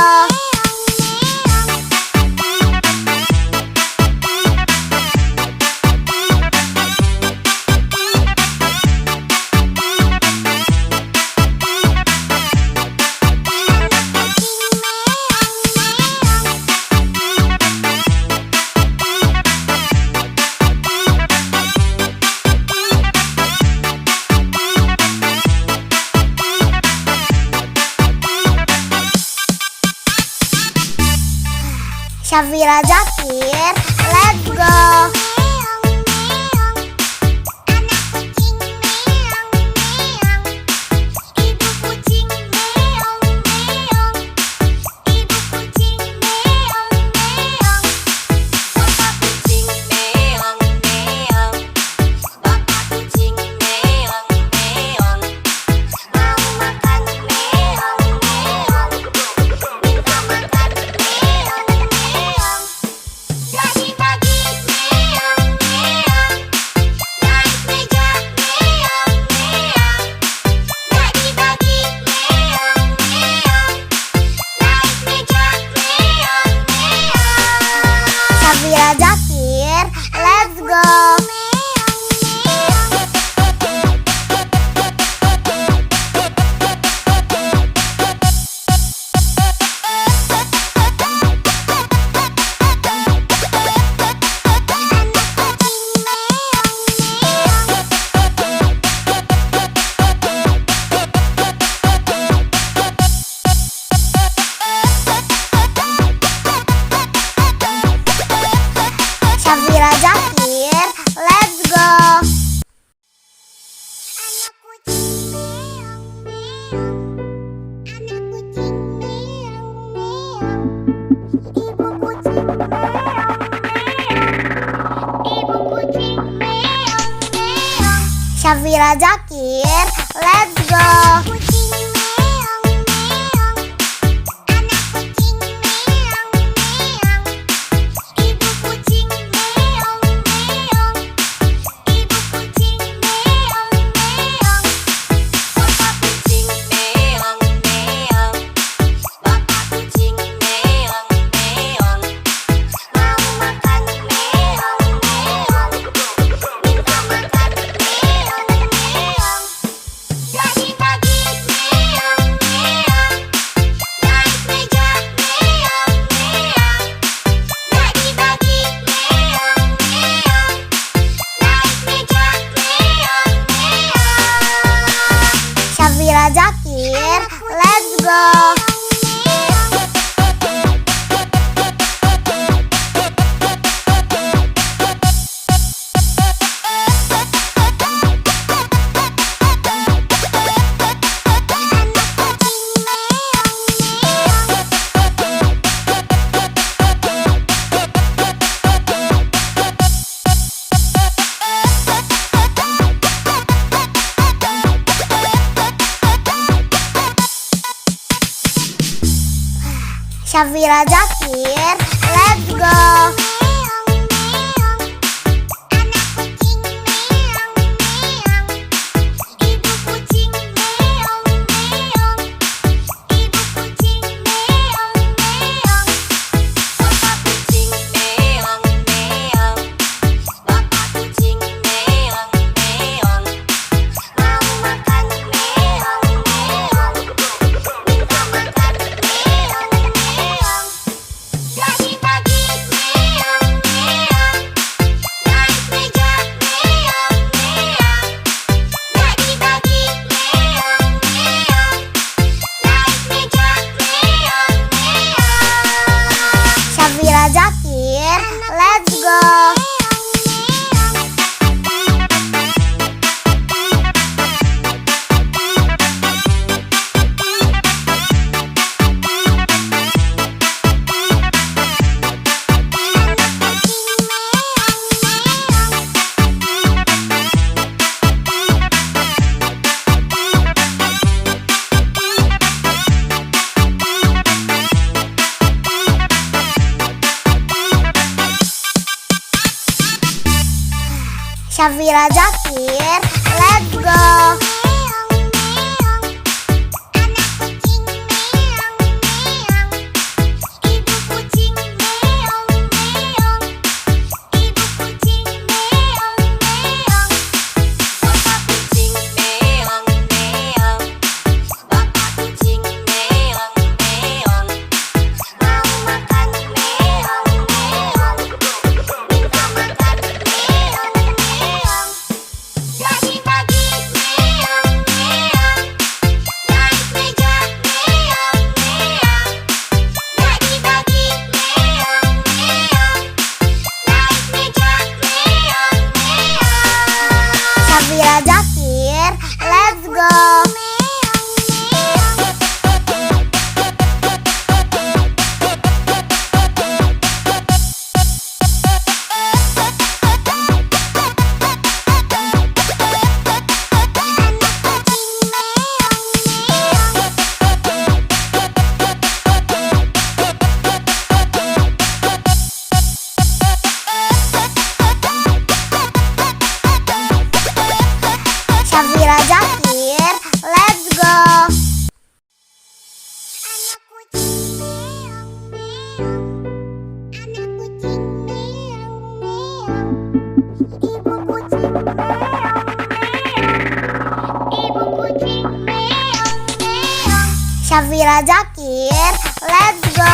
[SPEAKER 1] Syafira Zakir, let's go.
[SPEAKER 2] Meong meong. Anak kucing meong meong. Ibu kucing meong meong. Ibu kucing meong meong. Bapak kucing meong meong. Bapak kucing meong meong. Mau makan meong meong. Minta makan meong meong. Lagi-lagi meong meong. Naik meja meong meong. Lagi-lagi meong meong. Naik meja meong meong.
[SPEAKER 1] Syafira Zakir, let's go. Syafira Zakir, let's go.
[SPEAKER 2] Anak kucing meong meong. Anak kucing meong meong. Ibu kucing meong meong. Ibu kucing meong meong.
[SPEAKER 1] Syafira Zakir, let's go.
[SPEAKER 2] Kucing meong meong. Anak kucing meong meong. Ibu kucing meong meong. Ibu kucing meong meong. Bapak kucing meong meong. Bapak kucing meong meong. Mau makan meong meong. Minta makan meong meong. Lagi-lagi
[SPEAKER 1] Syafira Zakir, let's go. Syafira Zakir, let's go. Syafira Zakir, let's go. Syafira Zakir, let's go. Syafira Zakir, let's go. Syafira Zakir, let's go.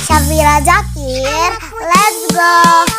[SPEAKER 1] Syafira Zakir, let's go.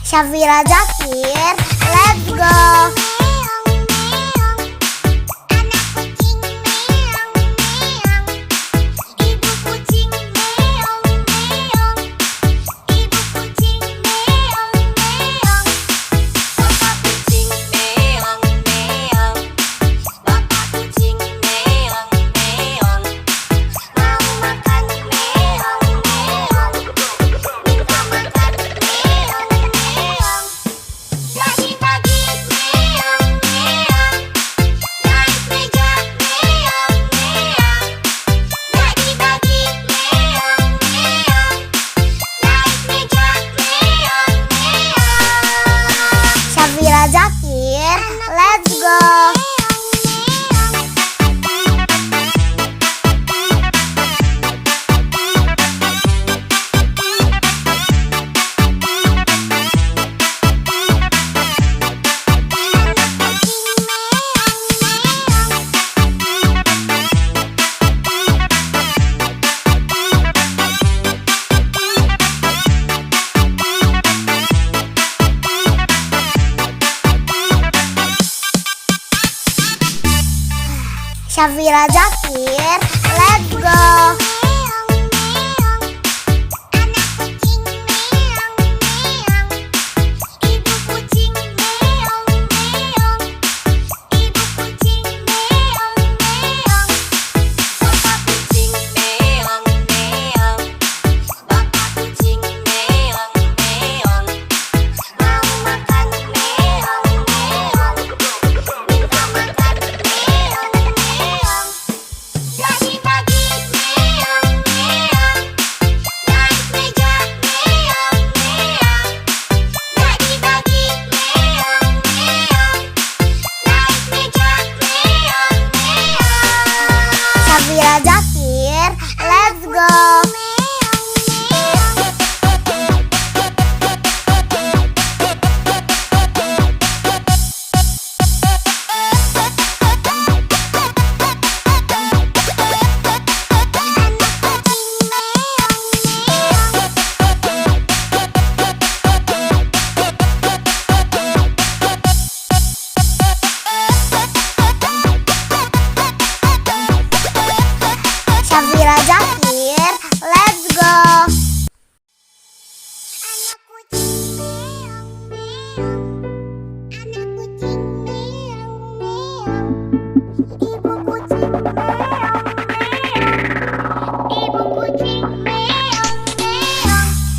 [SPEAKER 1] Syafira Zakir, let's go. Syafira Zakir, let's go. Syafira Zakir, let's go. Syafira Zakir, let's go.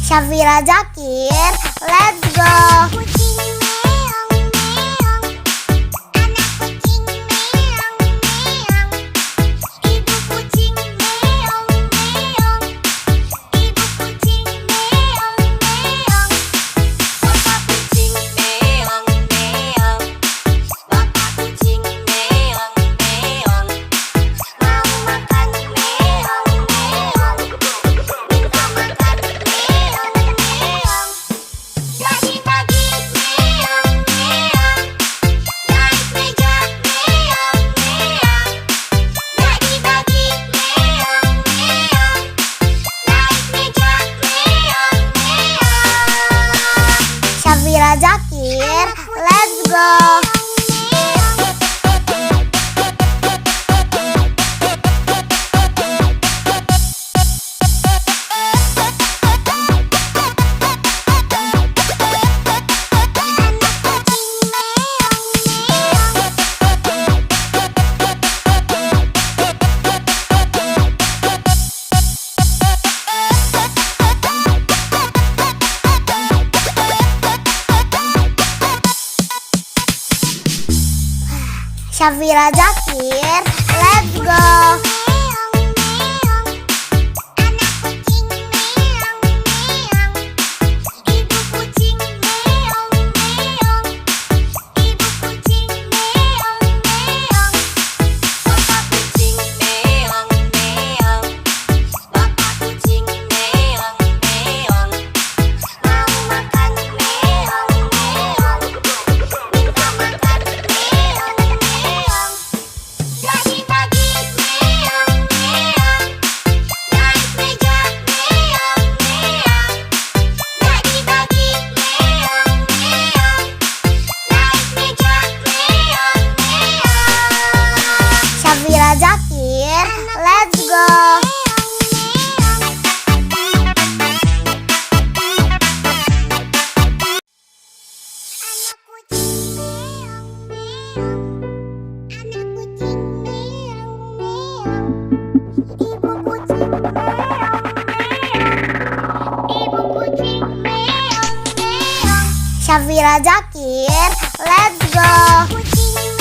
[SPEAKER 1] Syafira Zakir, let's go. Syafira Zakir, let's go. Syafira Zakir, let's go. Syafira Zakir, let's go. Syafira Zakir, let's go.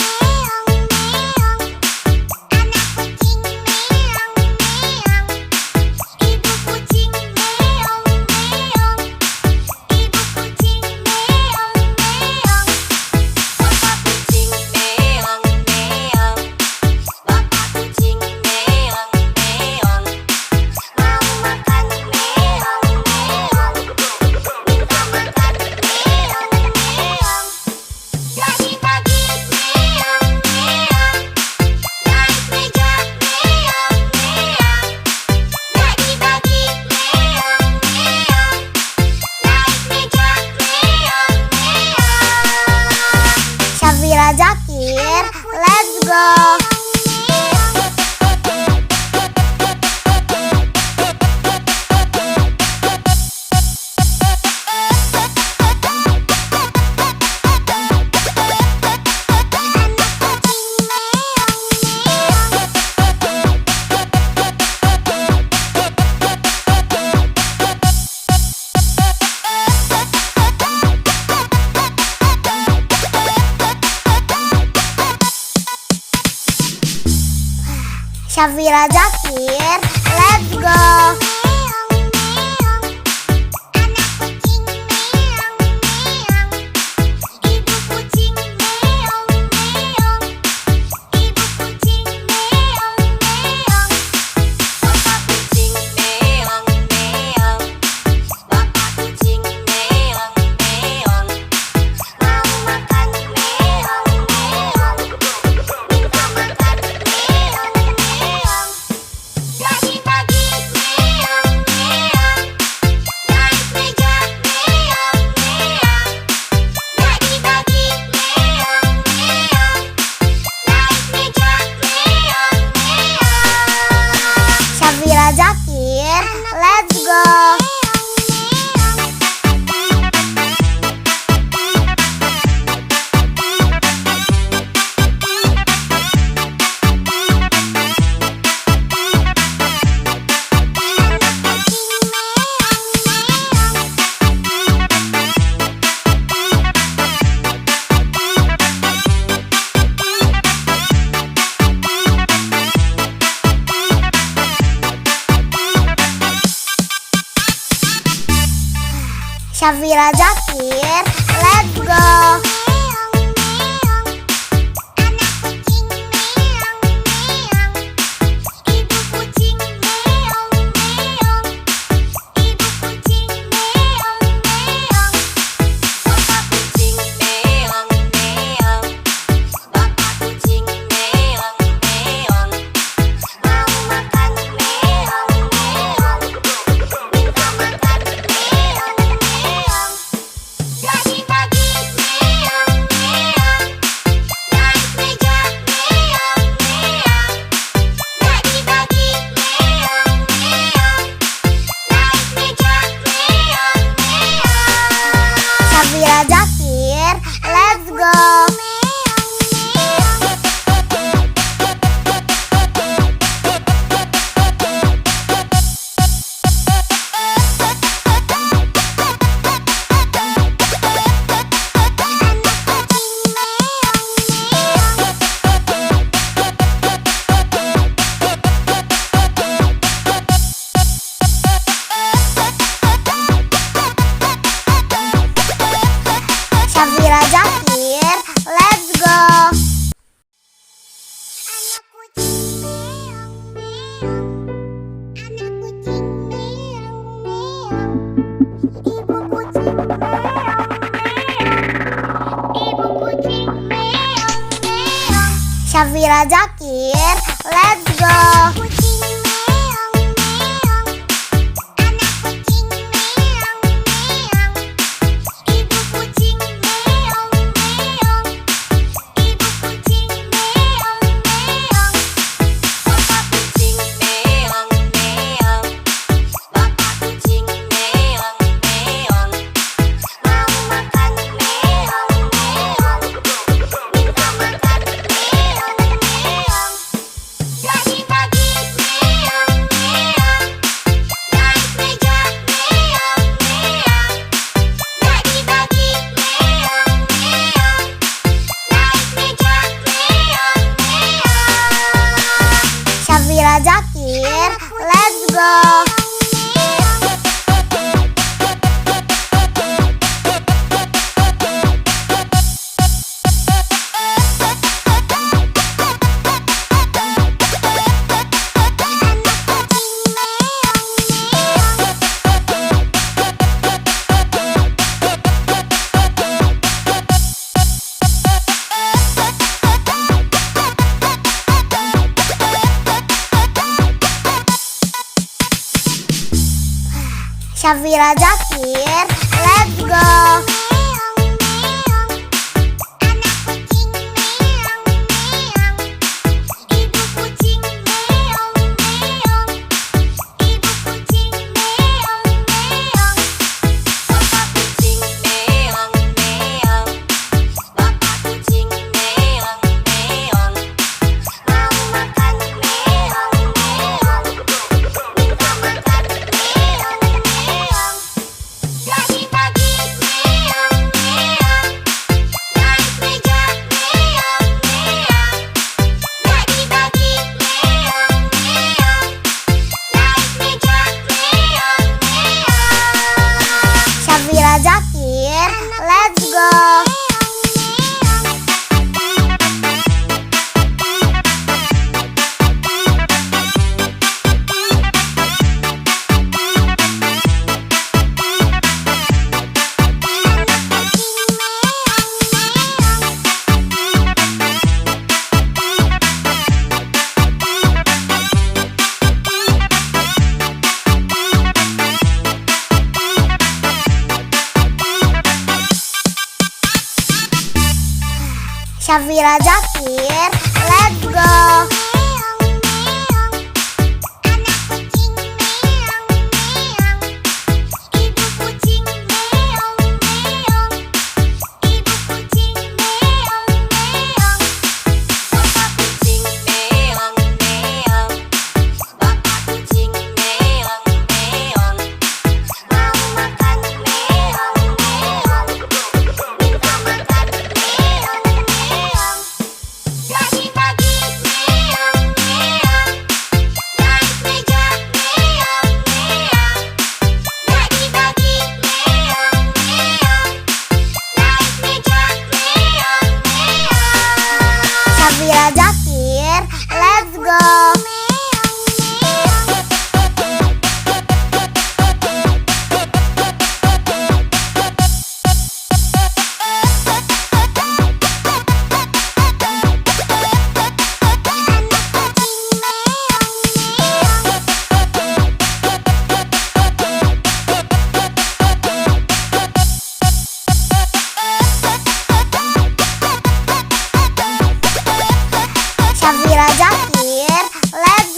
[SPEAKER 1] Syafira Zakir, let's go. Syafira Zakir, let's go. Syafira Zakir, let's go. Syafira Zakir, let's go. Syafira Zakir, let's go. Syafira Zakir, let's go. Syafira Zakir, let's go. Syafira Zakir, let's go. Syafira Zakir, let's go. Syafira Zakir, let's go. Syafira Zakir, let's go. Syafira Zakir, let's go.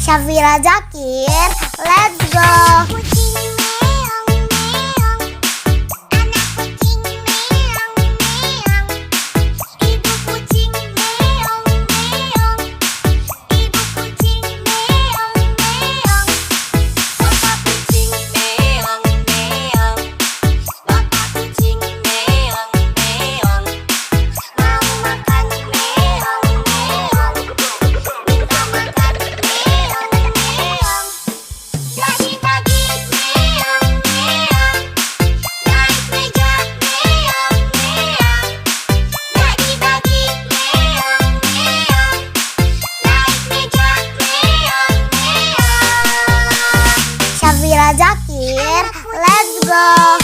[SPEAKER 1] Syafira Zakir, let's go. Syafira Zakir, let's go.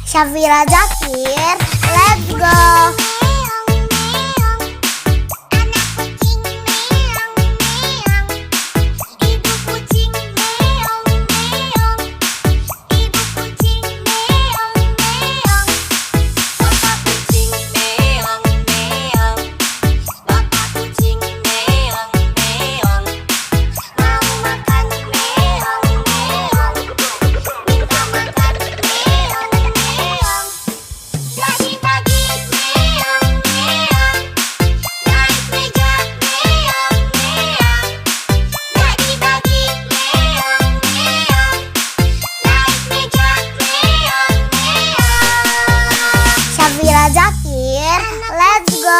[SPEAKER 1] Syafira Zakir, let's go. Syafira Zakir, let's go.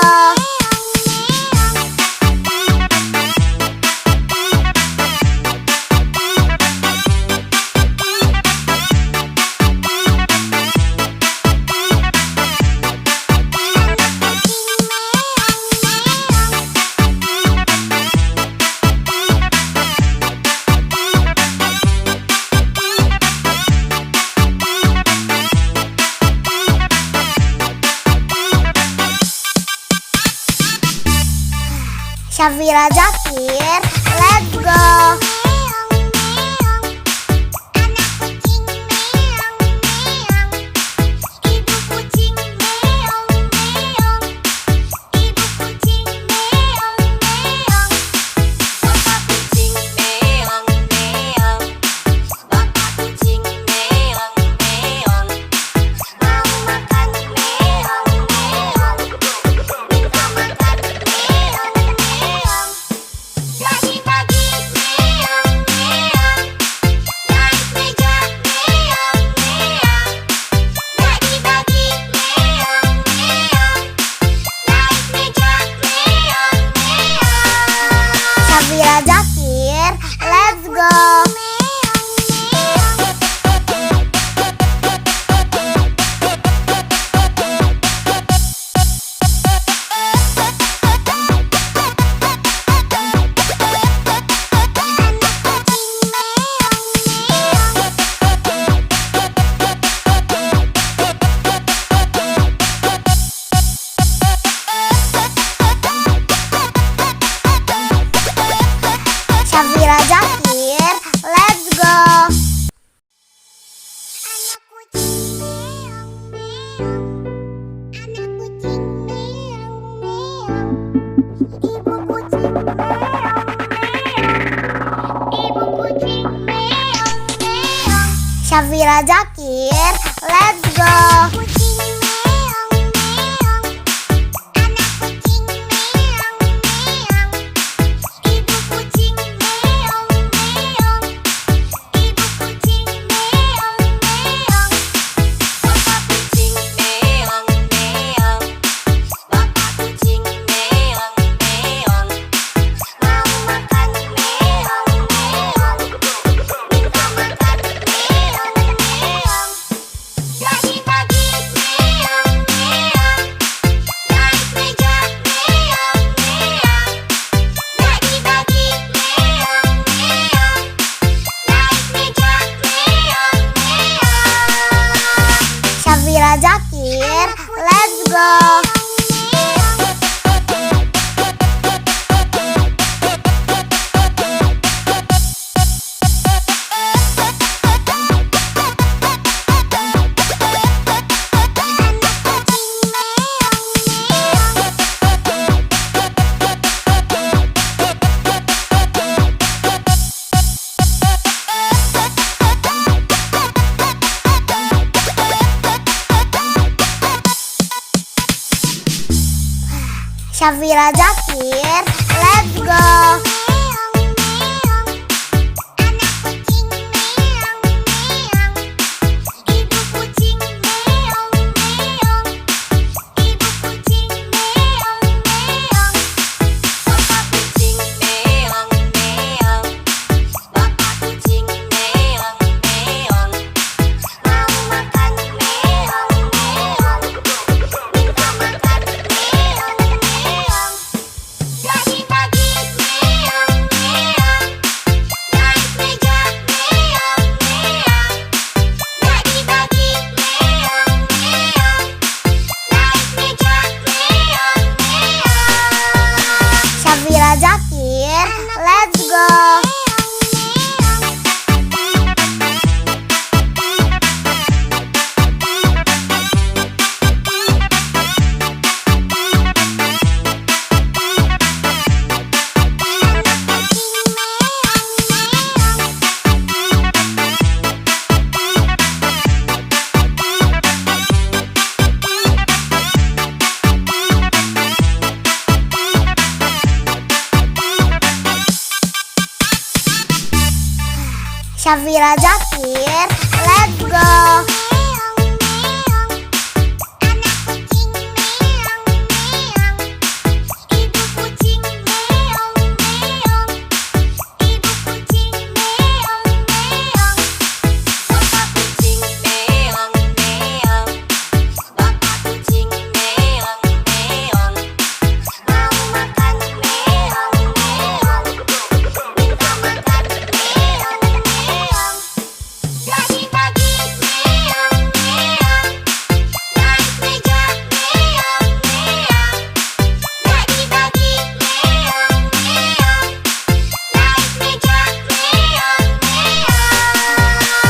[SPEAKER 1] Syafira Zakir, let's go. Syafira Zakir, let's go.
[SPEAKER 2] Kucing meong meong, anak kucing meong meong, ibu kucing meong meong, ibu kucing meong meong, bapak kucing meong meong, bapak kucing meong meong, mau makan meong meong, minta makan meong meong. Bagi-bagi meong meong, naik meja meong meong. Bagi-bagi meong meong, naik meja meong meong.
[SPEAKER 1] Syafira Zakir, let's go. Syafira Zakir, let's go.
[SPEAKER 2] Meong meong, anak kucing meong meong, ibu kucing meong meong, ibu kucing meong meong, bapak kucing meong meong, bapak kucing meong meong, mau makan meong meong, minta makan meong meong. Bagi-bagi meong meong, naik meja meong meong. Bagi-bagi meong meong, naik meja meong meong.
[SPEAKER 1] Syafira Zakir, let's go. Syafira Zakir, let's go.
[SPEAKER 2] Meong meong, anak kucing meong meong, ibu kucing meong meong, ibu kucing meong meong, bapak kucing meong meong, bapak kucing meong meong, mau makan meong meong, minta makan meong meong. Bagi-bagi meong meong, naik meja meong meong. Bagi-bagi meong meong, naik meja meong meong.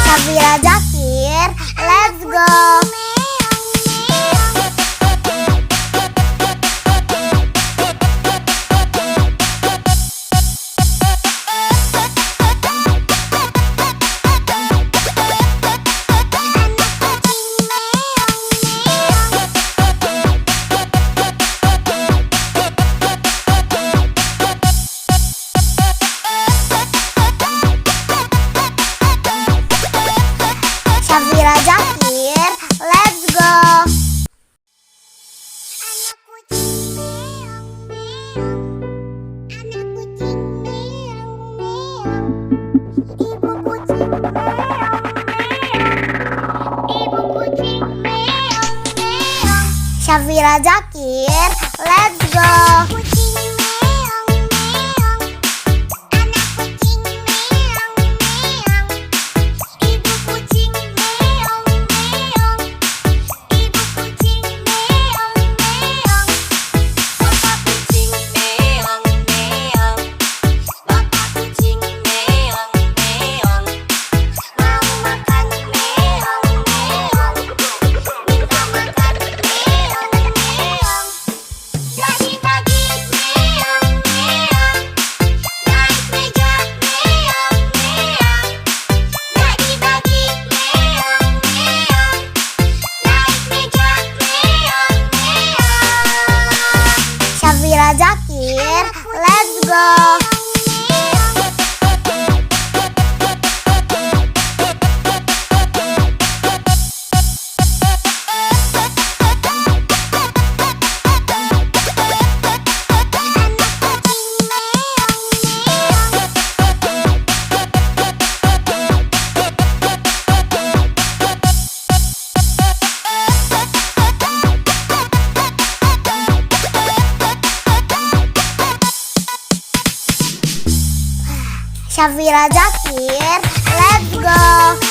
[SPEAKER 1] Syafira Zakir, let's go. Syafira Zakir, let's go.
[SPEAKER 2] Anak kucing meong meong, anak kucing meong meong, ibu kucing meong meong, ibu kucing meong meong.
[SPEAKER 1] Syafira Zakir, let's go.
[SPEAKER 2] Kucing meong meong, anak kucing meong meong, ibu kucing meong meong, ibu kucing meong meong, bapak kucing meong meong, bapak kucing meong meong, mau makan meong meong, minta makan meong meong.
[SPEAKER 1] go. Syafira Zakir, let's go.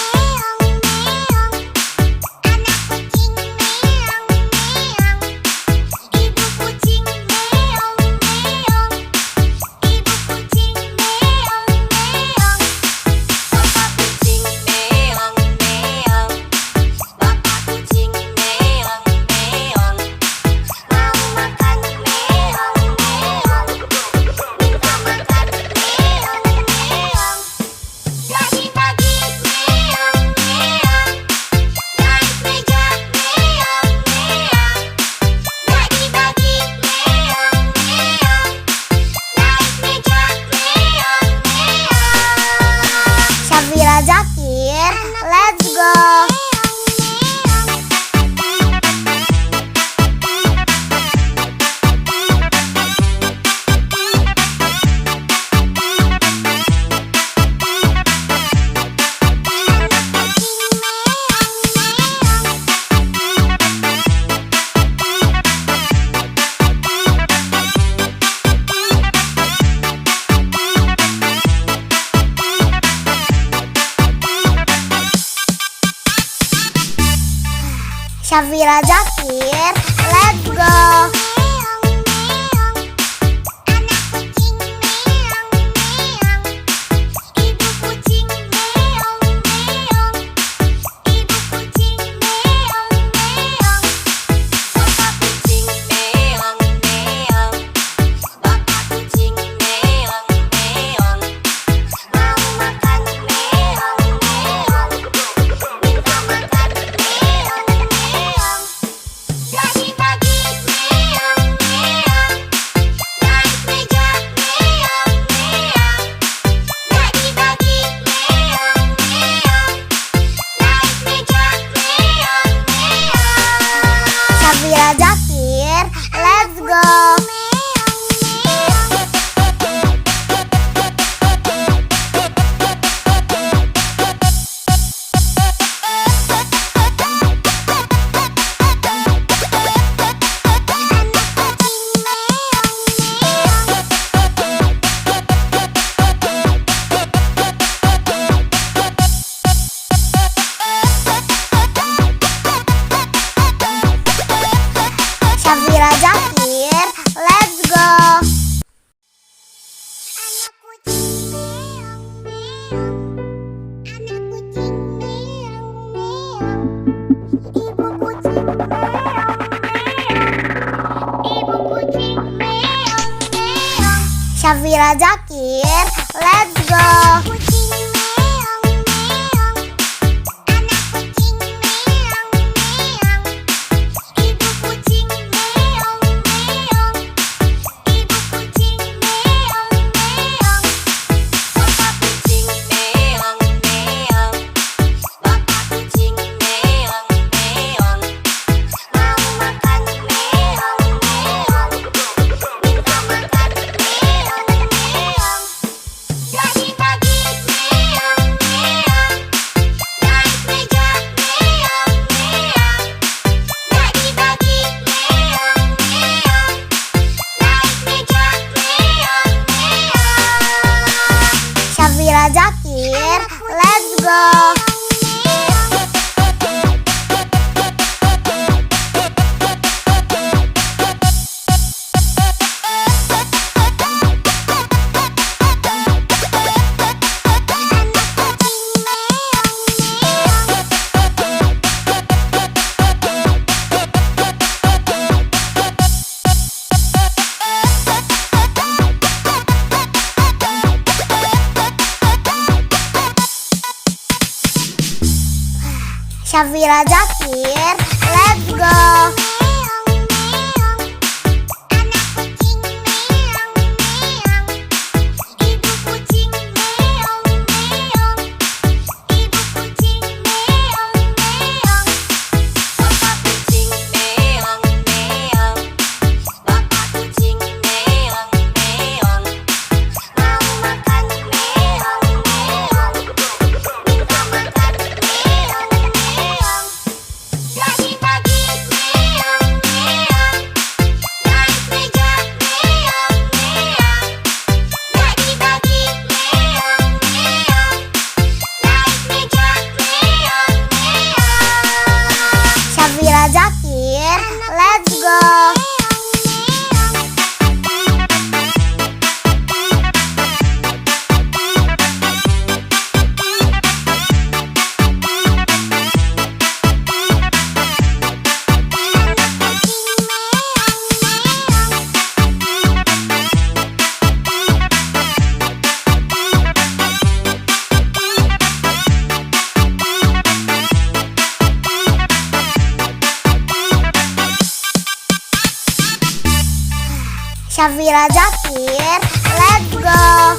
[SPEAKER 1] Syafira Zakir, let's go. Syafira Zakir, let's go. Syafira Zakir, let's go. Syafira Zakir, let's go. Syafira Zakir, let's go. Syafira Zakir, let's go. Syafira Zakir, let's go. Syafira Zakir, let's go.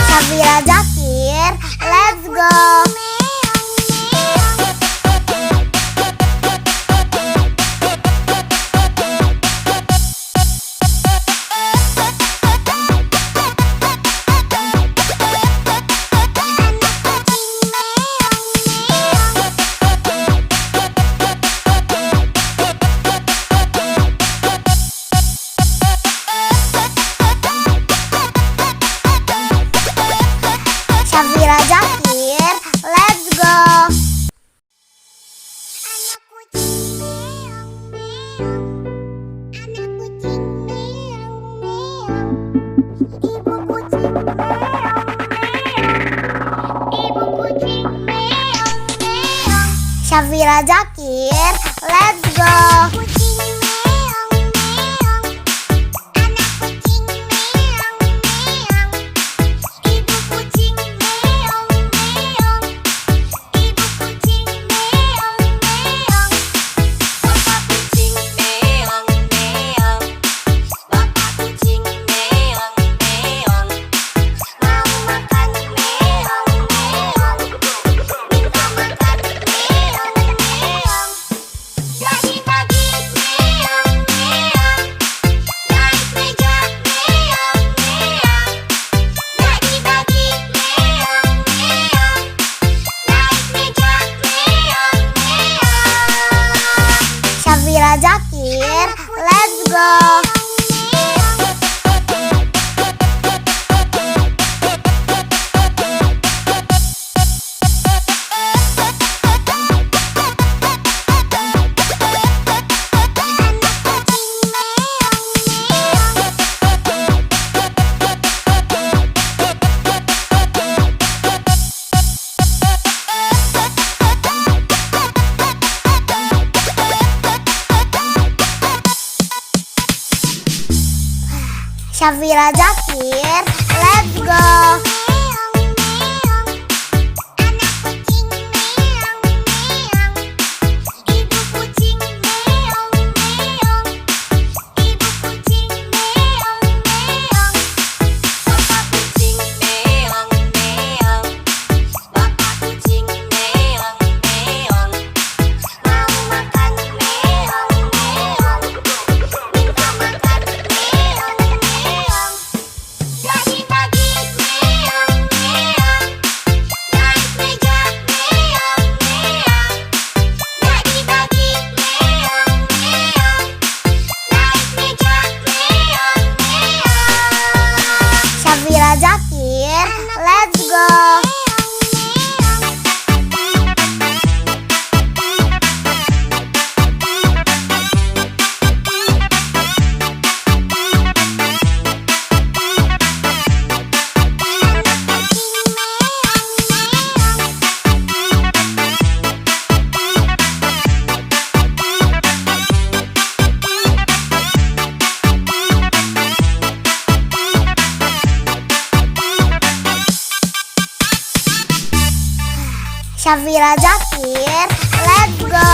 [SPEAKER 1] Syafira Zakir, let's go. Syafira Zakir, let's go. Syafira Zakir, let's go. Syafira Zakir, let's go. Syafira Zakir, let's go. Syafira Zakir, let's go. Syafira Zakir, let's go.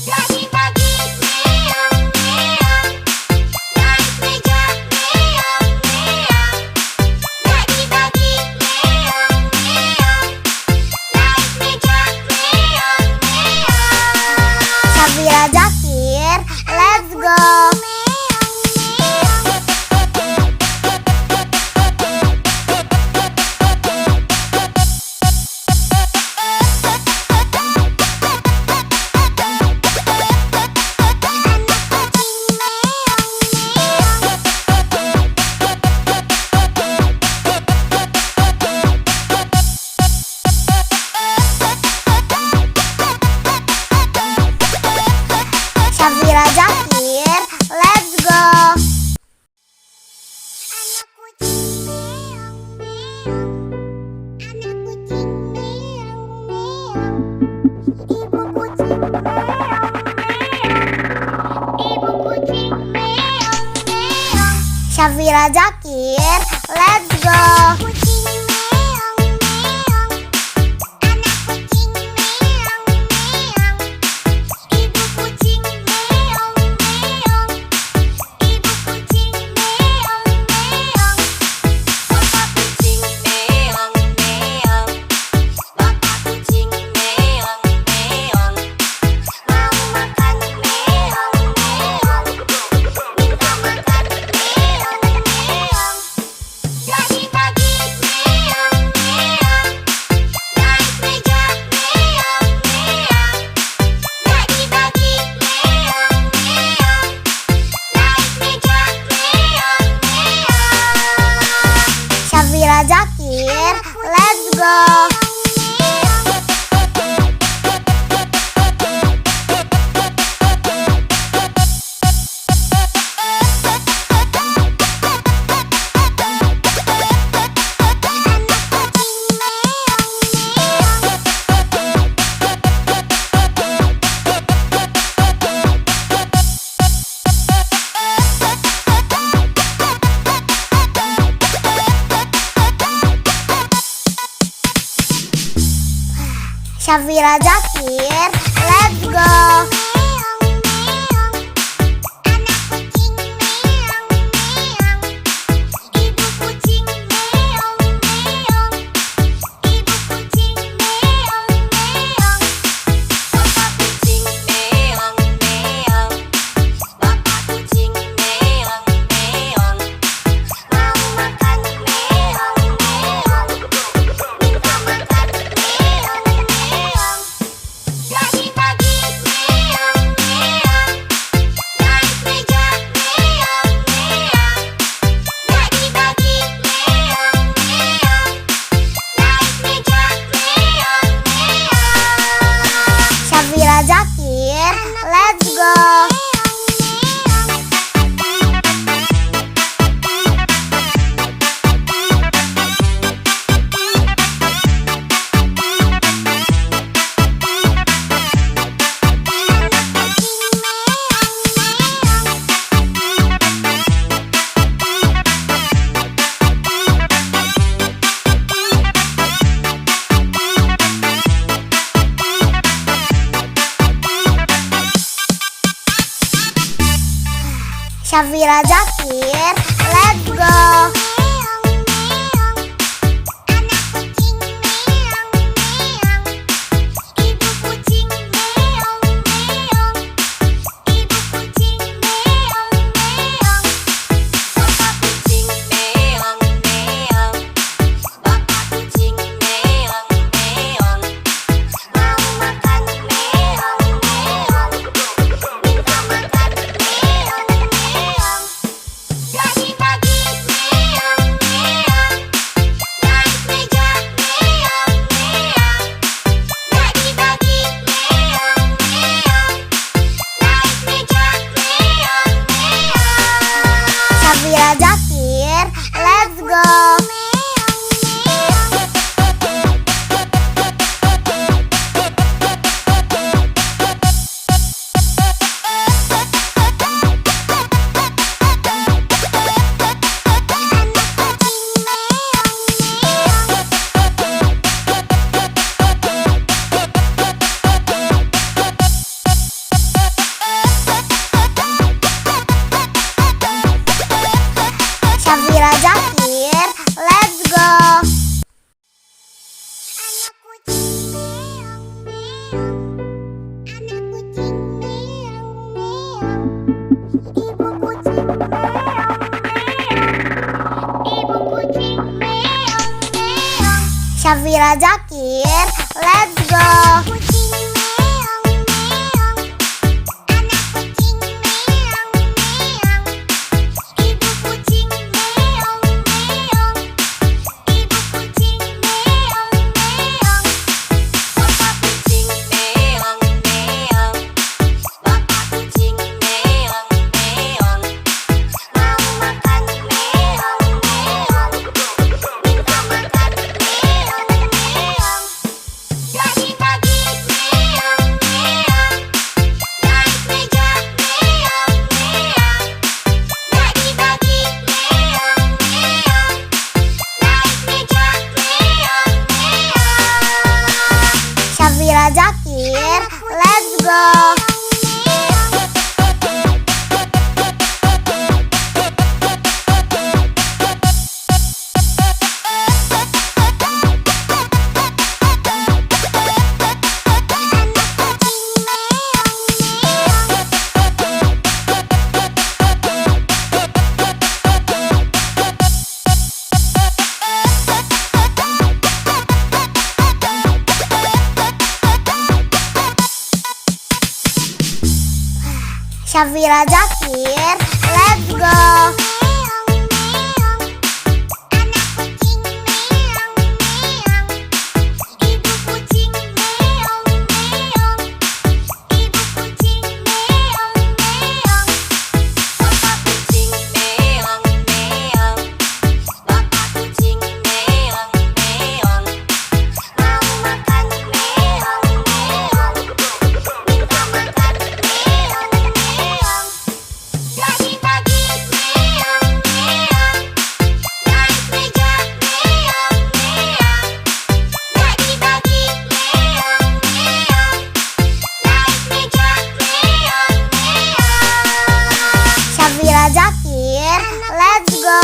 [SPEAKER 2] Pagi-pagi meong Ibu kucing meong meong. Ibu kucing meong meong.
[SPEAKER 1] Syafira Zakir, let's go.
[SPEAKER 2] Kucing meong meong. Anak kucing meong meong. Ibu kucing meong meong. Ibu kucing meong meong. Bapak kucing meong meong. Bapak kucing meong meong. Mau makan meong meong. Minta makan meong meong. Lagi-lagi meong meong. Naik meja meong meong. Lagi-lagi meong meong. Naik meja meong meong.
[SPEAKER 1] Syafira Zakir, let's go. Syafira Zakir, let's go.
[SPEAKER 2] Meong meong. Anak kucing meong meong. Ibu kucing meong meong. Ibu kucing meong meong. Bapak kucing meong meong. Bapak kucing meong meong. Mau makan meong meong. Minta makan meong meong. Lagi-lagi meong meong. Naik meja meong meong. Lagi-lagi meong meong. Naik meja meong meong.
[SPEAKER 1] Syafira Zakir, let's go. Syafira Zakir, let's go.
[SPEAKER 2] Meong meong. Anak kucing meong meong. Ibu kucing meong meong. Ibu kucing meong meong. Bapak kucing meong meong. Bapak kucing meong meong. Mau makan meong meong. Minta makan meong meong. Lagi-lagi meong meong. Naik meja meong meong. Lagi-lagi meong meong. Naik meja meong meong.
[SPEAKER 1] Syafira Zakir, let's go. Syafira Zakir, let's go.
[SPEAKER 2] Anak kucing meong meong. Anak kucing meong meong. Ibu kucing meong meong. Ibu kucing meong meong.
[SPEAKER 1] Syafira Zakir, let's go.
[SPEAKER 2] Kucing meong meong. Anak kucing meong meong. Ibu kucing meong meong. Ibu kucing meong meong. Bapak kucing meong meong. Bapak kucing meong meong. Mau makan meong meong. Minta makan meong meong. Lagi-lagi
[SPEAKER 1] Zakir, let's go. Syafira Zakir, let's go. Syafira Zakir, let's go.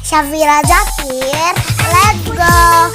[SPEAKER 1] Syafira Zakir, let's go.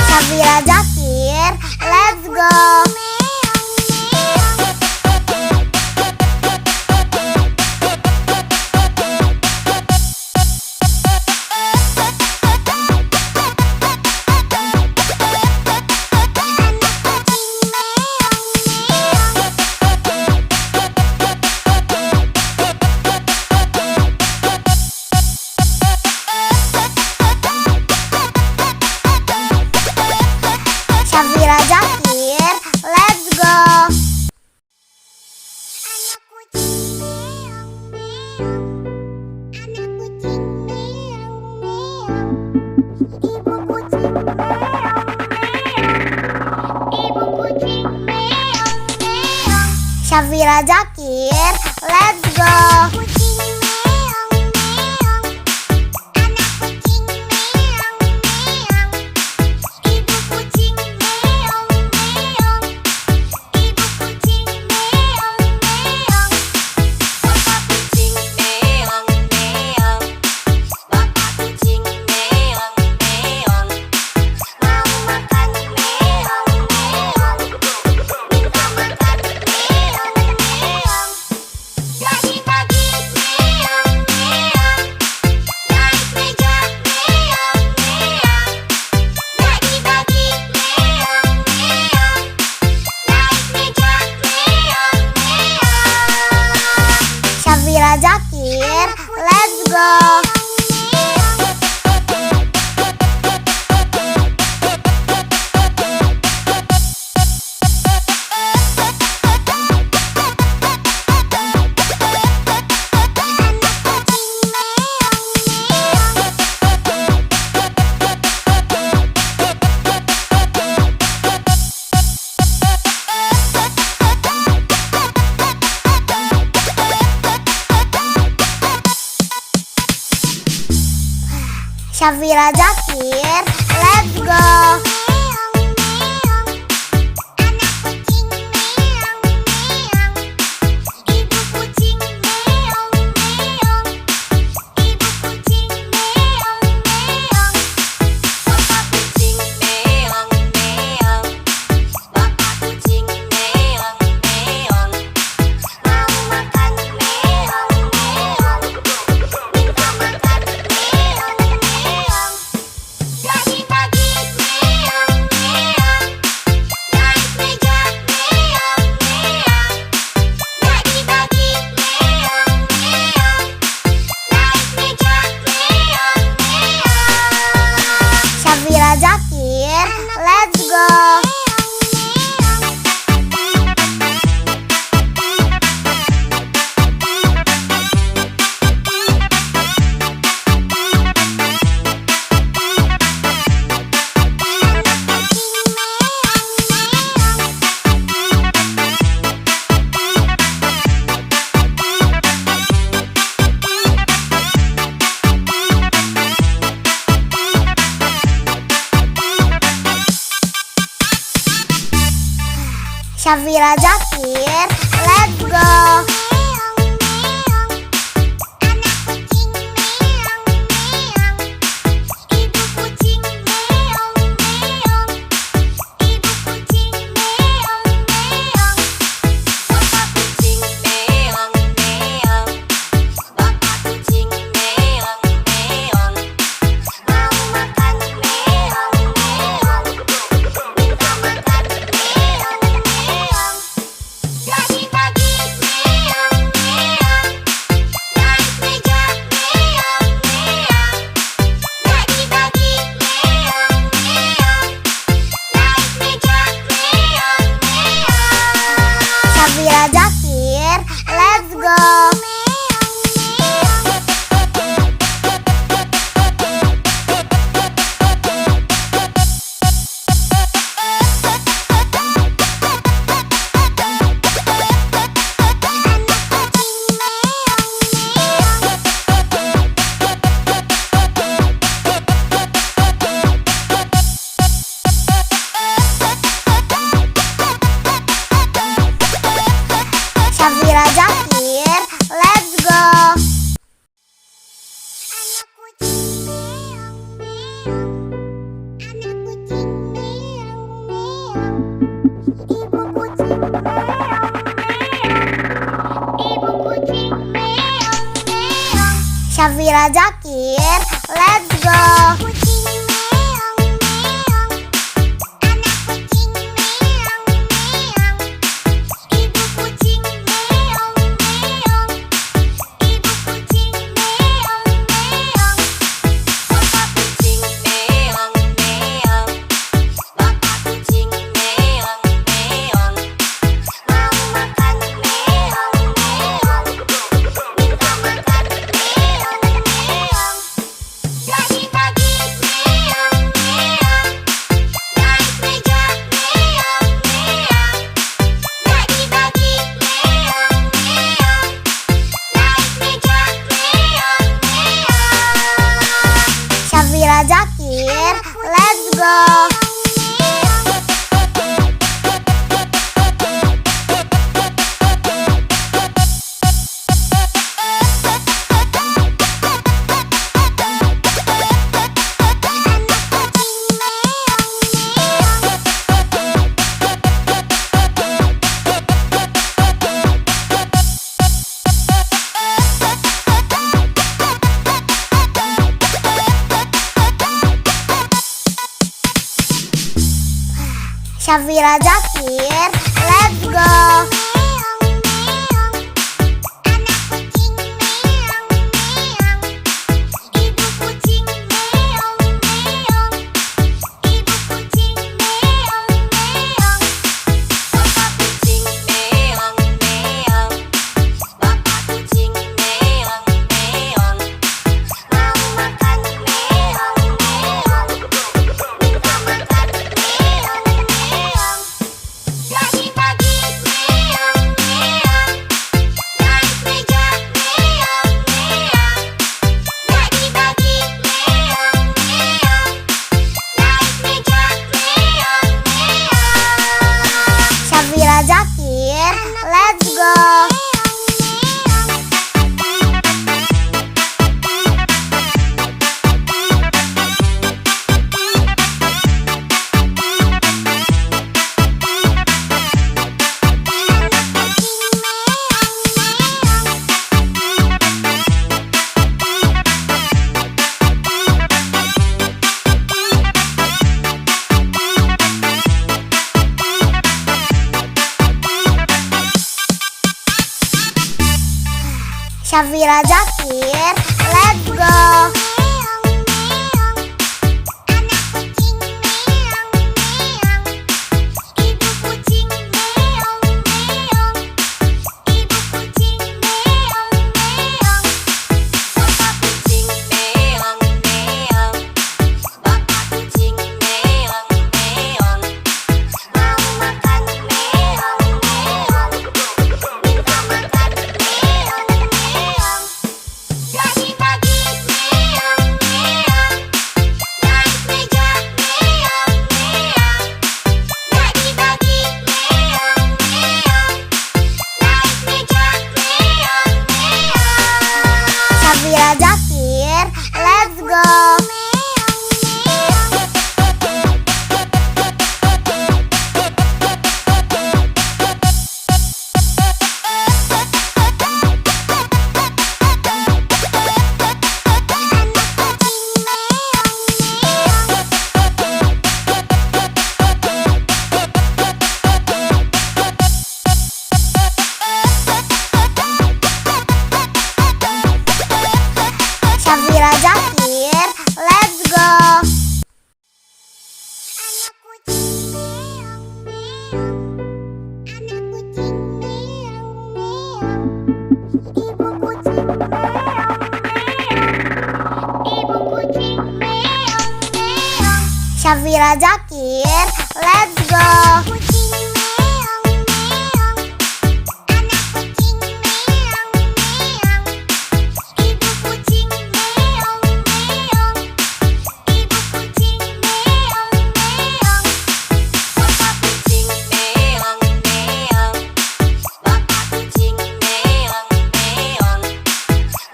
[SPEAKER 1] Syafira Zakir, let's go. Syafira Zakir, let's go. Syafira Zakir, let's go. Syafira Zakir, let's go. Syafira Zakir, let's go. Syafira Zakir, let's go. Syafira Zakir, let's go. Syafira Zakir, let's go. Syafira Zakir, let's go. Syafira Zakir, let's go. Syafira Zakir, let's go. Syafira Zakir, let's go. Syafira Zakir, let's go. Syafira Zakir, let's go.
[SPEAKER 2] Kucing meong meong, anak kucing meong meong, ibu kucing meong meong, ibu kucing meong meong, bapak kucing meong meong, bapak kucing meong meong,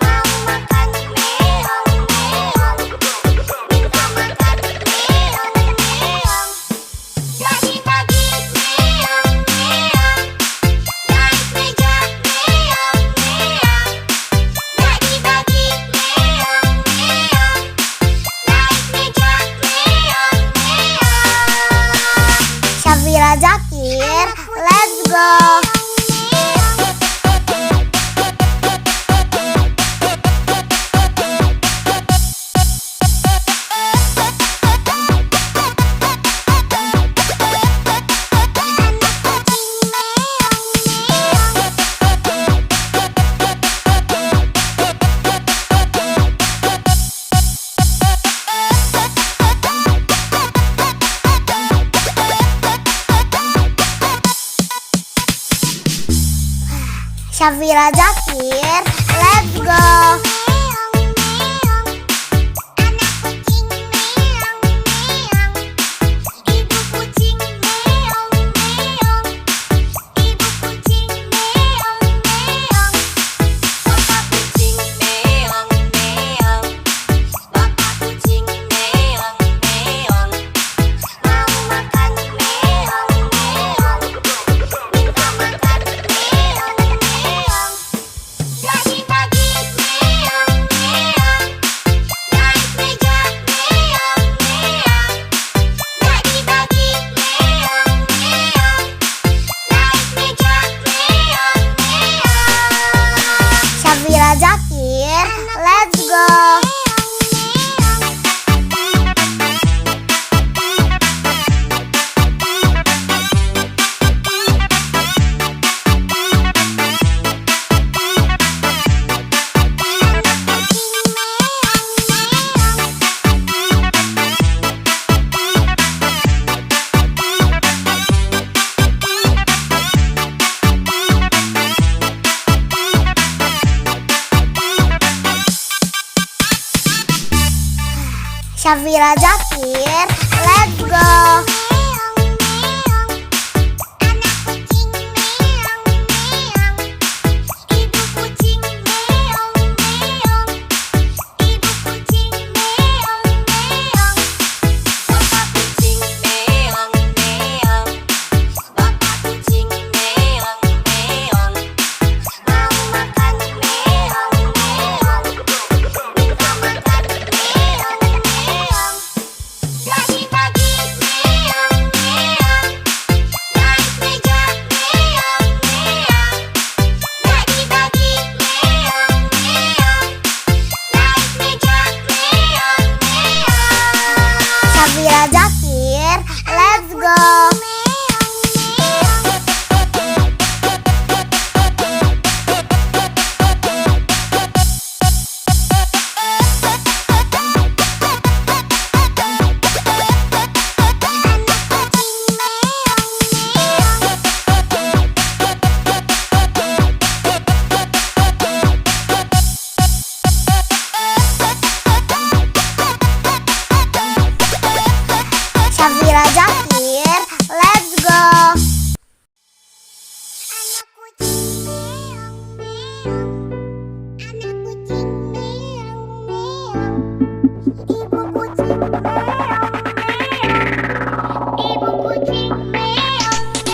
[SPEAKER 2] mau makan meong meong, minta makan meong meong. Bagi-bagi meong meong, naik meja meong meong. Bagi-bagi meong meong, naik meja meong meong.
[SPEAKER 1] Syafira Zakir, let's go. Syafira Zakir, let's go.
[SPEAKER 2] Meong meong, anak kucing meong meong, ibu kucing meong meong, ibu kucing meong meong, bapak kucing meong meong, bapak kucing meong meong, mau makan meong meong, minta makan meong meong. Bagi-bagi meong meong, naik meja meong meong. Bagi-bagi meong meong, naik meja meong meong.
[SPEAKER 1] Syafira Zakir, let's go. Syafira Zakir, let's go.
[SPEAKER 2] Meong meong, anak kucing meong meong, ibu kucing meong meong, ibu kucing meong meong, bapak kucing meong meong, bapak kucing meong meong, mau makan meong meong, minta makan meong meong. Bagi-bagi meong meong, naik meja meong meong. Bagi-bagi meong meong, naik meja meong meong.
[SPEAKER 1] Syafira Zakir, let's go. Syafira Zakir, let's go.
[SPEAKER 2] Anak kucing meong meong, anak kucing meong meong, ibu kucing meong meong, ibu kucing meong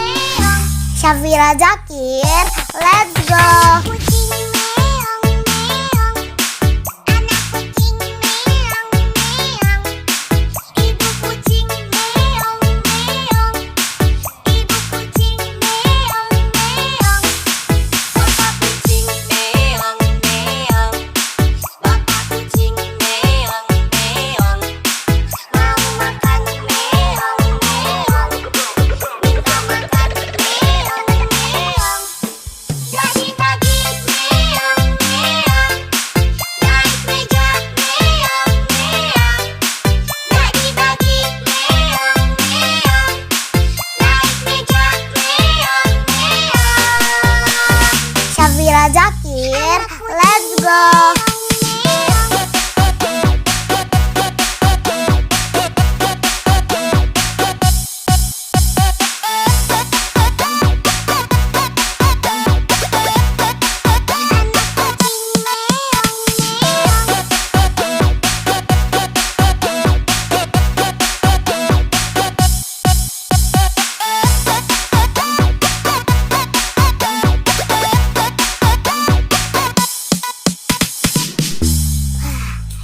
[SPEAKER 2] meong.
[SPEAKER 1] Syafira Zakir, let's go.
[SPEAKER 2] Kucing meong meong, anak kucing meong meong, ibu kucing meong meong, ibu kucing meong meong, bapak kucing meong meong, bapak kucing meong meong, mau makan meong meong, minta makan meong meong. Bagi-bagi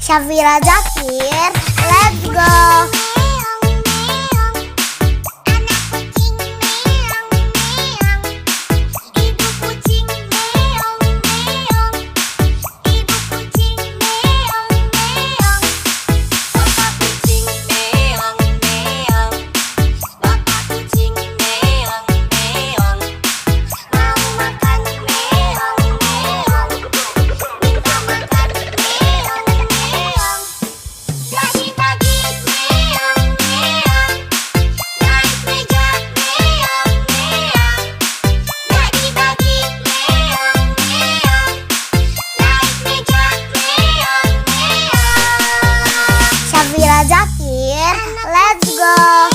[SPEAKER 1] Syafira Zakir, let's go. Syafira Zakir, let's go.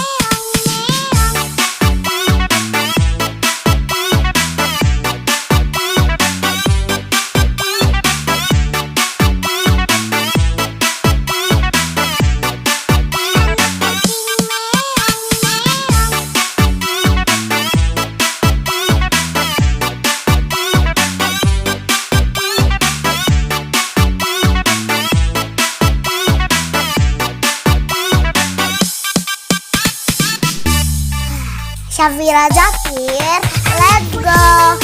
[SPEAKER 1] Syafira Zakir, let's go.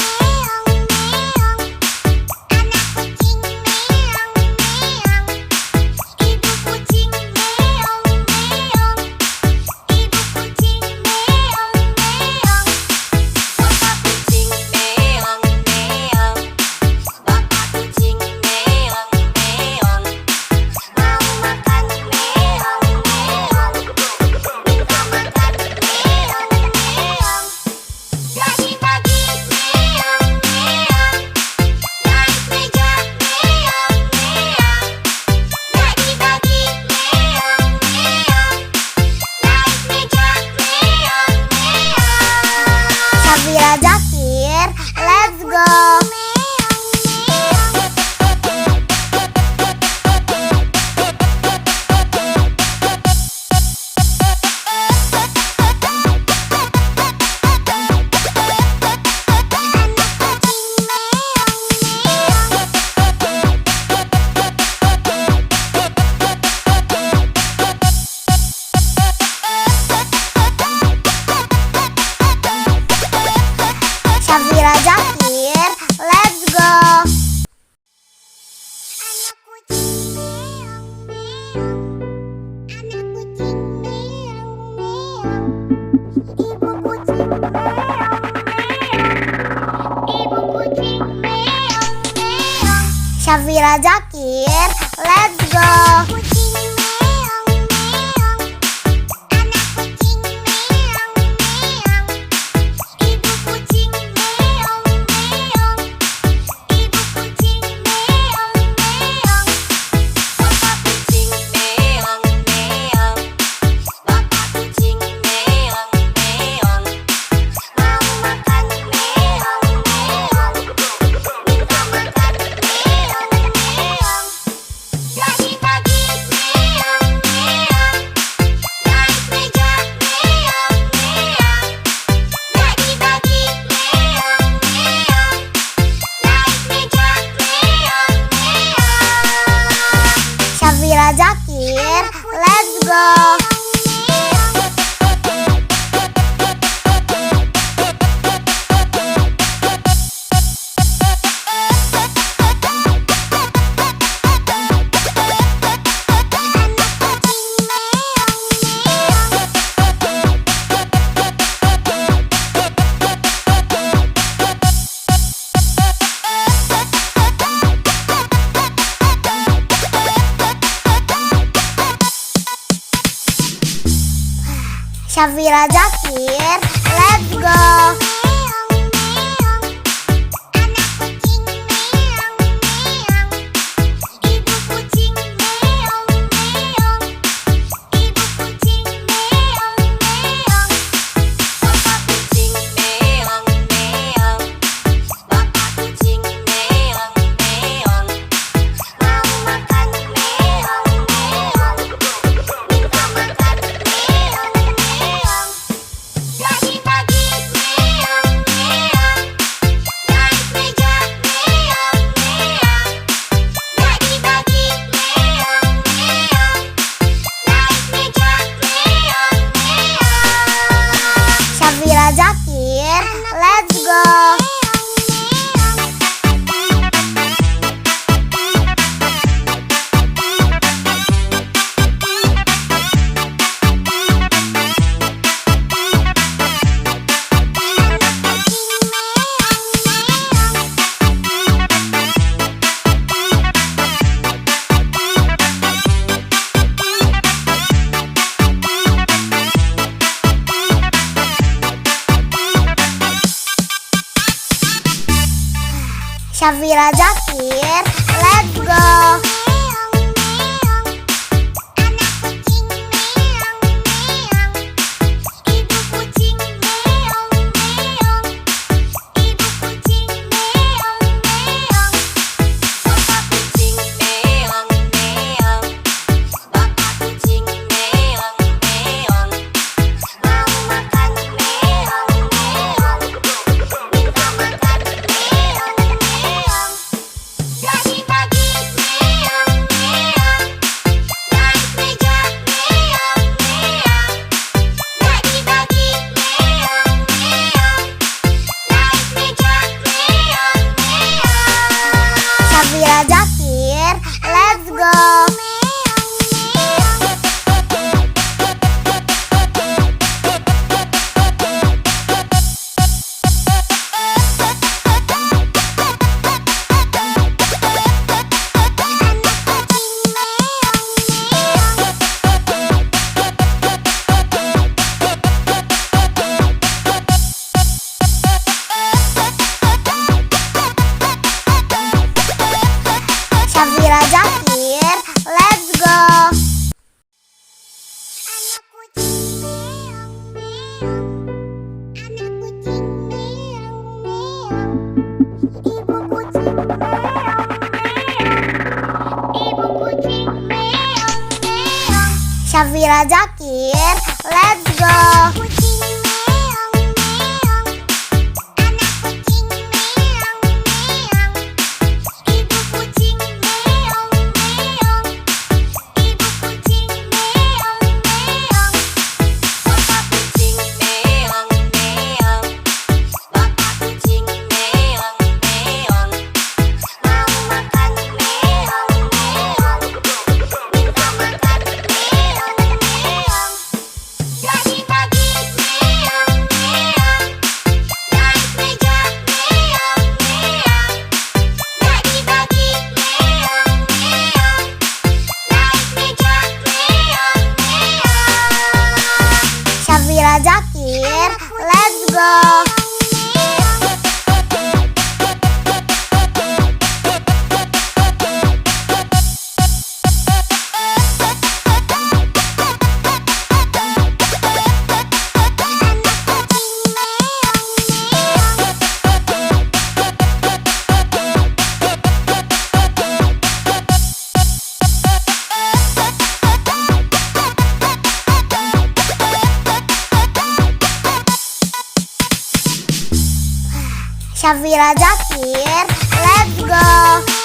[SPEAKER 1] Syafira Zakir, let's go. Syafira Zakir, let's go. Syafira Zakir, let's go. Syafira Zakir, let's go. Syafira Zakir, let's go. Syafira Zakir, let's go. Syafira Zakir, let's go. Syafira Zakir, let's go. Syafira Zakir, let's go. Syafira Zakir, let's go. Syafira Zakir, let's go.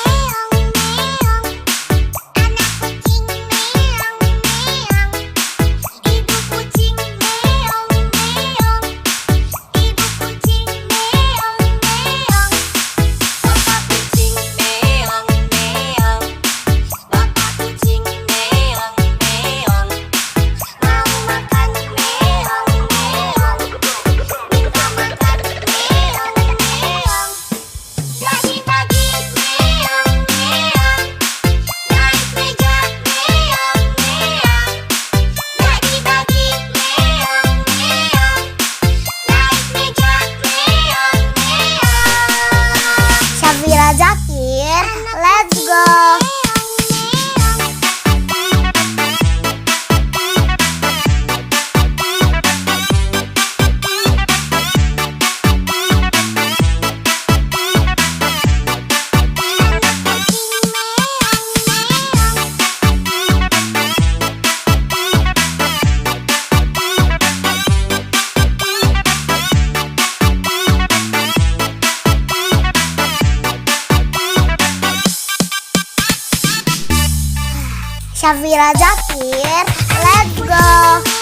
[SPEAKER 1] Syafira Zakir, let's go. Syafira Zakir, let's go.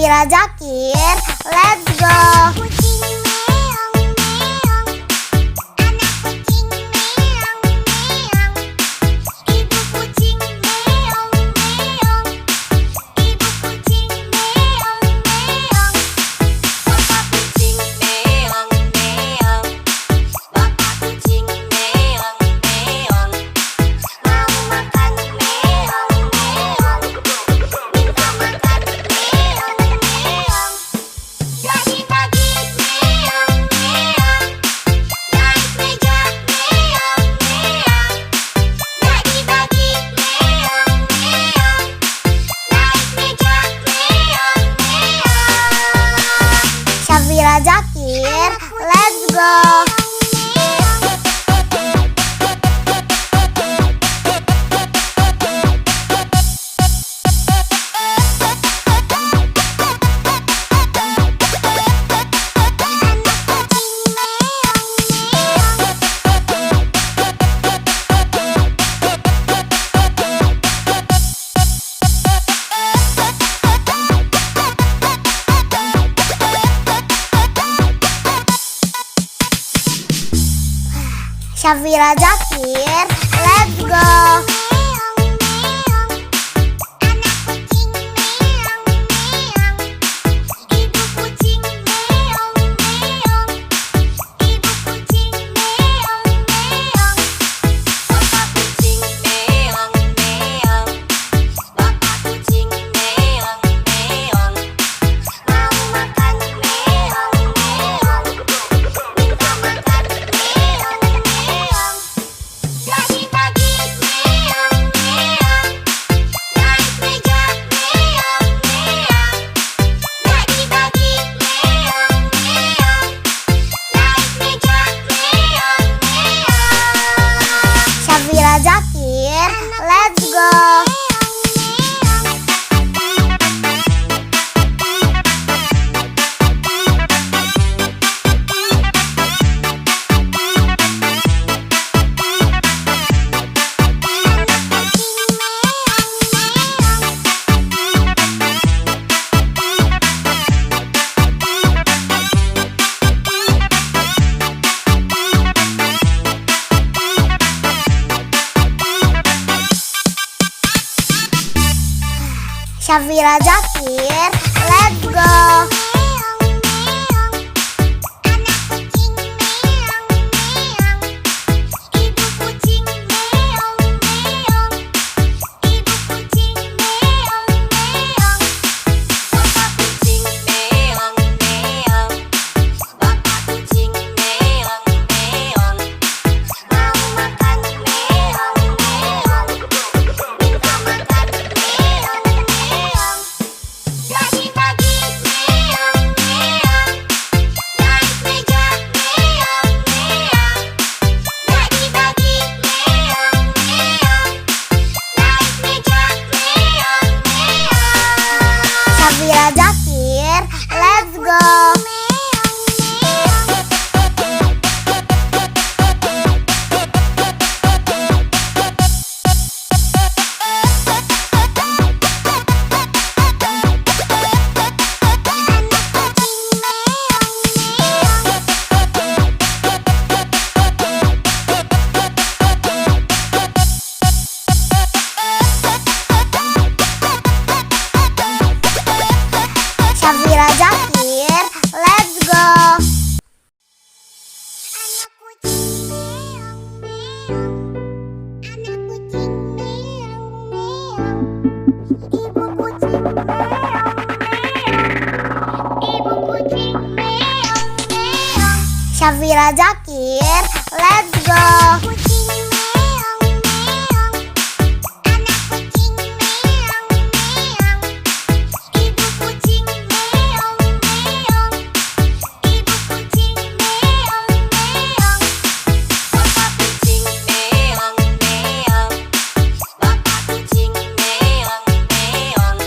[SPEAKER 1] Syafira Zakir, let's go.
[SPEAKER 2] Kucing meong meong, anak kucing meong meong, ibu kucing meong meong, ibu kucing meong meong, bapak kucing meong meong, bapak kucing meong meong, mau makan meong meong, minta makan meong meong. Pagi-pagi meong meong, naik meja meong meong. Pagi-pagi meong meong, naik meja meong meong.
[SPEAKER 1] Syafira Zakir, let's go. Syafira Zakir, let's go.
[SPEAKER 2] Meong meong, anak kucing meong meong, ibu kucing meong meong, ibu kucing meong meong, bapak kucing meong meong, bapak kucing meong meong, mau makan meong meong, minta makan meong meong. Pagi-pagi meong meong, naik meja meong meong. Pagi-pagi meong meong, naik meja meong meong.
[SPEAKER 1] Syafira Zakir, let's go. Syafira Zakir, let's go.
[SPEAKER 2] Meong meong, anak kucing meong meong, ibu kucing meong meong, ibu kucing meong meong, bapak kucing meong meong, bapak kucing meong meong, mau makan meong meong, minta makan meong meong. Pagi-pagi meong meong, naik meja meong meong. Pagi-pagi meong meong, naik meja meong meong.
[SPEAKER 1] Syafira Zakir, let's go. Syafira Zakir, let's go.
[SPEAKER 2] Anak kucing meong meong, anak kucing meong meong, ibu kucing meong meong, ibu kucing meong meong.
[SPEAKER 1] Syafira Zakir, let's go.
[SPEAKER 2] Kucing meong meong, anak kucing meong meong, ibu kucing meong meong, ibu kucing meong meong, bapak kucing meong meong, bapak kucing meong meong,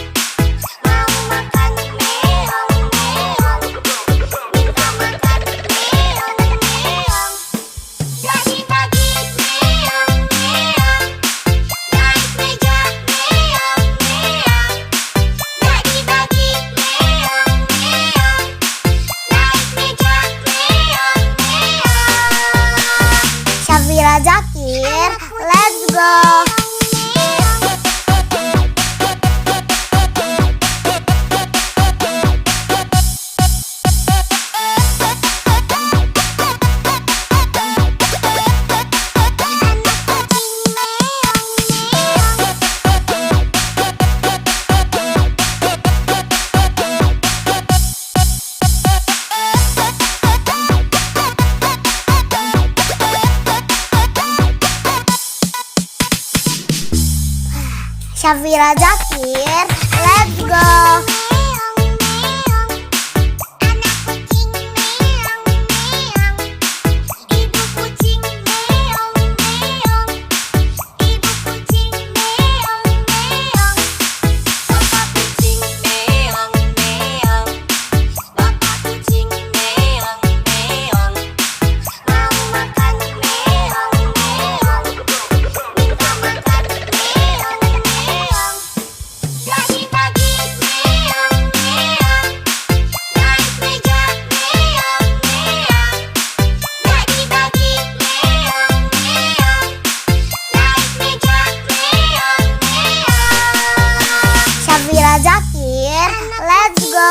[SPEAKER 2] mau makan meong meong, minta makan meong meong. Pagi-pagi
[SPEAKER 1] Syafira Zakir, let's go.
[SPEAKER 2] Anak kucing meong meong, ibu kucing meong meong, ibu kucing meong meong, bapak kucing meong meong, bapak kucing meong meong, mau makan meong meong, minta makan meong meong, pagi-pagi meong meong, naik meja meong meong, pagi-pagi meong meong, naik meja meong meong.
[SPEAKER 1] Syafira Zakir, let's go.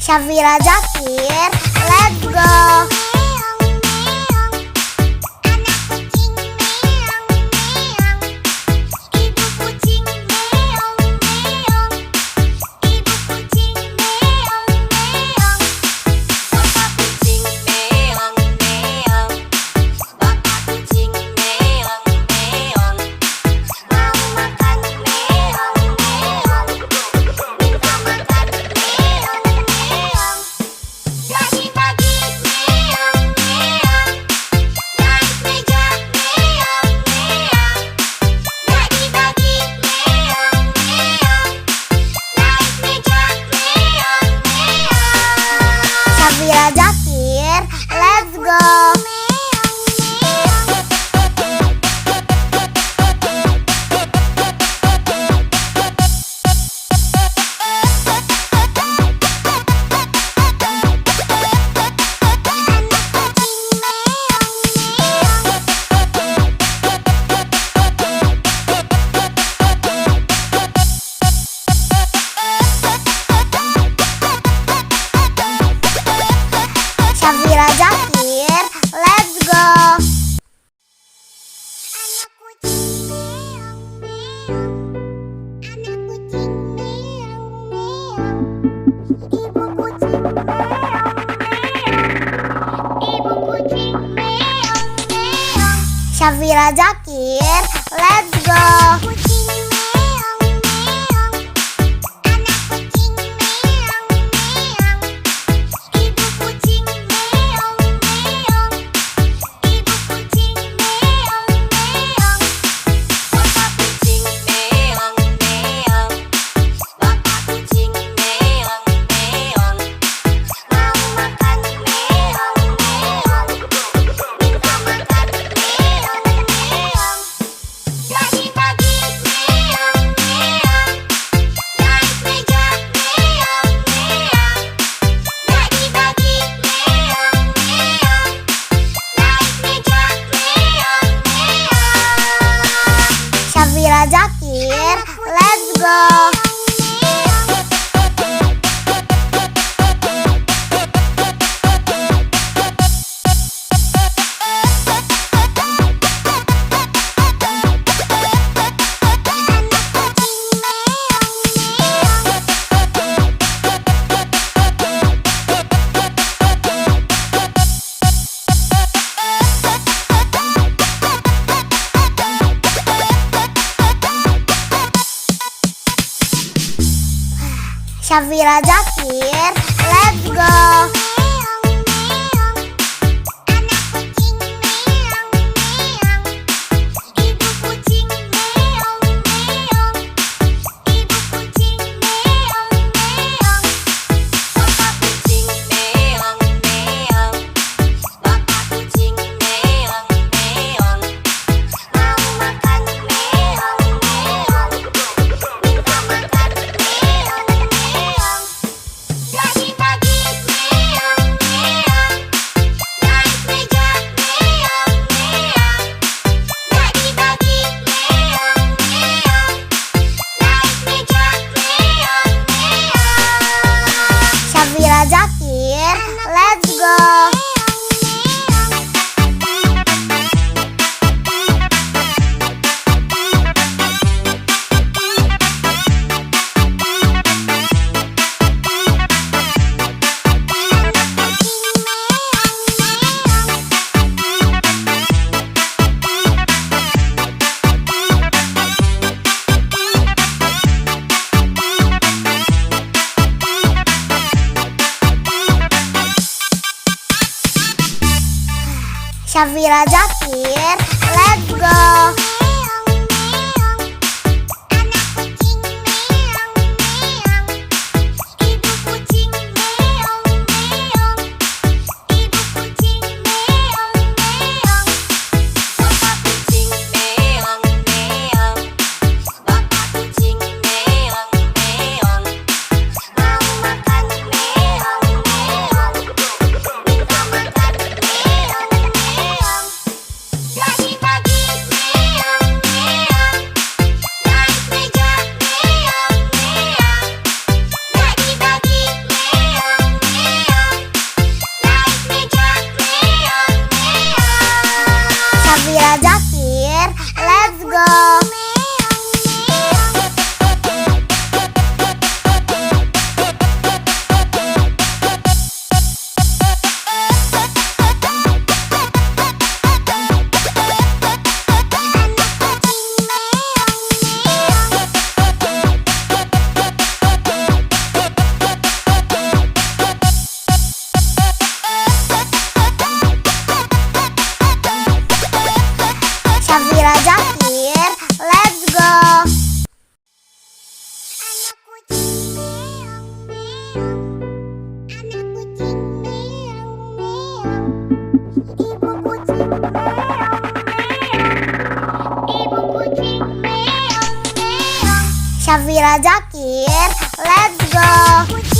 [SPEAKER 1] Syafira Zakir, let's go.
[SPEAKER 2] Anak kucing meong meong, ibu kucing meong meong, ibu kucing meong meong, bapak kucing meong meong, bapak kucing meong meong, mau makan meong meong, minta makan meong meong, pagi-pagi meong meong, naik meja meong meong, pagi-pagi meong meong, naik meja meong meong.
[SPEAKER 1] Syafira Zakir, let's go. Syafira Zakir, let's go.
[SPEAKER 2] Anak kucing meong meong, anak kucing meong meong, ibu kucing meong meong, ibu kucing meong meong.
[SPEAKER 1] Syafira Zakir, let's go.
[SPEAKER 2] Kucing meong meong, anak kucing meong meong, ibu kucing meong meong, ibu kucing meong meong, bapak kucing meong meong, bapak kucing meong meong, mau makan meong meong, minta makan meong meong, pagi-pagi meong meong, naik meja meong meong, pagi-pagi meong meong, naik meja meong meong.
[SPEAKER 1] Syafira Zakir, let's go. Syafira Zakir, let's go.
[SPEAKER 2] Anak kucing meong meong, ibu kucing meong meong, ibu kucing meong meong, bapak kucing meong meong, bapak kucing meong meong, mau makan meong meong, minta makan meong meong, pagi-pagi meong
[SPEAKER 1] Syafira Zakir, let's go. Syafira Zakir, let's go. Syafira Zakir, let's go. Syafira Zakir, let's go.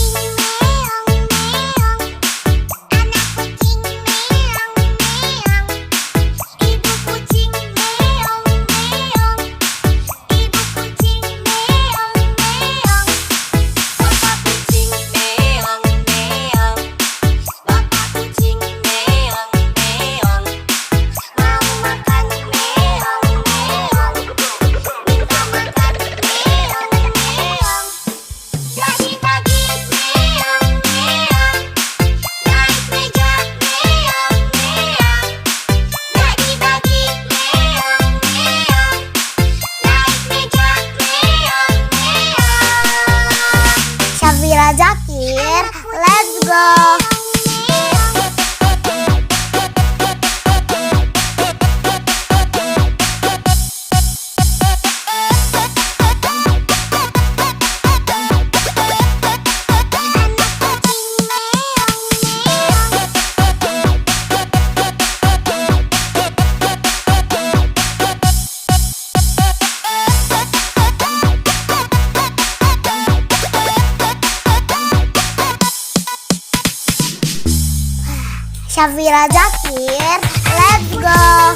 [SPEAKER 1] Syafira Zakir, let's go. Syafira Zakir, let's go.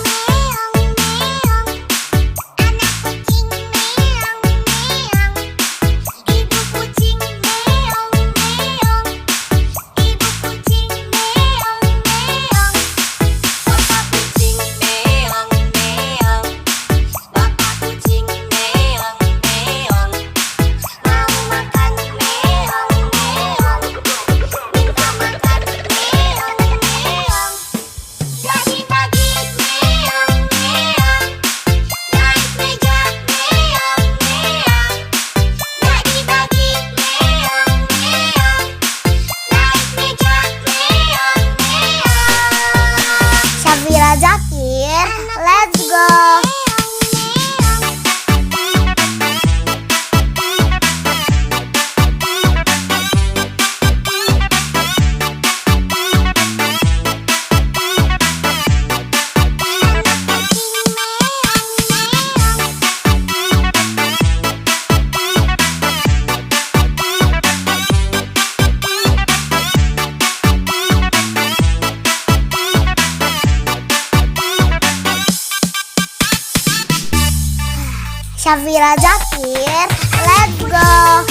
[SPEAKER 1] Syafira Zakir, let's go. Syafira Zakir, let's go.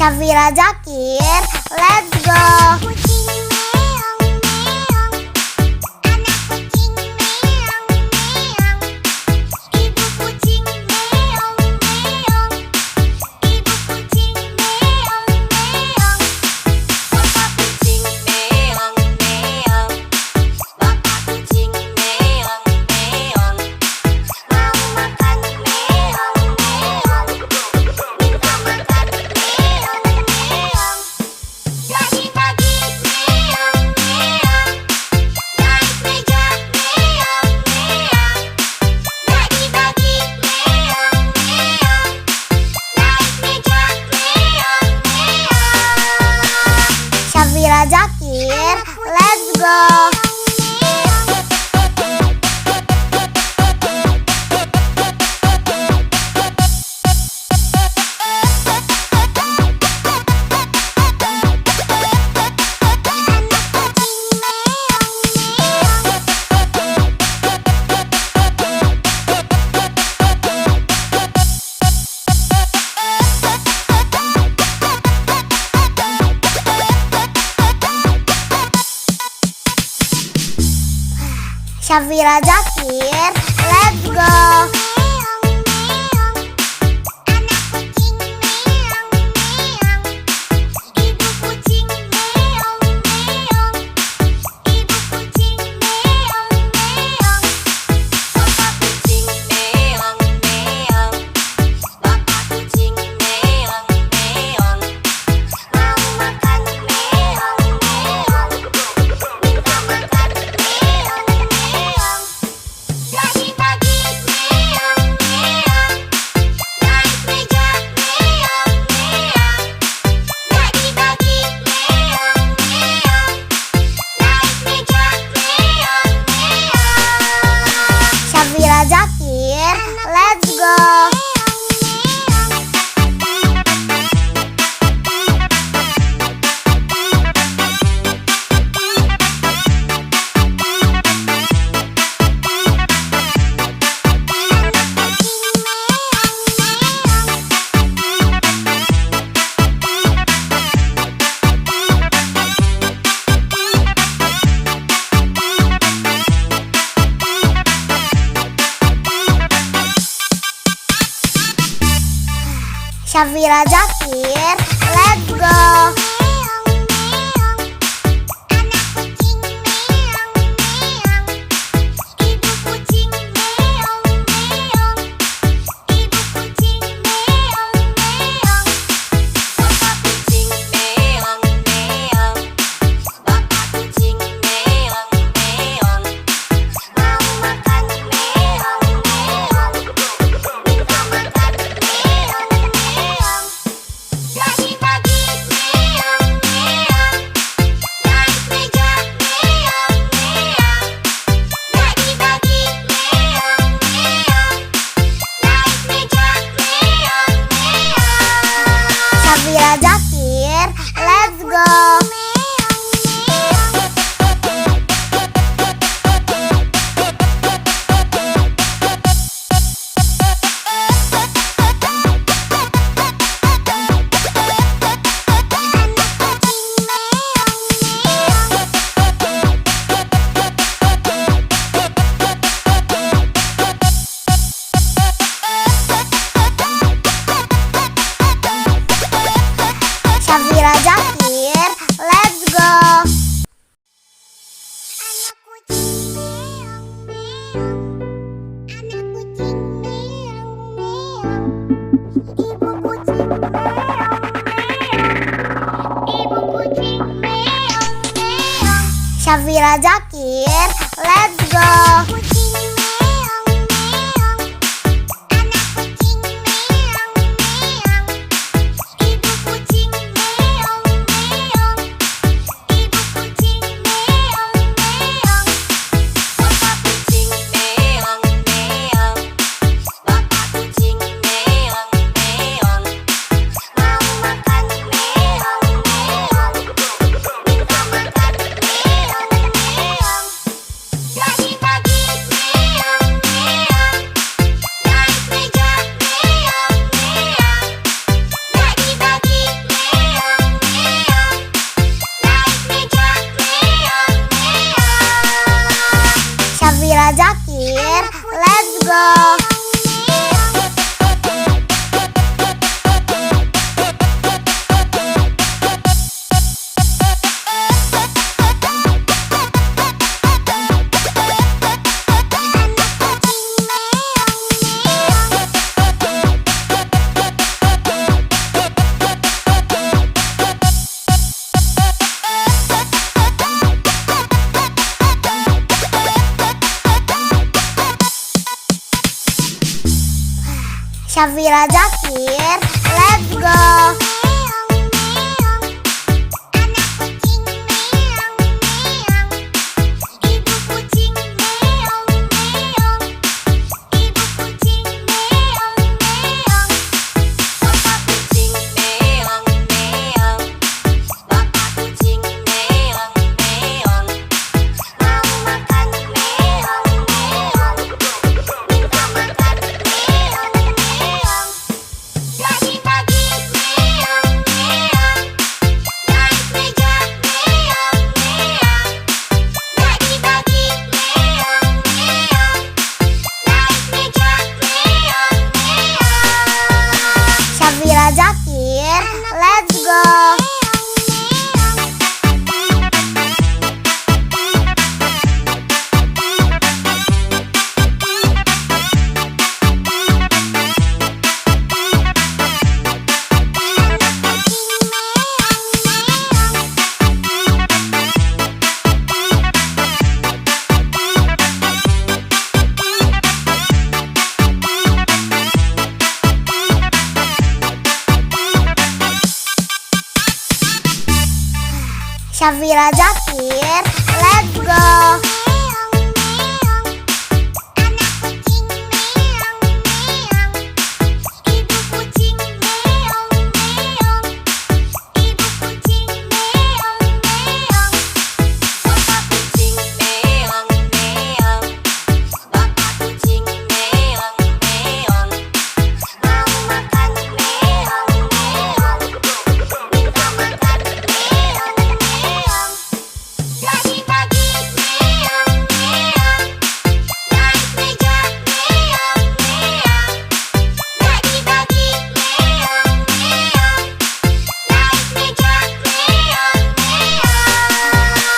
[SPEAKER 1] Syafira Zakir, let's go.
[SPEAKER 2] Kucing meong meong, anak kucing meong meong, ibu kucing meong meong, ibu kucing meong meong, bapak kucing meong meong, bapak kucing meong meong, mau makan meong meong, minta makan meong meong. Bagi-bagi meong meong, naik meja meong meong, bagi-bagi meong meong, naik meja meong meong.
[SPEAKER 1] Syafira Zakir, let's go. Syafira Zakir, let's go.
[SPEAKER 2] Meong meong, anak kucing meong meong, ibu kucing meong meong, ibu kucing meong meong, bapak kucing meong meong, bapak kucing meong meong, mau makan meong meong, minta makan meong meong. Bagi-bagi meong meong, naik meja meong meong, bagi-bagi meong meong, naik meja meong meong.
[SPEAKER 1] Syafira Zakir, let's go. Syafira Zakir, let's go.
[SPEAKER 2] Meong meong, anak kucing meong meong, ibu kucing meong meong, ibu kucing meong meong, bapak kucing meong meong, bapak kucing meong meong, mau makan meong meong, minta makan meong meong. Bagi-bagi meong meong, naik meja meong meong, bagi-bagi meong meong, naik meja meong meong.
[SPEAKER 1] Syafira Zakir, let's go. Syafira Zakir, let's go.
[SPEAKER 2] Anak kucing meong meong, anak kucing meong meong, ibu kucing meong meong, ibu kucing meong meong.
[SPEAKER 1] Syafira Zakir, let's go.
[SPEAKER 2] Kucing meong meong, anak kucing meong meong, ibu kucing meong meong, ibu kucing meong meong, bapak kucing meong meong, bapak kucing meong meong, mau makan meong meong, minta makan meong meong.
[SPEAKER 1] Syafira Zakir, let's go. Syafira Zakir, let's go. Syafira Zakir, let's go.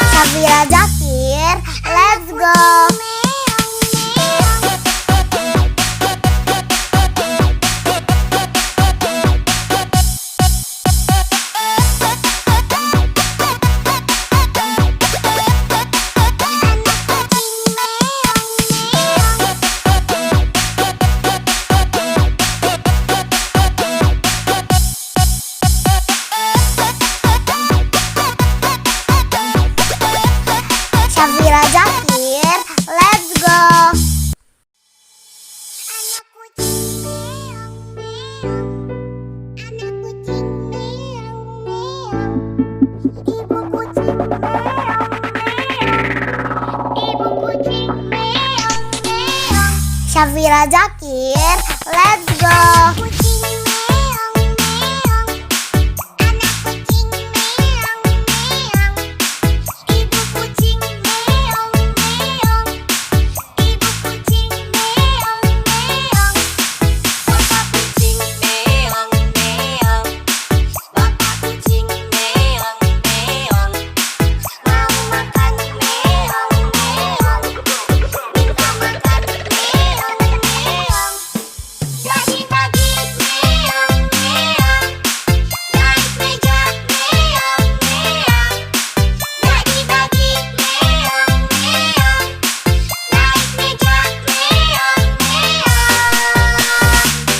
[SPEAKER 1] Syafira Zakir, let's go. Syafira Zakir, let's go. Syafira Zakir, let's go.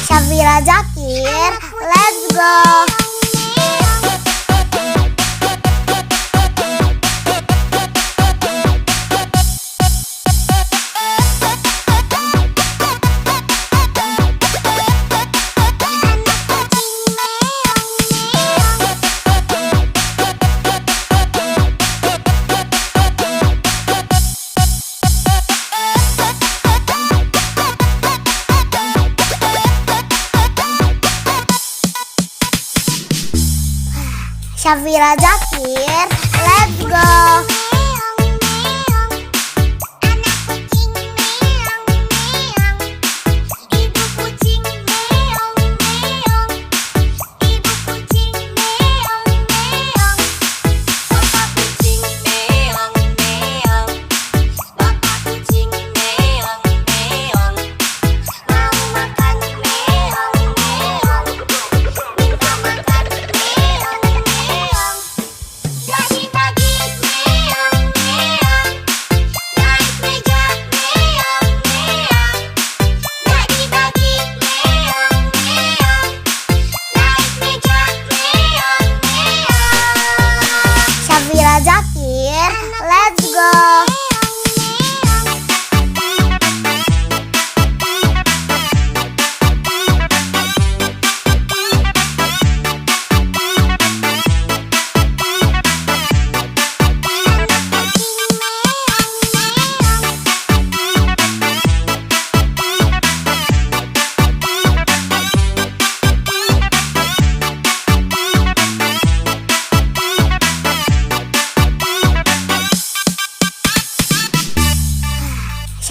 [SPEAKER 1] Syafira Zakir, let's go. Syafira Zakir, let's go.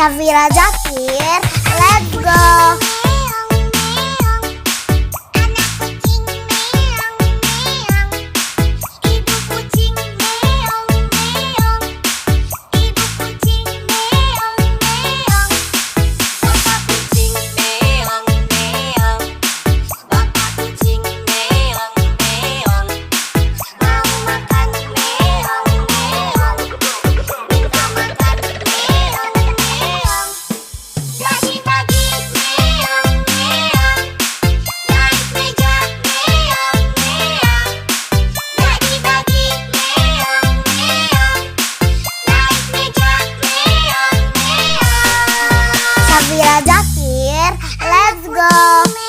[SPEAKER 1] Syafira Zakir, let's go. Syafira Zakir, let's go.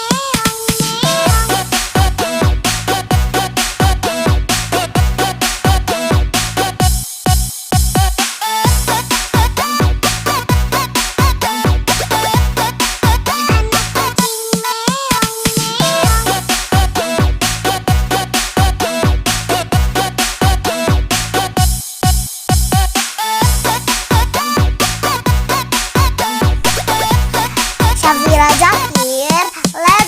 [SPEAKER 1] Syafira Zakir, let's go.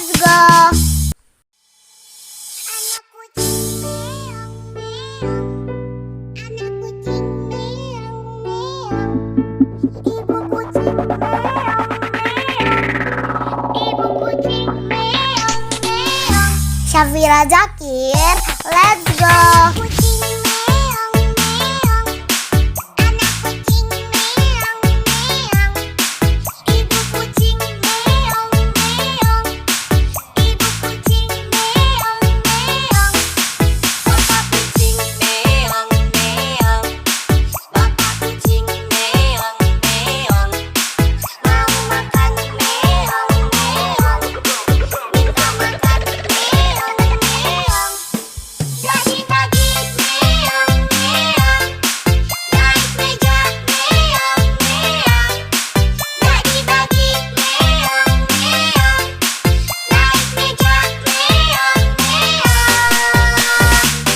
[SPEAKER 1] Syafira Zakir, let's go.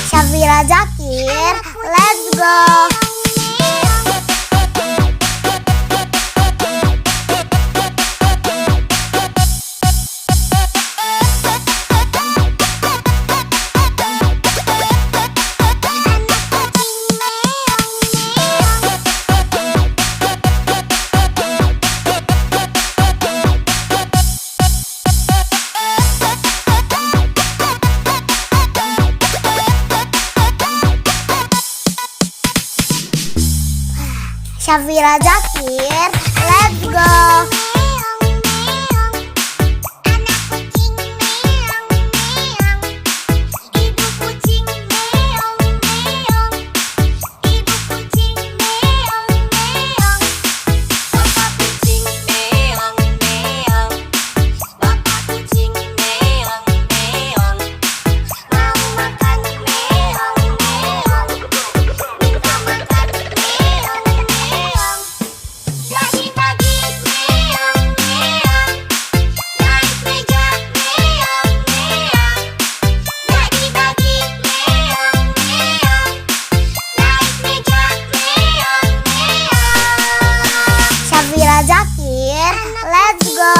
[SPEAKER 1] Syafira Zakir, let's go. Syafira Zakir, let's go. Syafira Zakir, let's go.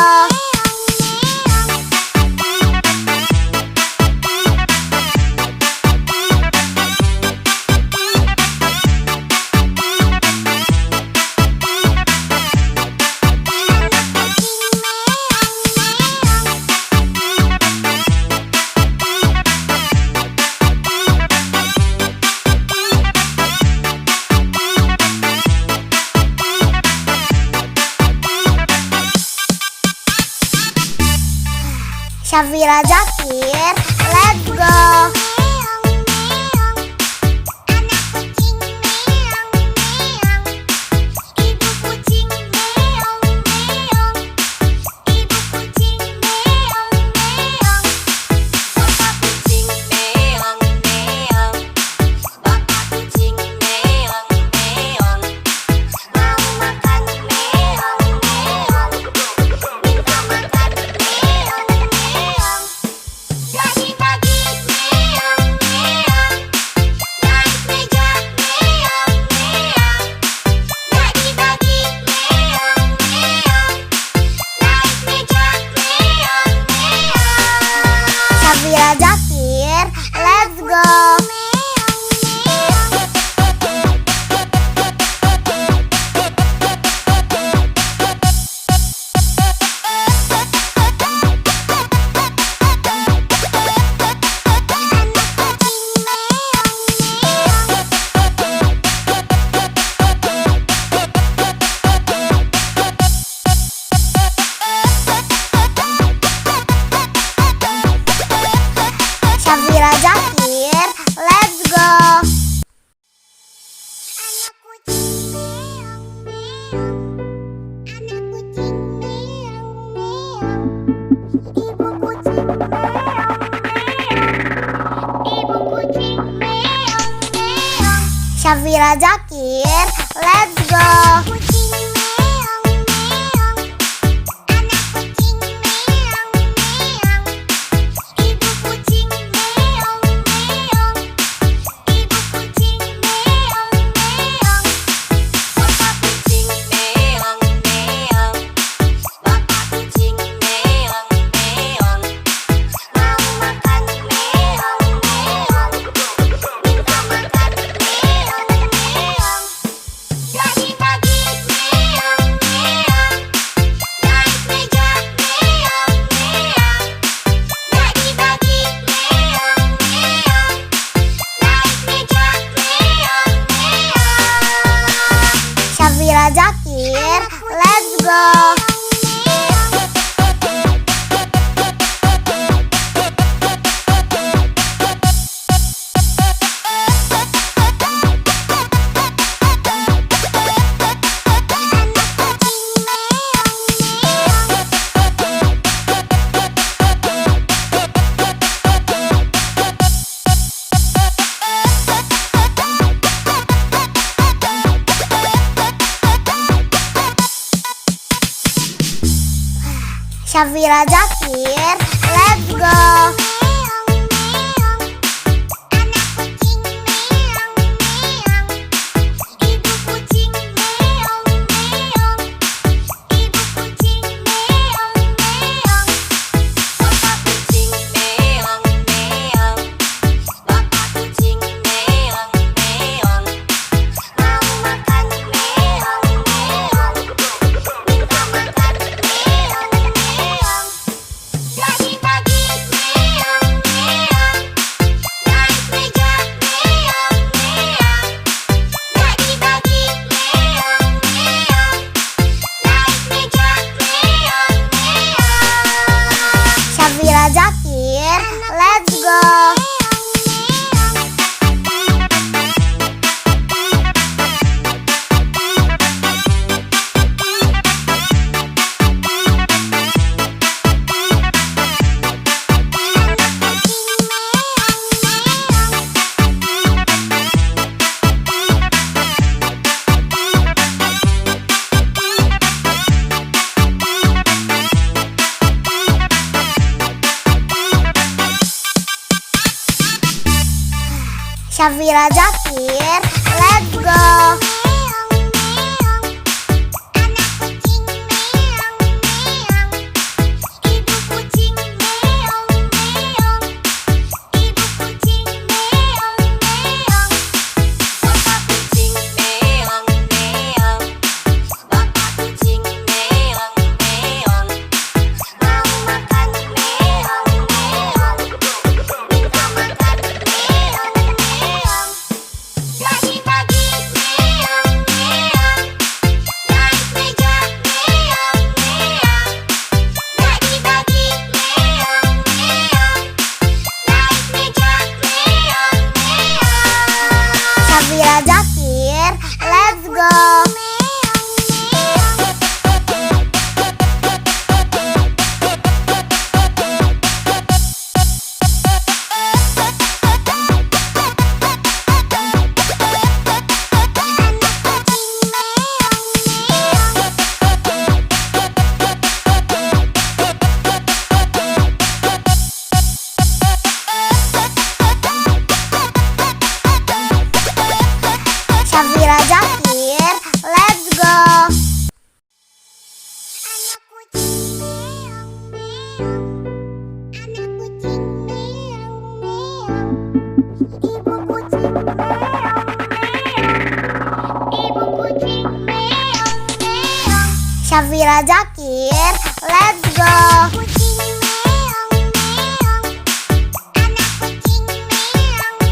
[SPEAKER 1] Syafira Zakir, let's go.
[SPEAKER 2] Jadi pagi
[SPEAKER 1] Syafira Zakir, let's go. Syafira Zakir, let's go. Syafira Zakir, let's go. Syafira Zakir, let's go. Syafira Zakir, let's go. Syafira Zakir, let's go. Syafira Zakir, let's go. Syafira Zakir, let's go. Syafira Zakir, let's go.
[SPEAKER 2] Kucing meong meong, bapak kucing meong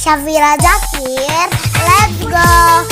[SPEAKER 1] Syafira Zakir, let's go.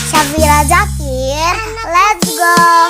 [SPEAKER 1] Syafira Zakir, let's go.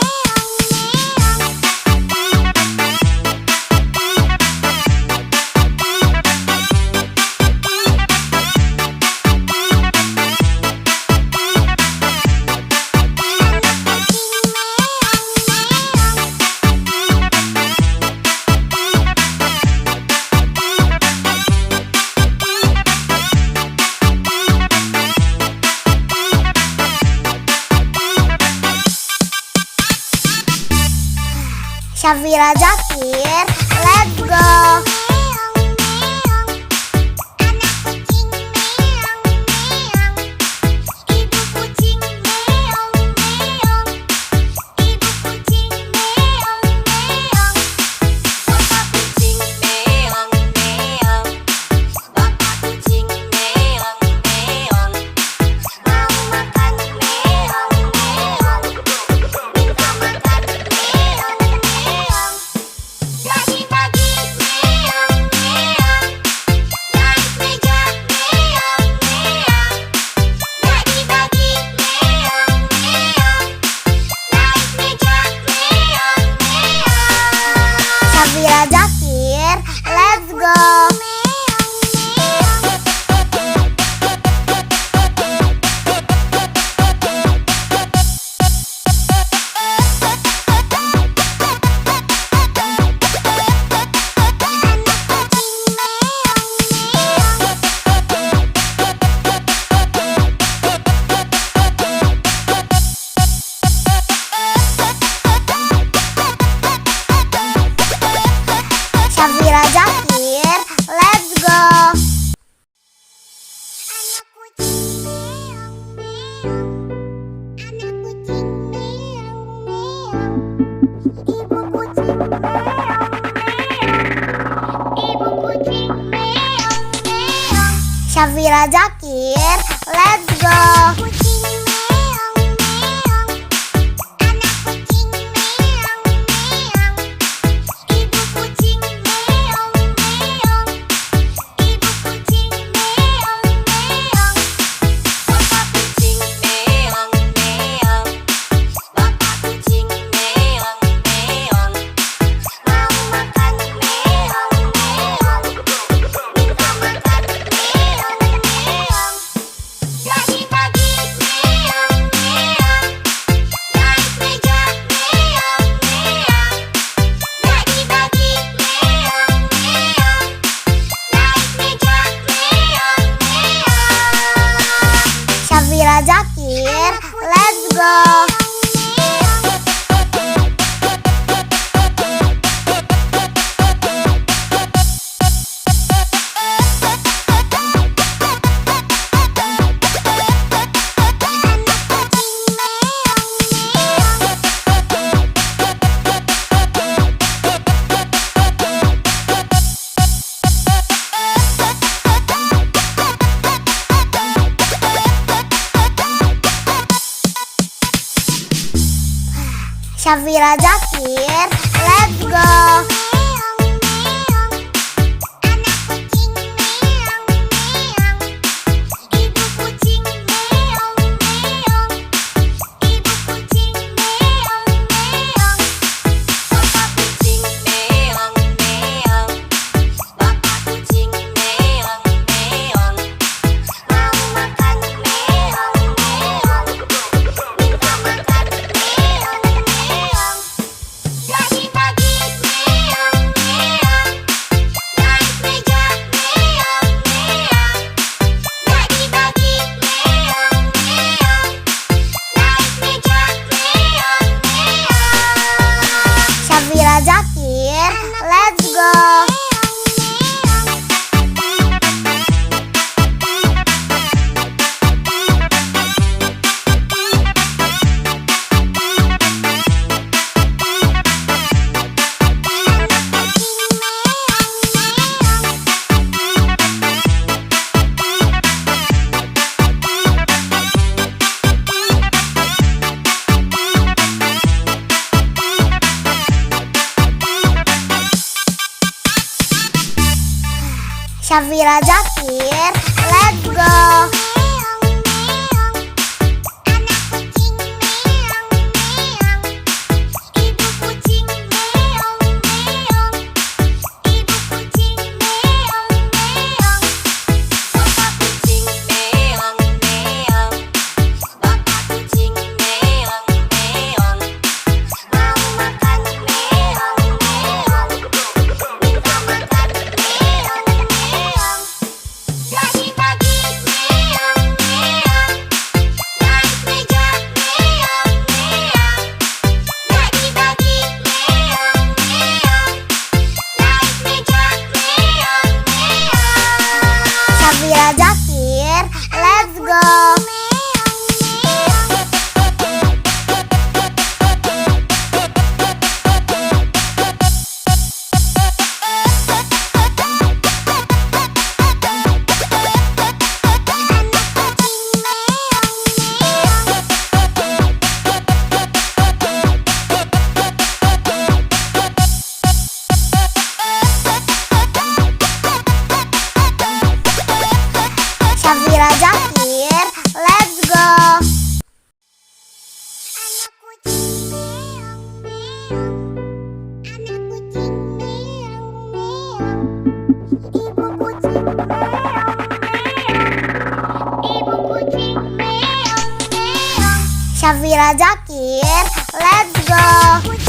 [SPEAKER 1] Syafira Zakir, let's go. Syafira Zakir, let's go. Syafira Zakir, let's go. Syafira Zakir, let's go. Syafira Zakir, let's go. Syafira Zakir, let's go. Syafira Zakir, let's go. Syafira Zakir, let's go. Syafira Zakir, let's go. Syafira Zakir, let's go.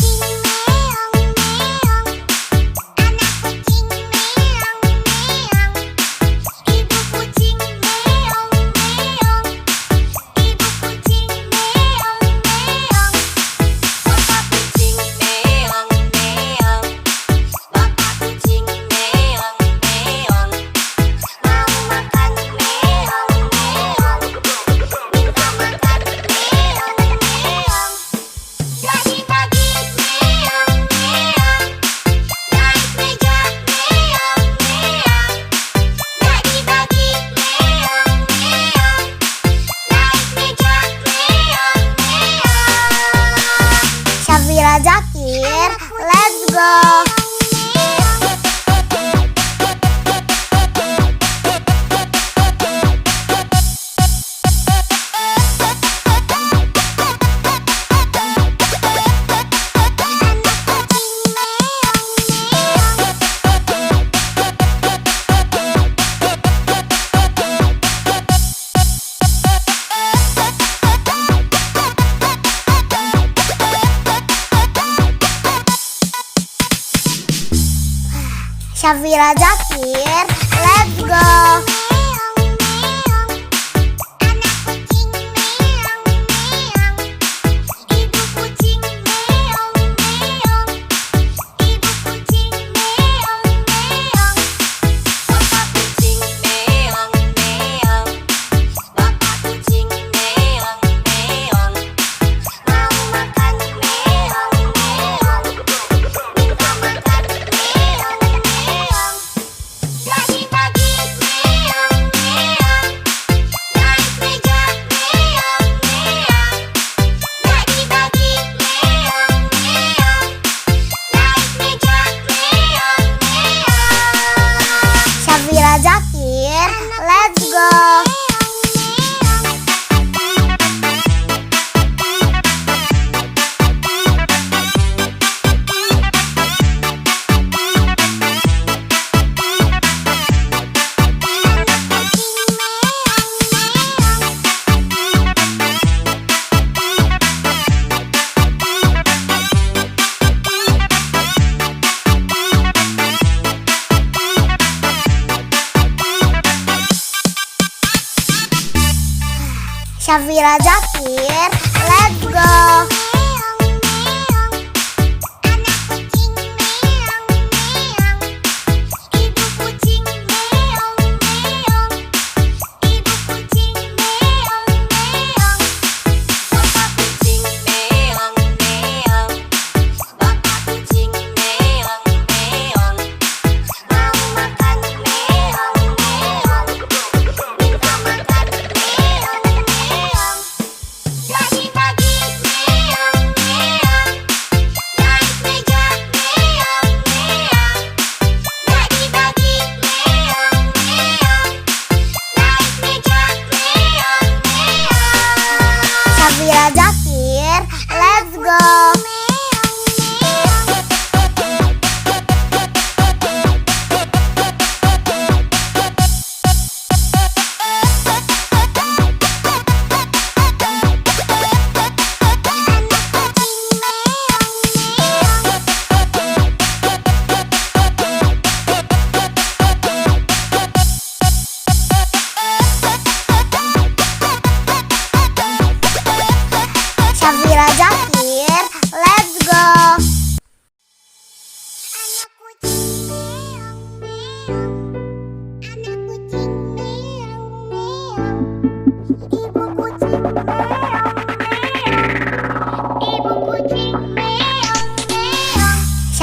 [SPEAKER 1] Syafira Zakir, let's go. Syafira Zakir, let's go. Syafira Zakir, let's go. Syafira Zakir, let's go.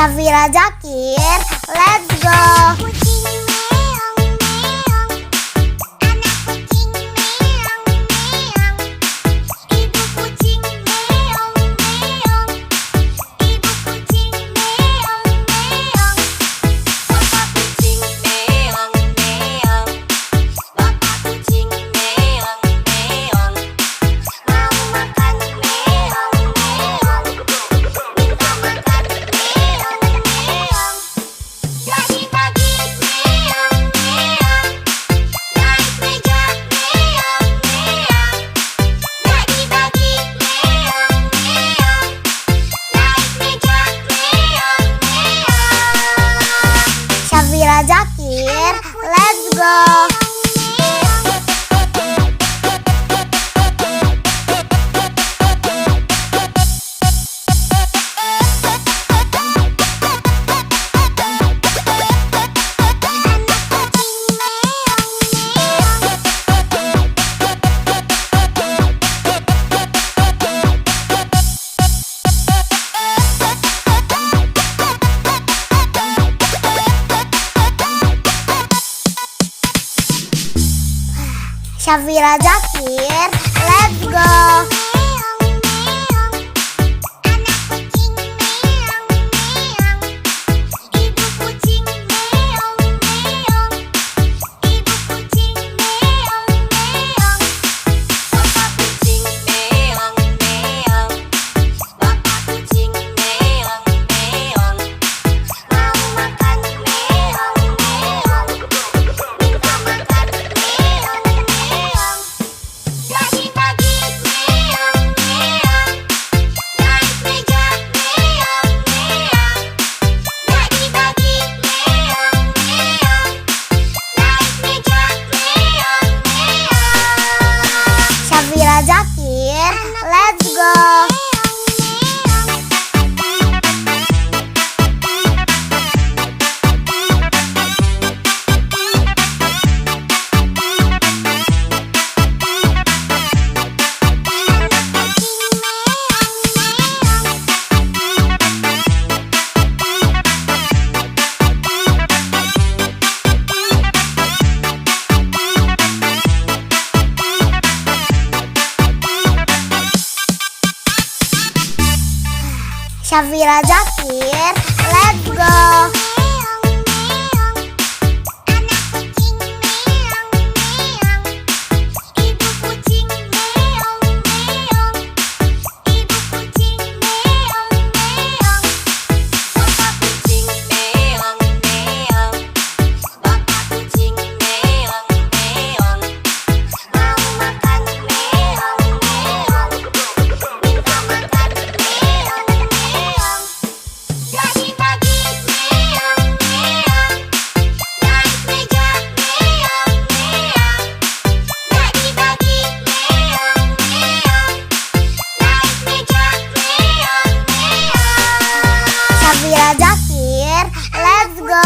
[SPEAKER 1] Syafira Zakir, let's go.
[SPEAKER 2] Kucing meong meong, anak kucing meong meong, ibu kucing meong meong, ibu kucing meong meong, bapak kucing meong meong, bapak kucing meong meong, mau makan meong meong, minta makan meong meong. Bagi-bagi meong meong, naik meja meong meong. Bagi-bagi meong meong, naik meja meong meong.
[SPEAKER 1] Syafira Zakir, let's go. Syafira Zakir, let's go.
[SPEAKER 2] Meong meong, anak kucing meong meong, ibu kucing meong meong, ibu kucing meong meong, bapak kucing meong meong, bapak kucing meong meong, mau makan meong meong, minta makan meong meong. Bagi-bagi meong meong, naik meja meong meong. Bagi-bagi meong meong, naik meja meong meong.
[SPEAKER 1] Syafira Zakir, let's go. Syafira Zakir, let's go.
[SPEAKER 2] Meong meong, anak kucing meong meong, ibu kucing meong meong, ibu kucing meong meong, bapak kucing meong meong, bapak kucing meong meong, mau makan meong meong, minta makan meong meong. Bagi-bagi meong meong, naik meja meong meong. Bagi-bagi meong meong, naik meja meong meong.
[SPEAKER 1] Syafira Zakir, let's go.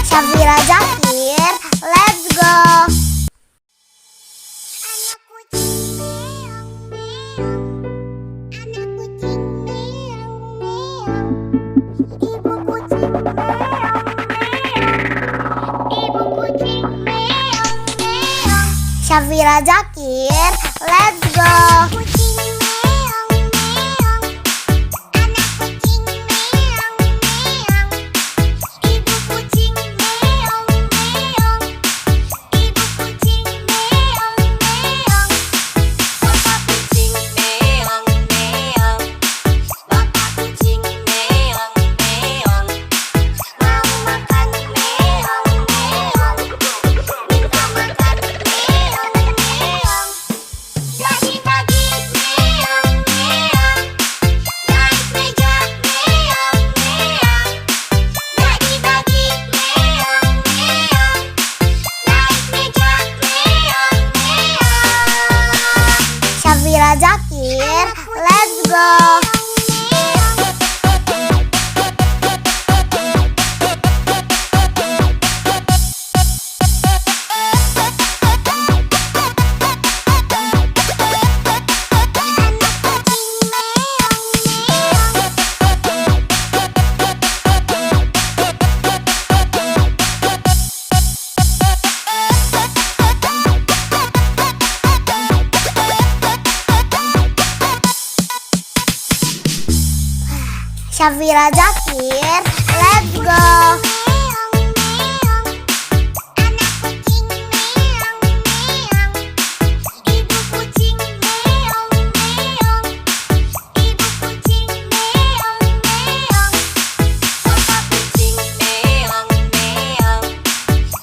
[SPEAKER 1] Syafira Zakir, let's go.
[SPEAKER 2] Anak kucing meong meong, anak kucing meong meong, ibu kucing meong meong, ibu kucing meong meong.
[SPEAKER 1] Syafira Zakir, let's go.
[SPEAKER 2] Kucing meong meong, anak kucing meong meong, ibu kucing meong meong, ibu kucing meong meong, bapak kucing meong meong, bapak kucing meong meong, mau makan meong meong, minta makan meong meong. Bagi-bagi
[SPEAKER 1] Syafira Zakir, let's go.
[SPEAKER 2] Anak kucing meong meong, ibu kucing meong meong, ibu kucing meong meong, bapak kucing meong meong,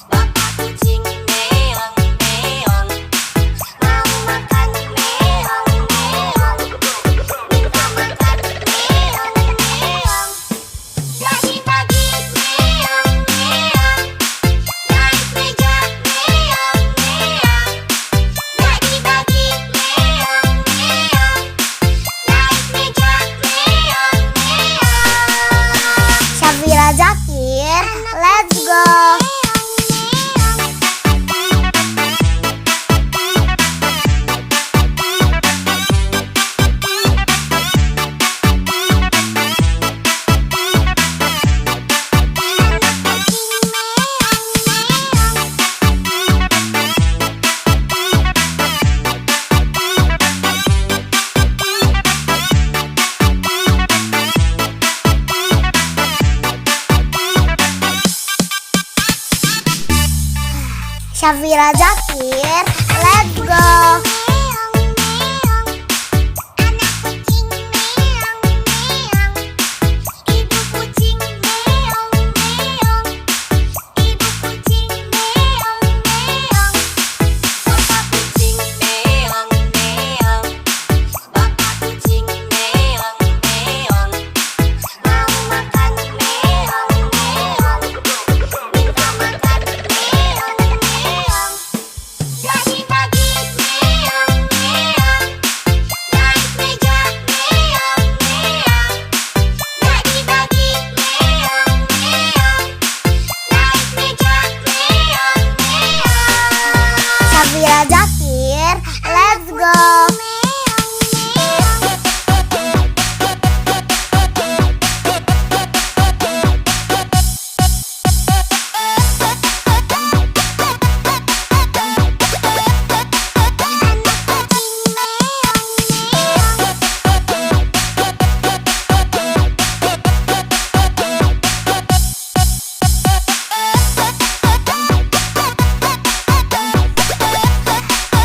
[SPEAKER 2] bapak kucing meong meong, mau makan meong meong, minta makan meong meong, pagi-pagi meong meong, naik meja meong meong, pagi-pagi meong meong, naik meja meong meong.
[SPEAKER 1] Syafira Zakir, let's go. Syafira Zakir, let's go.
[SPEAKER 2] Anak kucing meong meong, ibu kucing meong meong, ibu kucing meong meong, bapak kucing meong meong, bapak kucing meong meong, mau makan meong meong, minta makan meong meong, pagi-pagi meong meong, naik meja meong meong, pagi-pagi meong meong, naik meja meong meong.
[SPEAKER 1] Syafira Zakir, let's go.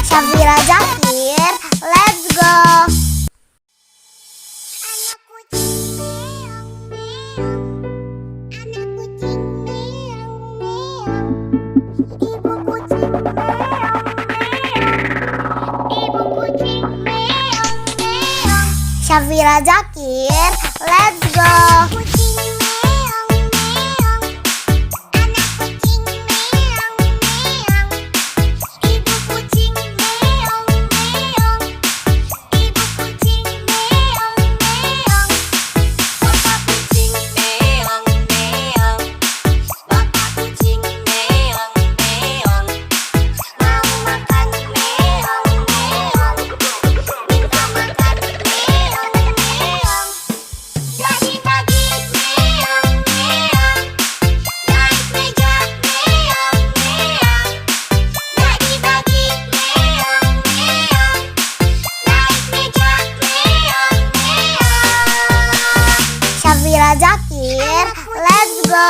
[SPEAKER 1] Syafira Zakir, let's go.
[SPEAKER 2] Anak kucing meong meong, anak kucing meong meong, ibu kucing meong meong, ibu kucing meong meong.
[SPEAKER 1] Syafira Zakir, let's go.
[SPEAKER 2] Kucing meong meong, anak kucing meong meong, ibu kucing meong meong, ibu kucing meong meong, bapak kucing meong meong, bapak kucing meong meong, mau makan meong meong, minta makan meong meong, pagi-pagi meong meong, naik meja meong meong, pagi-pagi meong meong, naik meja meong meong.
[SPEAKER 1] Syafira Zakir, let's go.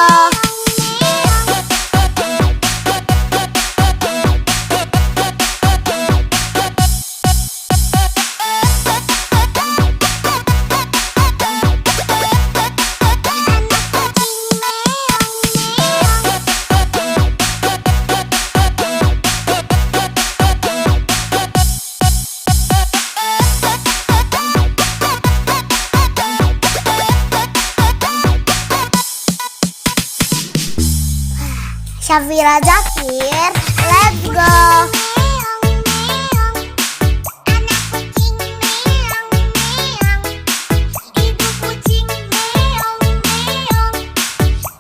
[SPEAKER 1] Syafira Zakir, let's go.
[SPEAKER 2] Anak kucing meong meong, ibu kucing meong meong,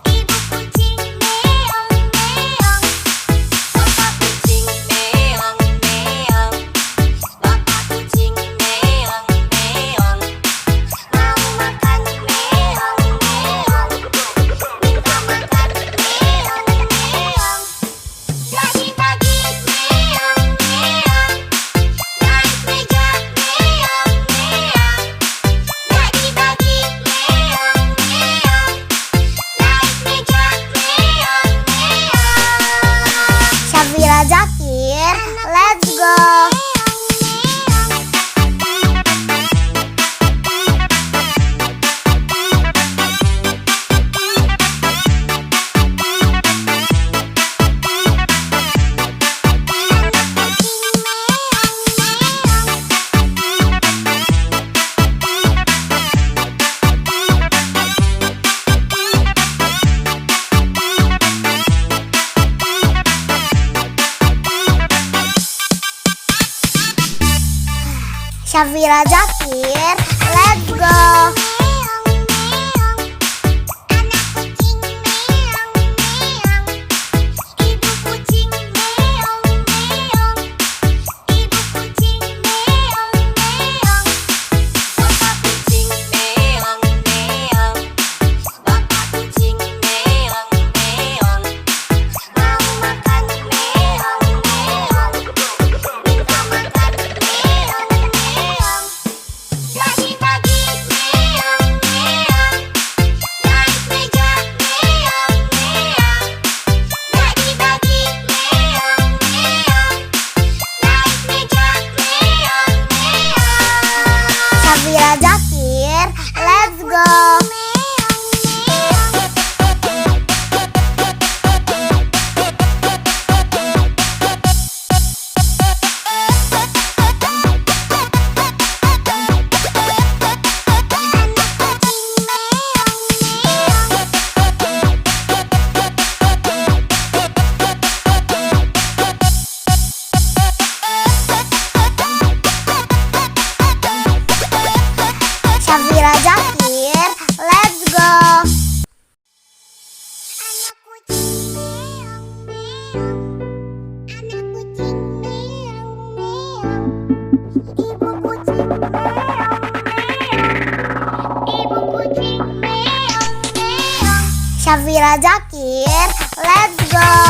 [SPEAKER 2] ibu kucing meong meong, bapak kucing meong meong, bapak kucing meong meong, mau makan meong meong, minta makan meong meong, pagi-pagi meong
[SPEAKER 1] Shavira Zakir, let's go. Shavira Zakir, let's go. Shavira Zakir, let's go. Shavira Zakir, let's go.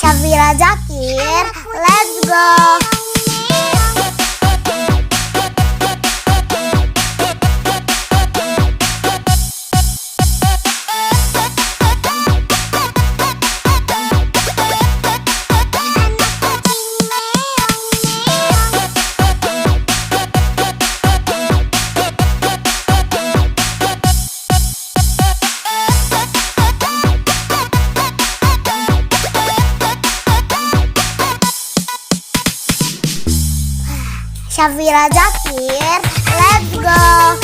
[SPEAKER 1] Shavira Zakir, let's go. Shavira Zakir, let's go.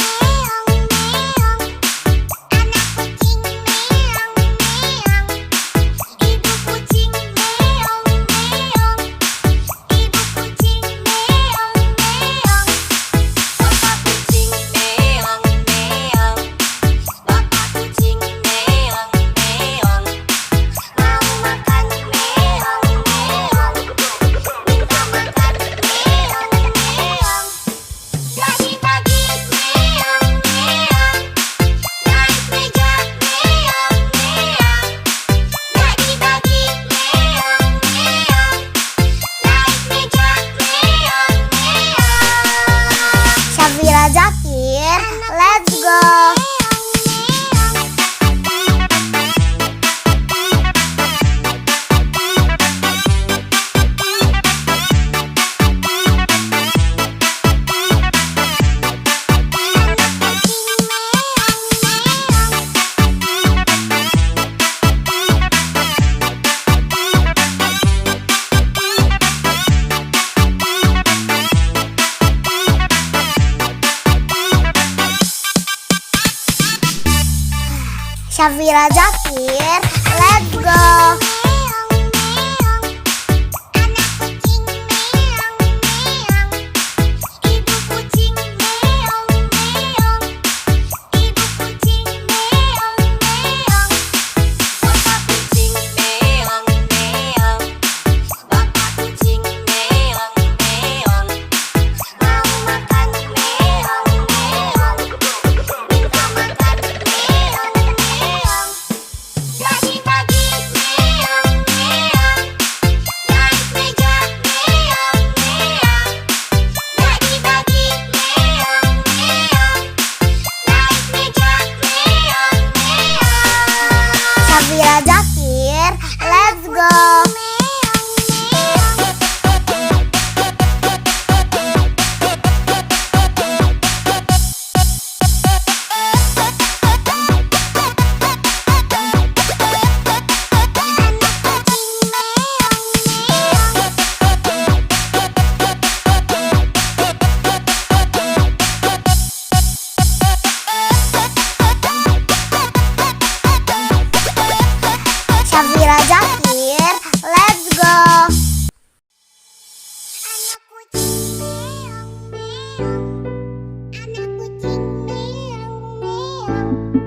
[SPEAKER 1] Shavira Zakir, let's go. Shavira Zakir, let's go.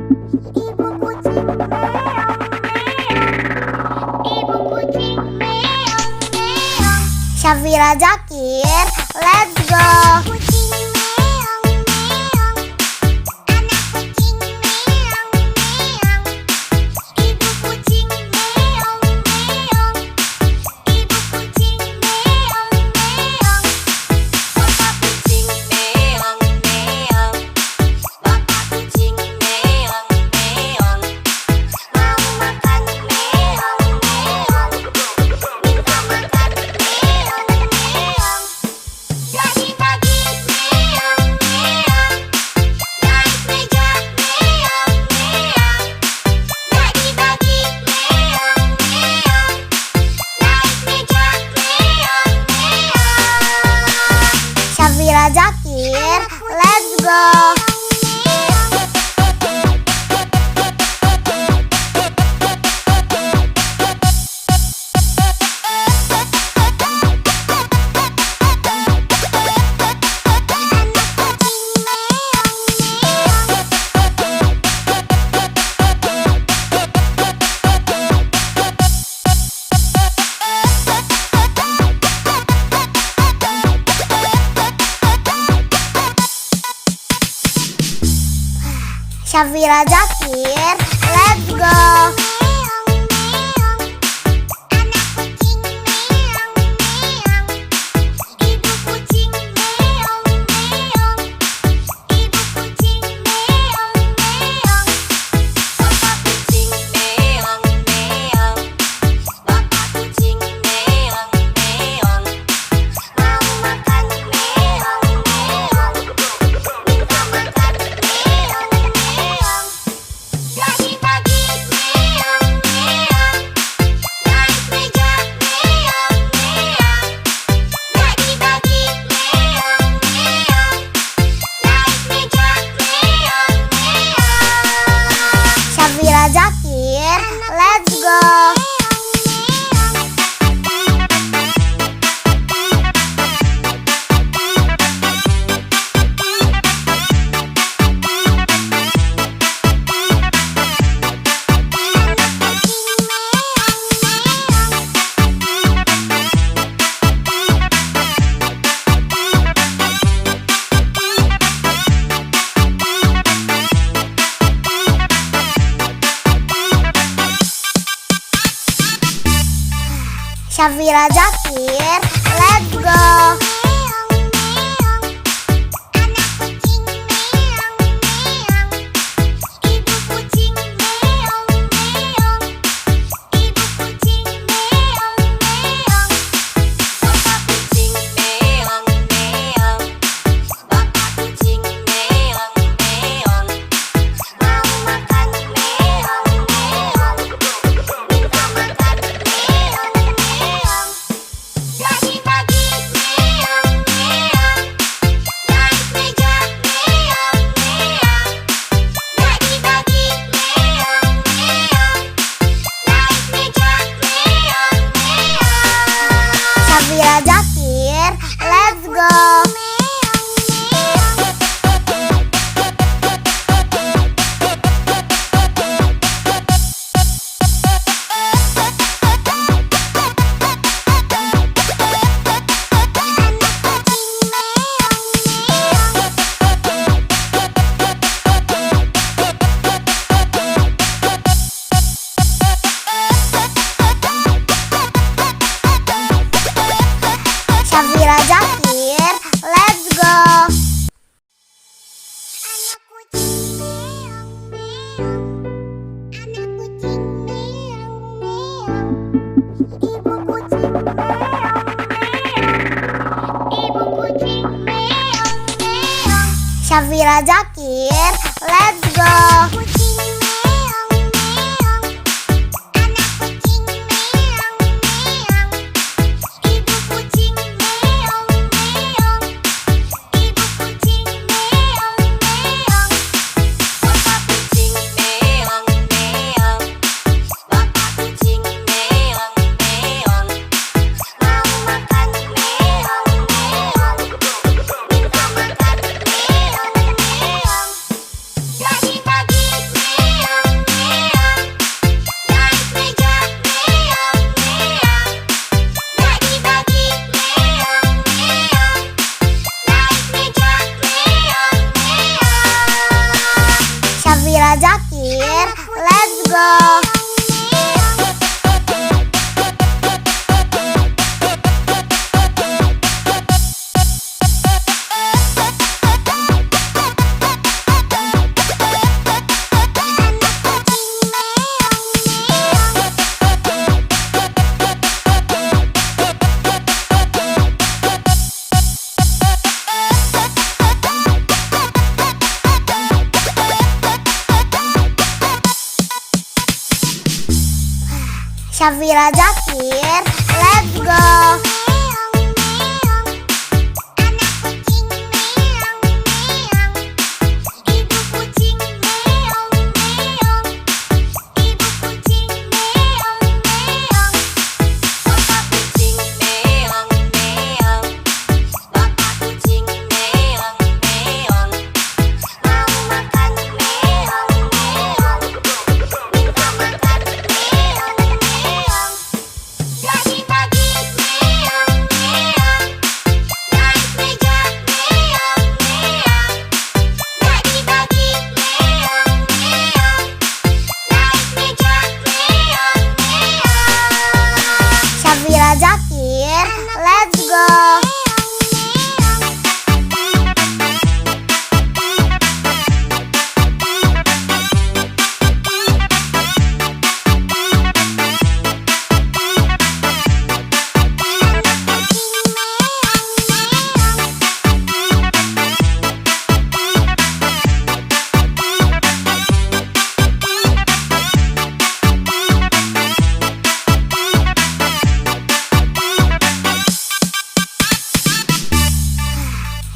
[SPEAKER 2] Ibu kucing meong meong. Ibu kucing meong meong.
[SPEAKER 1] Syafira Zakir, let's go.
[SPEAKER 2] Kucing meong meong. Anak kucing meong meong. Ibu kucing meong meong. Ibu kucing meong meong. Bapak kucing meong meong. Bapak kucing meong meong. Mau makan meong meong. Minta makan meong meong. Bagi-bagi meong meong. Naik meja meong meong. Bagi-bagi meong meong. Naik meja meong meong.
[SPEAKER 1] Syafira Zakir, let's go. Syafira Zakir, let's go.
[SPEAKER 2] Meong meong. Anak kucing meong meong. Ibu kucing meong meong. Ibu kucing meong meong. Bapak kucing meong meong. Bapak kucing meong meong. Mau makan meong meong. Minta makan meong meong. Bagi-bagi meong meong. Naik meja meong meong. Bagi-bagi meong meong. Naik meja meong meong.
[SPEAKER 1] Syafira Zakir, let's go. Syafira Zakir, let's go.
[SPEAKER 2] Meong meong. Anak kucing meong meong. Ibu kucing meong meong. Ibu kucing meong meong. Bapak kucing meong meong. Bapak kucing meong meong. Mau makan meong meong. Minta makan meong meong. Bagi-bagi meong meong. Naik meja meong meong. Bagi-bagi meong meong. Naik meja meong meong.
[SPEAKER 1] Syafira Zakir, let's go. Syafira Zakir, let's go.
[SPEAKER 2] Anak kucing meong meong. Anak kucing meong meong. Ibu kucing meong meong. Ibu kucing meong meong.
[SPEAKER 1] Syafira Zakir, let's go.
[SPEAKER 2] Kucing meong meong. Anak kucing meong meong. Ibu kucing meong meong. Ibu kucing meong meong. Bapak kucing meong meong. Bapak kucing meong meong. Mau makan meong meong. Minta makan meong meong.
[SPEAKER 1] Syafira Zakir, let's go. Syafira Zakir, let's go. Syafira Zakir, let's go.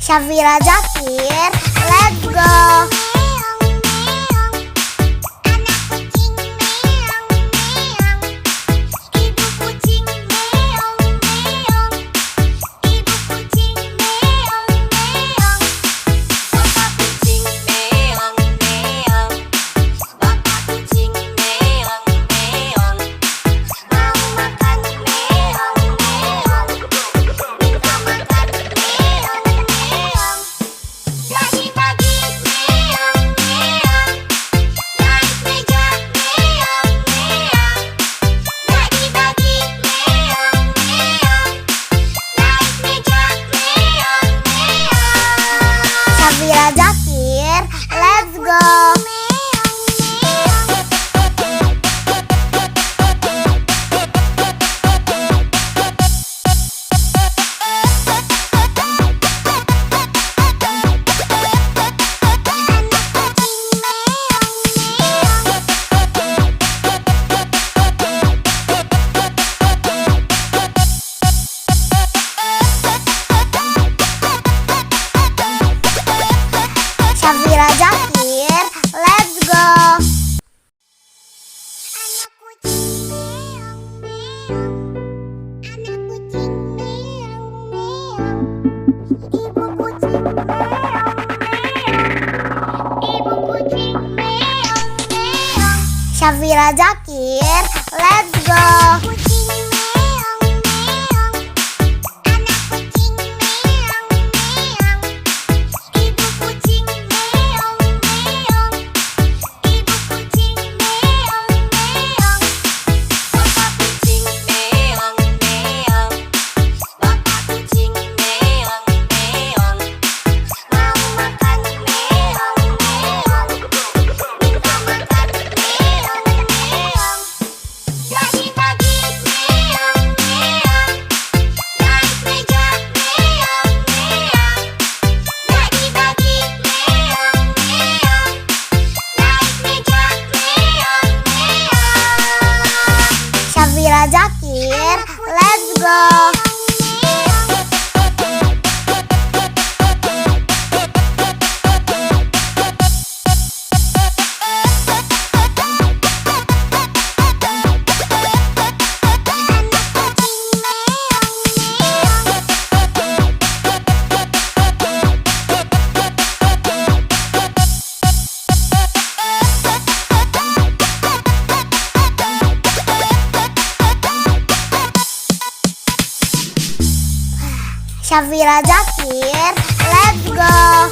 [SPEAKER 1] Syafira Zakir, let's go. Syafira Zakir, let's go. Syafira Zakir, let's go. Syafira Zakir, let's go. Syafira Zakir, let's go. Syafira Zakir, let's go.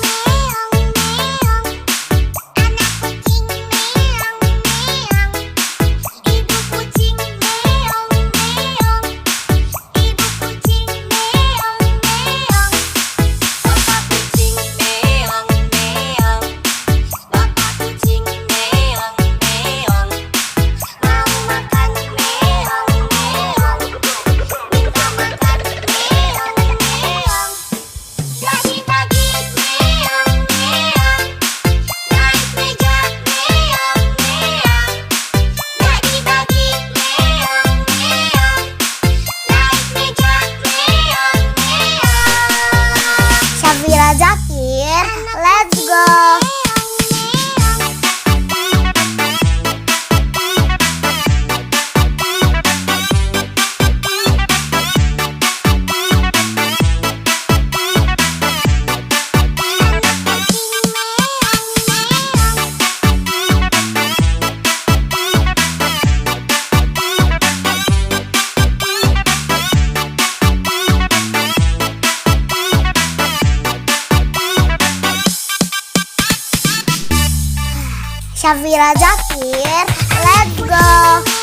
[SPEAKER 1] Syafira Zakir, let's go.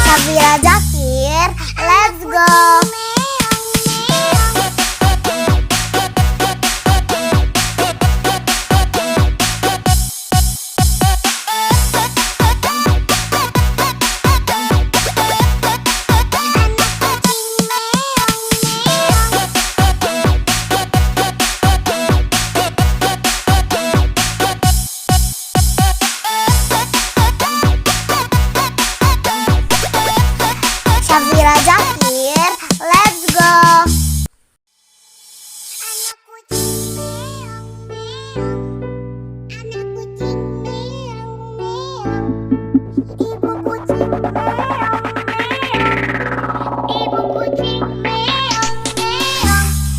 [SPEAKER 1] Syafira Zakir, let's go. Syafira Zakir, let's go.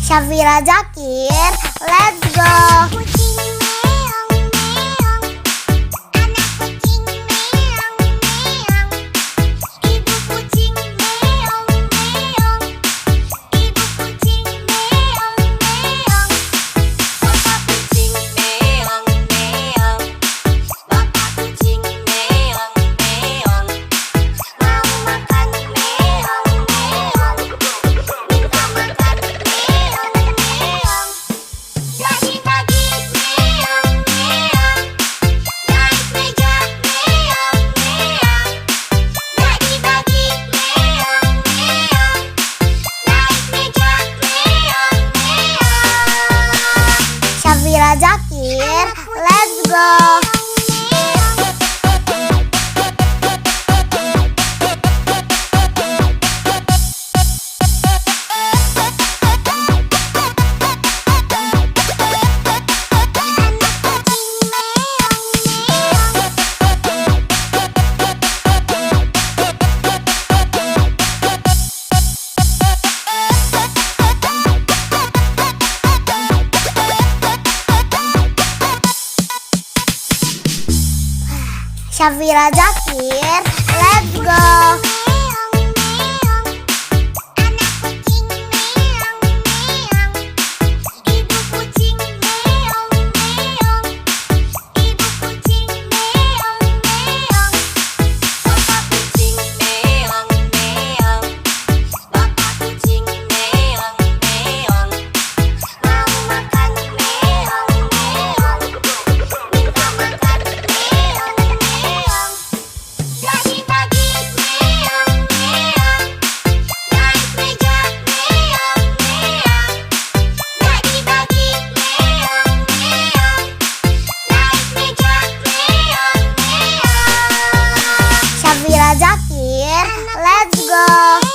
[SPEAKER 1] Syafira Zakir, let's go. Syafira Zakir, let's go. Syafira Zakir, let's go. Syafira Zakir, let's go.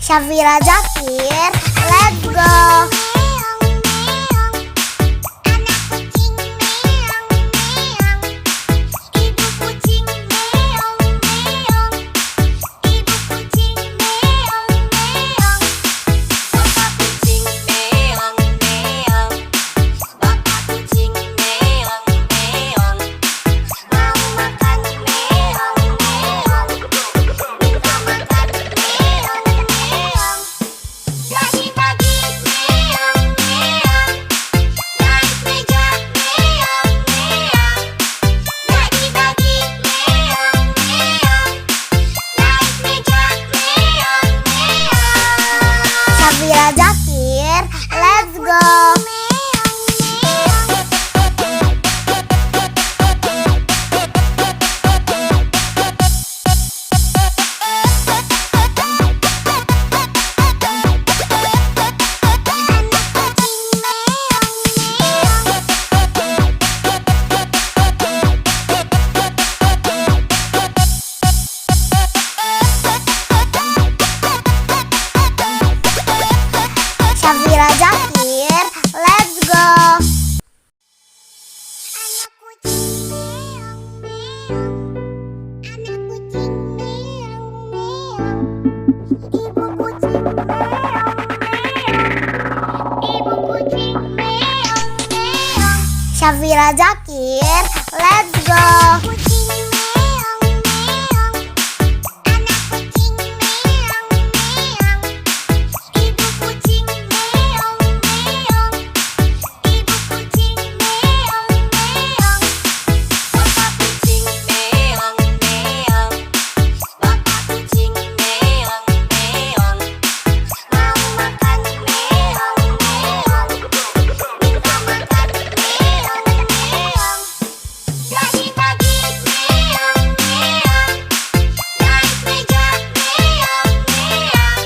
[SPEAKER 1] Syafira Zakir, let's go. Syafira Zakir, let's go.
[SPEAKER 2] Kucing meong meong, anak kucing meong meong, ibu kucing meong meong, ibu kucing meong meong, bapak kucing meong meong, bapak kucing meong meong, mau makan meong meong, minta makan meong meong. Bagi-bagi meong meong, naik meja meong meong.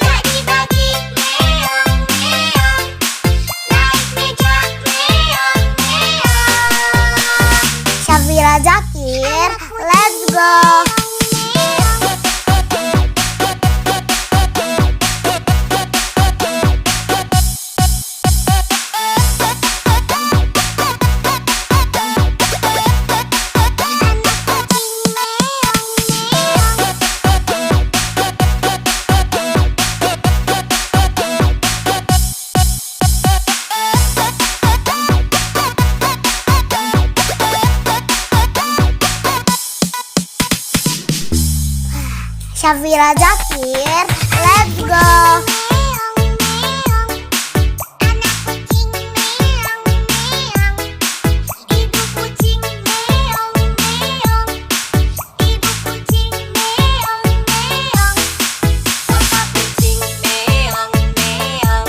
[SPEAKER 2] Bagi-bagi meong meong, naik meja meong meong.
[SPEAKER 1] Syafira Zakir, let's go. Syafira Zakir, let's go.
[SPEAKER 2] Meong meong, anak kucing meong meong, ibu kucing meong meong, ibu kucing meong meong, bapak kucing meong meong,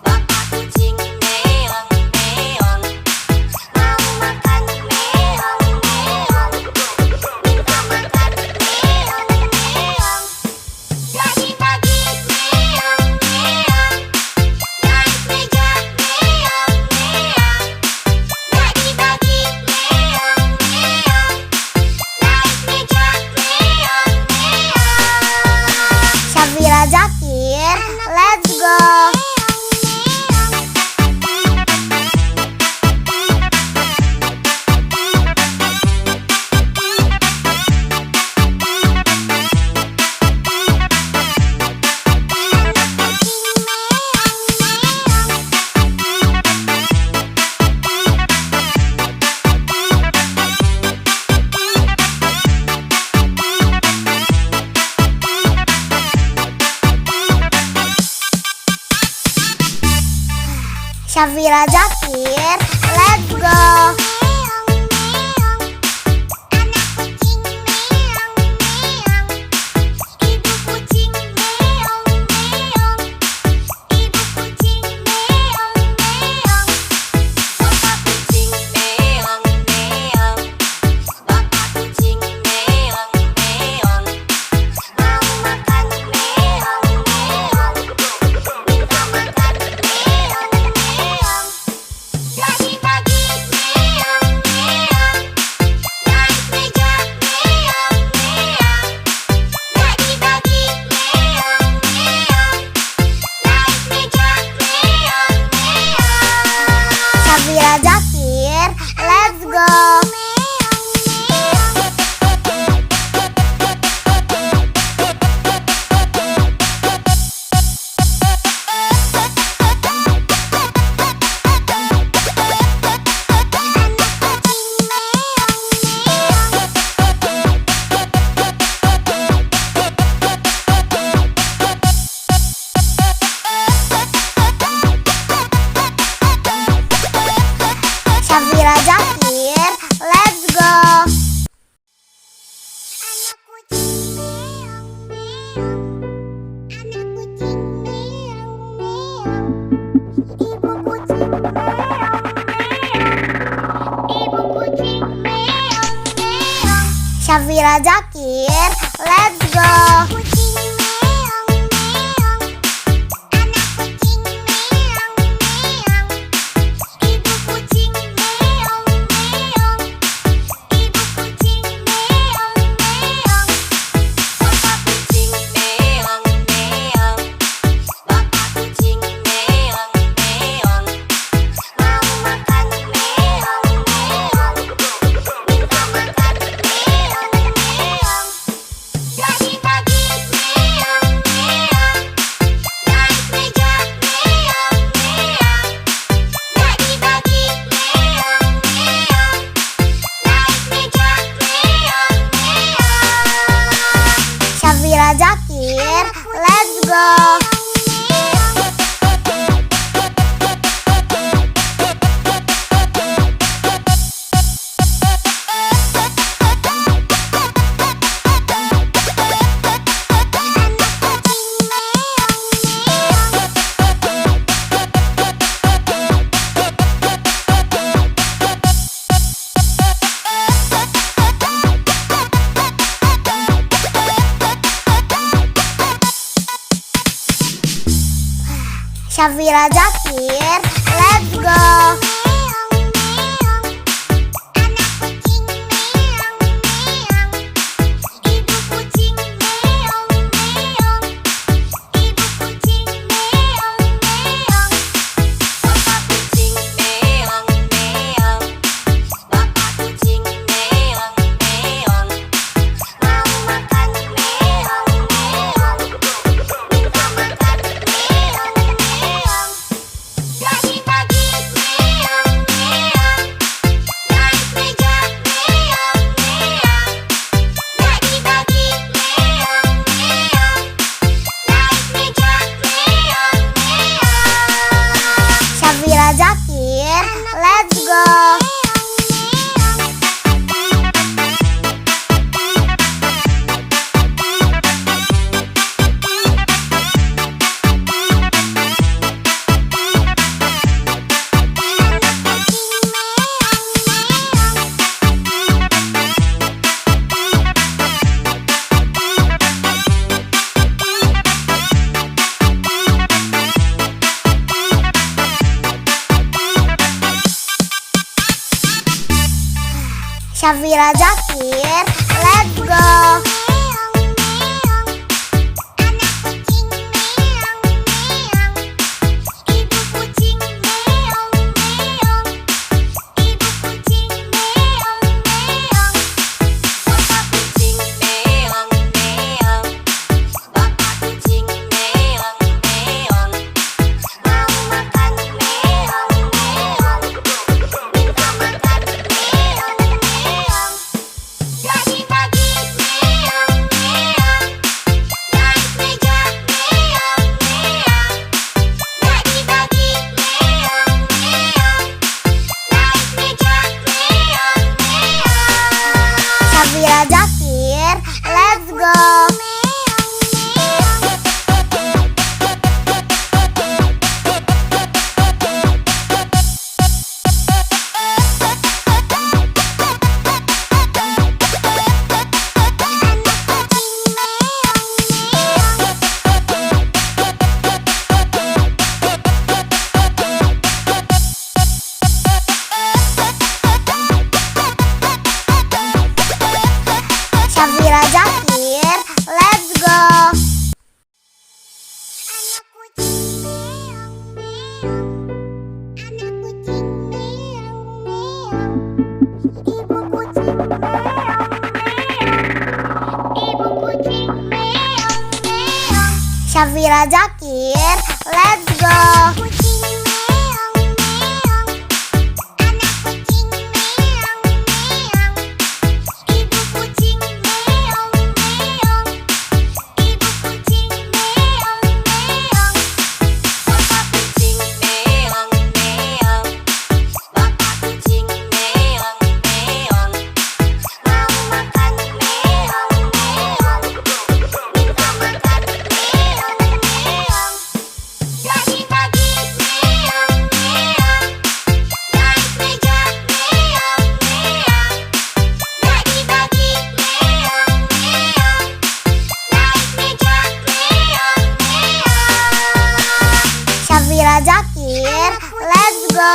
[SPEAKER 2] bapak kucing meong meong, mau makan meong meong, minta makan meong meong. Bagi-bagi meong meong, naik meja meong meong. Bagi-bagi meong meong, naik meja meong meong.
[SPEAKER 1] Syafira Zakir, let's go. Syafira Zakir, let's go.
[SPEAKER 2] Meong meong, anak kucing meong meong, ibu kucing meong meong, ibu kucing meong meong, bapak kucing meong meong, bapak kucing meong meong, mau makan meong meong, minta makan meong meong. Bagi-bagi meong meong, naik meja meong meong. Bagi-bagi meong meong, naik meja meong meong.
[SPEAKER 1] Syafira Zakir, let's go. Syafira Zakir, let's go.
[SPEAKER 2] Anak kucing meong meong, anak kucing meong meong, ibu kucing meong meong, ibu kucing meong meong.
[SPEAKER 1] Syafira Zakir, let's go.
[SPEAKER 2] Kucing meong meong, anak kucing meong meong, ibu kucing meong meong, ibu kucing meong meong, bapak kucing meong meong, bapak kucing meong meong, mau makan meong meong, minta makan meong meong. Bagi-bagi
[SPEAKER 1] Zakir, let's go. Syafira Zakir, let's go. Syafira Zakir, let's go. Syafira Zakir, let's go. Syafira Zakir, let's go. Syafira Zakir, let's go. Syafira Zakir, let's go. Syafira Zakir, let's go.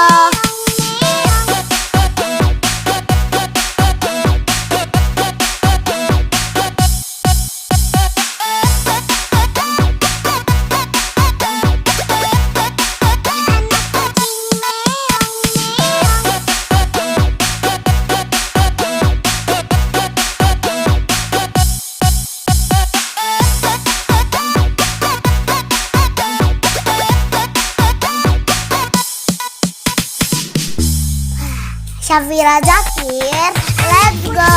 [SPEAKER 1] Syafira Zakir, let's go.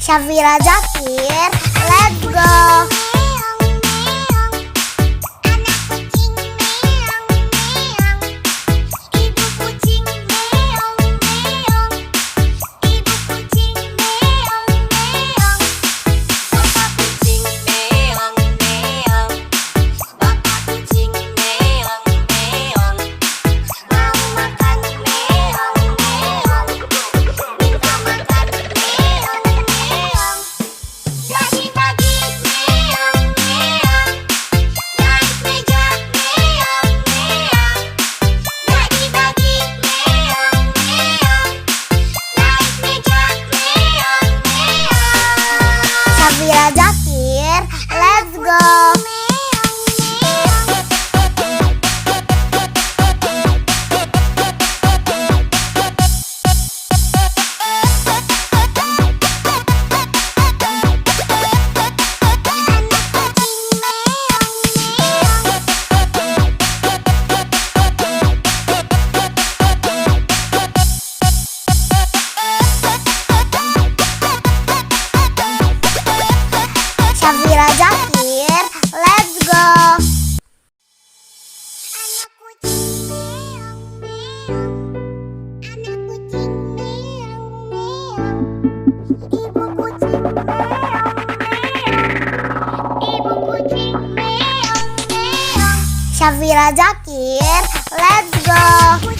[SPEAKER 1] Syafira Zakir, let's go. Syafira Zakir, let's go. Syafira Zakir, let's go. Syafira Zakir, let's go.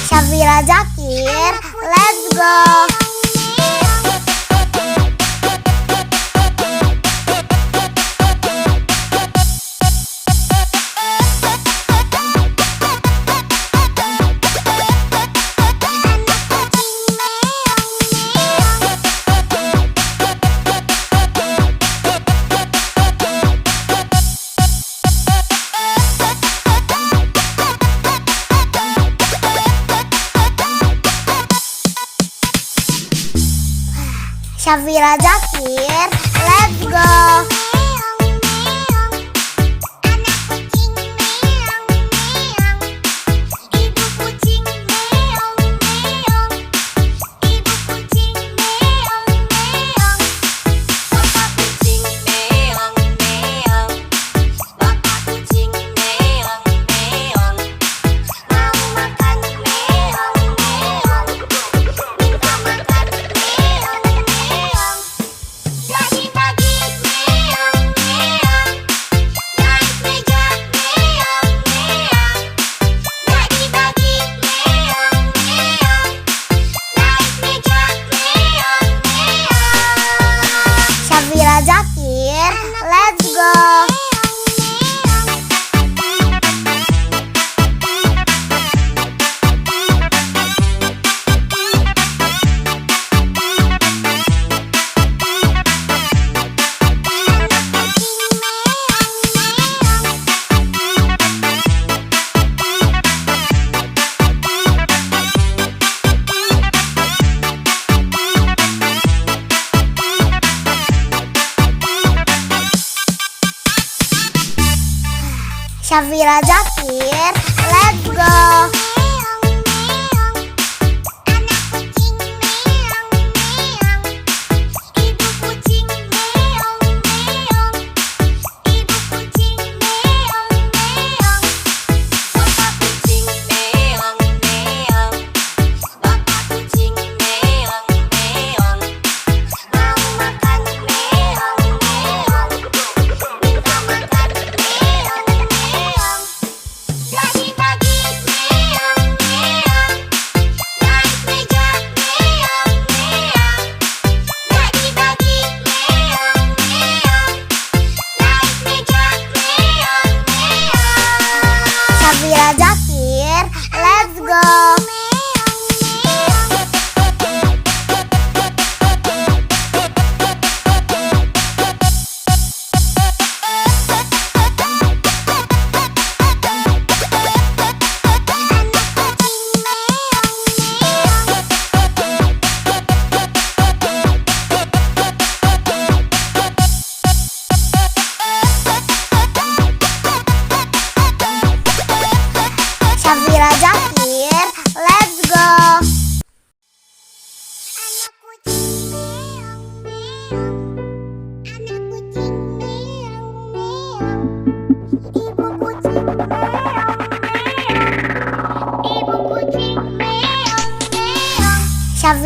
[SPEAKER 1] Syafira Zakir, let's go. Syafira Zakir, let's go. Syafira Zakir, let's go. Syafira Zakir, let's go.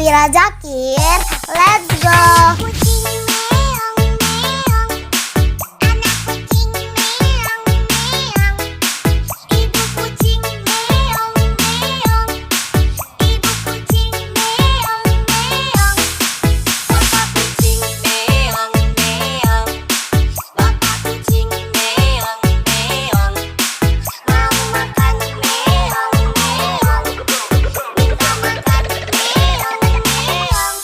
[SPEAKER 1] Syafira Zakir, let's go.
[SPEAKER 2] Kucing meong meong, anak kucing meong meong, ibu kucing meong meong, ibu kucing meong meong, bapak kucing meong meong, bapak kucing meong meong, mau makan meong meong, minta makan meong meong.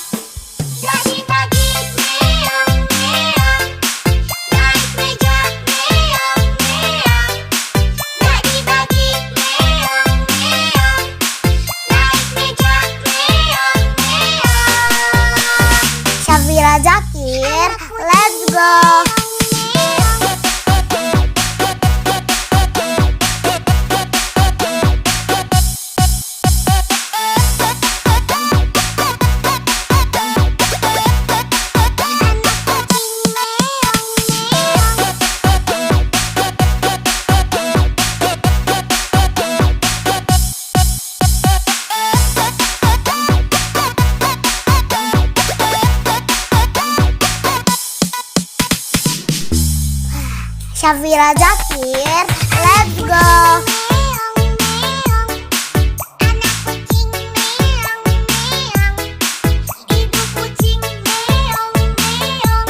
[SPEAKER 2] Pagi-pagi meong meong, naik meja meong meong. Pagi-pagi meong meong, naik meja meong meong.
[SPEAKER 1] Syafira Zakir, let's go. Syafira Zakir, let's go.
[SPEAKER 2] Meong meong, anak kucing meong meong, ibu kucing meong meong,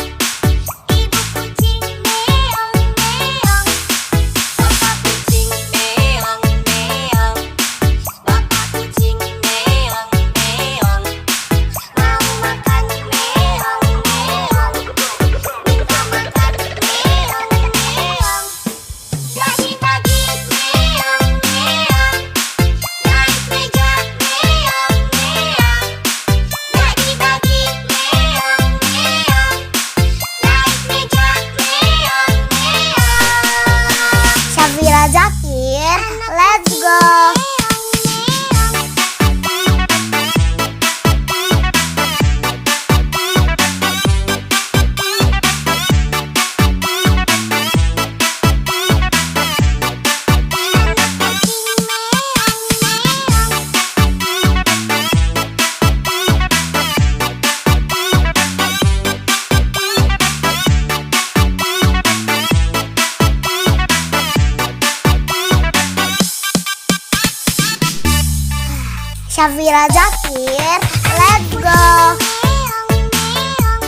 [SPEAKER 2] ibu kucing meong meong, bapak kucing meong meong, bapak kucing meong meong, mau makan meong meong, minta makan meong meong. Pagi-pagi meong meong, naik meja meong meong. Pagi-pagi meong meong, naik meja meong meong.
[SPEAKER 1] Syafira Zakir, let's go. Syafira Zakir, let's go.
[SPEAKER 2] Meong meong,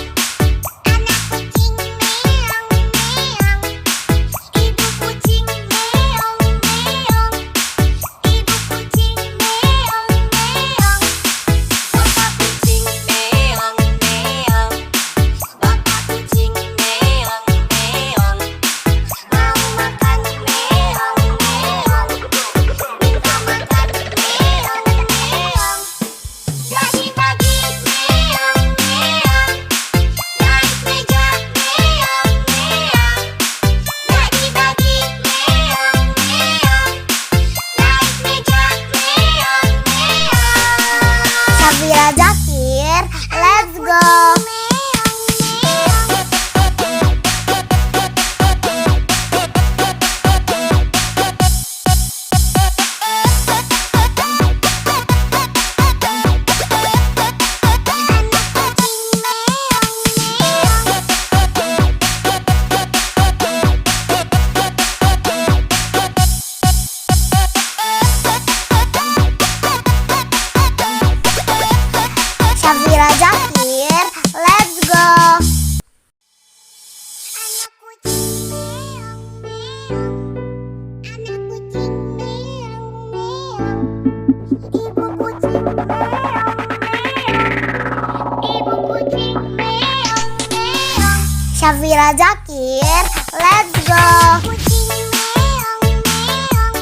[SPEAKER 2] anak kucing meong meong, ibu kucing meong meong, ibu kucing meong meong, bapak kucing meong meong, bapak kucing meong meong, mau makan meong meong, minta makan meong meong. Pagi-pagi meong meong, naik meja meong meong. Pagi-pagi meong meong, naik meja meong meong.
[SPEAKER 1] Syafira Zakir, let's go. Syafira Zakir, let's go.
[SPEAKER 2] Anak kucing meong meong, anak kucing meong meong, ibu kucing meong meong, ibu kucing meong meong.
[SPEAKER 1] Syafira Zakir, let's go.
[SPEAKER 2] Kucing meong meong,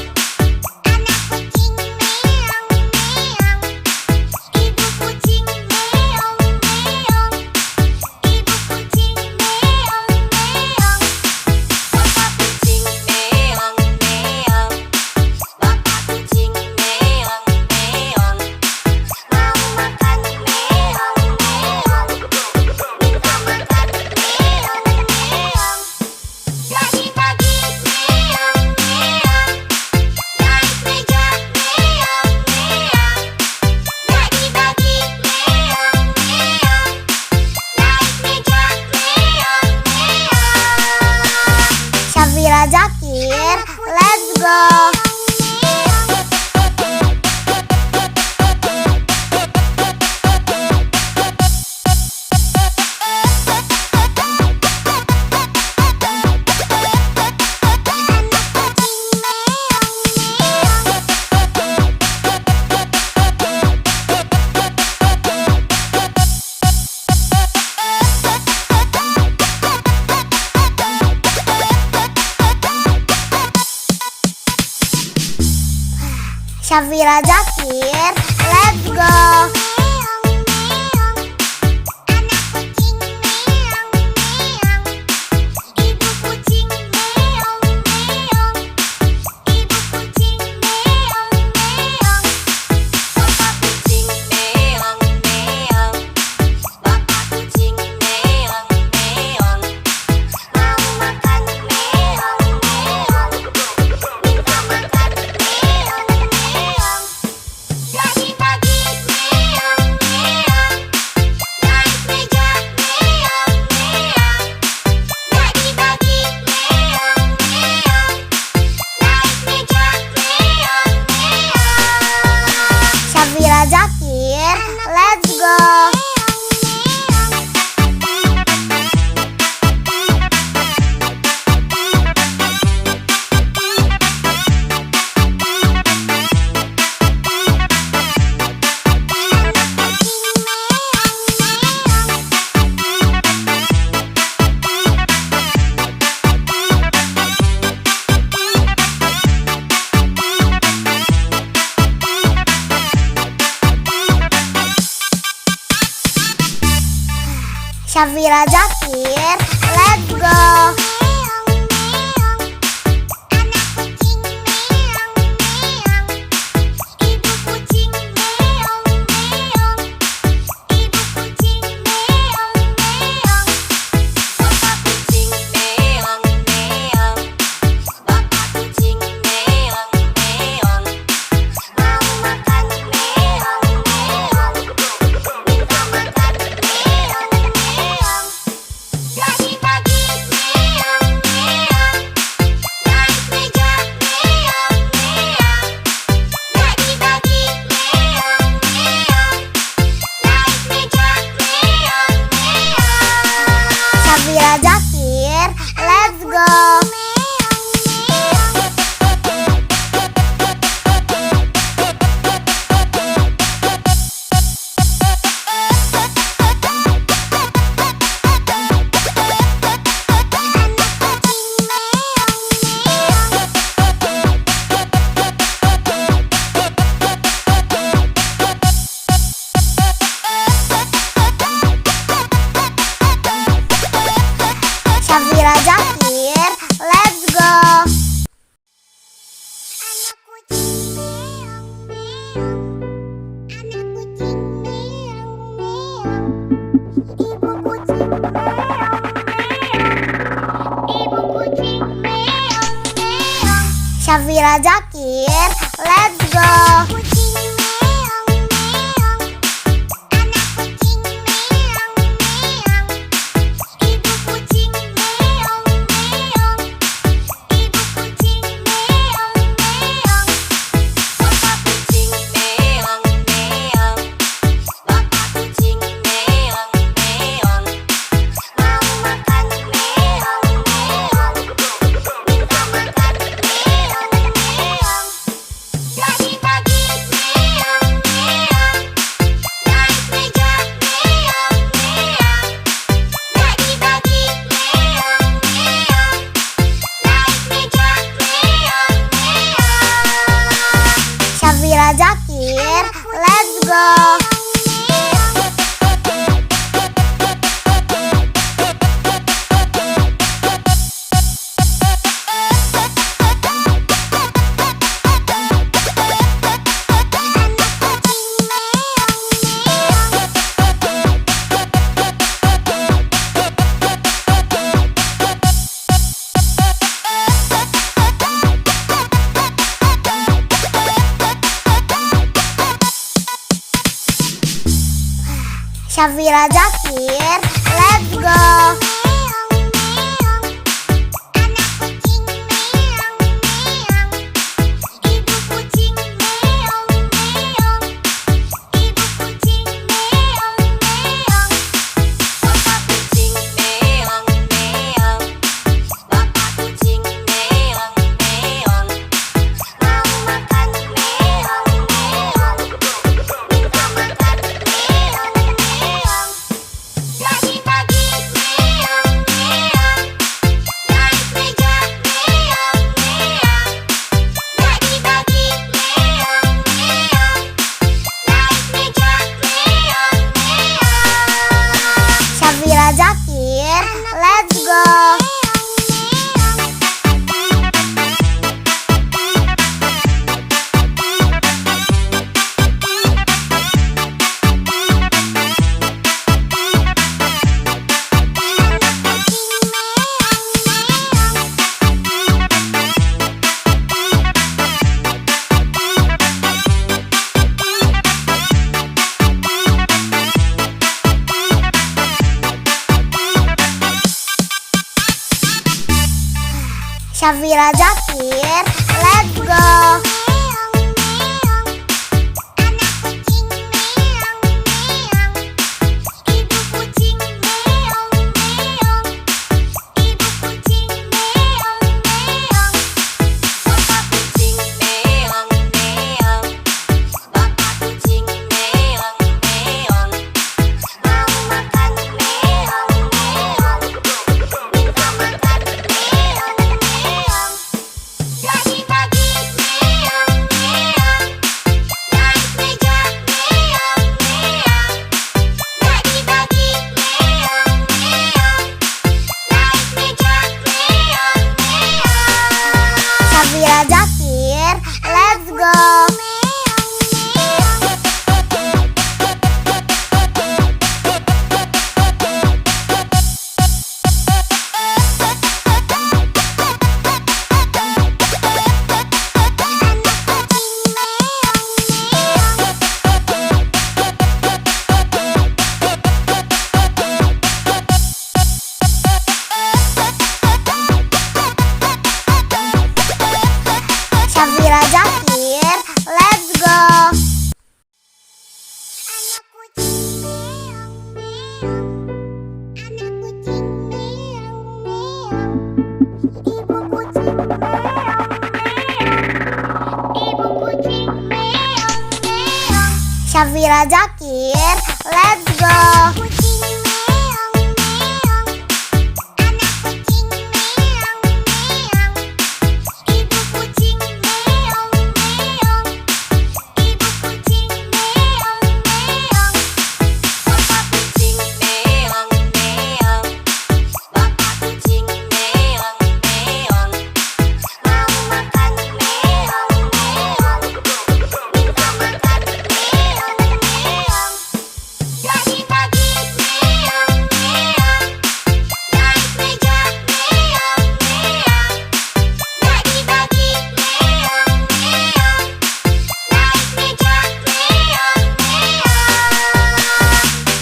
[SPEAKER 2] anak kucing meong meong, ibu kucing meong meong, ibu kucing meong meong, bapak kucing meong meong, bapak kucing meong meong, mau makan meong meong, minta makan meong meong. Pagi-pagi
[SPEAKER 1] go. Syafira Zakir, let's go. Syafira Zakir, let's go. Syafira Zakir, let's go. Syafira Zakir, let's go. Syafira Zakir, let's go. Syafira Zakir, let's go. Syafira Zakir, let's go. Syafira Zakir, let's go. let's go. Syafira Zakir, let's go. Syafira Zakir, let's go. Syafira Zakir, let's go. Syafira Zakir, let's go.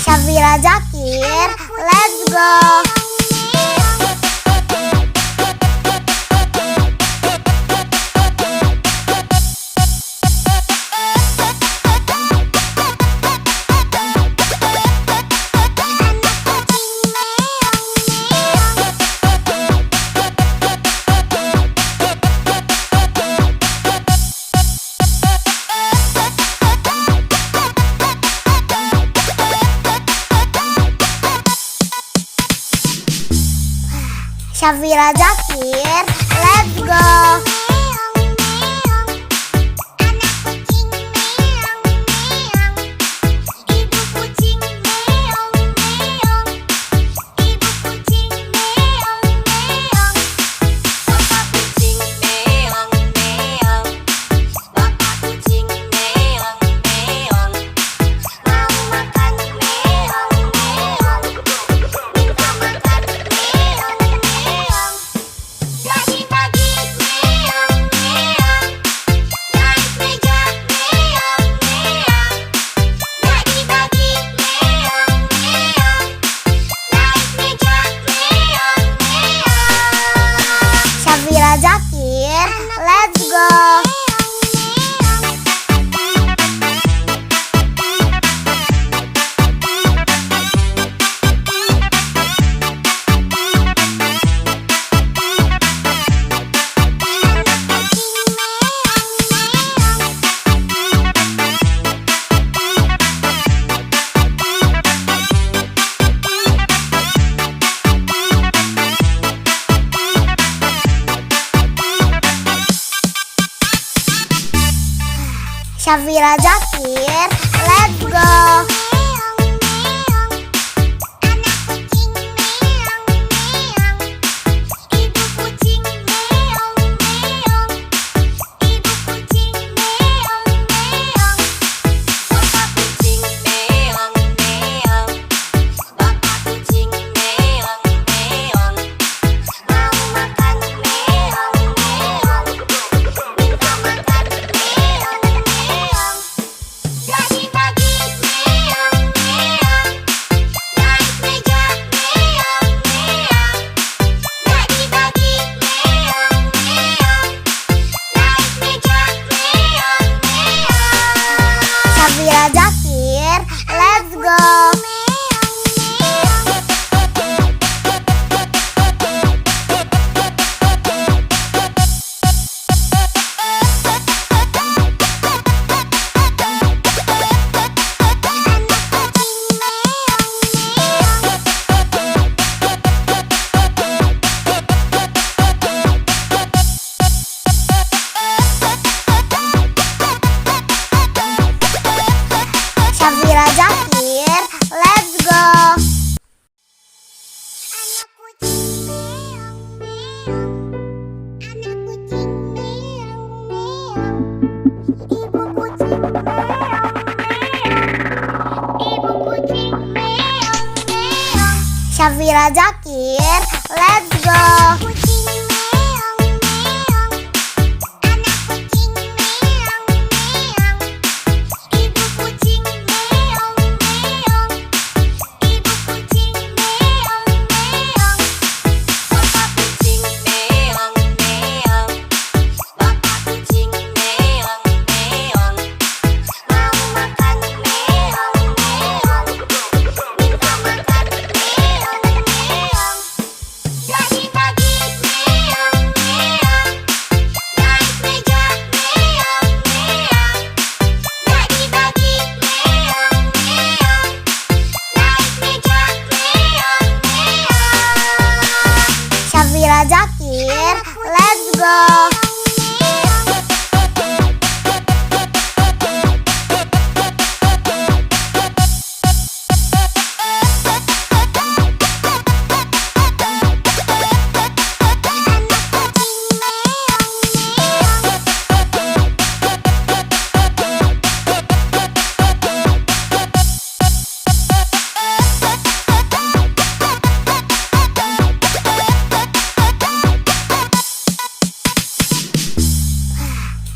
[SPEAKER 1] Syafira Zakir, let's go. Syafira Zakir, let's go. Syafira Zakir, let's go. Syafira Zakir, let's go.
[SPEAKER 2] Ibu kucing meong meong. Ibu kucing meong meong.
[SPEAKER 1] Syafira Zakir, let's go.
[SPEAKER 2] Kucing meong meong. Anak kucing meong meong. Ibu kucing meong meong. Ibu kucing meong meong. Bapak kucing meong meong. Bapak kucing meong meong. Mau makan meong meong. Minta makan meong meong. Lagi-lagi meong meong. Naik meja meong meong. Lagi-lagi meong meong. Naik meja meong meong.
[SPEAKER 1] Syafira Zakir, let's go.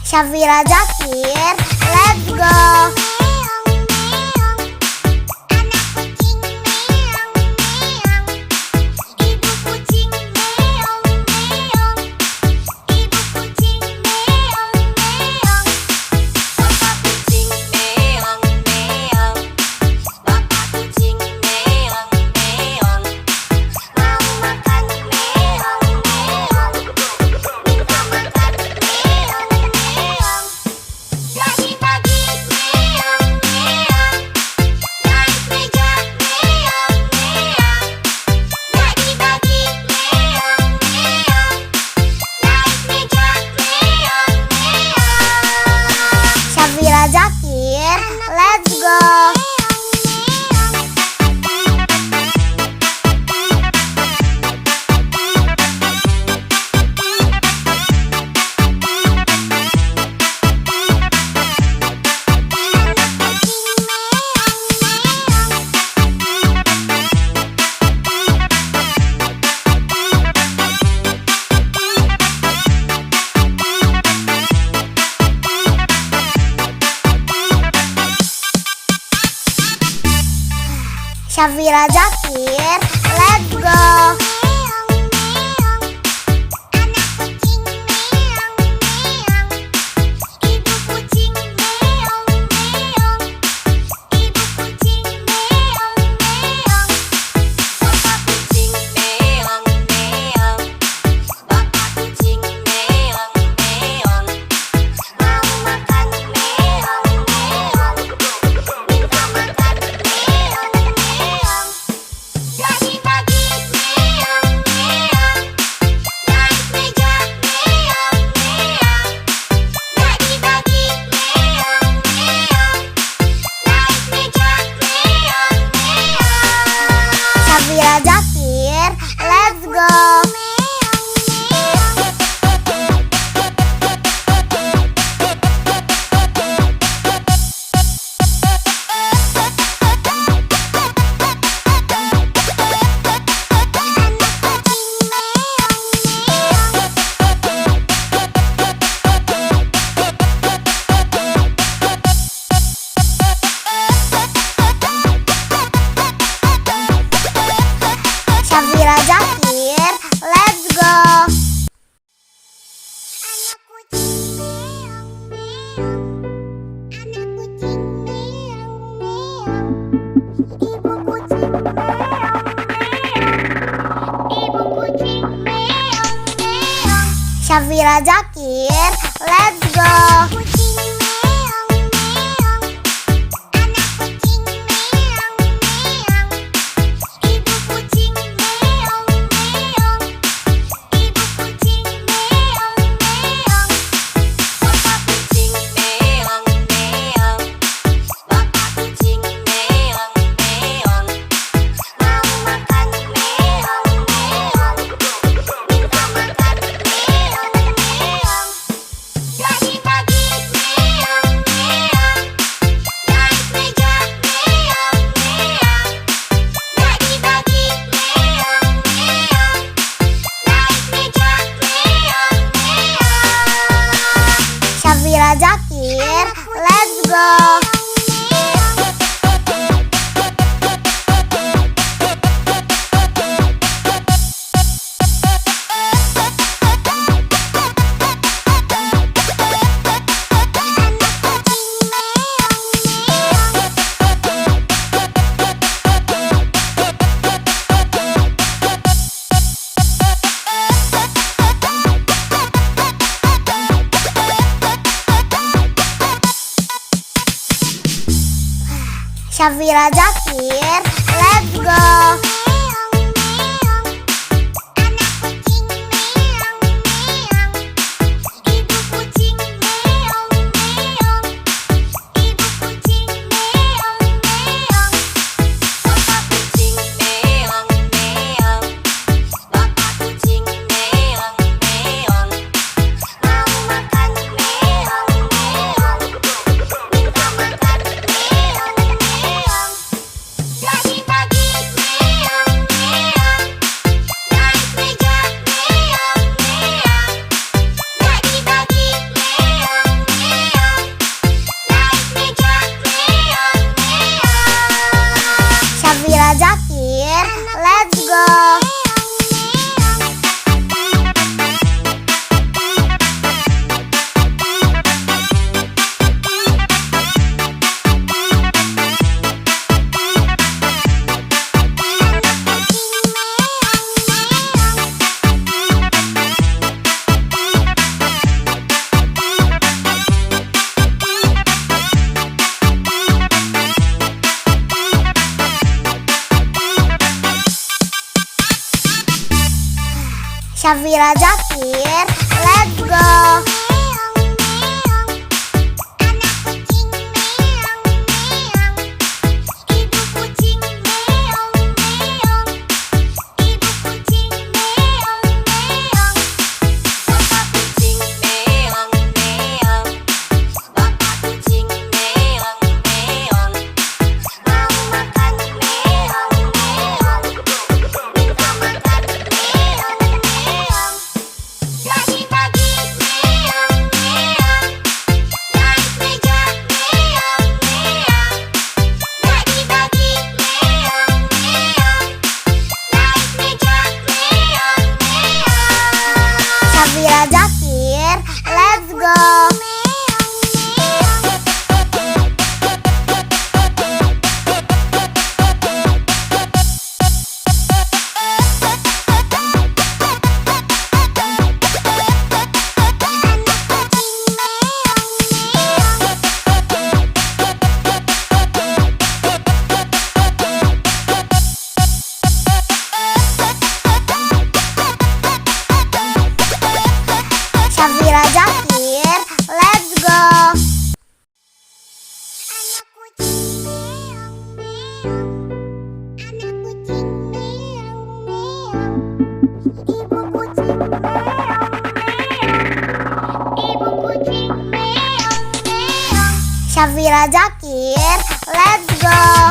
[SPEAKER 1] Syafira Zakir, let's go.
[SPEAKER 2] Meong meong. Anak kucing meong meong. Ibu kucing meong meong. Ibu kucing meong meong. Bapak kucing meong meong. Bapak kucing meong meong. Mau makan meong meong. Minta makan meong meong. Lagi-lagi meong meong. Naik meja meong meong. Lagi-lagi meong meong. Naik meja meong meong.
[SPEAKER 1] Syafira Zakir, let's go. Syafira Zakir, let's go.
[SPEAKER 2] Meong meong. Anak kucing meong meong. Ibu kucing meong meong. Ibu kucing meong meong. Bapak kucing meong meong. Bapak kucing meong meong. Mau makan meong meong. Minta makan meong meong. Lagi-lagi meong meong. Naik meja meong meong. Lagi-lagi meong meong. Naik meja meong meong.
[SPEAKER 1] Syafira Zakir, let's go. Syafira Zakir, let's go.
[SPEAKER 2] Anak kucing meong meong. Anak kucing meong meong. Ibu kucing meong meong. Ibu kucing meong meong.
[SPEAKER 1] Syafira Zakir, let's go.
[SPEAKER 2] Kucing meong meong. Anak kucing meong meong. Ibu kucing meong meong. Ibu kucing meong meong. Bapak kucing meong meong. Bapak kucing meong meong. Mau makan meong meong. Minta makan meong meong. Lagi-lagi
[SPEAKER 1] Syafira Zakir, let's go. Syafira Zakir, let's go. Syafira Zakir, let's go. Syafira Zakir, let's go. Syafira Zakir, let's go. Syafira Zakir, let's go.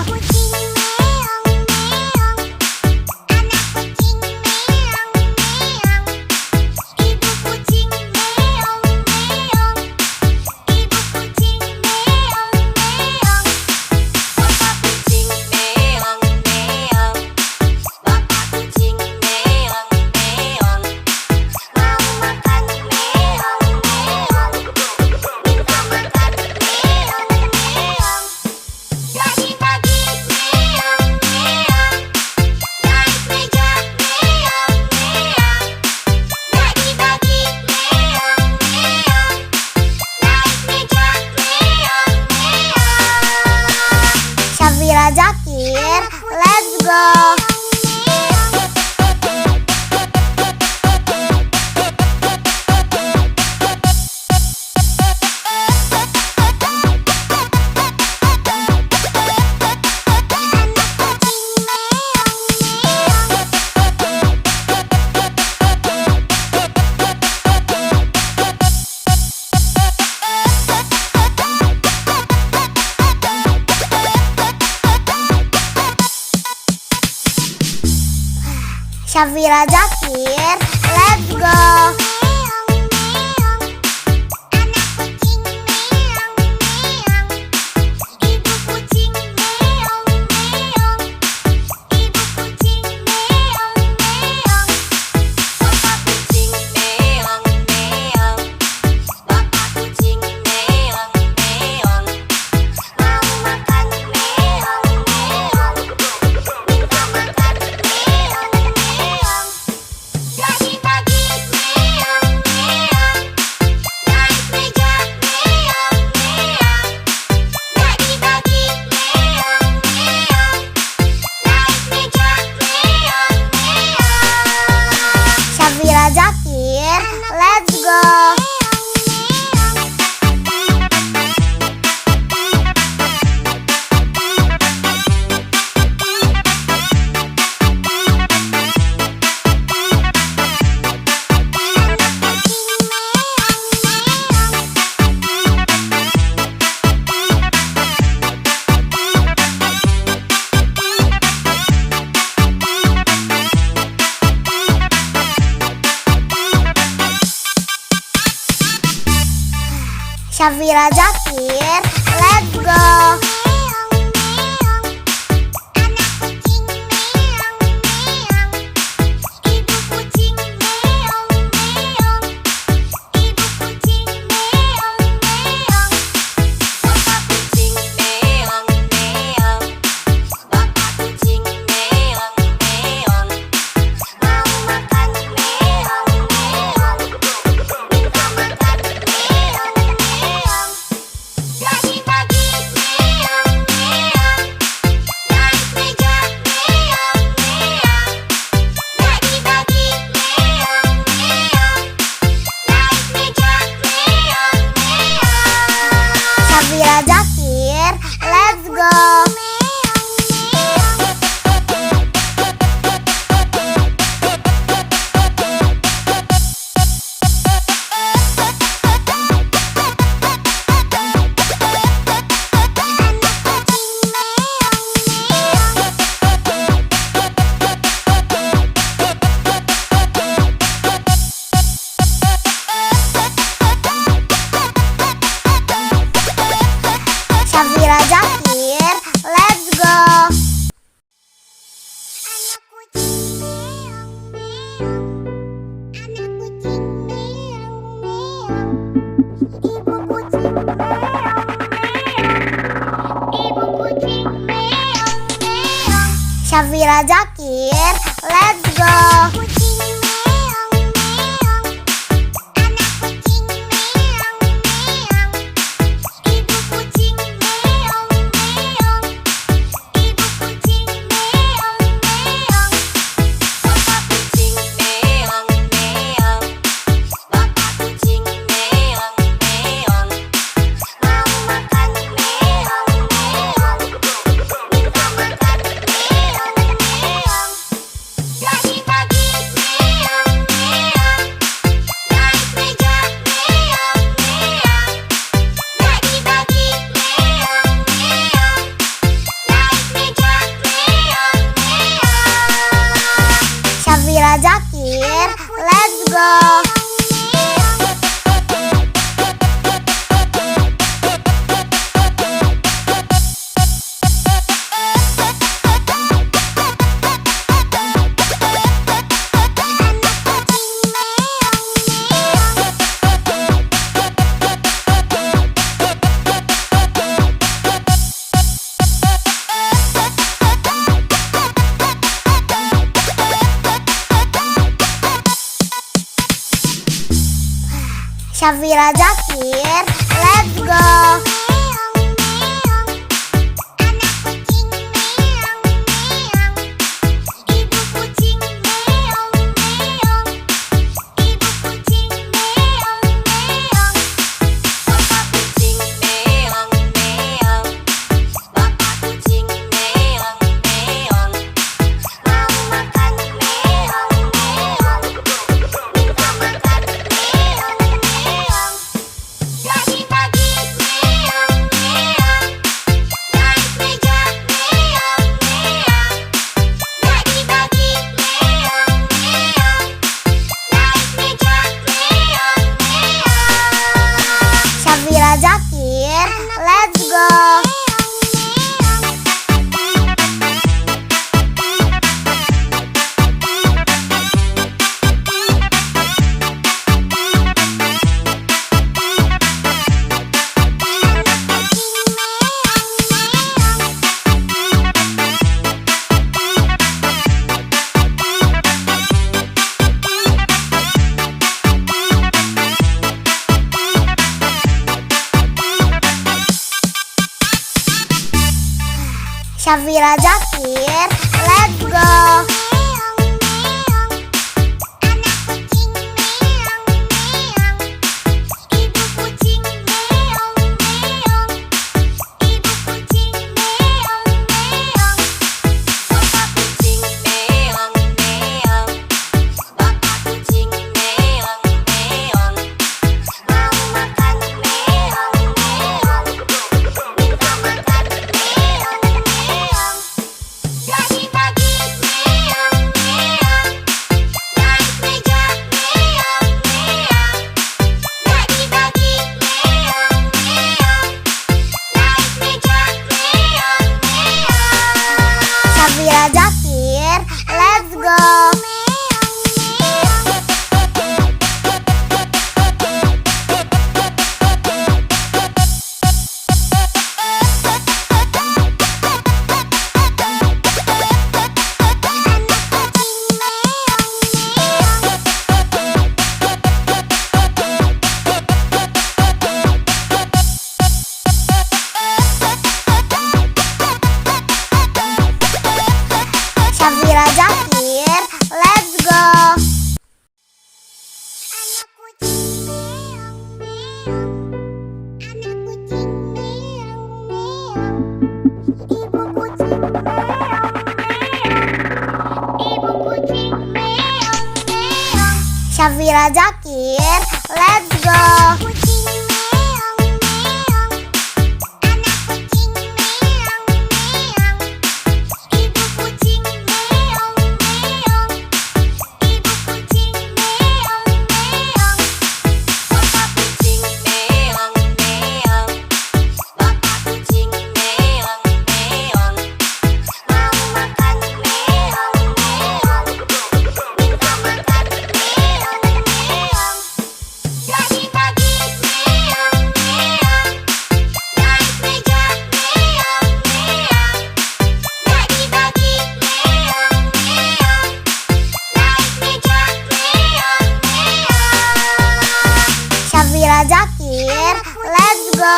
[SPEAKER 1] Syafira Zakir, let's go. Syafira Zakir, let's go. Syafira Zakir, let's go. Syafira Zakir, let's go. Syafira Zakir, let's go. Syafira Zakir, let's go. Syafira Zakir, let's go. Syafira Zakir, let's go. Syafira Zakir, let's go. Syafira Zakir, let's go. Syafira Zakir, let's go.
[SPEAKER 2] Kucing meong meong, anak kucing meong meong, ibu kucing meong meong, ibu kucing meong meong, bapak kucing meong meong, bapak kucing meong meong, mau makan meong meong, minta makan meong meong. Pagi-pagi meong meong, naik meja meong meong. Pagi-pagi meong meong, naik meja meong meong.
[SPEAKER 1] Syafira Zakir, let's go.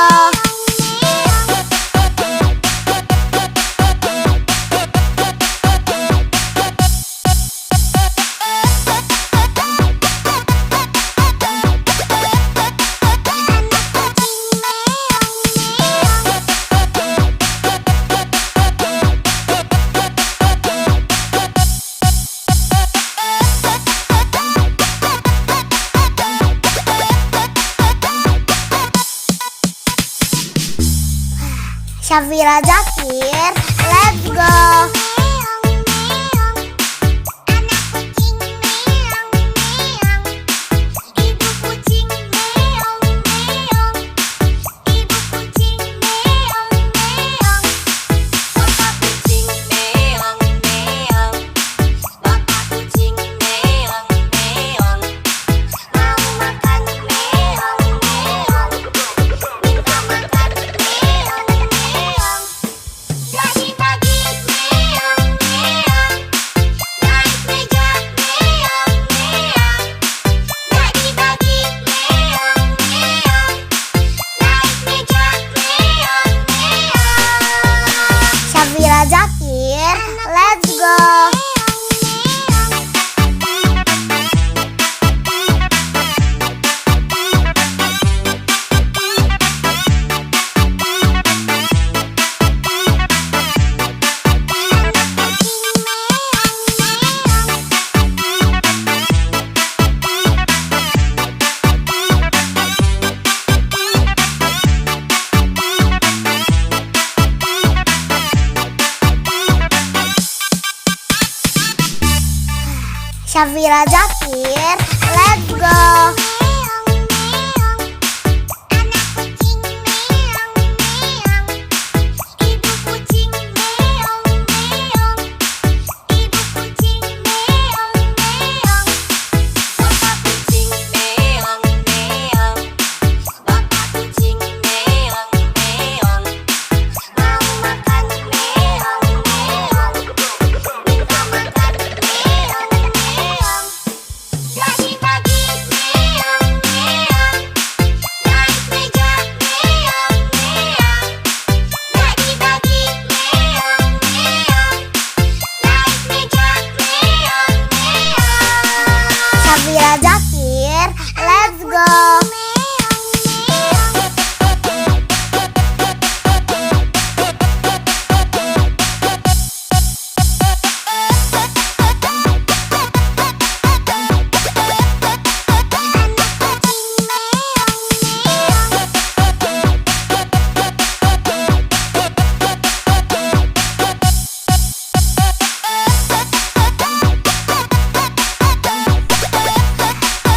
[SPEAKER 1] Syafira Zakir, let's go.
[SPEAKER 2] Meong meong, anak kucing meong meong, ibu kucing meong meong, ibu kucing meong meong, bapak kucing meong meong, bapak kucing meong meong, mau makan meong meong, minta makan meong meong. Pagi-pagi meong meong, naik meja meong meong. Pagi-pagi meong meong, naik meja meong meong.
[SPEAKER 1] Syafira Zakir, let's go. Syafira Zakir, let's go.
[SPEAKER 2] Meong meong, anak kucing meong meong, ibu kucing meong meong, ibu kucing meong meong, bapak kucing meong meong, bapak kucing meong meong, mau makan meong meong, minta makan meong meong. Pagi-pagi meong meong, naik meja meong meong. Pagi-pagi meong meong, naik meja meong meong.
[SPEAKER 1] Syafira Zakir, let's go.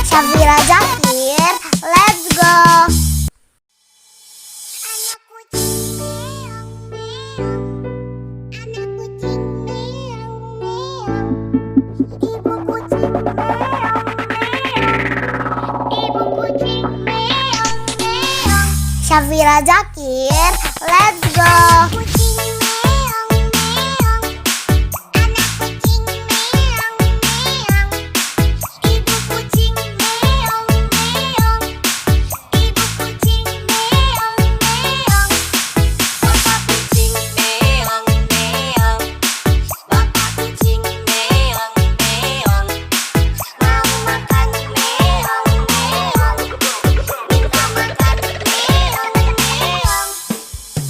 [SPEAKER 1] Syafira Zakir, let's go.
[SPEAKER 2] Anak kucing meong meong, anak kucing meong meong, ibu kucing meong meong, ibu kucing meong meong.
[SPEAKER 1] Syafira Zakir, let's go.
[SPEAKER 2] Kucing meong meong, anak kucing meong meong, ibu kucing meong meong, ibu kucing meong meong, bapak kucing meong meong, bapak kucing meong meong, mau makan meong meong, minta makan meong meong.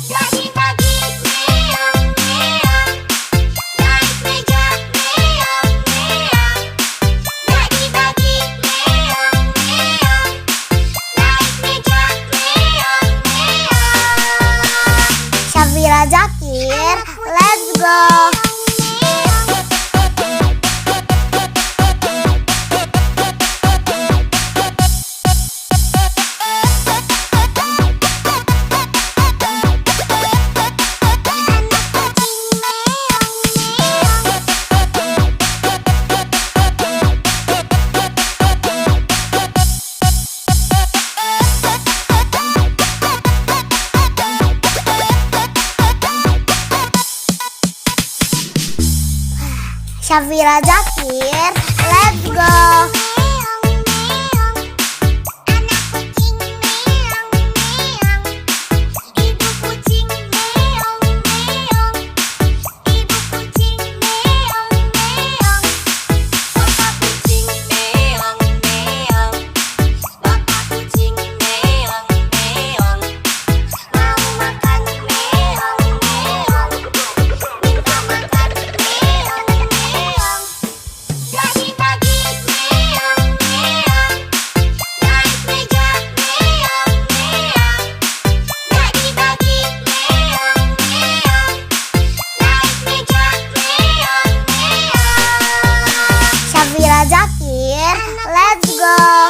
[SPEAKER 2] Pagi-pagi
[SPEAKER 1] Syafira Zakir, let's go. Syafira Zakir, let's go.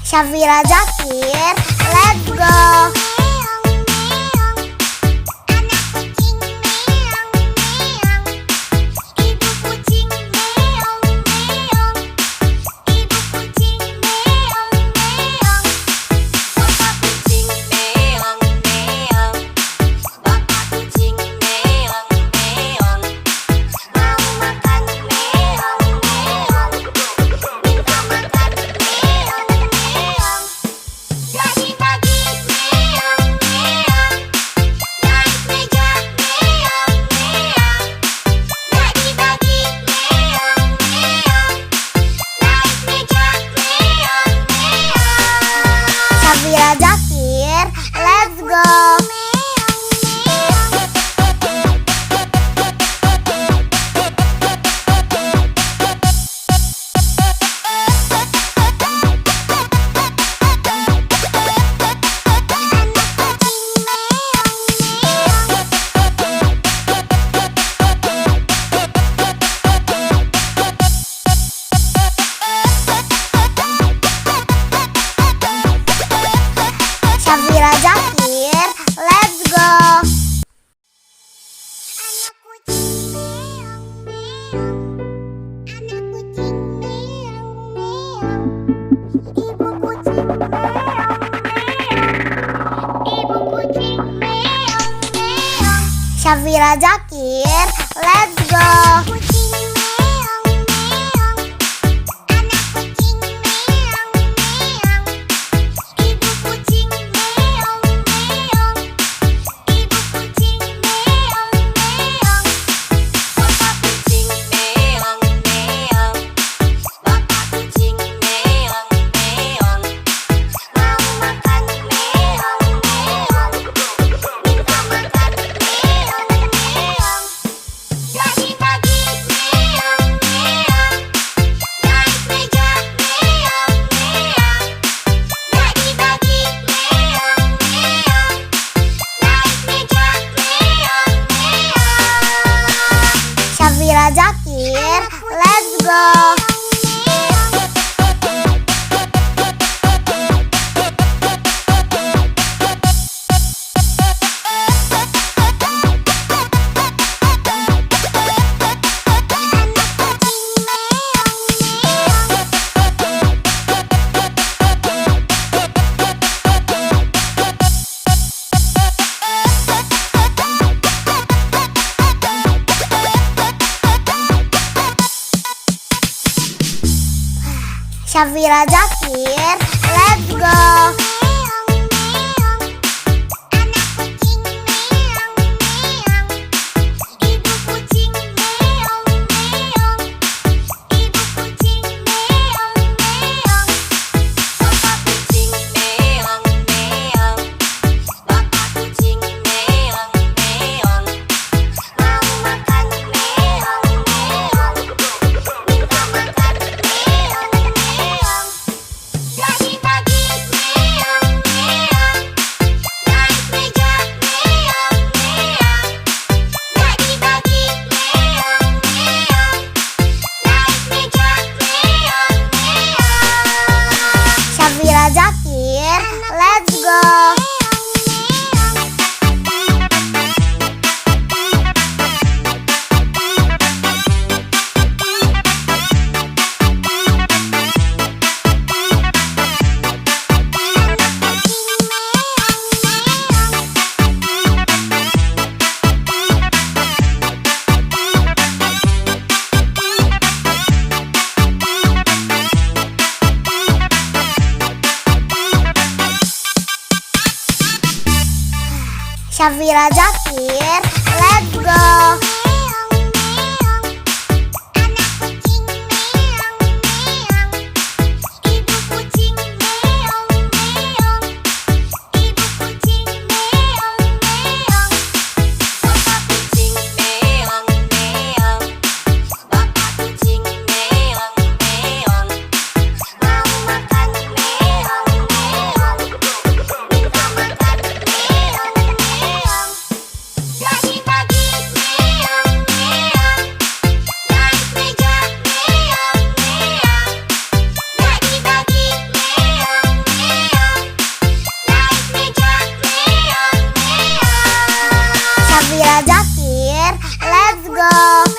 [SPEAKER 1] Syafira Zakir, let's go. Syafira Zakir, let's go. Syafira Zakir, let's go. Syafira Zakir, let's go. Syafira Zakir, let's go. Syafira Zakir, let's go. Syafira Zakir, let's go. Syafira Zakir, let's go.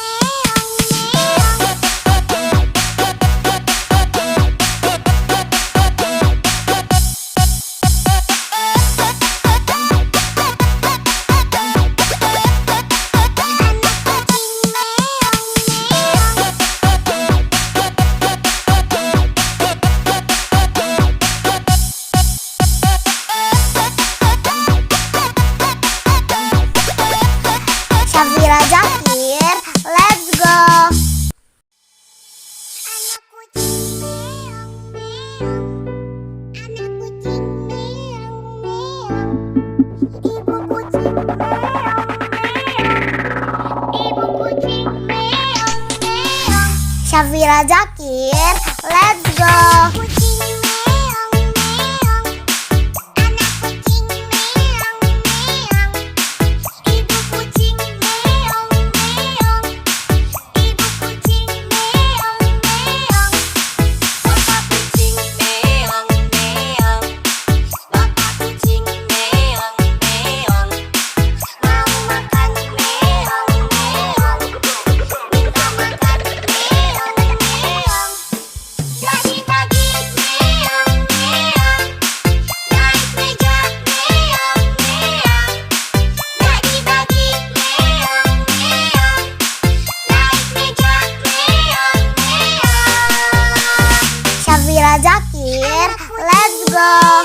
[SPEAKER 1] Syafira Zakir, let's go. Syafira Zakir, let's go. Syafira Zakir, let's go.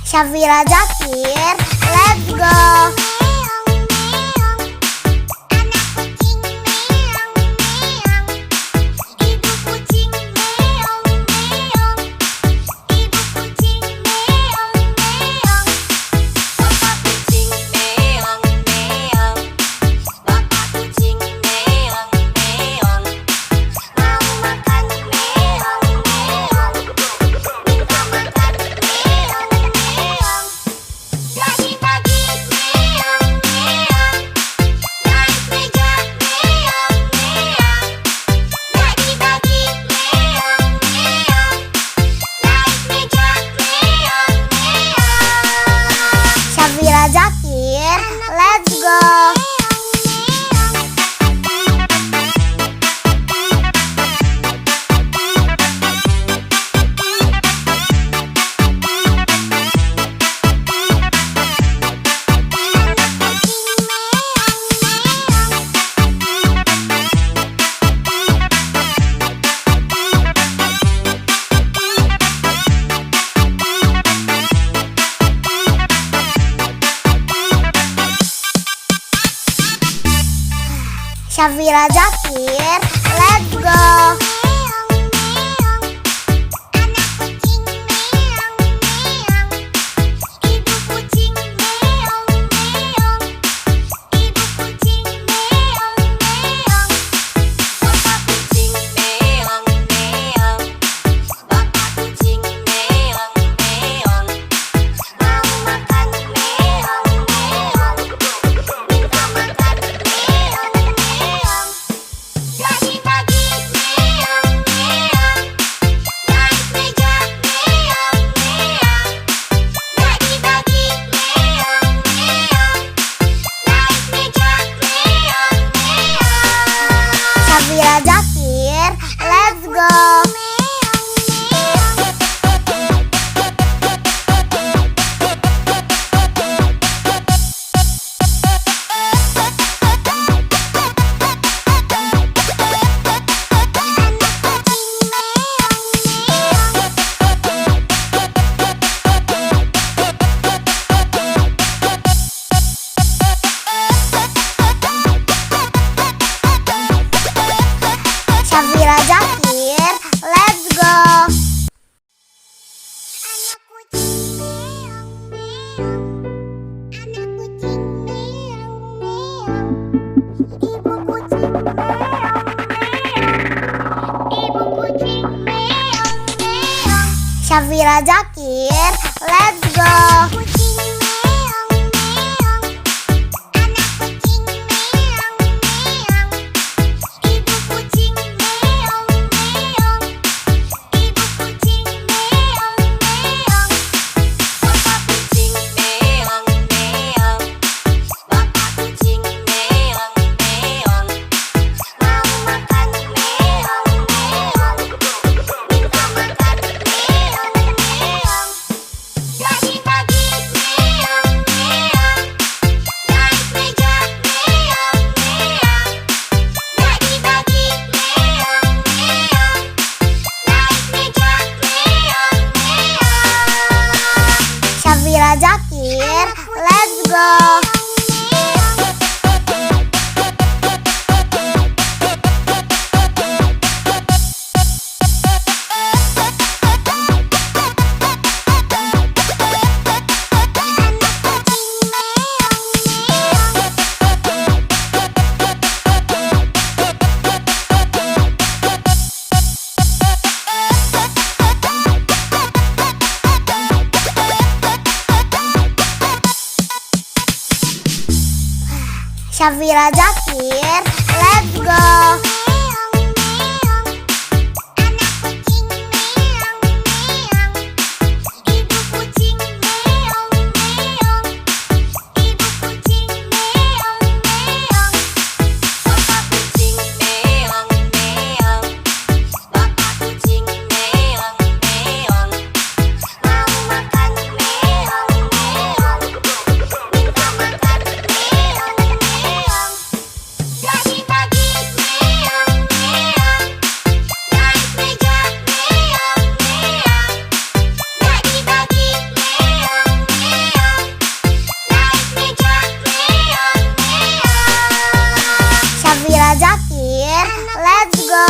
[SPEAKER 1] Syafira Zakir, let's go. Syafira Zakir, let's go. Syafira Zakir, let's go. Syafira Zakir, let's go. Syafira Zakir, let's go. Syafira Zakir, let's go. Syafira Zakir, let's go. Syafira Zakir, let's go.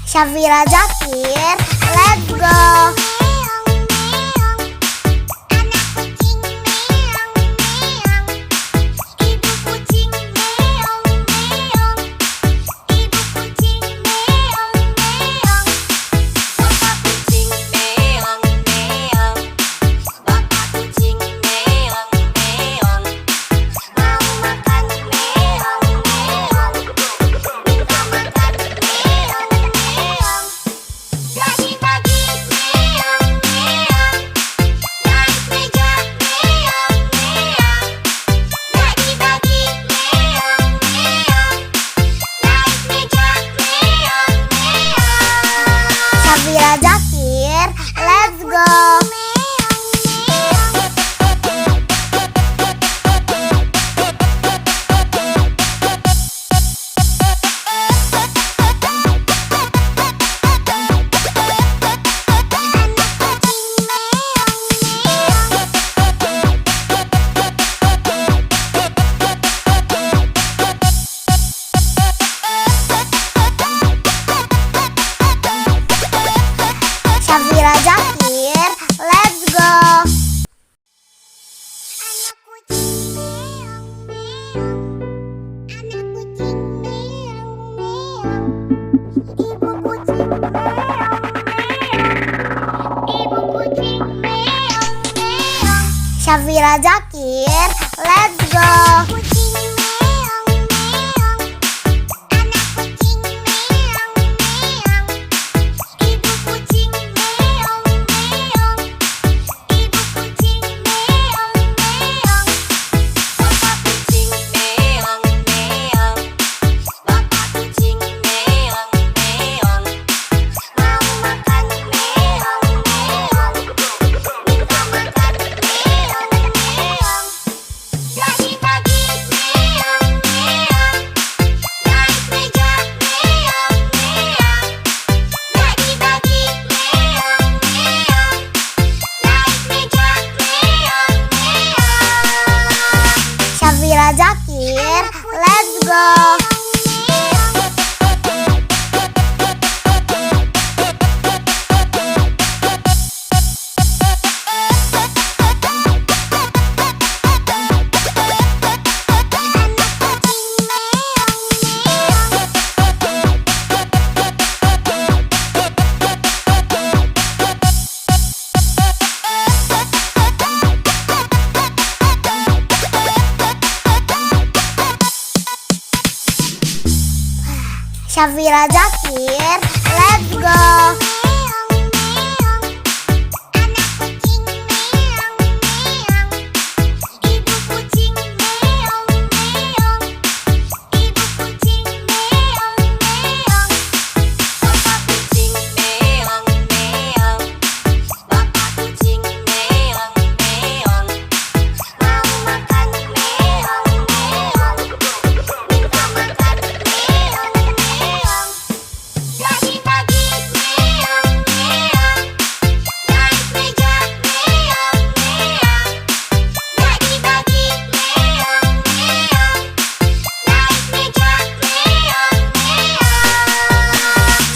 [SPEAKER 1] Syafira Zakir, let's go. Syafira Zakir, let's go. Syafira Zakir, let's go. Syafira Zakir, let's go.
[SPEAKER 2] Bapak kucing meong,
[SPEAKER 1] Syafira Zakir, let's go.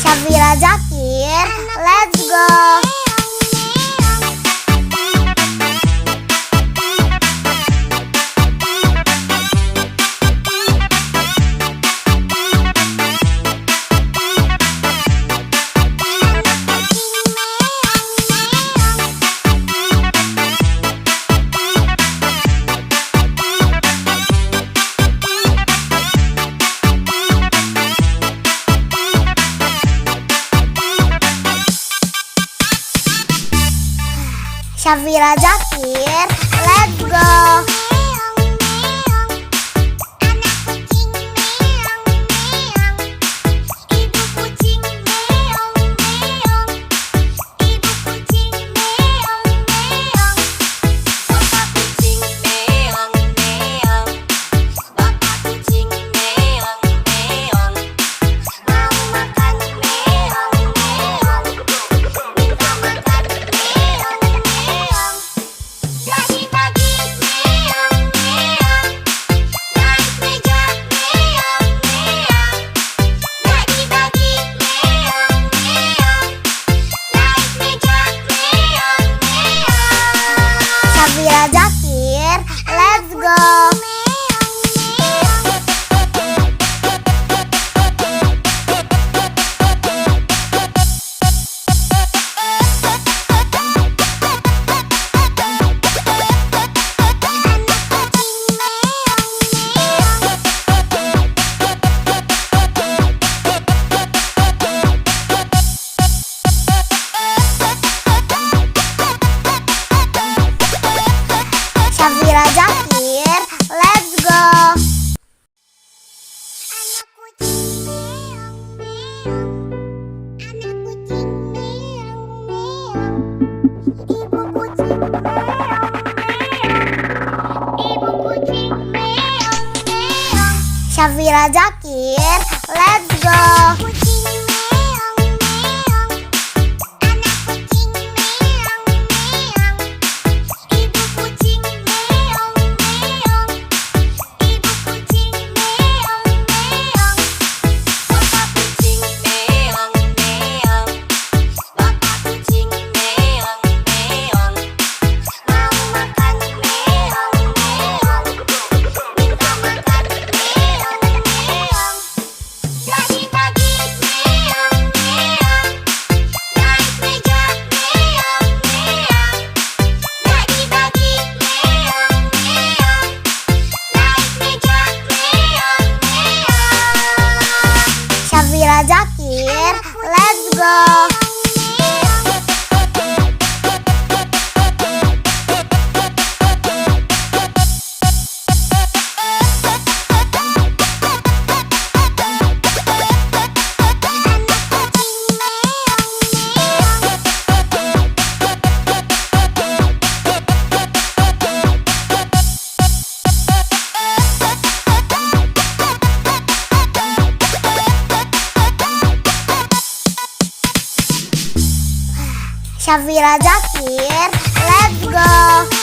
[SPEAKER 1] Syafira Zakir, let's go. Syafira Zakir, let's go. Syafira Zakir, let's go. Syafira Zakir, let's go. Syafira Zakir, let's go. Syafira Zakir, let's go. Syafira Zakir, let's go.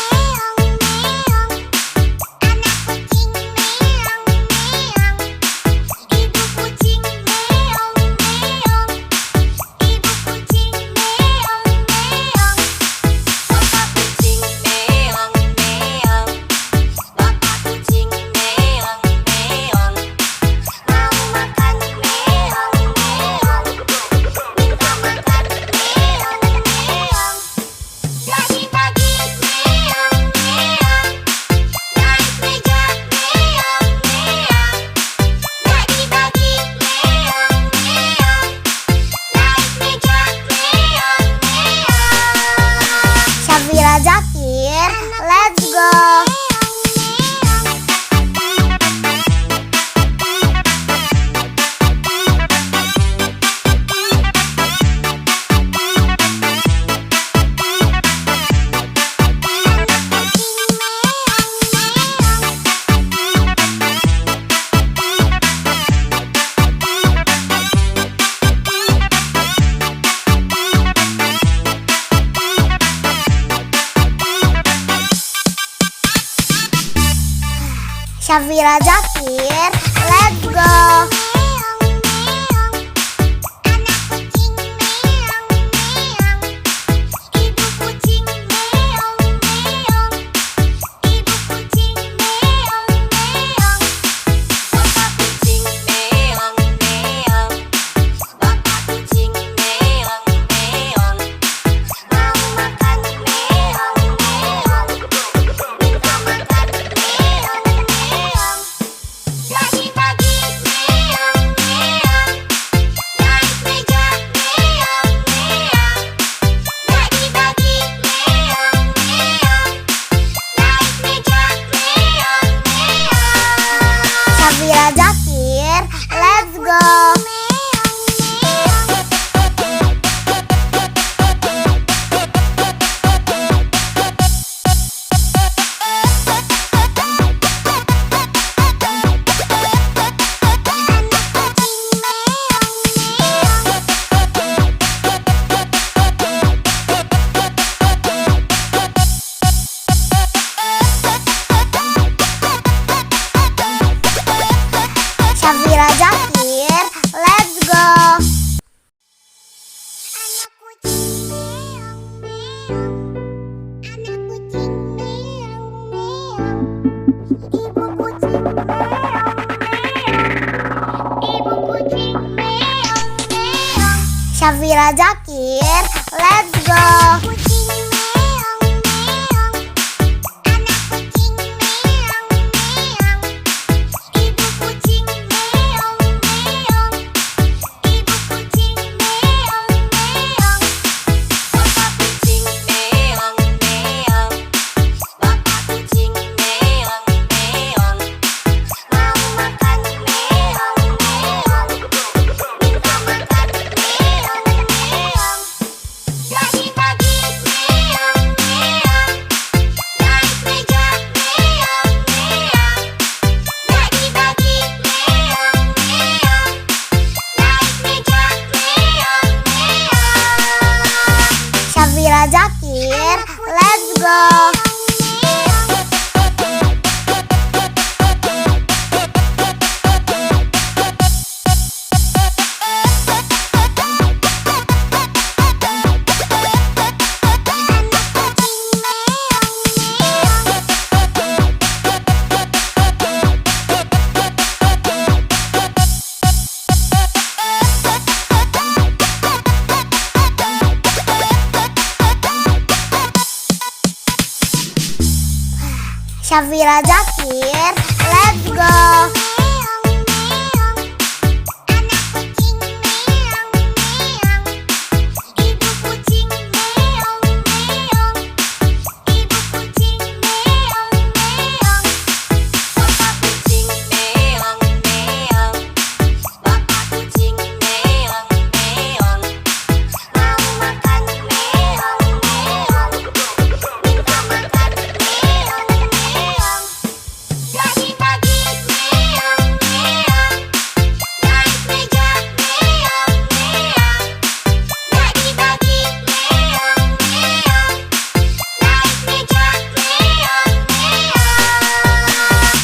[SPEAKER 1] Syafira Zakir, let's go. Syafira Zakir, let's go. Syafira Zakir, let's go. Syafira Zakir, let's go. Syafira Zakir, let's go. Syafira Zakir, let's go.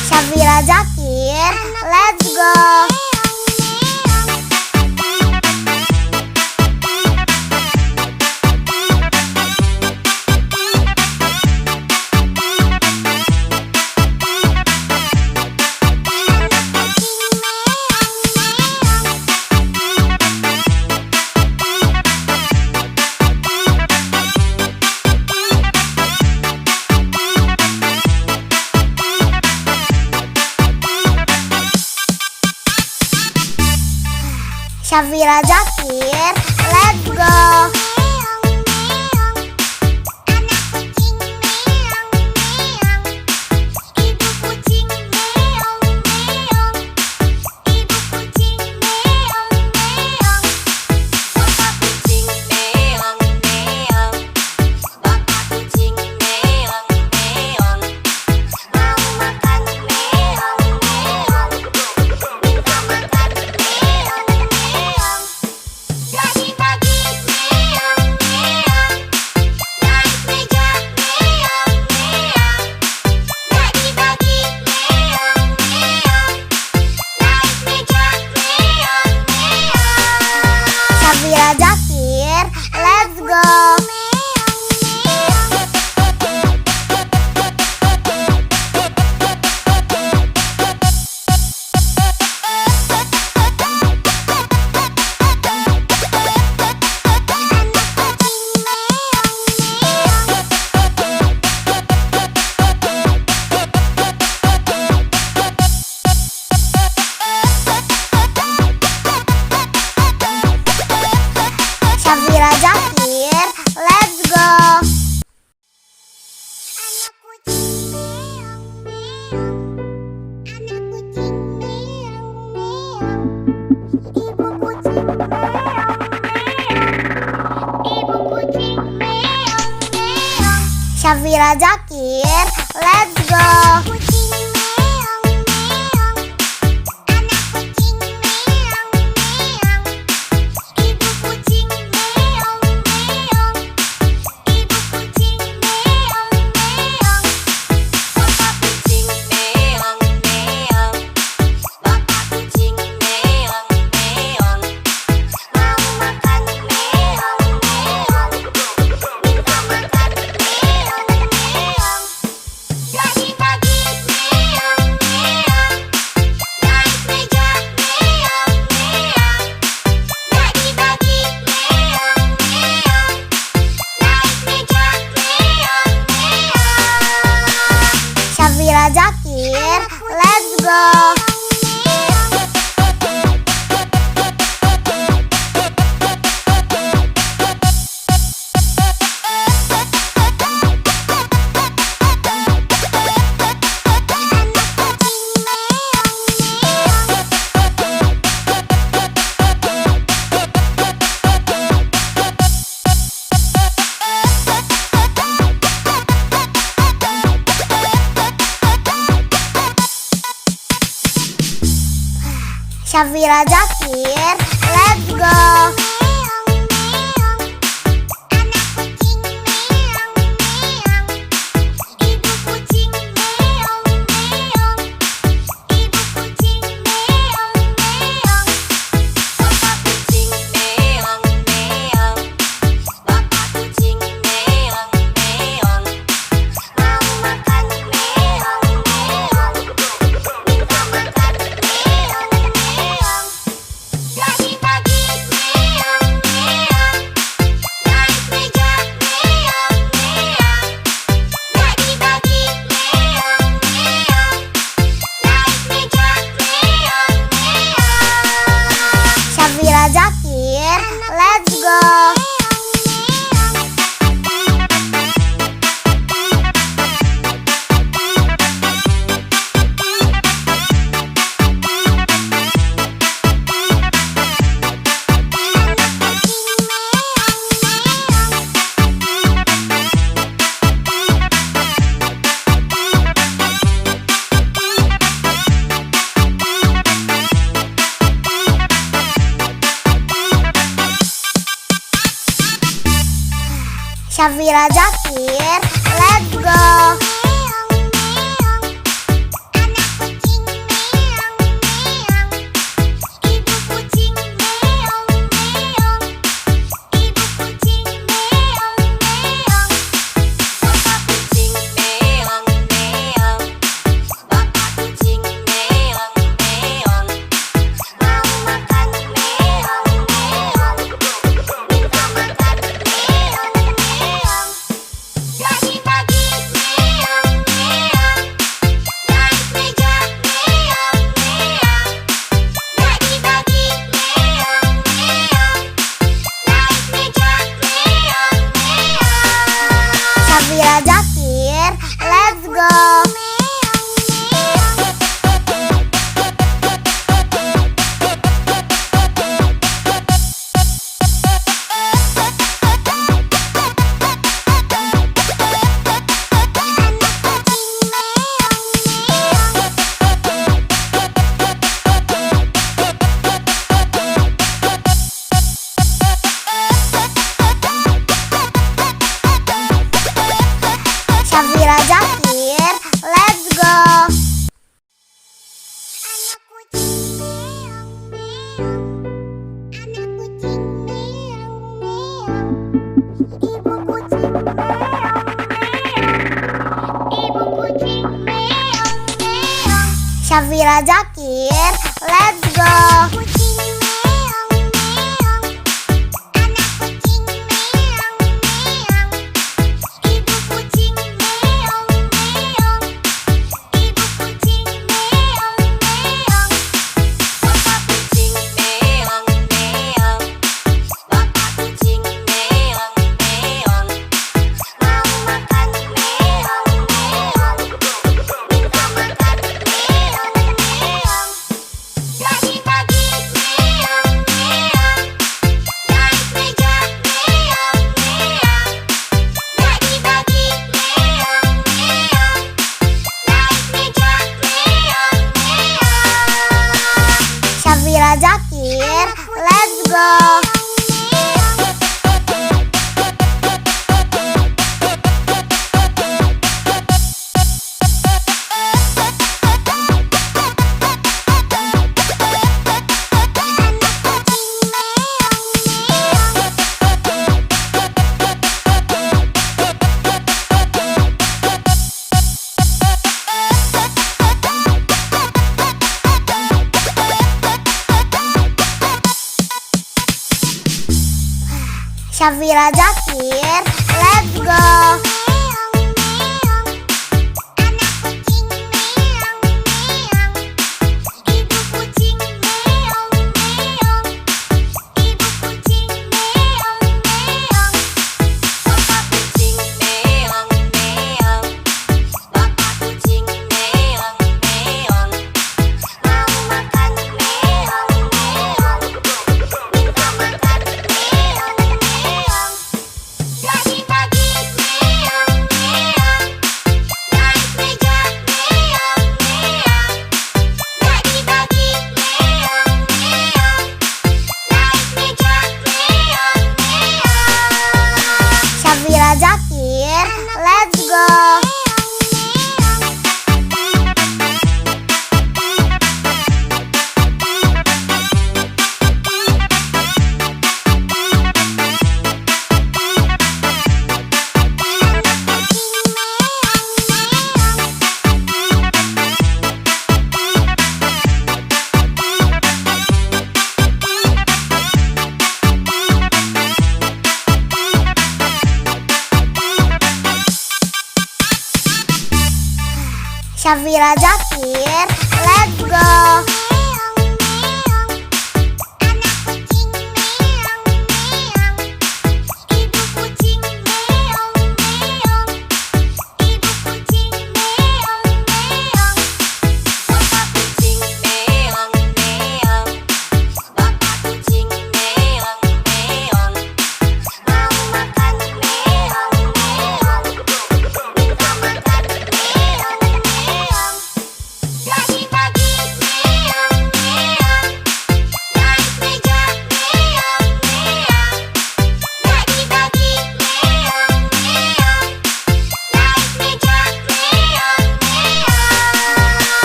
[SPEAKER 1] Syafira Zakir, let's go. Syafira Zakir, let's go.
[SPEAKER 2] Pagi-pagi meong
[SPEAKER 1] Safira Jakir, let's go.
[SPEAKER 2] Kucing meong meong, anak kucing meong meong, ibu kucing meong meong, ibu kucing meong meong, bapak kucing meong meong, bapak kucing meong meong, mau makan meong meong, minta makan meong meong. Bagi-bagi meong meong, naik meja meong meong. Bagi-bagi meong meong, naik meja meong meong.
[SPEAKER 1] Safira Jakir, let's go. Safira Jakir, let's go.
[SPEAKER 2] Meong meong, anak kucing meong meong, ibu kucing meong meong, ibu kucing meong meong, bapak kucing meong meong, bapak kucing meong meong, mau makan meong meong, minta makan meong meong. Bagi-bagi meong meong, naik meja meong meong. Bagi-bagi meong meong, naik meja meong meong.
[SPEAKER 1] Safira Jakir, let's go. Safira Jakir, let's go.
[SPEAKER 2] Meong meong, anak kucing meong meong, ibu kucing meong meong, ibu kucing meong meong, bapak kucing meong meong, bapak kucing meong meong, mau makan meong meong, minta makan meong meong. Bagi-bagi meong meong, naik meja meong meong. Bagi-bagi meong meong, naik meja meong meong.
[SPEAKER 1] Safira Jakir, let's go. Safira Jakir, let's go.
[SPEAKER 2] Anak kucing meong meong, anak kucing meong meong, ibu kucing meong meong, ibu kucing meong meong.
[SPEAKER 1] Safira Jakir, let's go.
[SPEAKER 2] Kucing meong meong, anak kucing meong meong, ibu kucing meong meong, ibu kucing meong meong, bapak kucing meong meong, bapak kucing meong meong, mau makan meong meong, minta makan meong meong.
[SPEAKER 1] Syafira Zakir, let's go. Syafira Zakir, let's go. Syafira Zakir, let's go.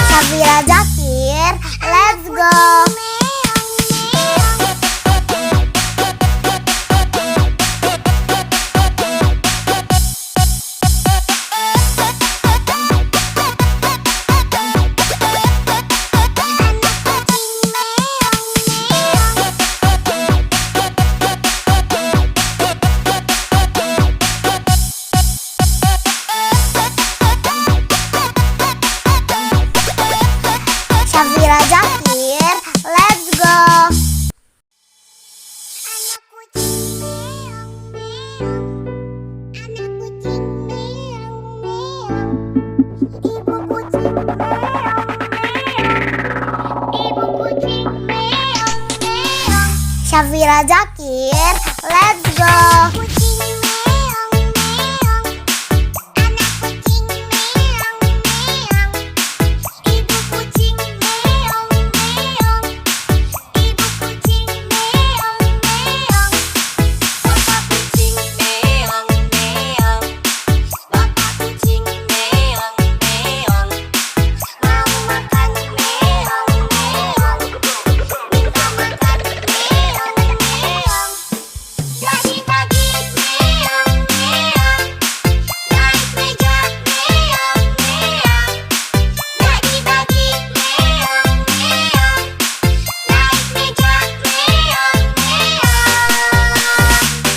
[SPEAKER 1] Syafira Zakir, let's go. Syafira Zakir, let's go. Syafira Zakir, let's go.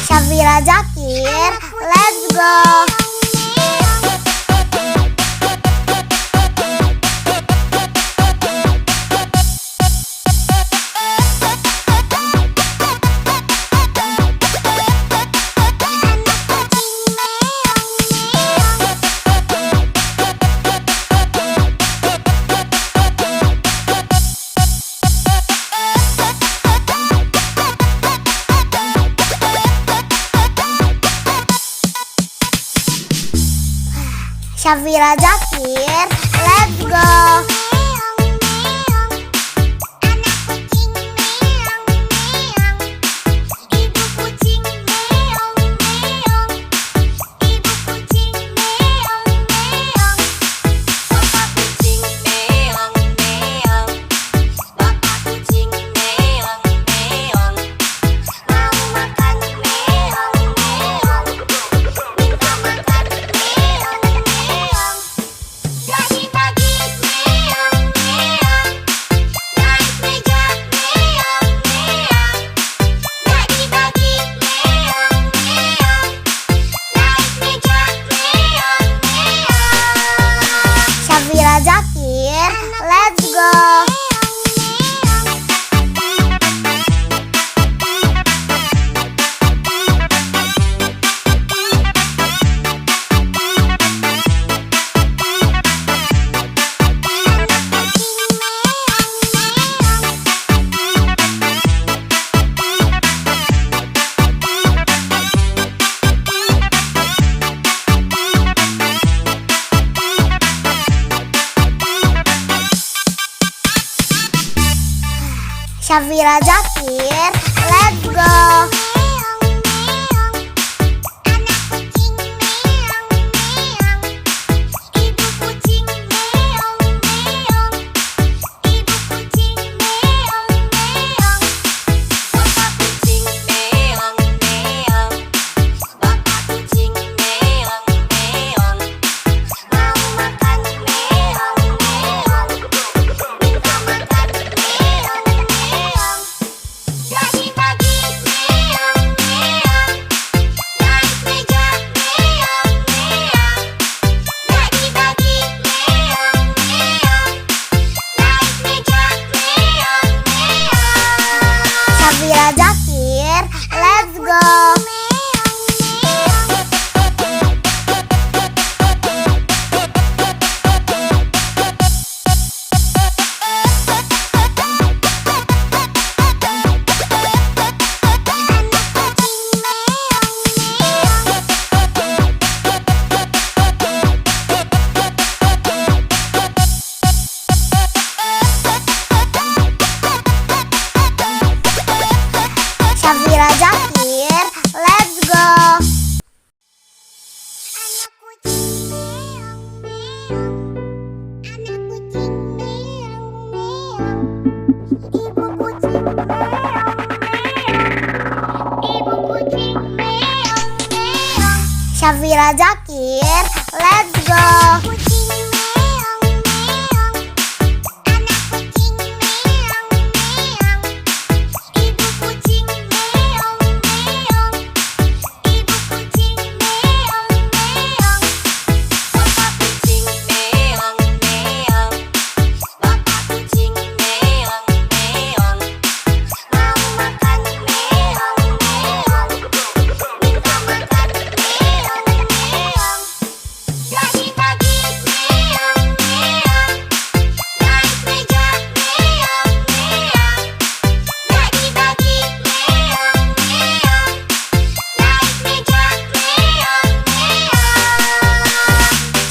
[SPEAKER 1] Syafira Zakir, let's go. Syafira Zakir, let's go. Syafira Zakir, let's go. Syafira Zakir, let's go. Syafira Zakir, let's go. Syafira Zakir, let's go.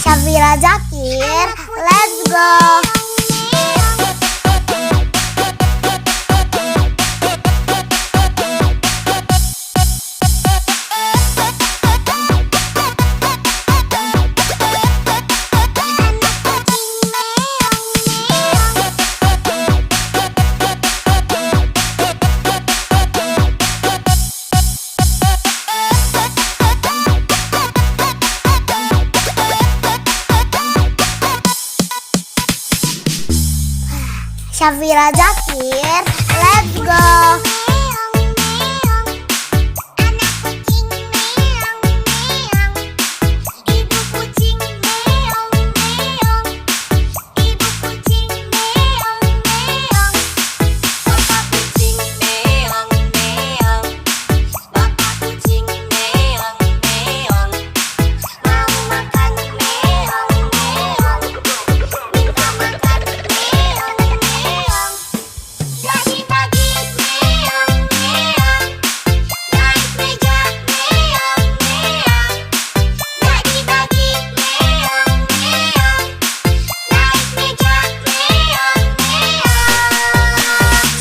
[SPEAKER 1] Syafira Zakir, let's go. Syafira Zakir, let's go.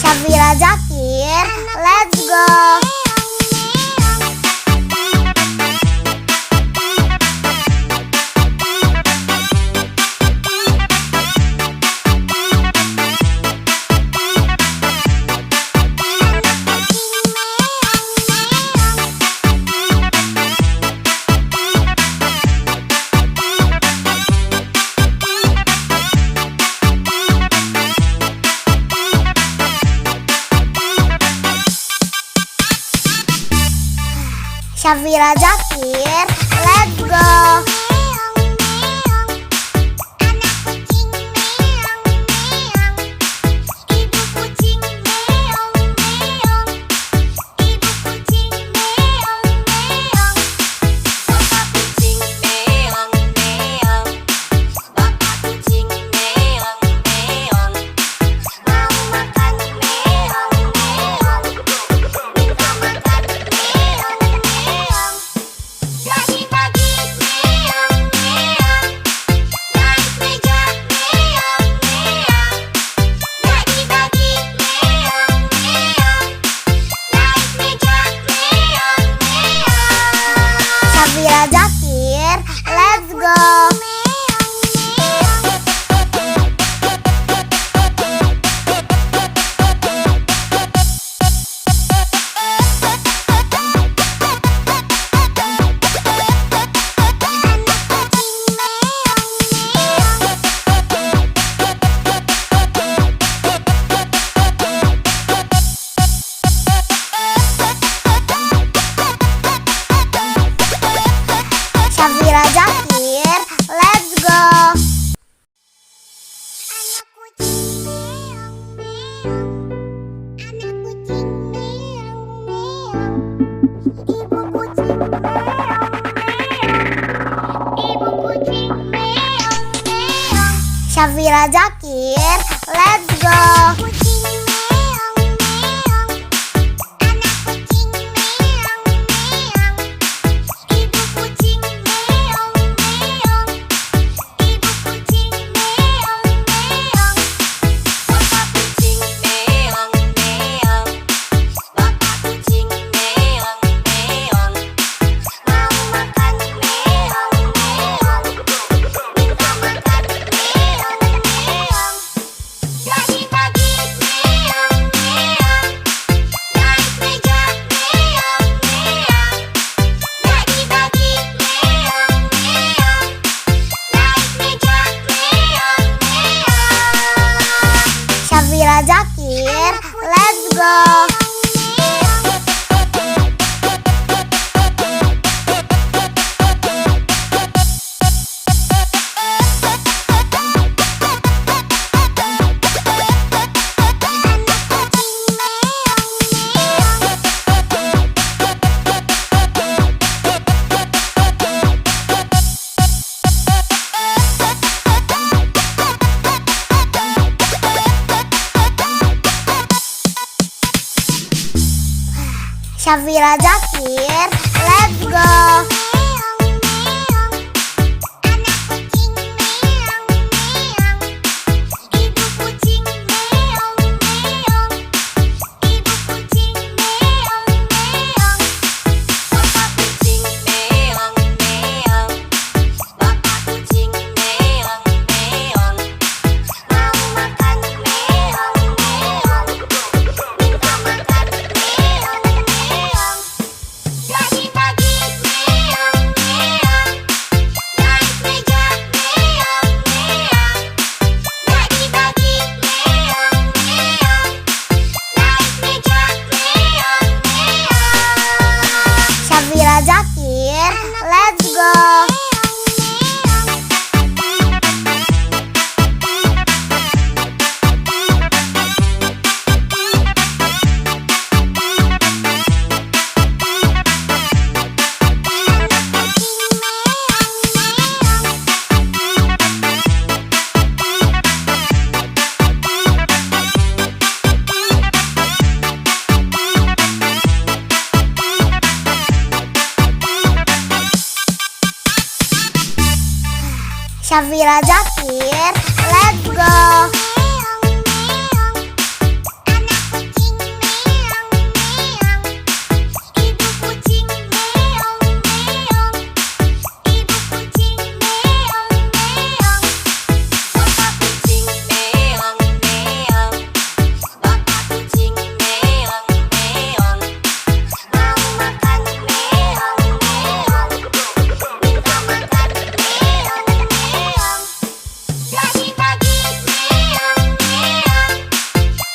[SPEAKER 1] Syafira Zakir, let's go. Syafira Zakir, let's go. Syafira Zakir, let's go.
[SPEAKER 2] Kucing meong meong, anak kucing meong meong, ibu kucing meong meong, ibu kucing meong meong, bapak kucing meong meong, bapak kucing meong meong, mau makan meong meong, minta makan meong meong. Pagi-pagi meong meong, naik meja meong meong. Pagi-pagi meong meong, naik meja meong meong.
[SPEAKER 1] Syafira Zakir, let's go. Syafira Zakir, let's go.
[SPEAKER 2] Meong meong, anak kucing meong meong, ibu kucing meong meong, ibu kucing meong meong, bapak kucing meong meong, bapak kucing meong meong, mau makan meong meong, minta makan meong meong. Pagi-pagi meong meong, naik meja meong meong. Pagi-pagi meong meong, naik meja meong meong.
[SPEAKER 1] Syafira Zakir, let's go. Syafira Zakir, let's go.
[SPEAKER 2] Meong meong, anak kucing meong meong, ibu kucing meong meong, ibu kucing meong meong, bapak kucing meong meong, bapak kucing meong meong, mau makan meong meong, minta makan meong meong. Pagi-pagi meong meong,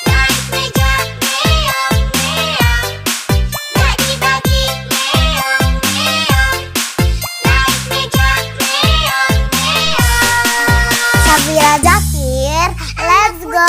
[SPEAKER 2] naik meja meong meong. Pagi-pagi meong meong, naik meja meong meong.
[SPEAKER 1] Syafira Zakir, let's go.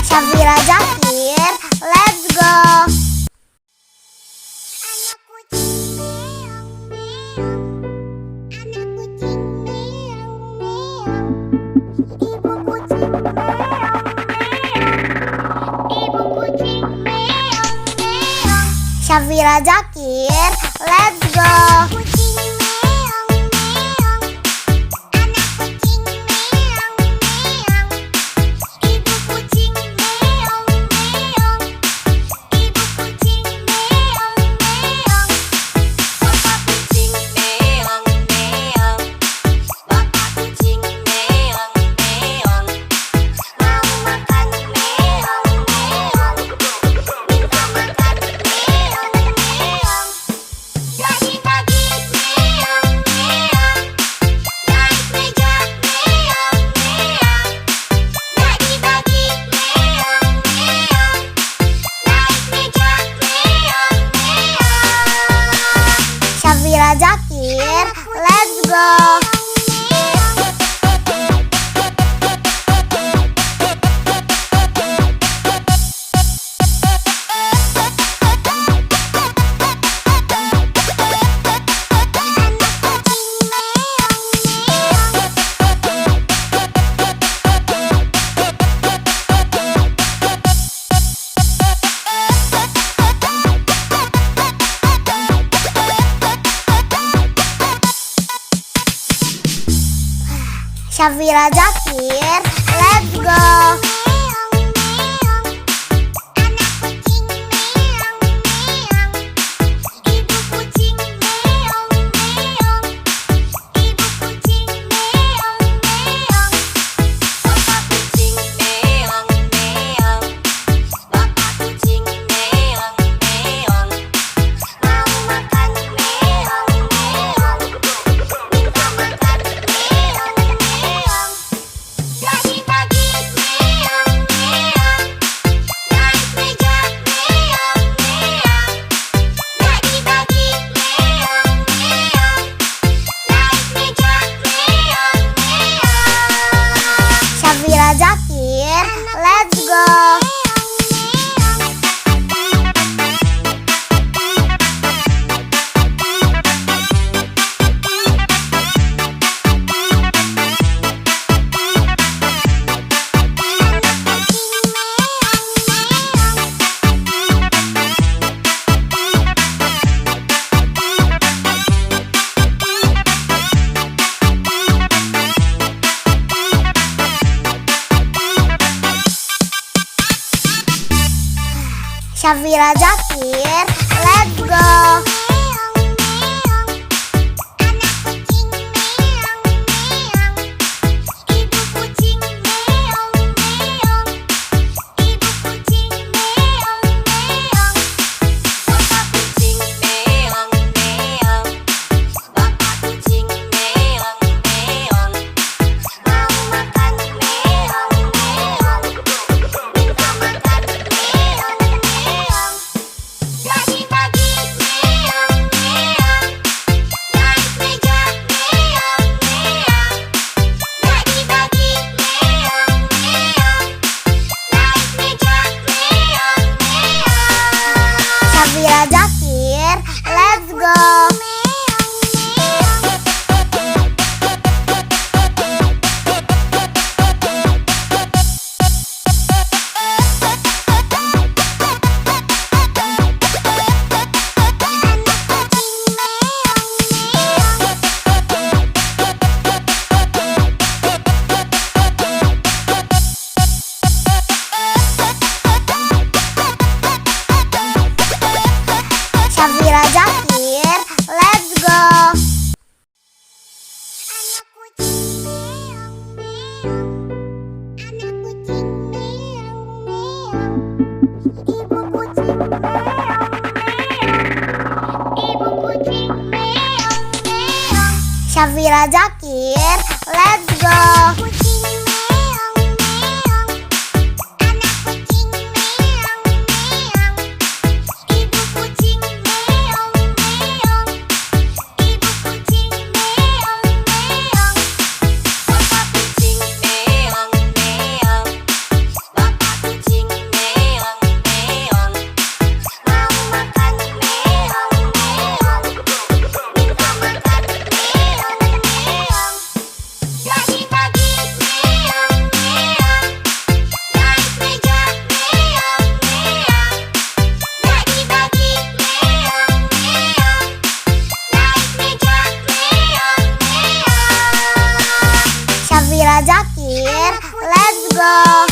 [SPEAKER 1] Syafira Zakir, let's go.
[SPEAKER 2] Anak kucing meong meong, anak kucing meong meong, ibu kucing meong meong, ibu kucing meong meong.
[SPEAKER 1] Syafira Zakir, let's go.
[SPEAKER 2] Kucing meong meong, anak kucing meong meong, ibu kucing meong meong, ibu kucing meong meong, bapak kucing meong meong, bapak kucing meong meong, mau makan meong meong, minta makan meong meong. Pagi-pagi
[SPEAKER 1] Zakir, let's go. Syafira Zakir, let's go. Syafira Zakir, let's go. Syafira Zakir, let's go. Syafira Zakir, let's go. Syafira Zakir, let's go. Syafira Zakir, let's go. Syafira Zakir, let's go.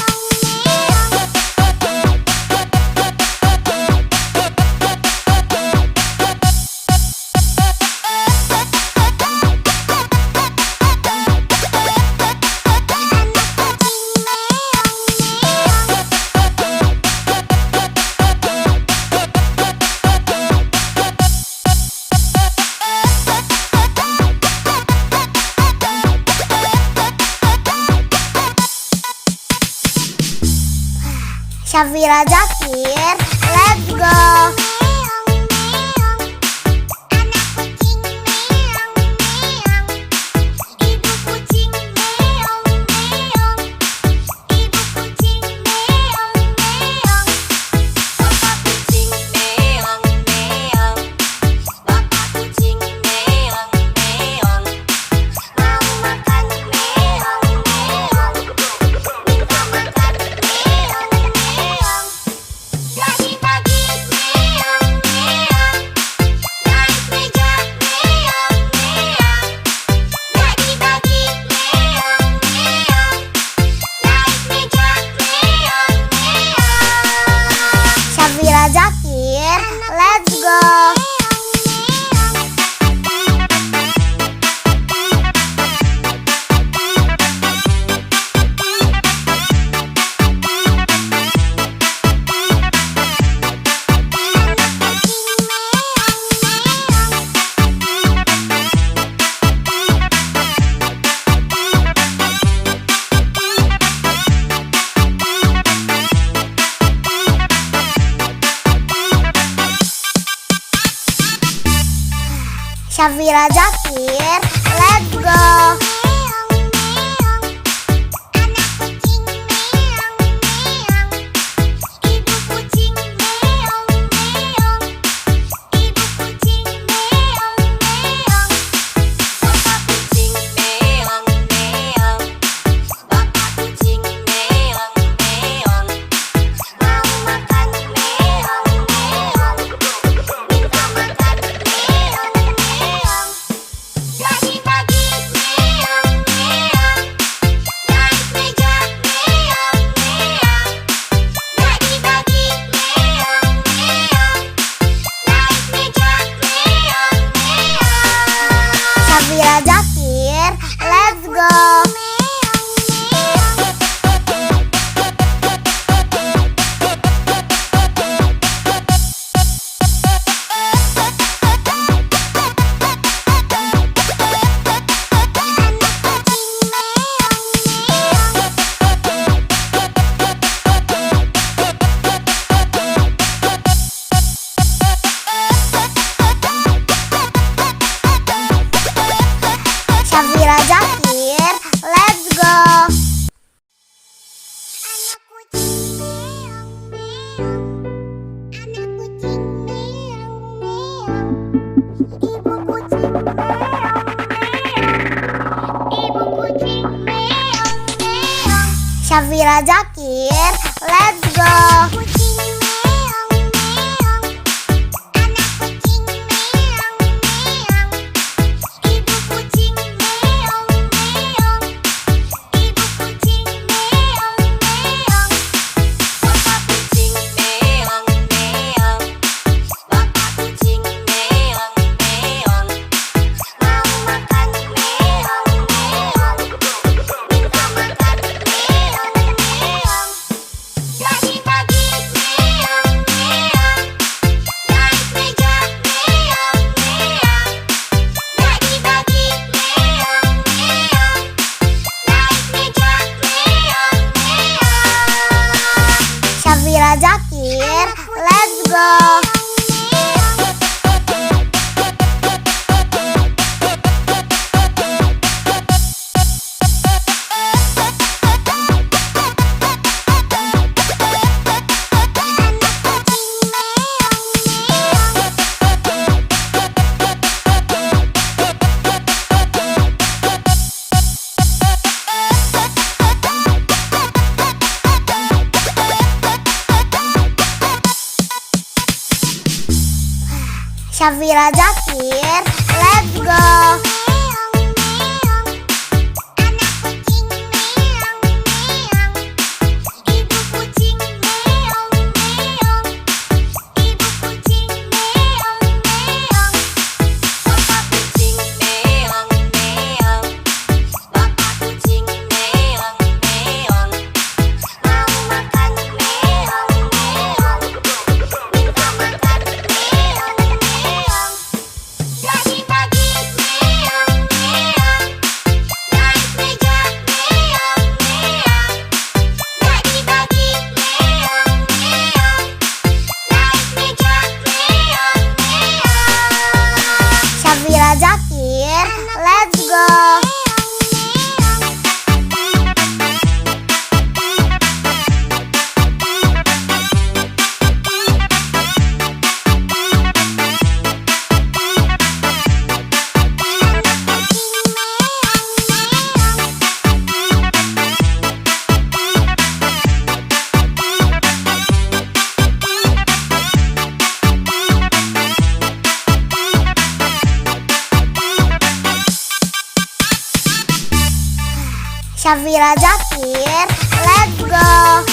[SPEAKER 1] Syafira Zakir, let's go. Syafira Zakir, let's go. Syafira Zakir, let's go. Syafira Zakir, let's go. Syafira Zakir, let's go. Syafira Zakir, let's go. Syafira Zakir, let's go. Syafira Zakir, let's go. Syafira Zakir, let's go.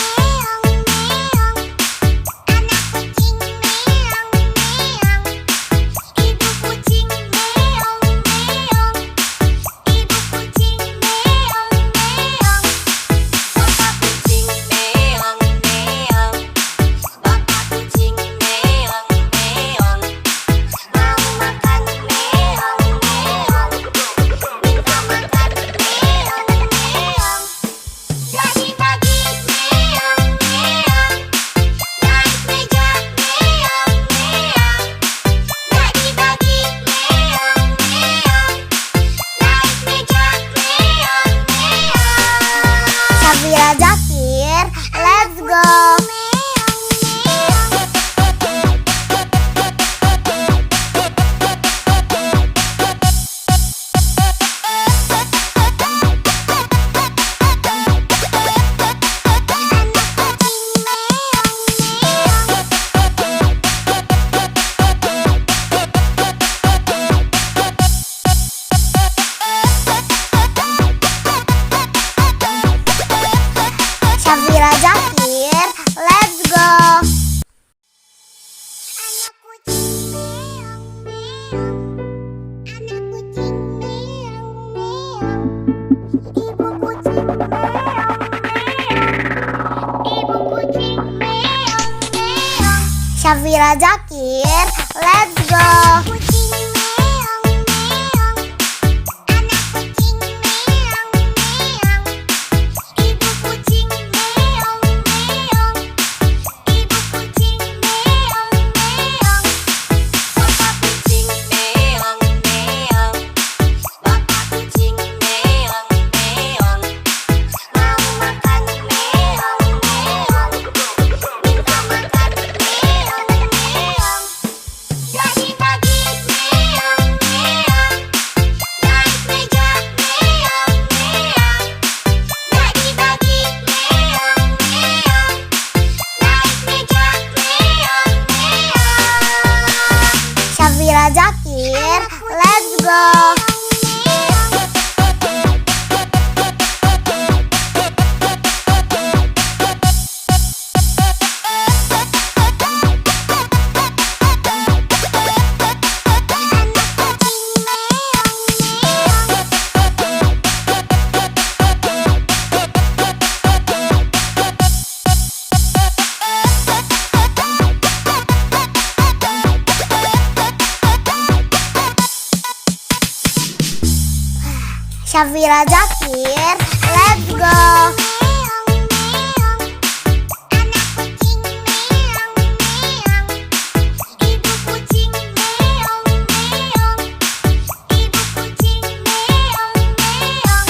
[SPEAKER 1] Syafira Zakir, let's go.
[SPEAKER 2] Kucing meong meong, anak kucing meong meong, ibu kucing meong meong, ibu kucing meong meong, bapak kucing meong meong, bapak kucing meong meong, mau makan meong meong, minta makan meong meong. Bagi-bagi meong meong, naik meja meong meong. Bagi-bagi meong meong, naik meja meong meong.
[SPEAKER 1] Syafira Zakir, let's go. Syafira Zakir, let's go.
[SPEAKER 2] Meong meong, anak kucing meong meong, ibu kucing meong meong, ibu kucing meong meong,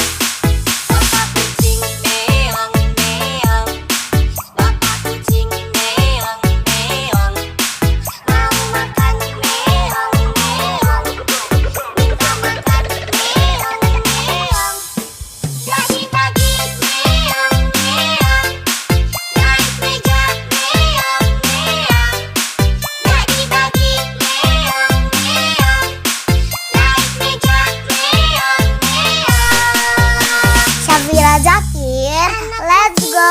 [SPEAKER 2] bapak kucing meong meong, bapak kucing meong meong, mau makan meong meong, minta makan meong meong. Bagi-bagi meong meong, naik meja meong meong. Bagi-bagi meong meong, naik meja meong meong.
[SPEAKER 1] Syafira Zakir, let's go.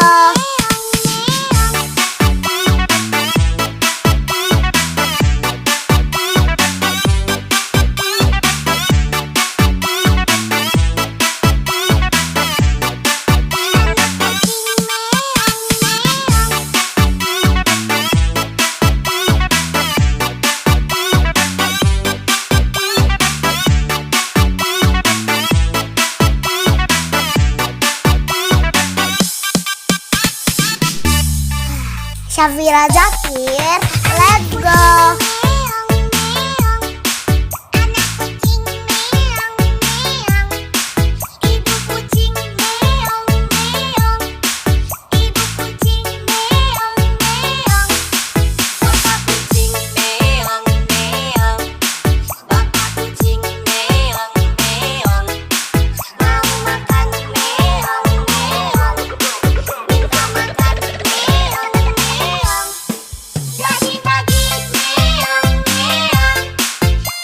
[SPEAKER 1] Syafira Zakir, let's go.
[SPEAKER 2] Meong meong, anak kucing meong meong, ibu kucing meong meong, ibu kucing meong meong, bapak kucing meong meong, bapak kucing meong meong, mau makan meong meong, minta makan meong meong. Bagi-bagi meong meong,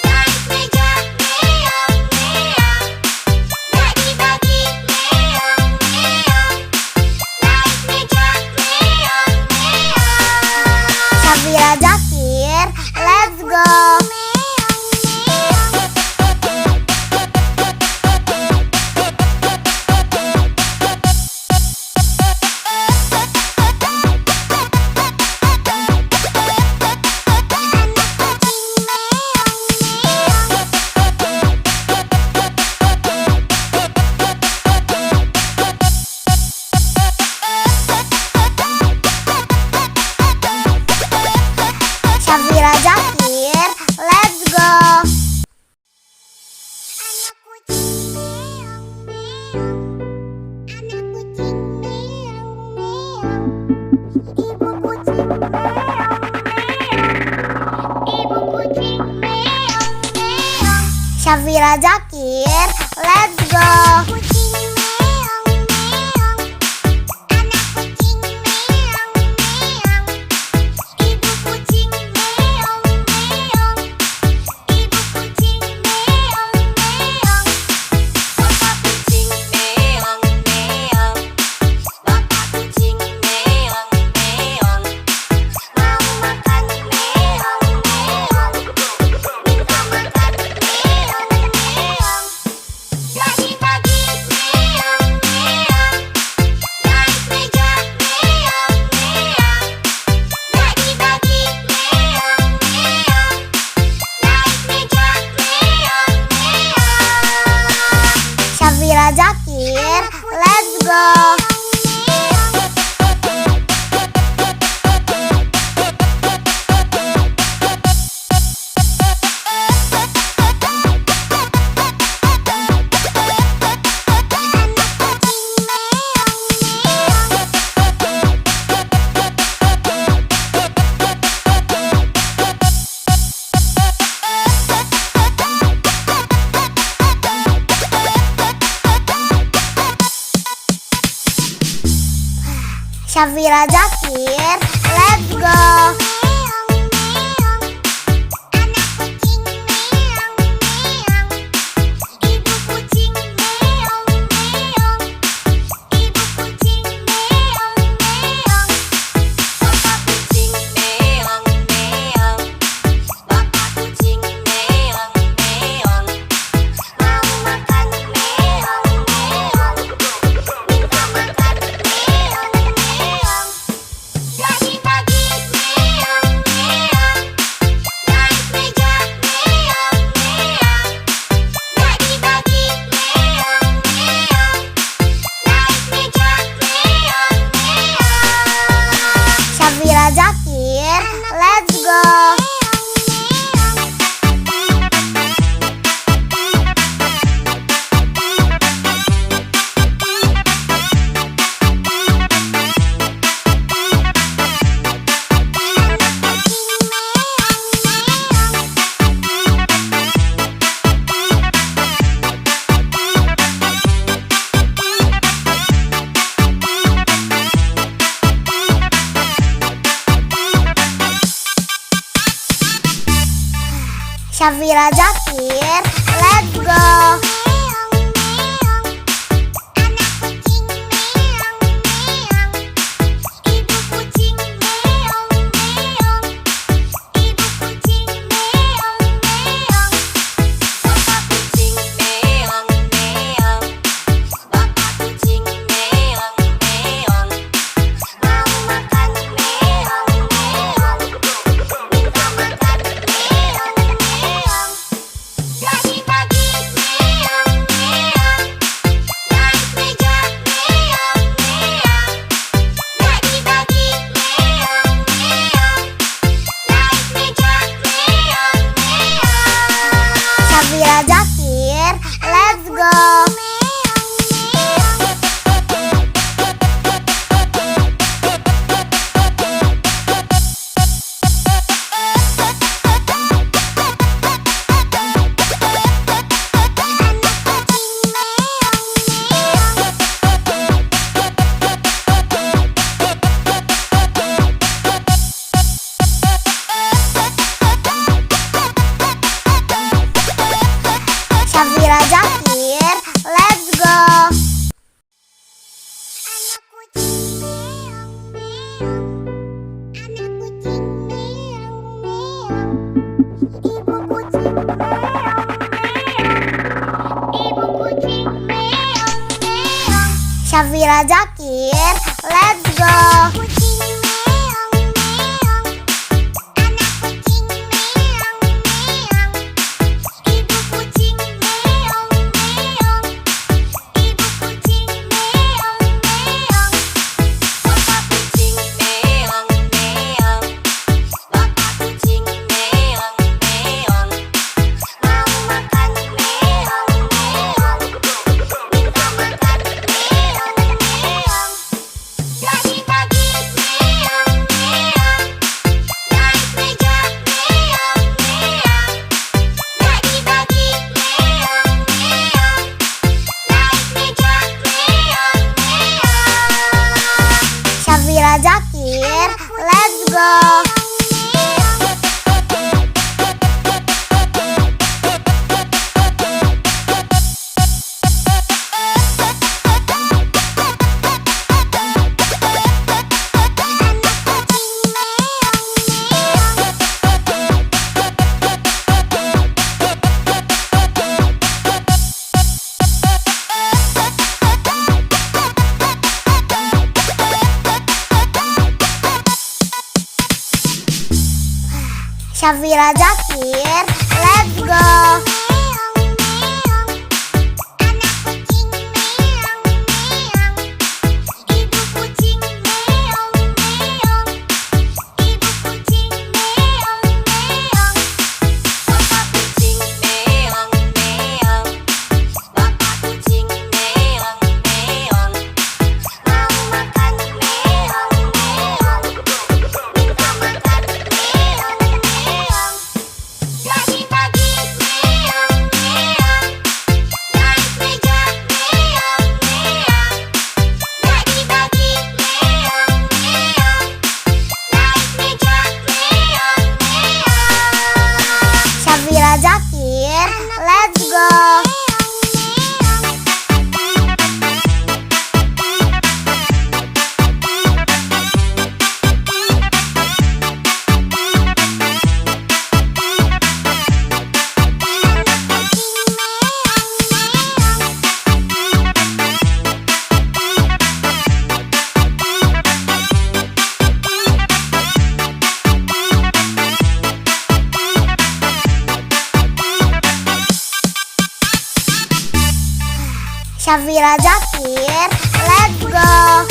[SPEAKER 2] naik meja meong meong. Bagi-bagi meong meong, naik meja meong meong.
[SPEAKER 1] Syafira Zakir, let's go. Syafira Zakir, let's go.
[SPEAKER 2] Anak kucing meong meong, anak kucing meong meong, ibu kucing meong meong, ibu kucing meong meong.
[SPEAKER 1] Syafira Zakir, let's go.
[SPEAKER 2] Kucing meong meong, anak kucing meong meong, ibu kucing meong meong, ibu kucing meong meong, bapak kucing meong meong, bapak kucing meong meong, mau makan meong meong, minta makan meong meong. Bagi-bagi
[SPEAKER 1] go. Syafira Zakir, let's go. Syafira Zakir, let's go. Syafira Zakir, let's go. Syafira Zakir, let's go. Syafira Zakir, let's go. Syafira Zakir, let's go. Syafira Zakir, let's go. Syafira Zakir, let's go. Syafira Zakir, let's go.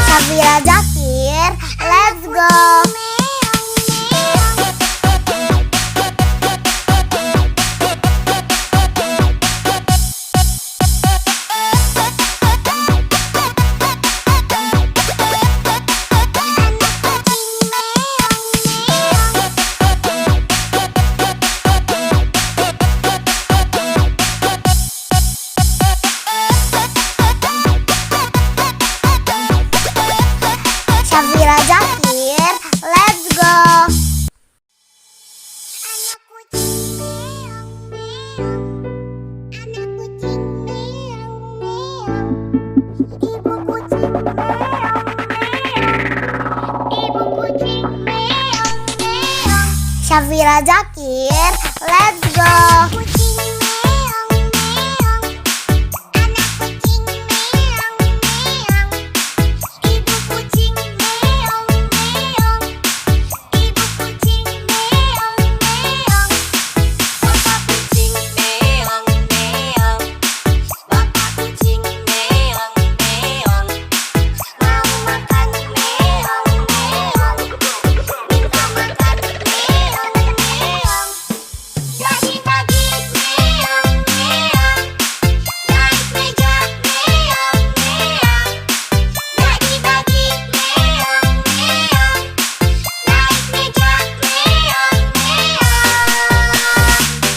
[SPEAKER 1] Syafira Zakir, let's go. Syafira Zakir, let's go. Syafira Zakir, let's go.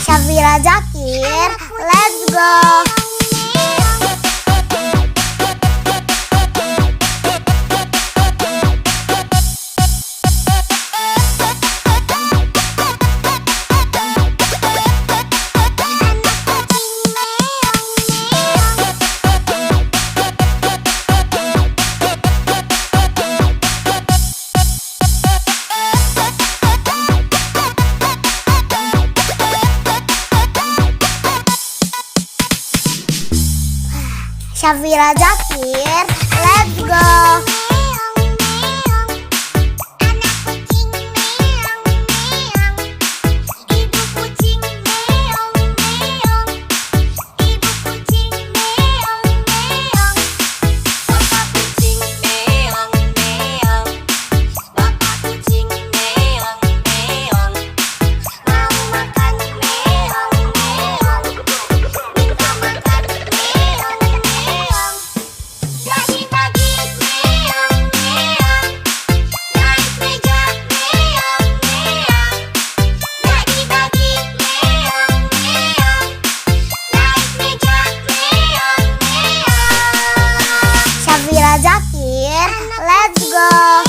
[SPEAKER 1] Syafira Zakir, let's go. Syafira Zakir, let's go. Syafira Zakir, let's go.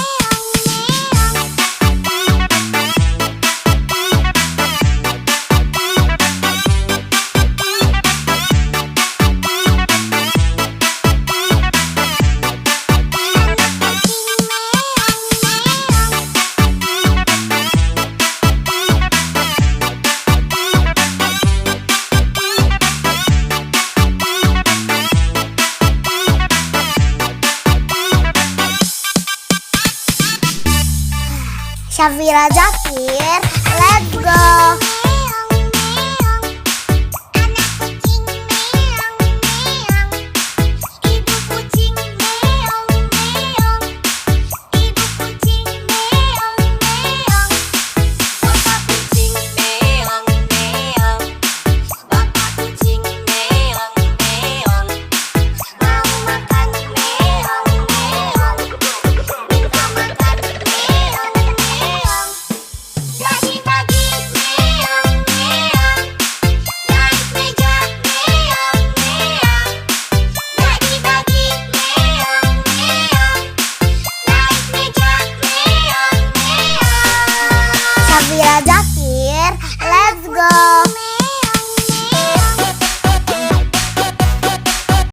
[SPEAKER 1] Syafira Zakir, let's go.